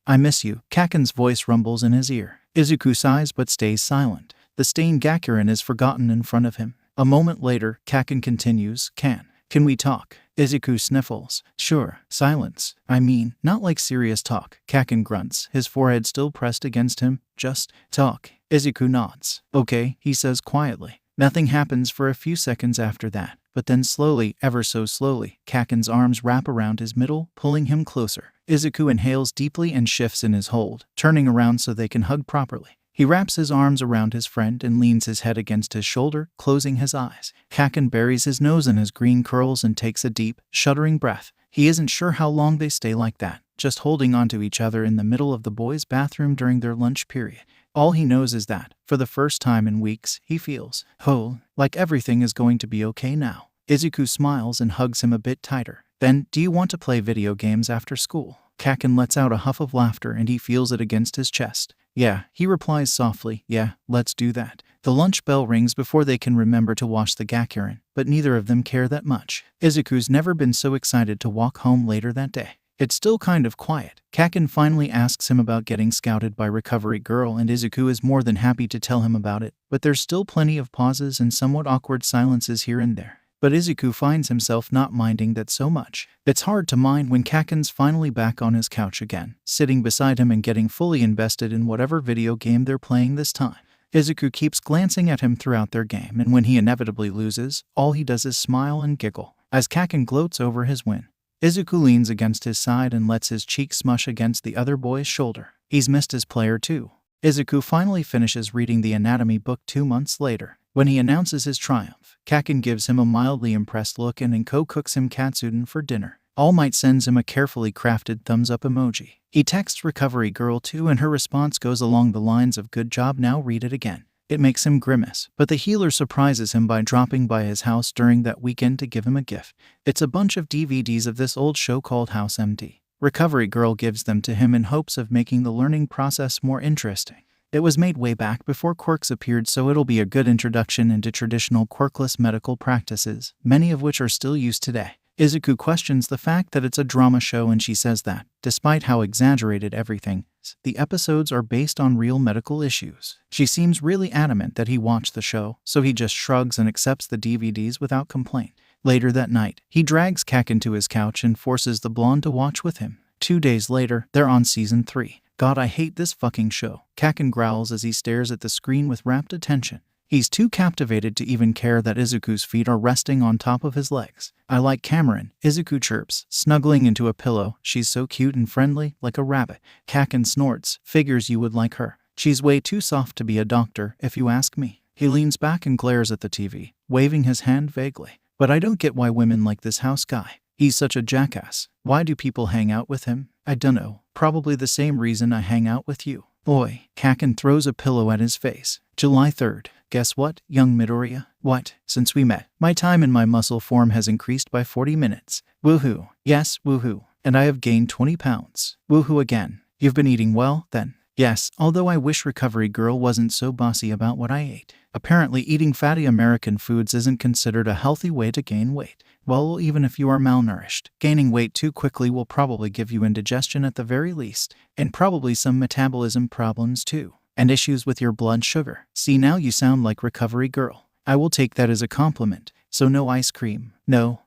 I miss you." Kaken's voice rumbles in his ear. Izuku sighs but stays silent. The stained gakurin is forgotten in front of him. A moment later, Kaken continues, Can we talk?" Izuku sniffles. "Sure." Silence. "I mean, not like serious talk." Kaken grunts, his forehead still pressed against him. "Just talk." Izuku nods. "Okay," he says quietly. Nothing happens for a few seconds after that, but then slowly, ever so slowly, Kaken's arms wrap around his middle, pulling him closer. Izuku inhales deeply and shifts in his hold, turning around so they can hug properly. He wraps his arms around his friend and leans his head against his shoulder, closing his eyes. Kaken buries his nose in his green curls and takes a deep, shuddering breath. He isn't sure how long they stay like that, just holding onto each other in the middle of the boys' bathroom during their lunch period. All he knows is that, for the first time in weeks, he feels whole, like everything is going to be okay now. Izuku smiles and hugs him a bit tighter. Then, "Do you want to play video games after school?" Kaken lets out a huff of laughter and he feels it against his chest. "Yeah," he replies softly. "Yeah, let's do that." The lunch bell rings before they can remember to wash the gakurin, but neither of them care that much. Izuku's never been so excited to walk home later that day. It's still kind of quiet. Kaken finally asks him about getting scouted by Recovery Girl, and Izuku is more than happy to tell him about it, but there's still plenty of pauses and somewhat awkward silences here and there. But Izuku finds himself not minding that so much. It's hard to mind when Kaken's finally back on his couch again, sitting beside him and getting fully invested in whatever video game they're playing this time. Izuku keeps glancing at him throughout their game, and when he inevitably loses, all he does is smile and giggle. As Kaken gloats over his win, Izuku leans against his side and lets his cheek smush against the other boy's shoulder. He's missed his player too. Izuku finally finishes reading the anatomy book 2 months later. When he announces his triumph, Kaken gives him a mildly impressed look and Inko cooks him katsudon for dinner. All Might sends him a carefully crafted thumbs-up emoji. He texts Recovery Girl too, and her response goes along the lines of "Good job, now read it again." It makes him grimace, but the healer surprises him by dropping by his house during that weekend to give him a gift. It's a bunch of DVDs of this old show called House MD. Recovery Girl gives them to him in hopes of making the learning process more interesting. It was made way back before quirks appeared, so it'll be a good introduction into traditional quirkless medical practices, many of which are still used today. Izuku questions the fact that it's a drama show, and she says that, despite how exaggerated everything is, the episodes are based on real medical issues. She seems really adamant that he watch the show, so he just shrugs and accepts the DVDs without complaint. Later that night, he drags Kaken to his couch and forces the blonde to watch with him. 2 days later, they're on season 3. God, I hate this fucking show. Kaken growls as he stares at the screen with rapt attention. He's too captivated to even care that Izuku's feet are resting on top of his legs. I like Cameron, Izuku chirps, snuggling into a pillow. She's so cute and friendly, like a rabbit. Kaken snorts, figures you would like her. She's way too soft to be a doctor, if you ask me. He leans back and glares at the TV, waving his hand vaguely. But I don't get why women like this house guy. He's such a jackass. Why do people hang out with him? I dunno. Probably the same reason I hang out with you. Boy, Kaken throws a pillow at his face. July 3rd. Guess what, young Midoriya? What? Since we met, my time in my muscle form has increased by 40 minutes. Woohoo. Yes, woohoo. And I have gained 20 pounds. Woohoo again. You've been eating well, then? Yes, although I wish Recovery Girl wasn't so bossy about what I ate. Apparently eating fatty American foods isn't considered a healthy way to gain weight. Well, even if you are malnourished, gaining weight too quickly will probably give you indigestion at the very least, and probably some metabolism problems too, and issues with your blood sugar. See, now you sound like Recovery Girl. I will take that as a compliment. So no ice cream. No.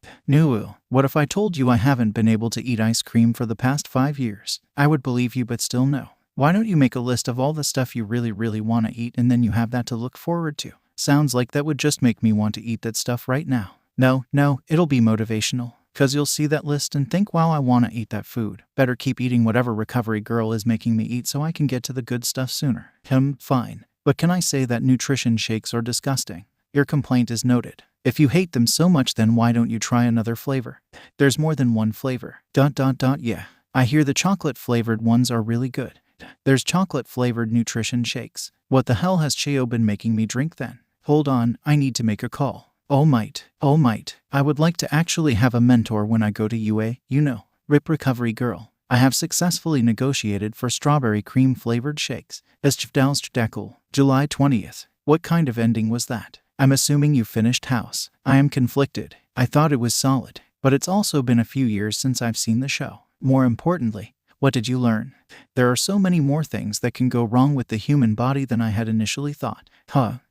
What if I told you I haven't been able to eat ice cream for the past 5 years? I would believe you, but still no. Why don't you make a list of all the stuff you really want to eat and then you have that to look forward to? Sounds like that would just make me want to eat that stuff right now. No, it'll be motivational. 'Cause you'll see that list and think, wow, I want to eat that food. Better keep eating whatever Recovery Girl is making me eat so I can get to the good stuff sooner. Fine. But can I say that nutrition shakes are disgusting? Your complaint is noted. If you hate them so much, then why don't you try another flavor? There's more than one flavor. Yeah. I hear the chocolate-flavored ones are really good. There's chocolate-flavored nutrition shakes. What the hell has Chio been making me drink then? Hold on, I need to make a call. All might. I would like to actually have a mentor when I go to UA, you know. Rip Recovery Girl. I have successfully negotiated for strawberry cream-flavored shakes. Deku. July 20th. What kind of ending was that? I'm assuming you finished House. I am conflicted. I thought it was solid, but it's also been a few years since I've seen the show. More importantly, what did you learn? There are so many more things that can go wrong with the human body than I had initially thought.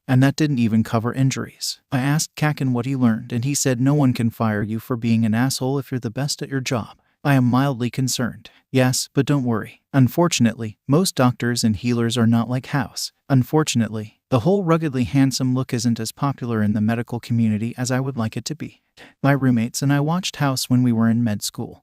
And that didn't even cover injuries. I asked Kaken what he learned, and he said no one can fire you for being an asshole if you're the best at your job. I am mildly concerned. Yes, but don't worry. Unfortunately, most doctors and healers are not like House. Unfortunately, the whole ruggedly handsome look isn't as popular in the medical community as I would like it to be. My roommates and I watched House when we were in med school.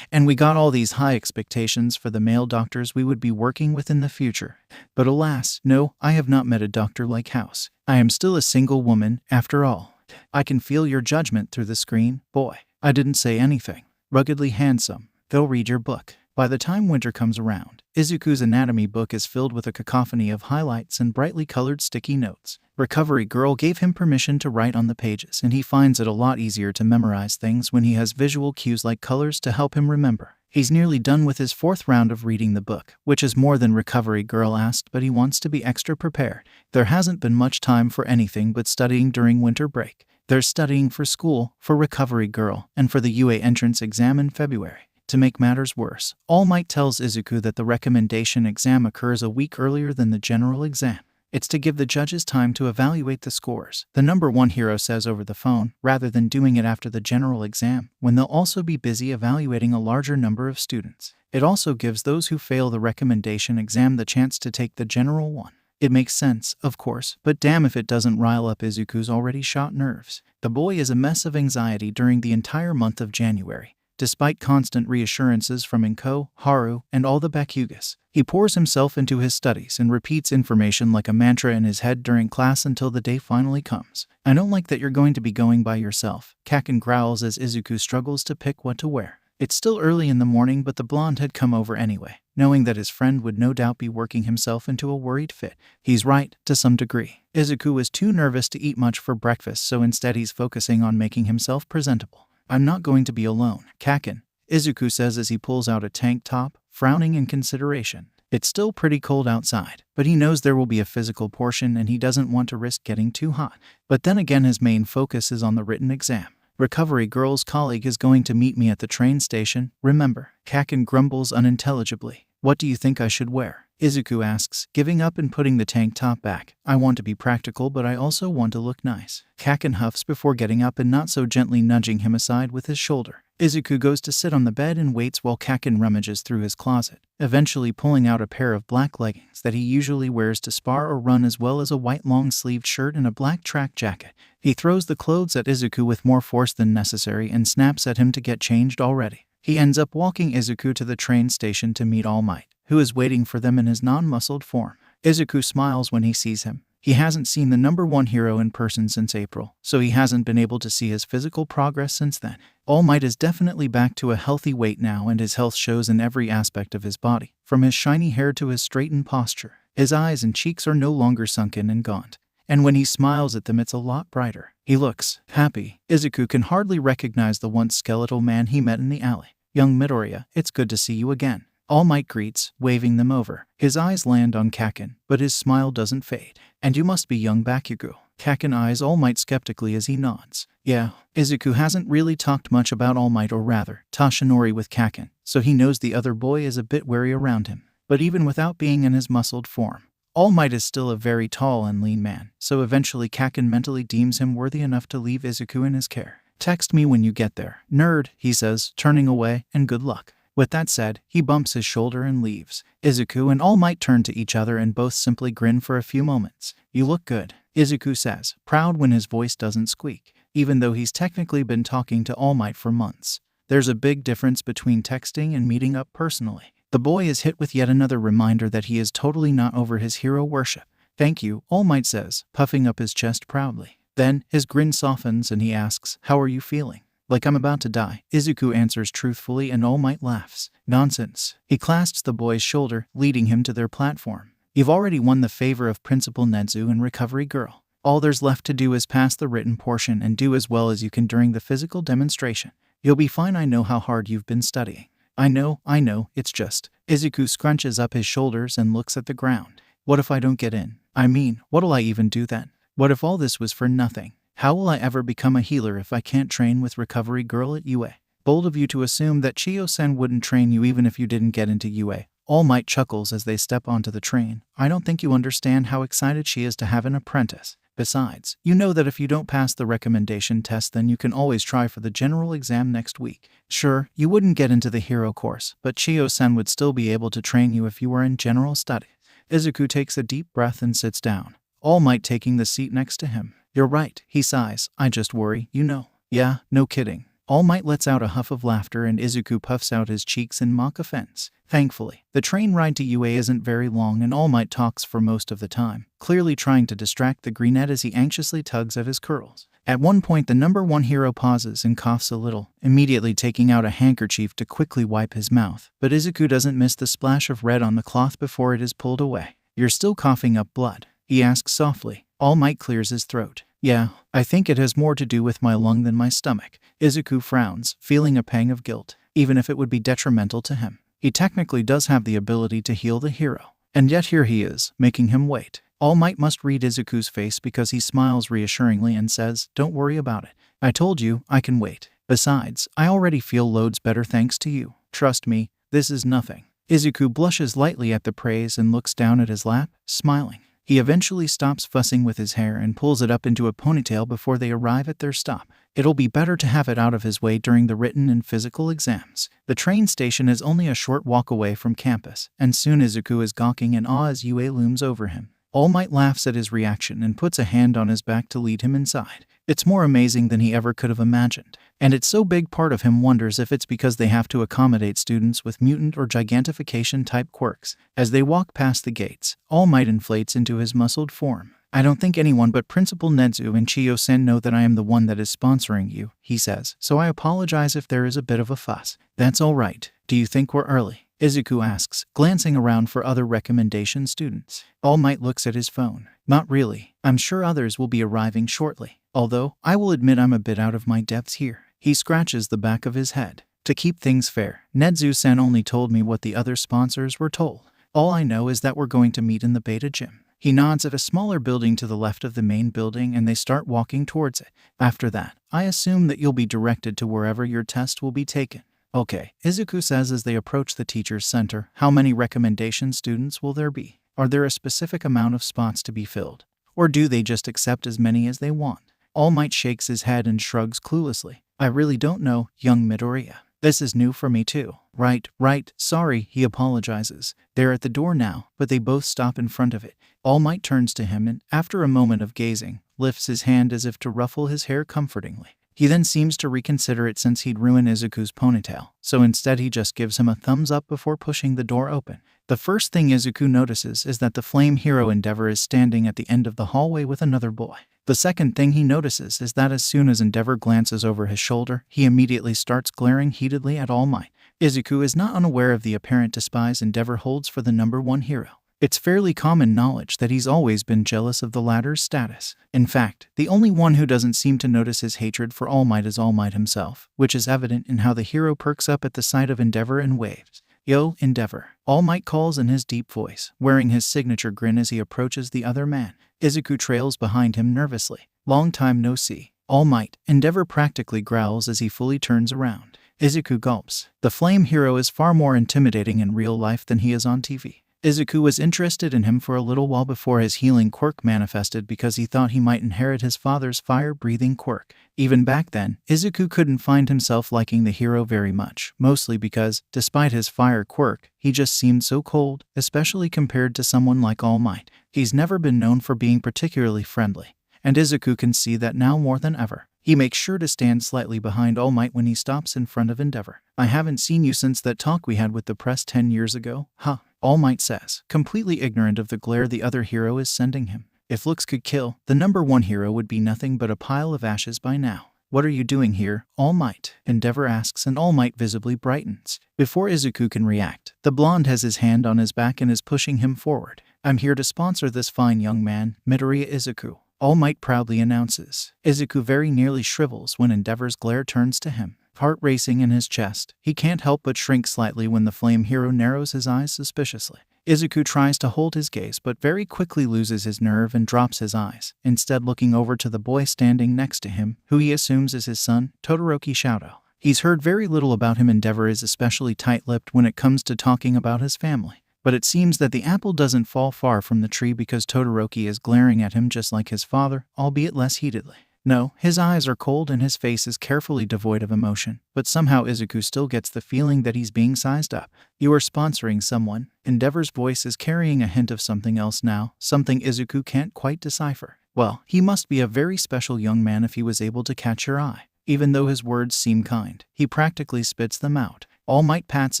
And we got all these high expectations for the male doctors we would be working with in the future. But alas, no, I have not met a doctor like House. I am still a single woman, after all. I can feel your judgment through the screen. Boy, I didn't say anything. Ruggedly handsome. Go read your book. By the time winter comes around, Izuku's anatomy book is filled with a cacophony of highlights and brightly colored sticky notes. Recovery Girl gave him permission to write on the pages, and he finds it a lot easier to memorize things when he has visual cues like colors to help him remember. He's nearly done with his 4th round of reading the book, which is more than Recovery Girl asked, but he wants to be extra prepared. There hasn't been much time for anything but studying during winter break. There's studying for school, for Recovery Girl, and for the UA entrance exam in February. To make matters worse, All Might tells Izuku that the recommendation exam occurs a week earlier than the general exam. It's to give the judges time to evaluate the scores, the number 1 hero says over the phone, rather than doing it after the general exam, when they'll also be busy evaluating a larger number of students. It also gives those who fail the recommendation exam the chance to take the general one. It makes sense, of course, but damn if it doesn't rile up Izuku's already shot nerves. The boy is a mess of anxiety during the entire month of January. Despite constant reassurances from Inko, Haru, and all the Bakugas, he pours himself into his studies and repeats information like a mantra in his head during class until the day finally comes. I don't like that you're going to be going by yourself, Kaken growls as Izuku struggles to pick what to wear. It's still early in the morning, but the blonde had come over anyway, knowing that his friend would no doubt be working himself into a worried fit. He's right, to some degree. Izuku was too nervous to eat much for breakfast, so instead he's focusing on making himself presentable. I'm not going to be alone, Kaken, Izuku says as he pulls out a tank top, frowning in consideration. It's still pretty cold outside, but he knows there will be a physical portion and he doesn't want to risk getting too hot. But then again, his main focus is on the written exam. Recovery Girl's colleague is going to meet me at the train station, remember? Kaken grumbles unintelligibly. What do you think I should wear? Izuku asks, giving up and putting the tank top back. I want to be practical, but I also want to look nice. Kaken huffs before getting up and not so gently nudging him aside with his shoulder. Izuku goes to sit on the bed and waits while Kaken rummages through his closet, eventually pulling out a pair of black leggings that he usually wears to spar or run, as well as a white long-sleeved shirt and a black track jacket. He throws the clothes at Izuku with more force than necessary and snaps at him to get changed already. He ends up walking Izuku to the train station to meet All Might, who is waiting for them in his non-muscled form. Izuku smiles when he sees him. He hasn't seen the number one hero in person since April, so he hasn't been able to see his physical progress since then. All Might is definitely back to a healthy weight now, and his health shows in every aspect of his body, from his shiny hair to his straightened posture. His eyes and cheeks are no longer sunken and gaunt, and when he smiles at them it's a lot brighter. He looks happy. Izuku can hardly recognize the once skeletal man he met in the alley. Young Midoriya, it's good to see you again. All Might greets, waving them over. His eyes land on Kaken, but his smile doesn't fade. And you must be young Bakugo. Kaken eyes All Might skeptically as he nods. Yeah, Izuku hasn't really talked much about All Might, or rather, Toshinori, with Kaken, so he knows the other boy is a bit wary around him. But even without being in his muscled form, All Might is still a very tall and lean man, so eventually Kaken mentally deems him worthy enough to leave Izuku in his care. Text me when you get there, nerd, he says, turning away, and good luck. With that said, he bumps his shoulder and leaves. Izuku and All Might turn to each other and both simply grin for a few moments. You look good, Izuku says, proud when his voice doesn't squeak, even though he's technically been talking to All Might for months. There's a big difference between texting and meeting up personally. The boy is hit with yet another reminder that he is totally not over his hero worship. Thank you, All Might says, puffing up his chest proudly. Then, his grin softens and he asks, how are you feeling? Like I'm about to die, Izuku answers truthfully, and All Might laughs. Nonsense. He clasps the boy's shoulder, leading him to their platform. You've already won the favor of Principal Nezu and Recovery Girl. All there's left to do is pass the written portion and do as well as you can during the physical demonstration. You'll be fine. I know how hard you've been studying. I know, it's just... Izuku scrunches up his shoulders and looks at the ground. What if I don't get in? I mean, what'll I even do then? What if all this was for nothing? How will I ever become a healer if I can't train with Recovery Girl at UA? Bold of you to assume that Chiyo-sen wouldn't train you even if you didn't get into UA. All Might chuckles as they step onto the train. I don't think you understand how excited she is to have an apprentice. Besides, you know that if you don't pass the recommendation test, then you can always try for the general exam next week. Sure, you wouldn't get into the hero course, but Chiyo-sen would still be able to train you if you were in general studies. Izuku takes a deep breath and sits down, All Might taking the seat next to him. You're right, he sighs. I just worry, you know. Yeah, no kidding. All Might lets out a huff of laughter and Izuku puffs out his cheeks in mock offense. Thankfully, the train ride to UA isn't very long and All Might talks for most of the time, clearly trying to distract the greenette as he anxiously tugs at his curls. At one point, the number one hero pauses and coughs a little, immediately taking out a handkerchief to quickly wipe his mouth. But Izuku doesn't miss the splash of red on the cloth before it is pulled away. You're still coughing up blood, he asks softly. All Might clears his throat. Yeah, I think it has more to do with my lung than my stomach. Izuku frowns, feeling a pang of guilt, even if it would be detrimental to him. He technically does have the ability to heal the hero, and yet here he is, making him wait. All Might must read Izuku's face because he smiles reassuringly and says, don't worry about it. I told you, I can wait. Besides, I already feel loads better thanks to you. Trust me, this is nothing. Izuku blushes lightly at the praise and looks down at his lap, smiling. He eventually stops fussing with his hair and pulls it up into a ponytail before they arrive at their stop. It'll be better to have it out of his way during the written and physical exams. The train station is only a short walk away from campus, and soon Izuku is gawking in awe as UA looms over him. All Might laughs at his reaction and puts a hand on his back to lead him inside. It's more amazing than he ever could have imagined. And it's so big, part of him wonders if it's because they have to accommodate students with mutant or gigantification type quirks. As they walk past the gates, All Might inflates into his muscled form. I don't think anyone but Principal Nezu and Chiyo-sen know that I am the one that is sponsoring you, he says, so I apologize if there is a bit of a fuss. That's all right. Do you think we're early? Izuku asks, glancing around for other recommendation students. All Might looks at his phone. Not really. I'm sure others will be arriving shortly. Although, I will admit I'm a bit out of my depths here. He scratches the back of his head. To keep things fair, Nezu-san only told me what the other sponsors were told. All I know is that we're going to meet in the beta gym. He nods at a smaller building to the left of the main building and they start walking towards it. After that, I assume that you'll be directed to wherever your test will be taken. Okay, Izuku says as they approach the teacher's center. How many recommendation students will there be? Are there a specific amount of spots to be filled? Or do they just accept as many as they want? All Might shakes his head and shrugs cluelessly. I really don't know, young Midoriya. This is new for me too. Right, sorry, he apologizes. They're at the door now, but they both stop in front of it. All Might turns to him and, after a moment of gazing, lifts his hand as if to ruffle his hair comfortingly. He then seems to reconsider it since he'd ruined Izuku's ponytail, so instead he just gives him a thumbs up before pushing the door open. The first thing Izuku notices is that the flame hero Endeavor is standing at the end of the hallway with another boy. The second thing he notices is that as soon as Endeavor glances over his shoulder, he immediately starts glaring heatedly at All Might. Izuku is not unaware of the apparent despise Endeavor holds for the number one hero. It's fairly common knowledge that he's always been jealous of the latter's status. In fact, the only one who doesn't seem to notice his hatred for All Might is All Might himself, which is evident in how the hero perks up at the sight of Endeavor and waves. Yo, Endeavor, All Might calls in his deep voice, wearing his signature grin as he approaches the other man. Izuku trails behind him nervously. Long time no see. All Might, Endeavor practically growls as he fully turns around. Izuku gulps. The flame hero is far more intimidating in real life than he is on TV. Izuku was interested in him for a little while before his healing quirk manifested because he thought he might inherit his father's fire-breathing quirk. Even back then, Izuku couldn't find himself liking the hero very much, mostly because, despite his fire quirk, he just seemed so cold, especially compared to someone like All Might. He's never been known for being particularly friendly, and Izuku can see that now more than ever. He makes sure to stand slightly behind All Might when he stops in front of Endeavor. I haven't seen you since that talk we had with the press 10 years ago, huh? All Might says, completely ignorant of the glare the other hero is sending him. If looks could kill, the number one hero would be nothing but a pile of ashes by now. What are you doing here, All Might? Endeavor asks, and All Might visibly brightens. Before Izuku can react, the blonde has his hand on his back and is pushing him forward. I'm here to sponsor this fine young man, Midoriya Izuku, All Might proudly announces. Izuku very nearly shrivels when Endeavor's glare turns to him. Heart racing in his chest, he can't help but shrink slightly when the flame hero narrows his eyes suspiciously. Izuku tries to hold his gaze but very quickly loses his nerve and drops his eyes, instead looking over to the boy standing next to him, who he assumes is his son, Todoroki Shoto. He's heard very little about him. Endeavor is especially tight-lipped when it comes to talking about his family. But it seems that the apple doesn't fall far from the tree because Todoroki is glaring at him just like his father, albeit less heatedly. No, his eyes are cold and his face is carefully devoid of emotion, but somehow Izuku still gets the feeling that he's being sized up. You are sponsoring someone. Endeavor's voice is carrying a hint of something else now, something Izuku can't quite decipher. Well, he must be a very special young man if he was able to catch your eye. Even though his words seem kind, he practically spits them out. All Might pats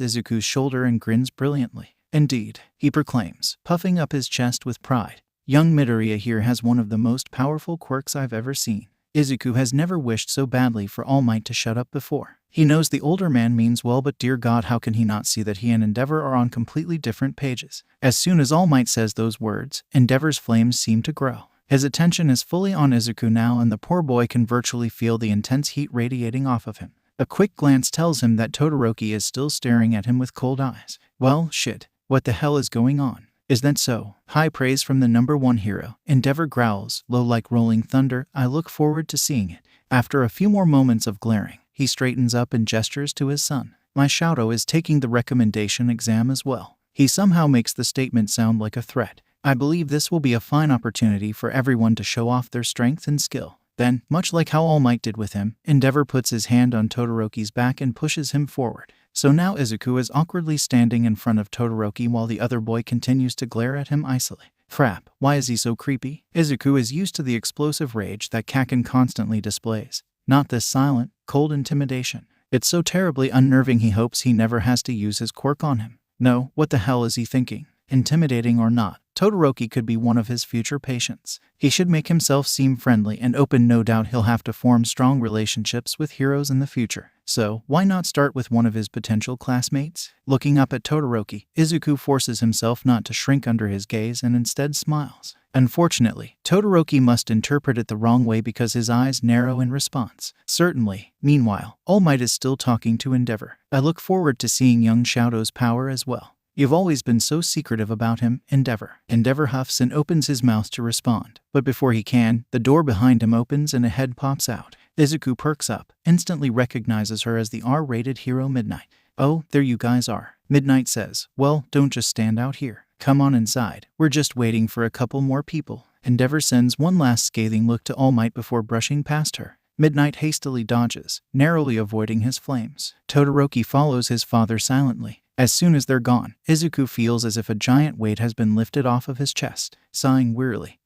Izuku's shoulder and grins brilliantly. Indeed, he proclaims, puffing up his chest with pride. Young Midoriya here has one of the most powerful quirks I've ever seen. Izuku has never wished so badly for All Might to shut up before. He knows the older man means well, but dear God, how can he not see that he and Endeavor are on completely different pages? As soon as All Might says those words, Endeavor's flames seem to grow. His attention is fully on Izuku now, and the poor boy can virtually feel the intense heat radiating off of him. A quick glance tells him that Todoroki is still staring at him with cold eyes. Well, shit. What the hell is going on? Is that so? High praise from the number one hero. Endeavor growls, low like rolling thunder. I look forward to seeing it. After a few more moments of glaring, he straightens up and gestures to his son. My Shoto is taking the recommendation exam as well. He somehow makes the statement sound like a threat. I believe this will be a fine opportunity for everyone to show off their strength and skill. Then, much like how All Might did with him, Endeavor puts his hand on Todoroki's back and pushes him forward. So now Izuku is awkwardly standing in front of Todoroki while the other boy continues to glare at him icily. Frap, why is he so creepy? Izuku is used to the explosive rage that Kaken constantly displays, not this silent, cold intimidation. It's so terribly unnerving he hopes he never has to use his quirk on him. No, what the hell is he thinking? Intimidating or not, Todoroki could be one of his future patients. He should make himself seem friendly and open. No doubt he'll have to form strong relationships with heroes in the future. So, why not start with one of his potential classmates? Looking up at Todoroki, Izuku forces himself not to shrink under his gaze and instead smiles. Unfortunately, Todoroki must interpret it the wrong way because his eyes narrow in response. Certainly. Meanwhile, All Might is still talking to Endeavor. I look forward to seeing young Shoto's power as well. You've always been so secretive about him, Endeavor. Endeavor huffs and opens his mouth to respond. But before he can, the door behind him opens and a head pops out. Izuku perks up, instantly recognizes her as the R-rated hero Midnight. "Oh, there you guys are," Midnight says. "Well, don't just stand out here. Come on inside. We're just waiting for a couple more people." Endeavor sends one last scathing look to All Might before brushing past her. Midnight hastily dodges, narrowly avoiding his flames. Todoroki follows his father silently. As soon as they're gone, Izuku feels as if a giant weight has been lifted off of his chest, sighing wearily.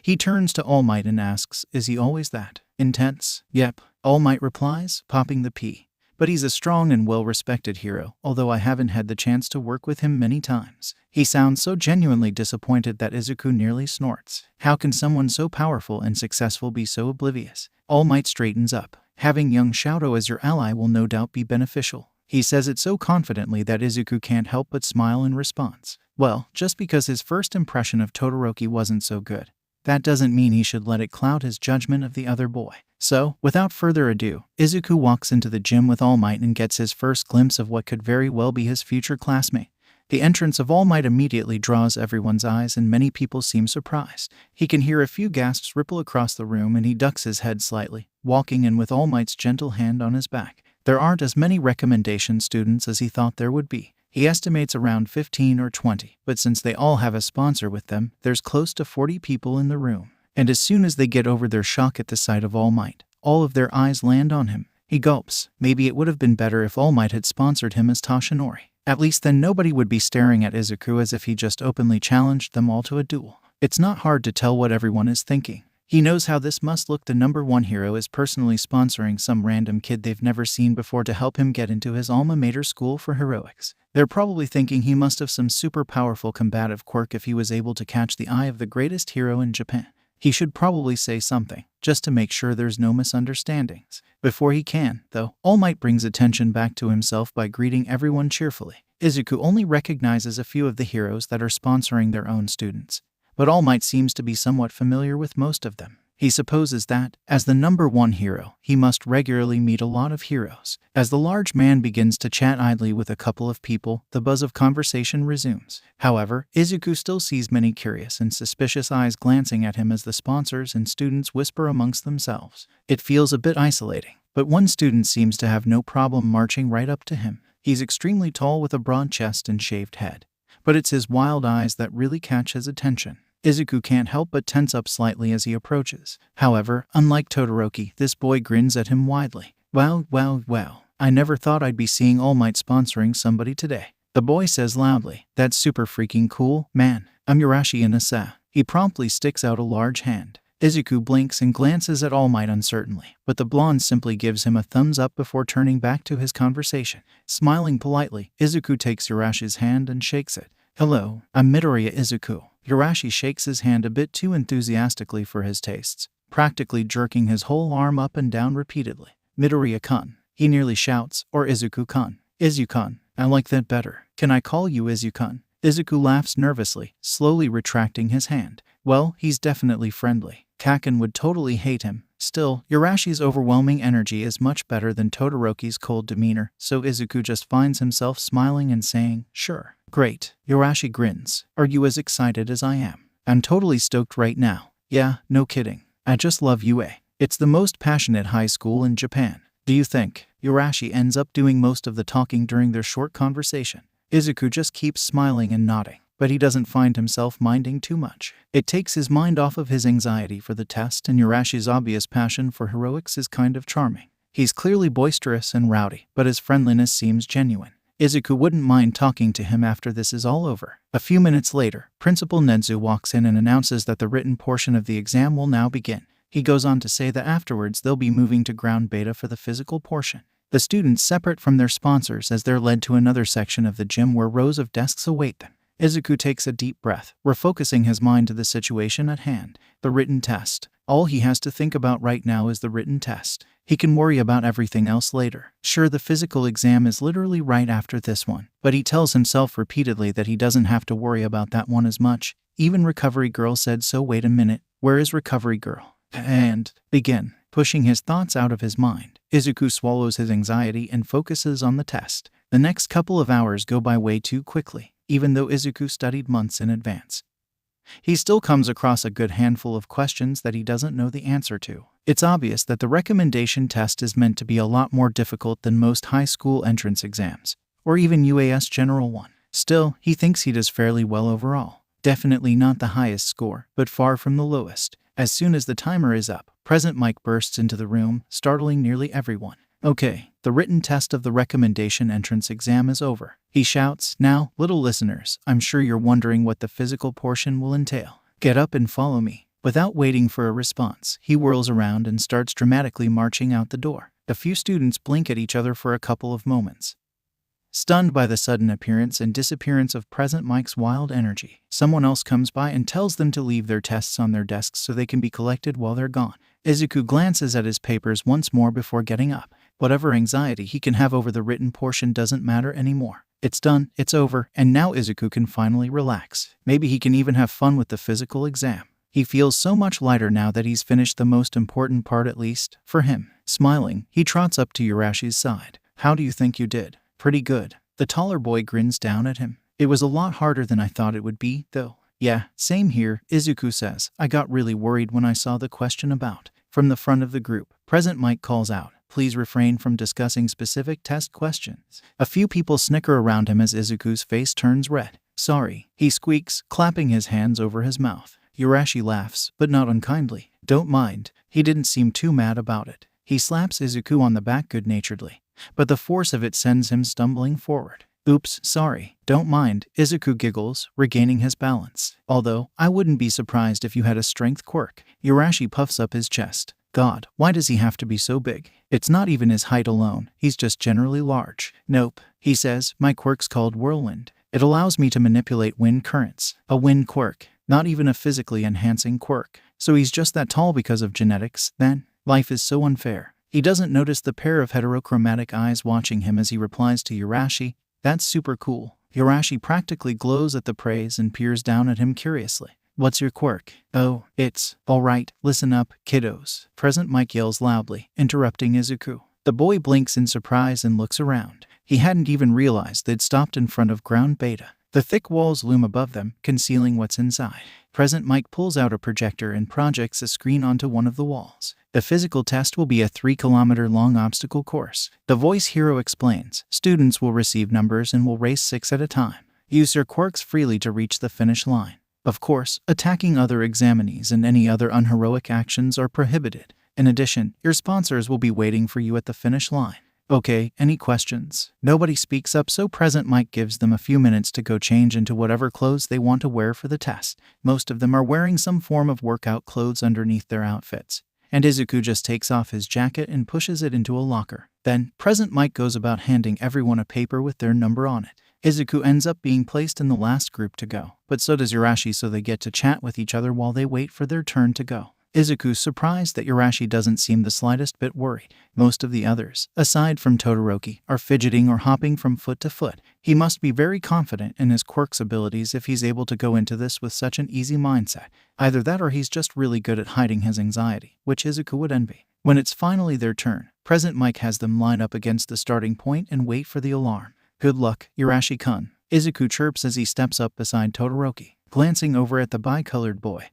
He turns to All Might and asks, "Is he always that intense?" "Yep," All Might replies, popping the P. "But he's a strong and well-respected hero, although I haven't had the chance to work with him many times." He sounds so genuinely disappointed that Izuku nearly snorts. How can someone so powerful and successful be so oblivious? All Might straightens up. "Having young Shoto as your ally will no doubt be beneficial." He says it so confidently that Izuku can't help but smile in response. Well, just because his first impression of Todoroki wasn't so good, that doesn't mean he should let it cloud his judgment of the other boy. So, without further ado, Izuku walks into the gym with All Might and gets his first glimpse of what could very well be his future classmate. The entrance of All Might immediately draws everyone's eyes and many people seem surprised. He can hear a few gasps ripple across the room and he ducks his head slightly, walking in with All Might's gentle hand on his back. There aren't as many recommendation students as he thought there would be. He estimates around 15 or 20, but since they all have a sponsor with them, there's close to 40 people in the room. And as soon as they get over their shock at the sight of All Might, all of their eyes land on him. He gulps. Maybe it would have been better if All Might had sponsored him as Toshinori. At least then nobody would be staring at Izuku as if he just openly challenged them all to a duel. It's not hard to tell what everyone is thinking. He knows how this must look. The number one hero is personally sponsoring some random kid they've never seen before to help him get into his alma mater school for heroics. They're probably thinking he must have some super powerful combative quirk if he was able to catch the eye of the greatest hero in Japan. He should probably say something, just to make sure there's no misunderstandings. Before he can, though, All Might brings attention back to himself by greeting everyone cheerfully. Izuku only recognizes a few of the heroes that are sponsoring their own students, but All Might seems to be somewhat familiar with most of them. He supposes that, as the number one hero, he must regularly meet a lot of heroes. As the large man begins to chat idly with a couple of people, the buzz of conversation resumes. However, Izuku still sees many curious and suspicious eyes glancing at him as the sponsors and students whisper amongst themselves. It feels a bit isolating, but one student seems to have no problem marching right up to him. He's extremely tall with a broad chest and shaved head, but it's his wild eyes that really catch his attention. Izuku can't help but tense up slightly as he approaches. However, unlike Todoroki, this boy grins at him widely. Wow, I never thought I'd be seeing All Might sponsoring somebody today. The boy says loudly, "That's super freaking cool, man. I'm Yurashi Inasa." He promptly sticks out a large hand. Izuku blinks and glances at All Might uncertainly, but the blonde simply gives him a thumbs up before turning back to his conversation. Smiling politely, Izuku takes Yurashi's hand and shakes it. "Hello, I'm Midoriya Izuku." Yurashi shakes his hand a bit too enthusiastically for his tastes, practically jerking his whole arm up and down repeatedly. "Midoriya-kun," he nearly shouts, or Izuku-kun. "Izu-kun, I like that better. Can I call you Izu-kun?" Izuku laughs nervously, slowly retracting his hand. Well, he's definitely friendly. Kaken would totally hate him. Still, Yurashi's overwhelming energy is much better than Todoroki's cold demeanor, so Izuku just finds himself smiling and saying, "Sure." "Great." Yurashi grins. "Are you as excited as I am?" "I'm totally stoked right now." "Yeah, no kidding. I just love UA. It's the most passionate high school in Japan." "Do you think?" Yurashi ends up doing most of the talking during their short conversation. Izuku just keeps smiling and nodding, but he doesn't find himself minding too much. It takes his mind off of his anxiety for the test, and Yurashi's obvious passion for heroics is kind of charming. He's clearly boisterous and rowdy, but his friendliness seems genuine. Izuku wouldn't mind talking to him after this is all over. A few minutes later, Principal Nedzu walks in and announces that the written portion of the exam will now begin. He goes on to say that afterwards they'll be moving to ground beta for the physical portion. The students separate from their sponsors as they're led to another section of the gym where rows of desks await them. Izuku takes a deep breath, refocusing his mind to the situation at hand. The written test. All he has to think about right now is the written test. He can worry about everything else later. Sure, the physical exam is literally right after this one, but he tells himself repeatedly that he doesn't have to worry about that one as much. Even Recovery Girl said so. Wait a minute, where is Recovery Girl? And begin. Pushing his thoughts out of his mind, Izuku swallows his anxiety and focuses on the test. The next couple of hours go by way too quickly. Even though Izuku studied months in advance, he still comes across a good handful of questions that he doesn't know the answer to. It's obvious that the recommendation test is meant to be a lot more difficult than most high school entrance exams, or even UAS General 1. Still, he thinks he does fairly well overall. Definitely not the highest score, but far from the lowest. As soon as the timer is up, Present Mike bursts into the room, startling nearly everyone. Okay, the written test of the recommendation entrance exam is over. He shouts, "Now, little listeners, I'm sure you're wondering what the physical portion will entail. Get up and follow me." Without waiting for a response, he whirls around and starts dramatically marching out the door. A few students blink at each other for a couple of moments, stunned by the sudden appearance and disappearance of Present Mike's wild energy. Someone else comes by and tells them to leave their tests on their desks so they can be collected while they're gone. Izuku glances at his papers once more before getting up. Whatever anxiety he can have over the written portion doesn't matter anymore. It's done, it's over, and now Izuku can finally relax. Maybe he can even have fun with the physical exam. He feels so much lighter now that he's finished the most important part, at least for him. Smiling, he trots up to Yurashi's side. "How do you think you did?" "Pretty good." The taller boy grins down at him. "It was a lot harder than I thought it would be, though." "Yeah, same here," Izuku says. "I got really worried when I saw the question about." From the front of the group, Present Mike calls out, "Please refrain from discussing specific test questions." A few people snicker around him as Izuku's face turns red. "Sorry," he squeaks, clapping his hands over his mouth. Yurashi laughs, but not unkindly. "Don't mind." He didn't seem too mad about it. He slaps Izuku on the back good-naturedly, but the force of it sends him stumbling forward. "Oops, sorry." "Don't mind," Izuku giggles, regaining his balance. "Although, I wouldn't be surprised if you had a strength quirk." Yurashi puffs up his chest. "God, why does he have to be so big? It's not even his height alone, he's just generally large." "Nope," he says, "my quirk's called Whirlwind. It allows me to manipulate wind currents." "A wind quirk. Not even a physically enhancing quirk. So he's just that tall because of genetics, then? Life is so unfair." He doesn't notice the pair of heterochromatic eyes watching him as he replies to Yurashi, "That's super cool." Yurashi practically glows at the praise and peers down at him curiously. "What's your quirk?" "Oh, it's..." "All right, listen up, kiddos." Present Mike yells loudly, interrupting Izuku. The boy blinks in surprise and looks around. He hadn't even realized they'd stopped in front of ground beta. The thick walls loom above them, concealing what's inside. Present Mike pulls out a projector and projects a screen onto one of the walls. The physical test will be a 3-kilometer-long obstacle course. The voice hero explains, students will receive numbers and will race 6 at a time. Use your quirks freely to reach the finish line. Of course, attacking other examinees and any other unheroic actions are prohibited. In addition, your sponsors will be waiting for you at the finish line. Okay, any questions? Nobody speaks up, so Present Mike gives them a few minutes to go change into whatever clothes they want to wear for the test. Most of them are wearing some form of workout clothes underneath their outfits, and Izuku just takes off his jacket and pushes it into a locker. Then, Present Mike goes about handing everyone a paper with their number on it. Izuku ends up being placed in the last group to go, but so does Yurashi, so they get to chat with each other while they wait for their turn to go. Izuku's surprised that Yurashi doesn't seem the slightest bit worried. Most of the others, aside from Todoroki, are fidgeting or hopping from foot to foot. He must be very confident in his quirk's abilities if he's able to go into this with such an easy mindset. Either that or he's just really good at hiding his anxiety, which Izuku would envy. When it's finally their turn, Present Mike has them line up against the starting point and wait for the alarm. "Good luck, Yurashi-kun," Izuku chirps as he steps up beside Todoroki, glancing over at the bi-colored boy.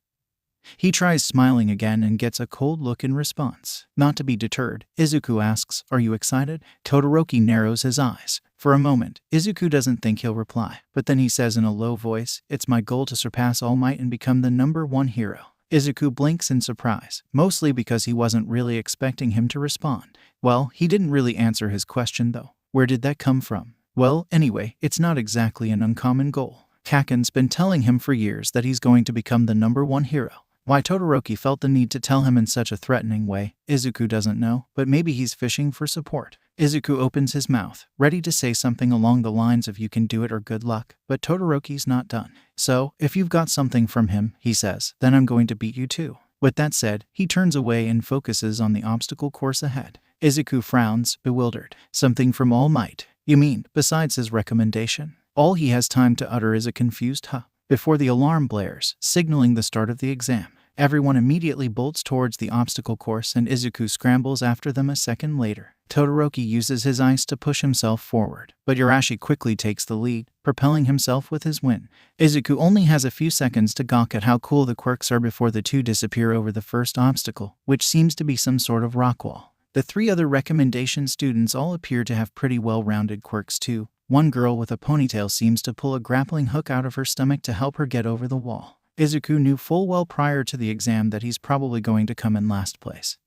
He tries smiling again and gets a cold look in response. Not to be deterred, Izuku asks, "Are you excited?" Todoroki narrows his eyes. For a moment, Izuku doesn't think he'll reply, but then he says in a low voice, "It's my goal to surpass All Might and become the #1 hero." Izuku blinks in surprise, mostly because he wasn't really expecting him to respond. Well, he didn't really answer his question though. Where did that come from? Well, anyway, it's not exactly an uncommon goal. Kaken's been telling him for years that he's going to become the #1 hero. Why Todoroki felt the need to tell him in such a threatening way, Izuku doesn't know, but maybe he's fishing for support. Izuku opens his mouth, ready to say something along the lines of "you can do it" or "good luck," but Todoroki's not done. "So, if you've got something from him," he says, "then I'm going to beat you too." With that said, he turns away and focuses on the obstacle course ahead. Izuku frowns, bewildered. Something from All Might? You mean, besides his recommendation? All he has time to utter is a confused "huh." Before the alarm blares, signaling the start of the exam, everyone immediately bolts towards the obstacle course and Izuku scrambles after them a second later. Todoroki uses his ice to push himself forward, but Urashi quickly takes the lead, propelling himself with his win. Izuku only has a few seconds to gawk at how cool the quirks are before the two disappear over the first obstacle, which seems to be some sort of rock wall. The three other recommendation students all appear to have pretty well-rounded quirks too. One girl with a ponytail seems to pull a grappling hook out of her stomach to help her get over the wall. Izuku knew full well prior to the exam that he's probably going to come in last place,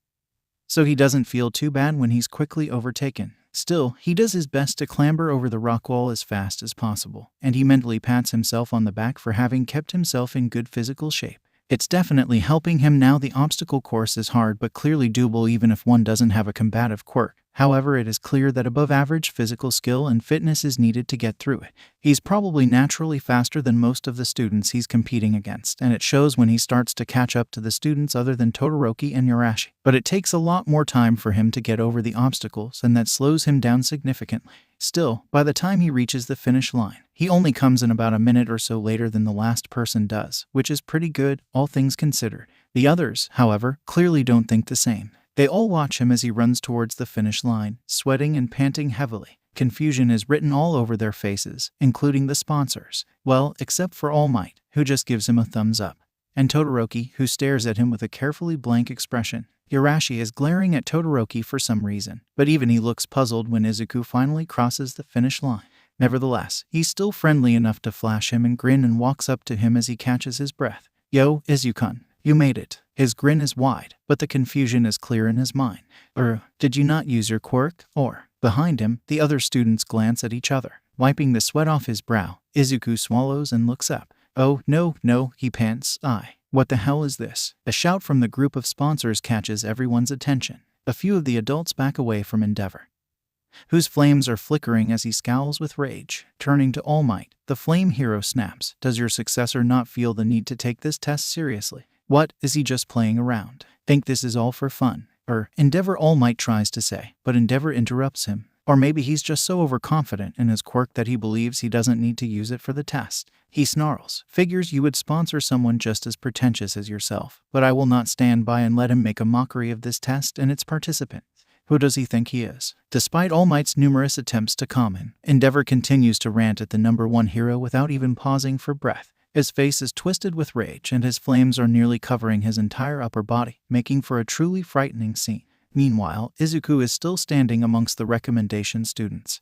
so he doesn't feel too bad when he's quickly overtaken. Still, he does his best to clamber over the rock wall as fast as possible, and he mentally pats himself on the back for having kept himself in good physical shape. It's definitely helping him now. The obstacle course is hard but clearly doable even if one doesn't have a combative quirk. However, it is clear that above average physical skill and fitness is needed to get through it. He's probably naturally faster than most of the students he's competing against, and it shows when he starts to catch up to the students other than Todoroki and Urashi. But it takes a lot more time for him to get over the obstacles, and that slows him down significantly. Still, by the time he reaches the finish line, he only comes in about a minute or so later than the last person does, which is pretty good, all things considered. The others, however, clearly don't think the same. They all watch him as he runs towards the finish line, sweating and panting heavily. Confusion is written all over their faces, including the sponsors. Well, except for All Might, who just gives him a thumbs up, and Todoroki, who stares at him with a carefully blank expression. Urashi is glaring at Todoroki for some reason, but even he looks puzzled when Izuku finally crosses the finish line. Nevertheless, he's still friendly enough to flash him and grin and walks up to him as he catches his breath. "Yo, Izuku, you made it." His grin is wide, but the confusion is clear in his mind. Did you not use your quirk? Or, behind him, the other students glance at each other. Wiping the sweat off his brow, Izuku swallows and looks up. "Oh, no," he pants. What the hell is this?" A shout from the group of sponsors catches everyone's attention. A few of the adults back away from Endeavor, whose flames are flickering as he scowls with rage. Turning to All Might, the flame hero snaps. "Does your successor not feel the need to take this test seriously? What, is he just playing around? Think this is all for fun?" Endeavor All Might tries to say, but Endeavor interrupts him. Or maybe he's just so overconfident in his quirk that he believes he doesn't need to use it for the test. He snarls, "Figures you would sponsor someone just as pretentious as yourself, but I will not stand by and let him make a mockery of this test and its participants. Who does he think he is?" Despite All Might's numerous attempts to calm him, Endeavor continues to rant at the #1 hero without even pausing for breath. His face is twisted with rage and his flames are nearly covering his entire upper body, making for a truly frightening scene. Meanwhile, Izuku is still standing amongst the recommendation students,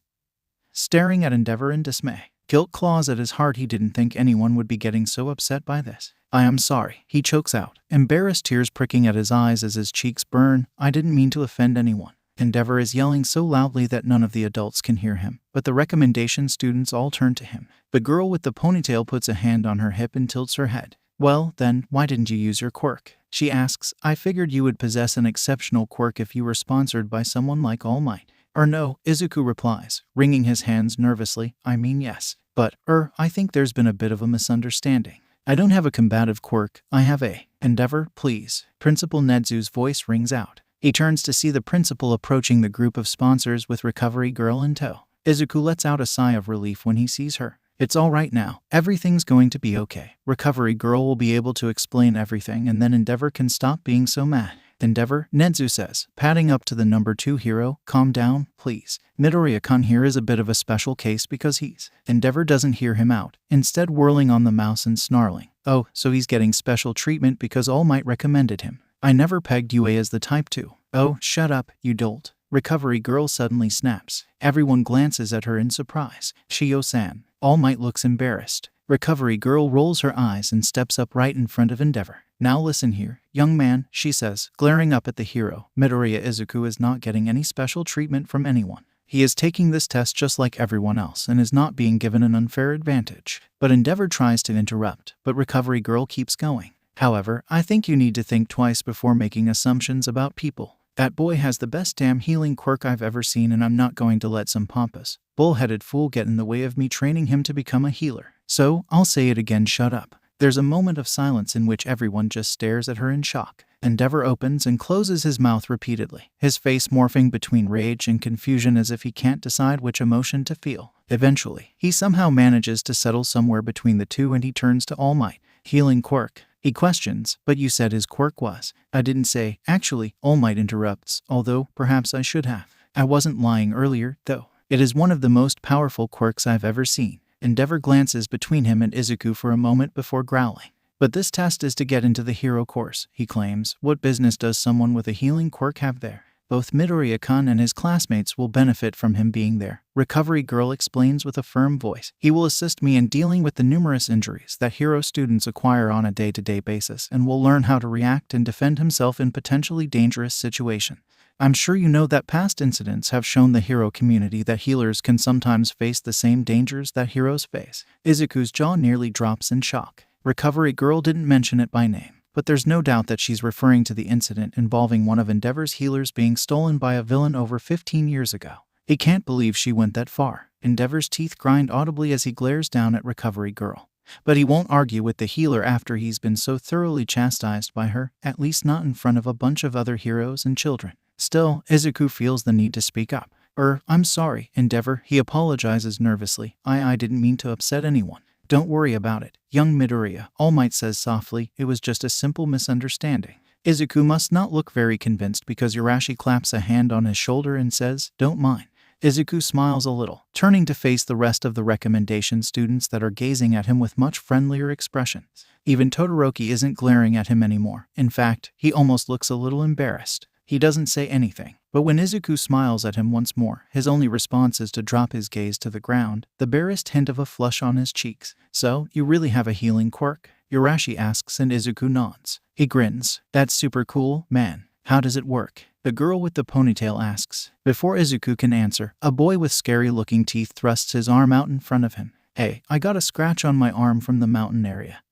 staring at Endeavor in dismay. Guilt claws at his heart. He didn't think anyone would be getting so upset by this. "I am sorry," he chokes out, embarrassed tears pricking at his eyes as his cheeks burn. "I didn't mean to offend anyone." Endeavor is yelling so loudly that none of the adults can hear him, but the recommendation students all turn to him. The girl with the ponytail puts a hand on her hip and tilts her head. "Well, then, why didn't you use your quirk?" she asks. "I figured you would possess an exceptional quirk if you were sponsored by someone like All Might." "No," Izuku replies, wringing his hands nervously. "I mean yes, but, I think there's been a bit of a misunderstanding. I don't have a combative quirk, I have a..." "Endeavor, please." Principal Nedzu's voice rings out. He turns to see the principal approaching the group of sponsors with Recovery Girl in tow. Izuku lets out a sigh of relief when he sees her. "It's all right now. Everything's going to be okay. Recovery Girl will be able to explain everything and then Endeavor can stop being so mad." "Endeavor," Nedzu says, patting up to the #2 hero, "calm down, please. Midoriya-kun here is a bit of a special case because he's..." Endeavor doesn't hear him out, instead whirling on the mouse and snarling. "Oh, so he's getting special treatment because All Might recommended him. I never pegged you as the type to..." "Oh, shut up, you dolt." Recovery Girl suddenly snaps. Everyone glances at her in surprise. "Shio-san." All Might looks embarrassed. Recovery Girl rolls her eyes and steps up right in front of Endeavor. "Now listen here, young man," she says, glaring up at the hero. "Midoriya Izuku is not getting any special treatment from anyone. He is taking this test just like everyone else and is not being given an unfair advantage." But Endeavor tries to interrupt, but Recovery Girl keeps going. "However, I think you need to think twice before making assumptions about people. That boy has the best damn healing quirk I've ever seen and I'm not going to let some pompous, bull-headed fool get in the way of me training him to become a healer. So, I'll say it again, shut up." There's a moment of silence in which everyone just stares at her in shock. Endeavor opens and closes his mouth repeatedly, his face morphing between rage and confusion as if he can't decide which emotion to feel. Eventually, he somehow manages to settle somewhere between the two and he turns to All Might. "Healing quirk?" he questions, "But you said his quirk was..." "I didn't say..." "Actually," All Might interrupts, "although perhaps I should have." I wasn't lying earlier, though. It is one of the most powerful quirks I've ever seen. Endeavor glances between him and Izuku for a moment before growling. But this test is to get into the hero course, he claims. What business does someone with a healing quirk have there? Both Midoriya-kun and his classmates will benefit from him being there, Recovery Girl explains with a firm voice. He will assist me in dealing with the numerous injuries that hero students acquire on a day-to-day basis and will learn how to react and defend himself in potentially dangerous situations. I'm sure you know that past incidents have shown the hero community that healers can sometimes face the same dangers that heroes face. Izuku's jaw nearly drops in shock. Recovery Girl didn't mention it by name, but there's no doubt that she's referring to the incident involving one of Endeavor's healers being stolen by a villain over 15 years ago. He can't believe she went that far. Endeavor's teeth grind audibly as he glares down at Recovery Girl. But he won't argue with the healer after he's been so thoroughly chastised by her, at least not in front of a bunch of other heroes and children. Still, Izuku feels the need to speak up. I'm sorry, Endeavor, he apologizes nervously. I didn't mean to upset anyone. Don't worry about it, young Midoriya, All Might says softly. It was just a simple misunderstanding. Izuku must not look very convinced because Urashi claps a hand on his shoulder and says, don't mind. Izuku smiles a little, turning to face the rest of the recommendation students that are gazing at him with much friendlier expressions. Even Todoroki isn't glaring at him anymore. In fact, he almost looks a little embarrassed. He doesn't say anything, but when Izuku smiles at him once more, his only response is to drop his gaze to the ground, the barest hint of a flush on his cheeks. So, you really have a healing quirk? Urashi asks and Izuku nods. He grins. That's super cool, man. How does it work? The girl with the ponytail asks. Before Izuku can answer, a boy with scary-looking teeth thrusts his arm out in front of him. Hey, I got a scratch on my arm from the mountain area,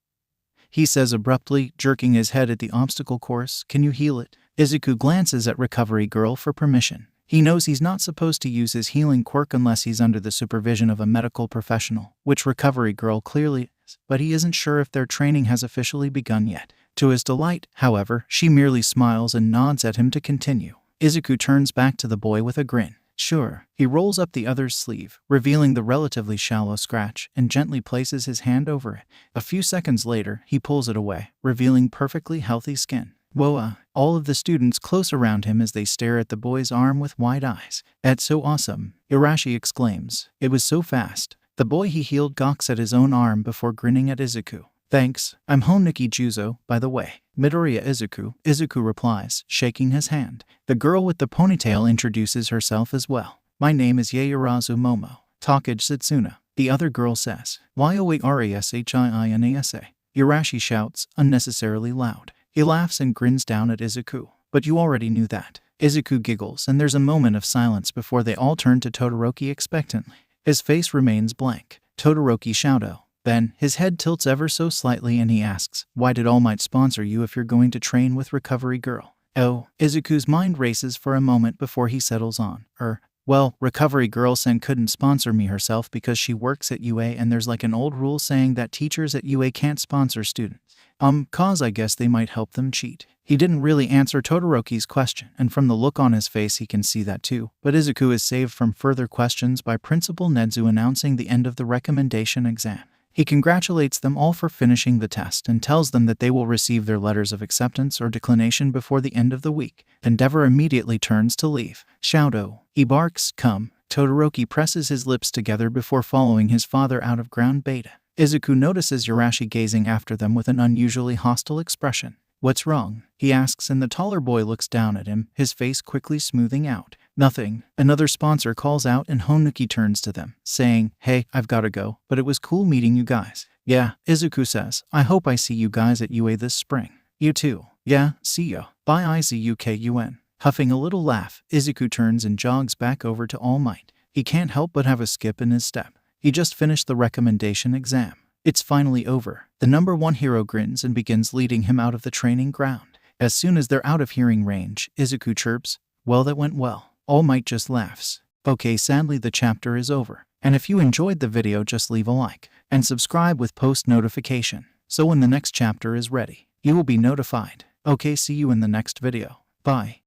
he says abruptly, jerking his head at the obstacle course. Can you heal it? Izuku glances at Recovery Girl for permission. He knows he's not supposed to use his healing quirk unless he's under the supervision of a medical professional, which Recovery Girl clearly is, but he isn't sure if their training has officially begun yet. To his delight, however, she merely smiles and nods at him to continue. Izuku turns back to the boy with a grin. Sure. He rolls up the other's sleeve, revealing the relatively shallow scratch, and gently places his hand over it. A few seconds later, he pulls it away, revealing perfectly healthy skin. Whoa, all of the students close around him as they stare at the boy's arm with wide eyes. That's so awesome, Urashi exclaims. It was so fast. The boy he healed gawks at his own arm before grinning at Izuku. Thanks, I'm Honiki Juzo, by the way. Midoriya Izuku replies, shaking his hand. The girl with the ponytail introduces herself as well. My name is Yaoyorozu Momo, Takage Setsuna, the other girl says. Yoarashinasa. Urashi shouts, unnecessarily loud. He laughs and grins down at Izuku. But you already knew that. Izuku giggles and there's a moment of silence before they all turn to Todoroki expectantly. His face remains blank. Todoroki shouto. Then, his head tilts ever so slightly and he asks, why did All Might sponsor you if you're going to train with Recovery Girl? Oh, Izuku's mind races for a moment before he settles on. Well, Recovery Girl-sen couldn't sponsor me herself because she works at UA and there's like an old rule saying that teachers at UA can't sponsor students. Cause I guess they might help them cheat. He didn't really answer Todoroki's question, and from the look on his face he can see that too. But Izuku is saved from further questions by Principal Nedzu announcing the end of the recommendation exam. He congratulates them all for finishing the test and tells them that they will receive their letters of acceptance or declination before the end of the week. Endeavor immediately turns to leave. Shouto. He barks, come. Todoroki presses his lips together before following his father out of ground beta. Izuku notices Urashi gazing after them with an unusually hostile expression. What's wrong? He asks and the taller boy looks down at him, his face quickly smoothing out. Nothing. Another sponsor calls out and Honuki turns to them, saying, hey, I've gotta go, but it was cool meeting you guys. Yeah, Izuku says, I hope I see you guys at UA this spring. You too. Yeah, see ya. Bye Izukun. Huffing a little laugh, Izuku turns and jogs back over to All Might. He can't help but have a skip in his step. He just finished the recommendation exam. It's finally over. The number one hero grins and begins leading him out of the training ground. As soon as they're out of hearing range, Izuku chirps, well, that went well. All Might just laughs. Okay, sadly the chapter is over. And if you enjoyed the video, just leave a like and subscribe with post notification. So when the next chapter is ready, you will be notified. Okay, see you in the next video. Bye.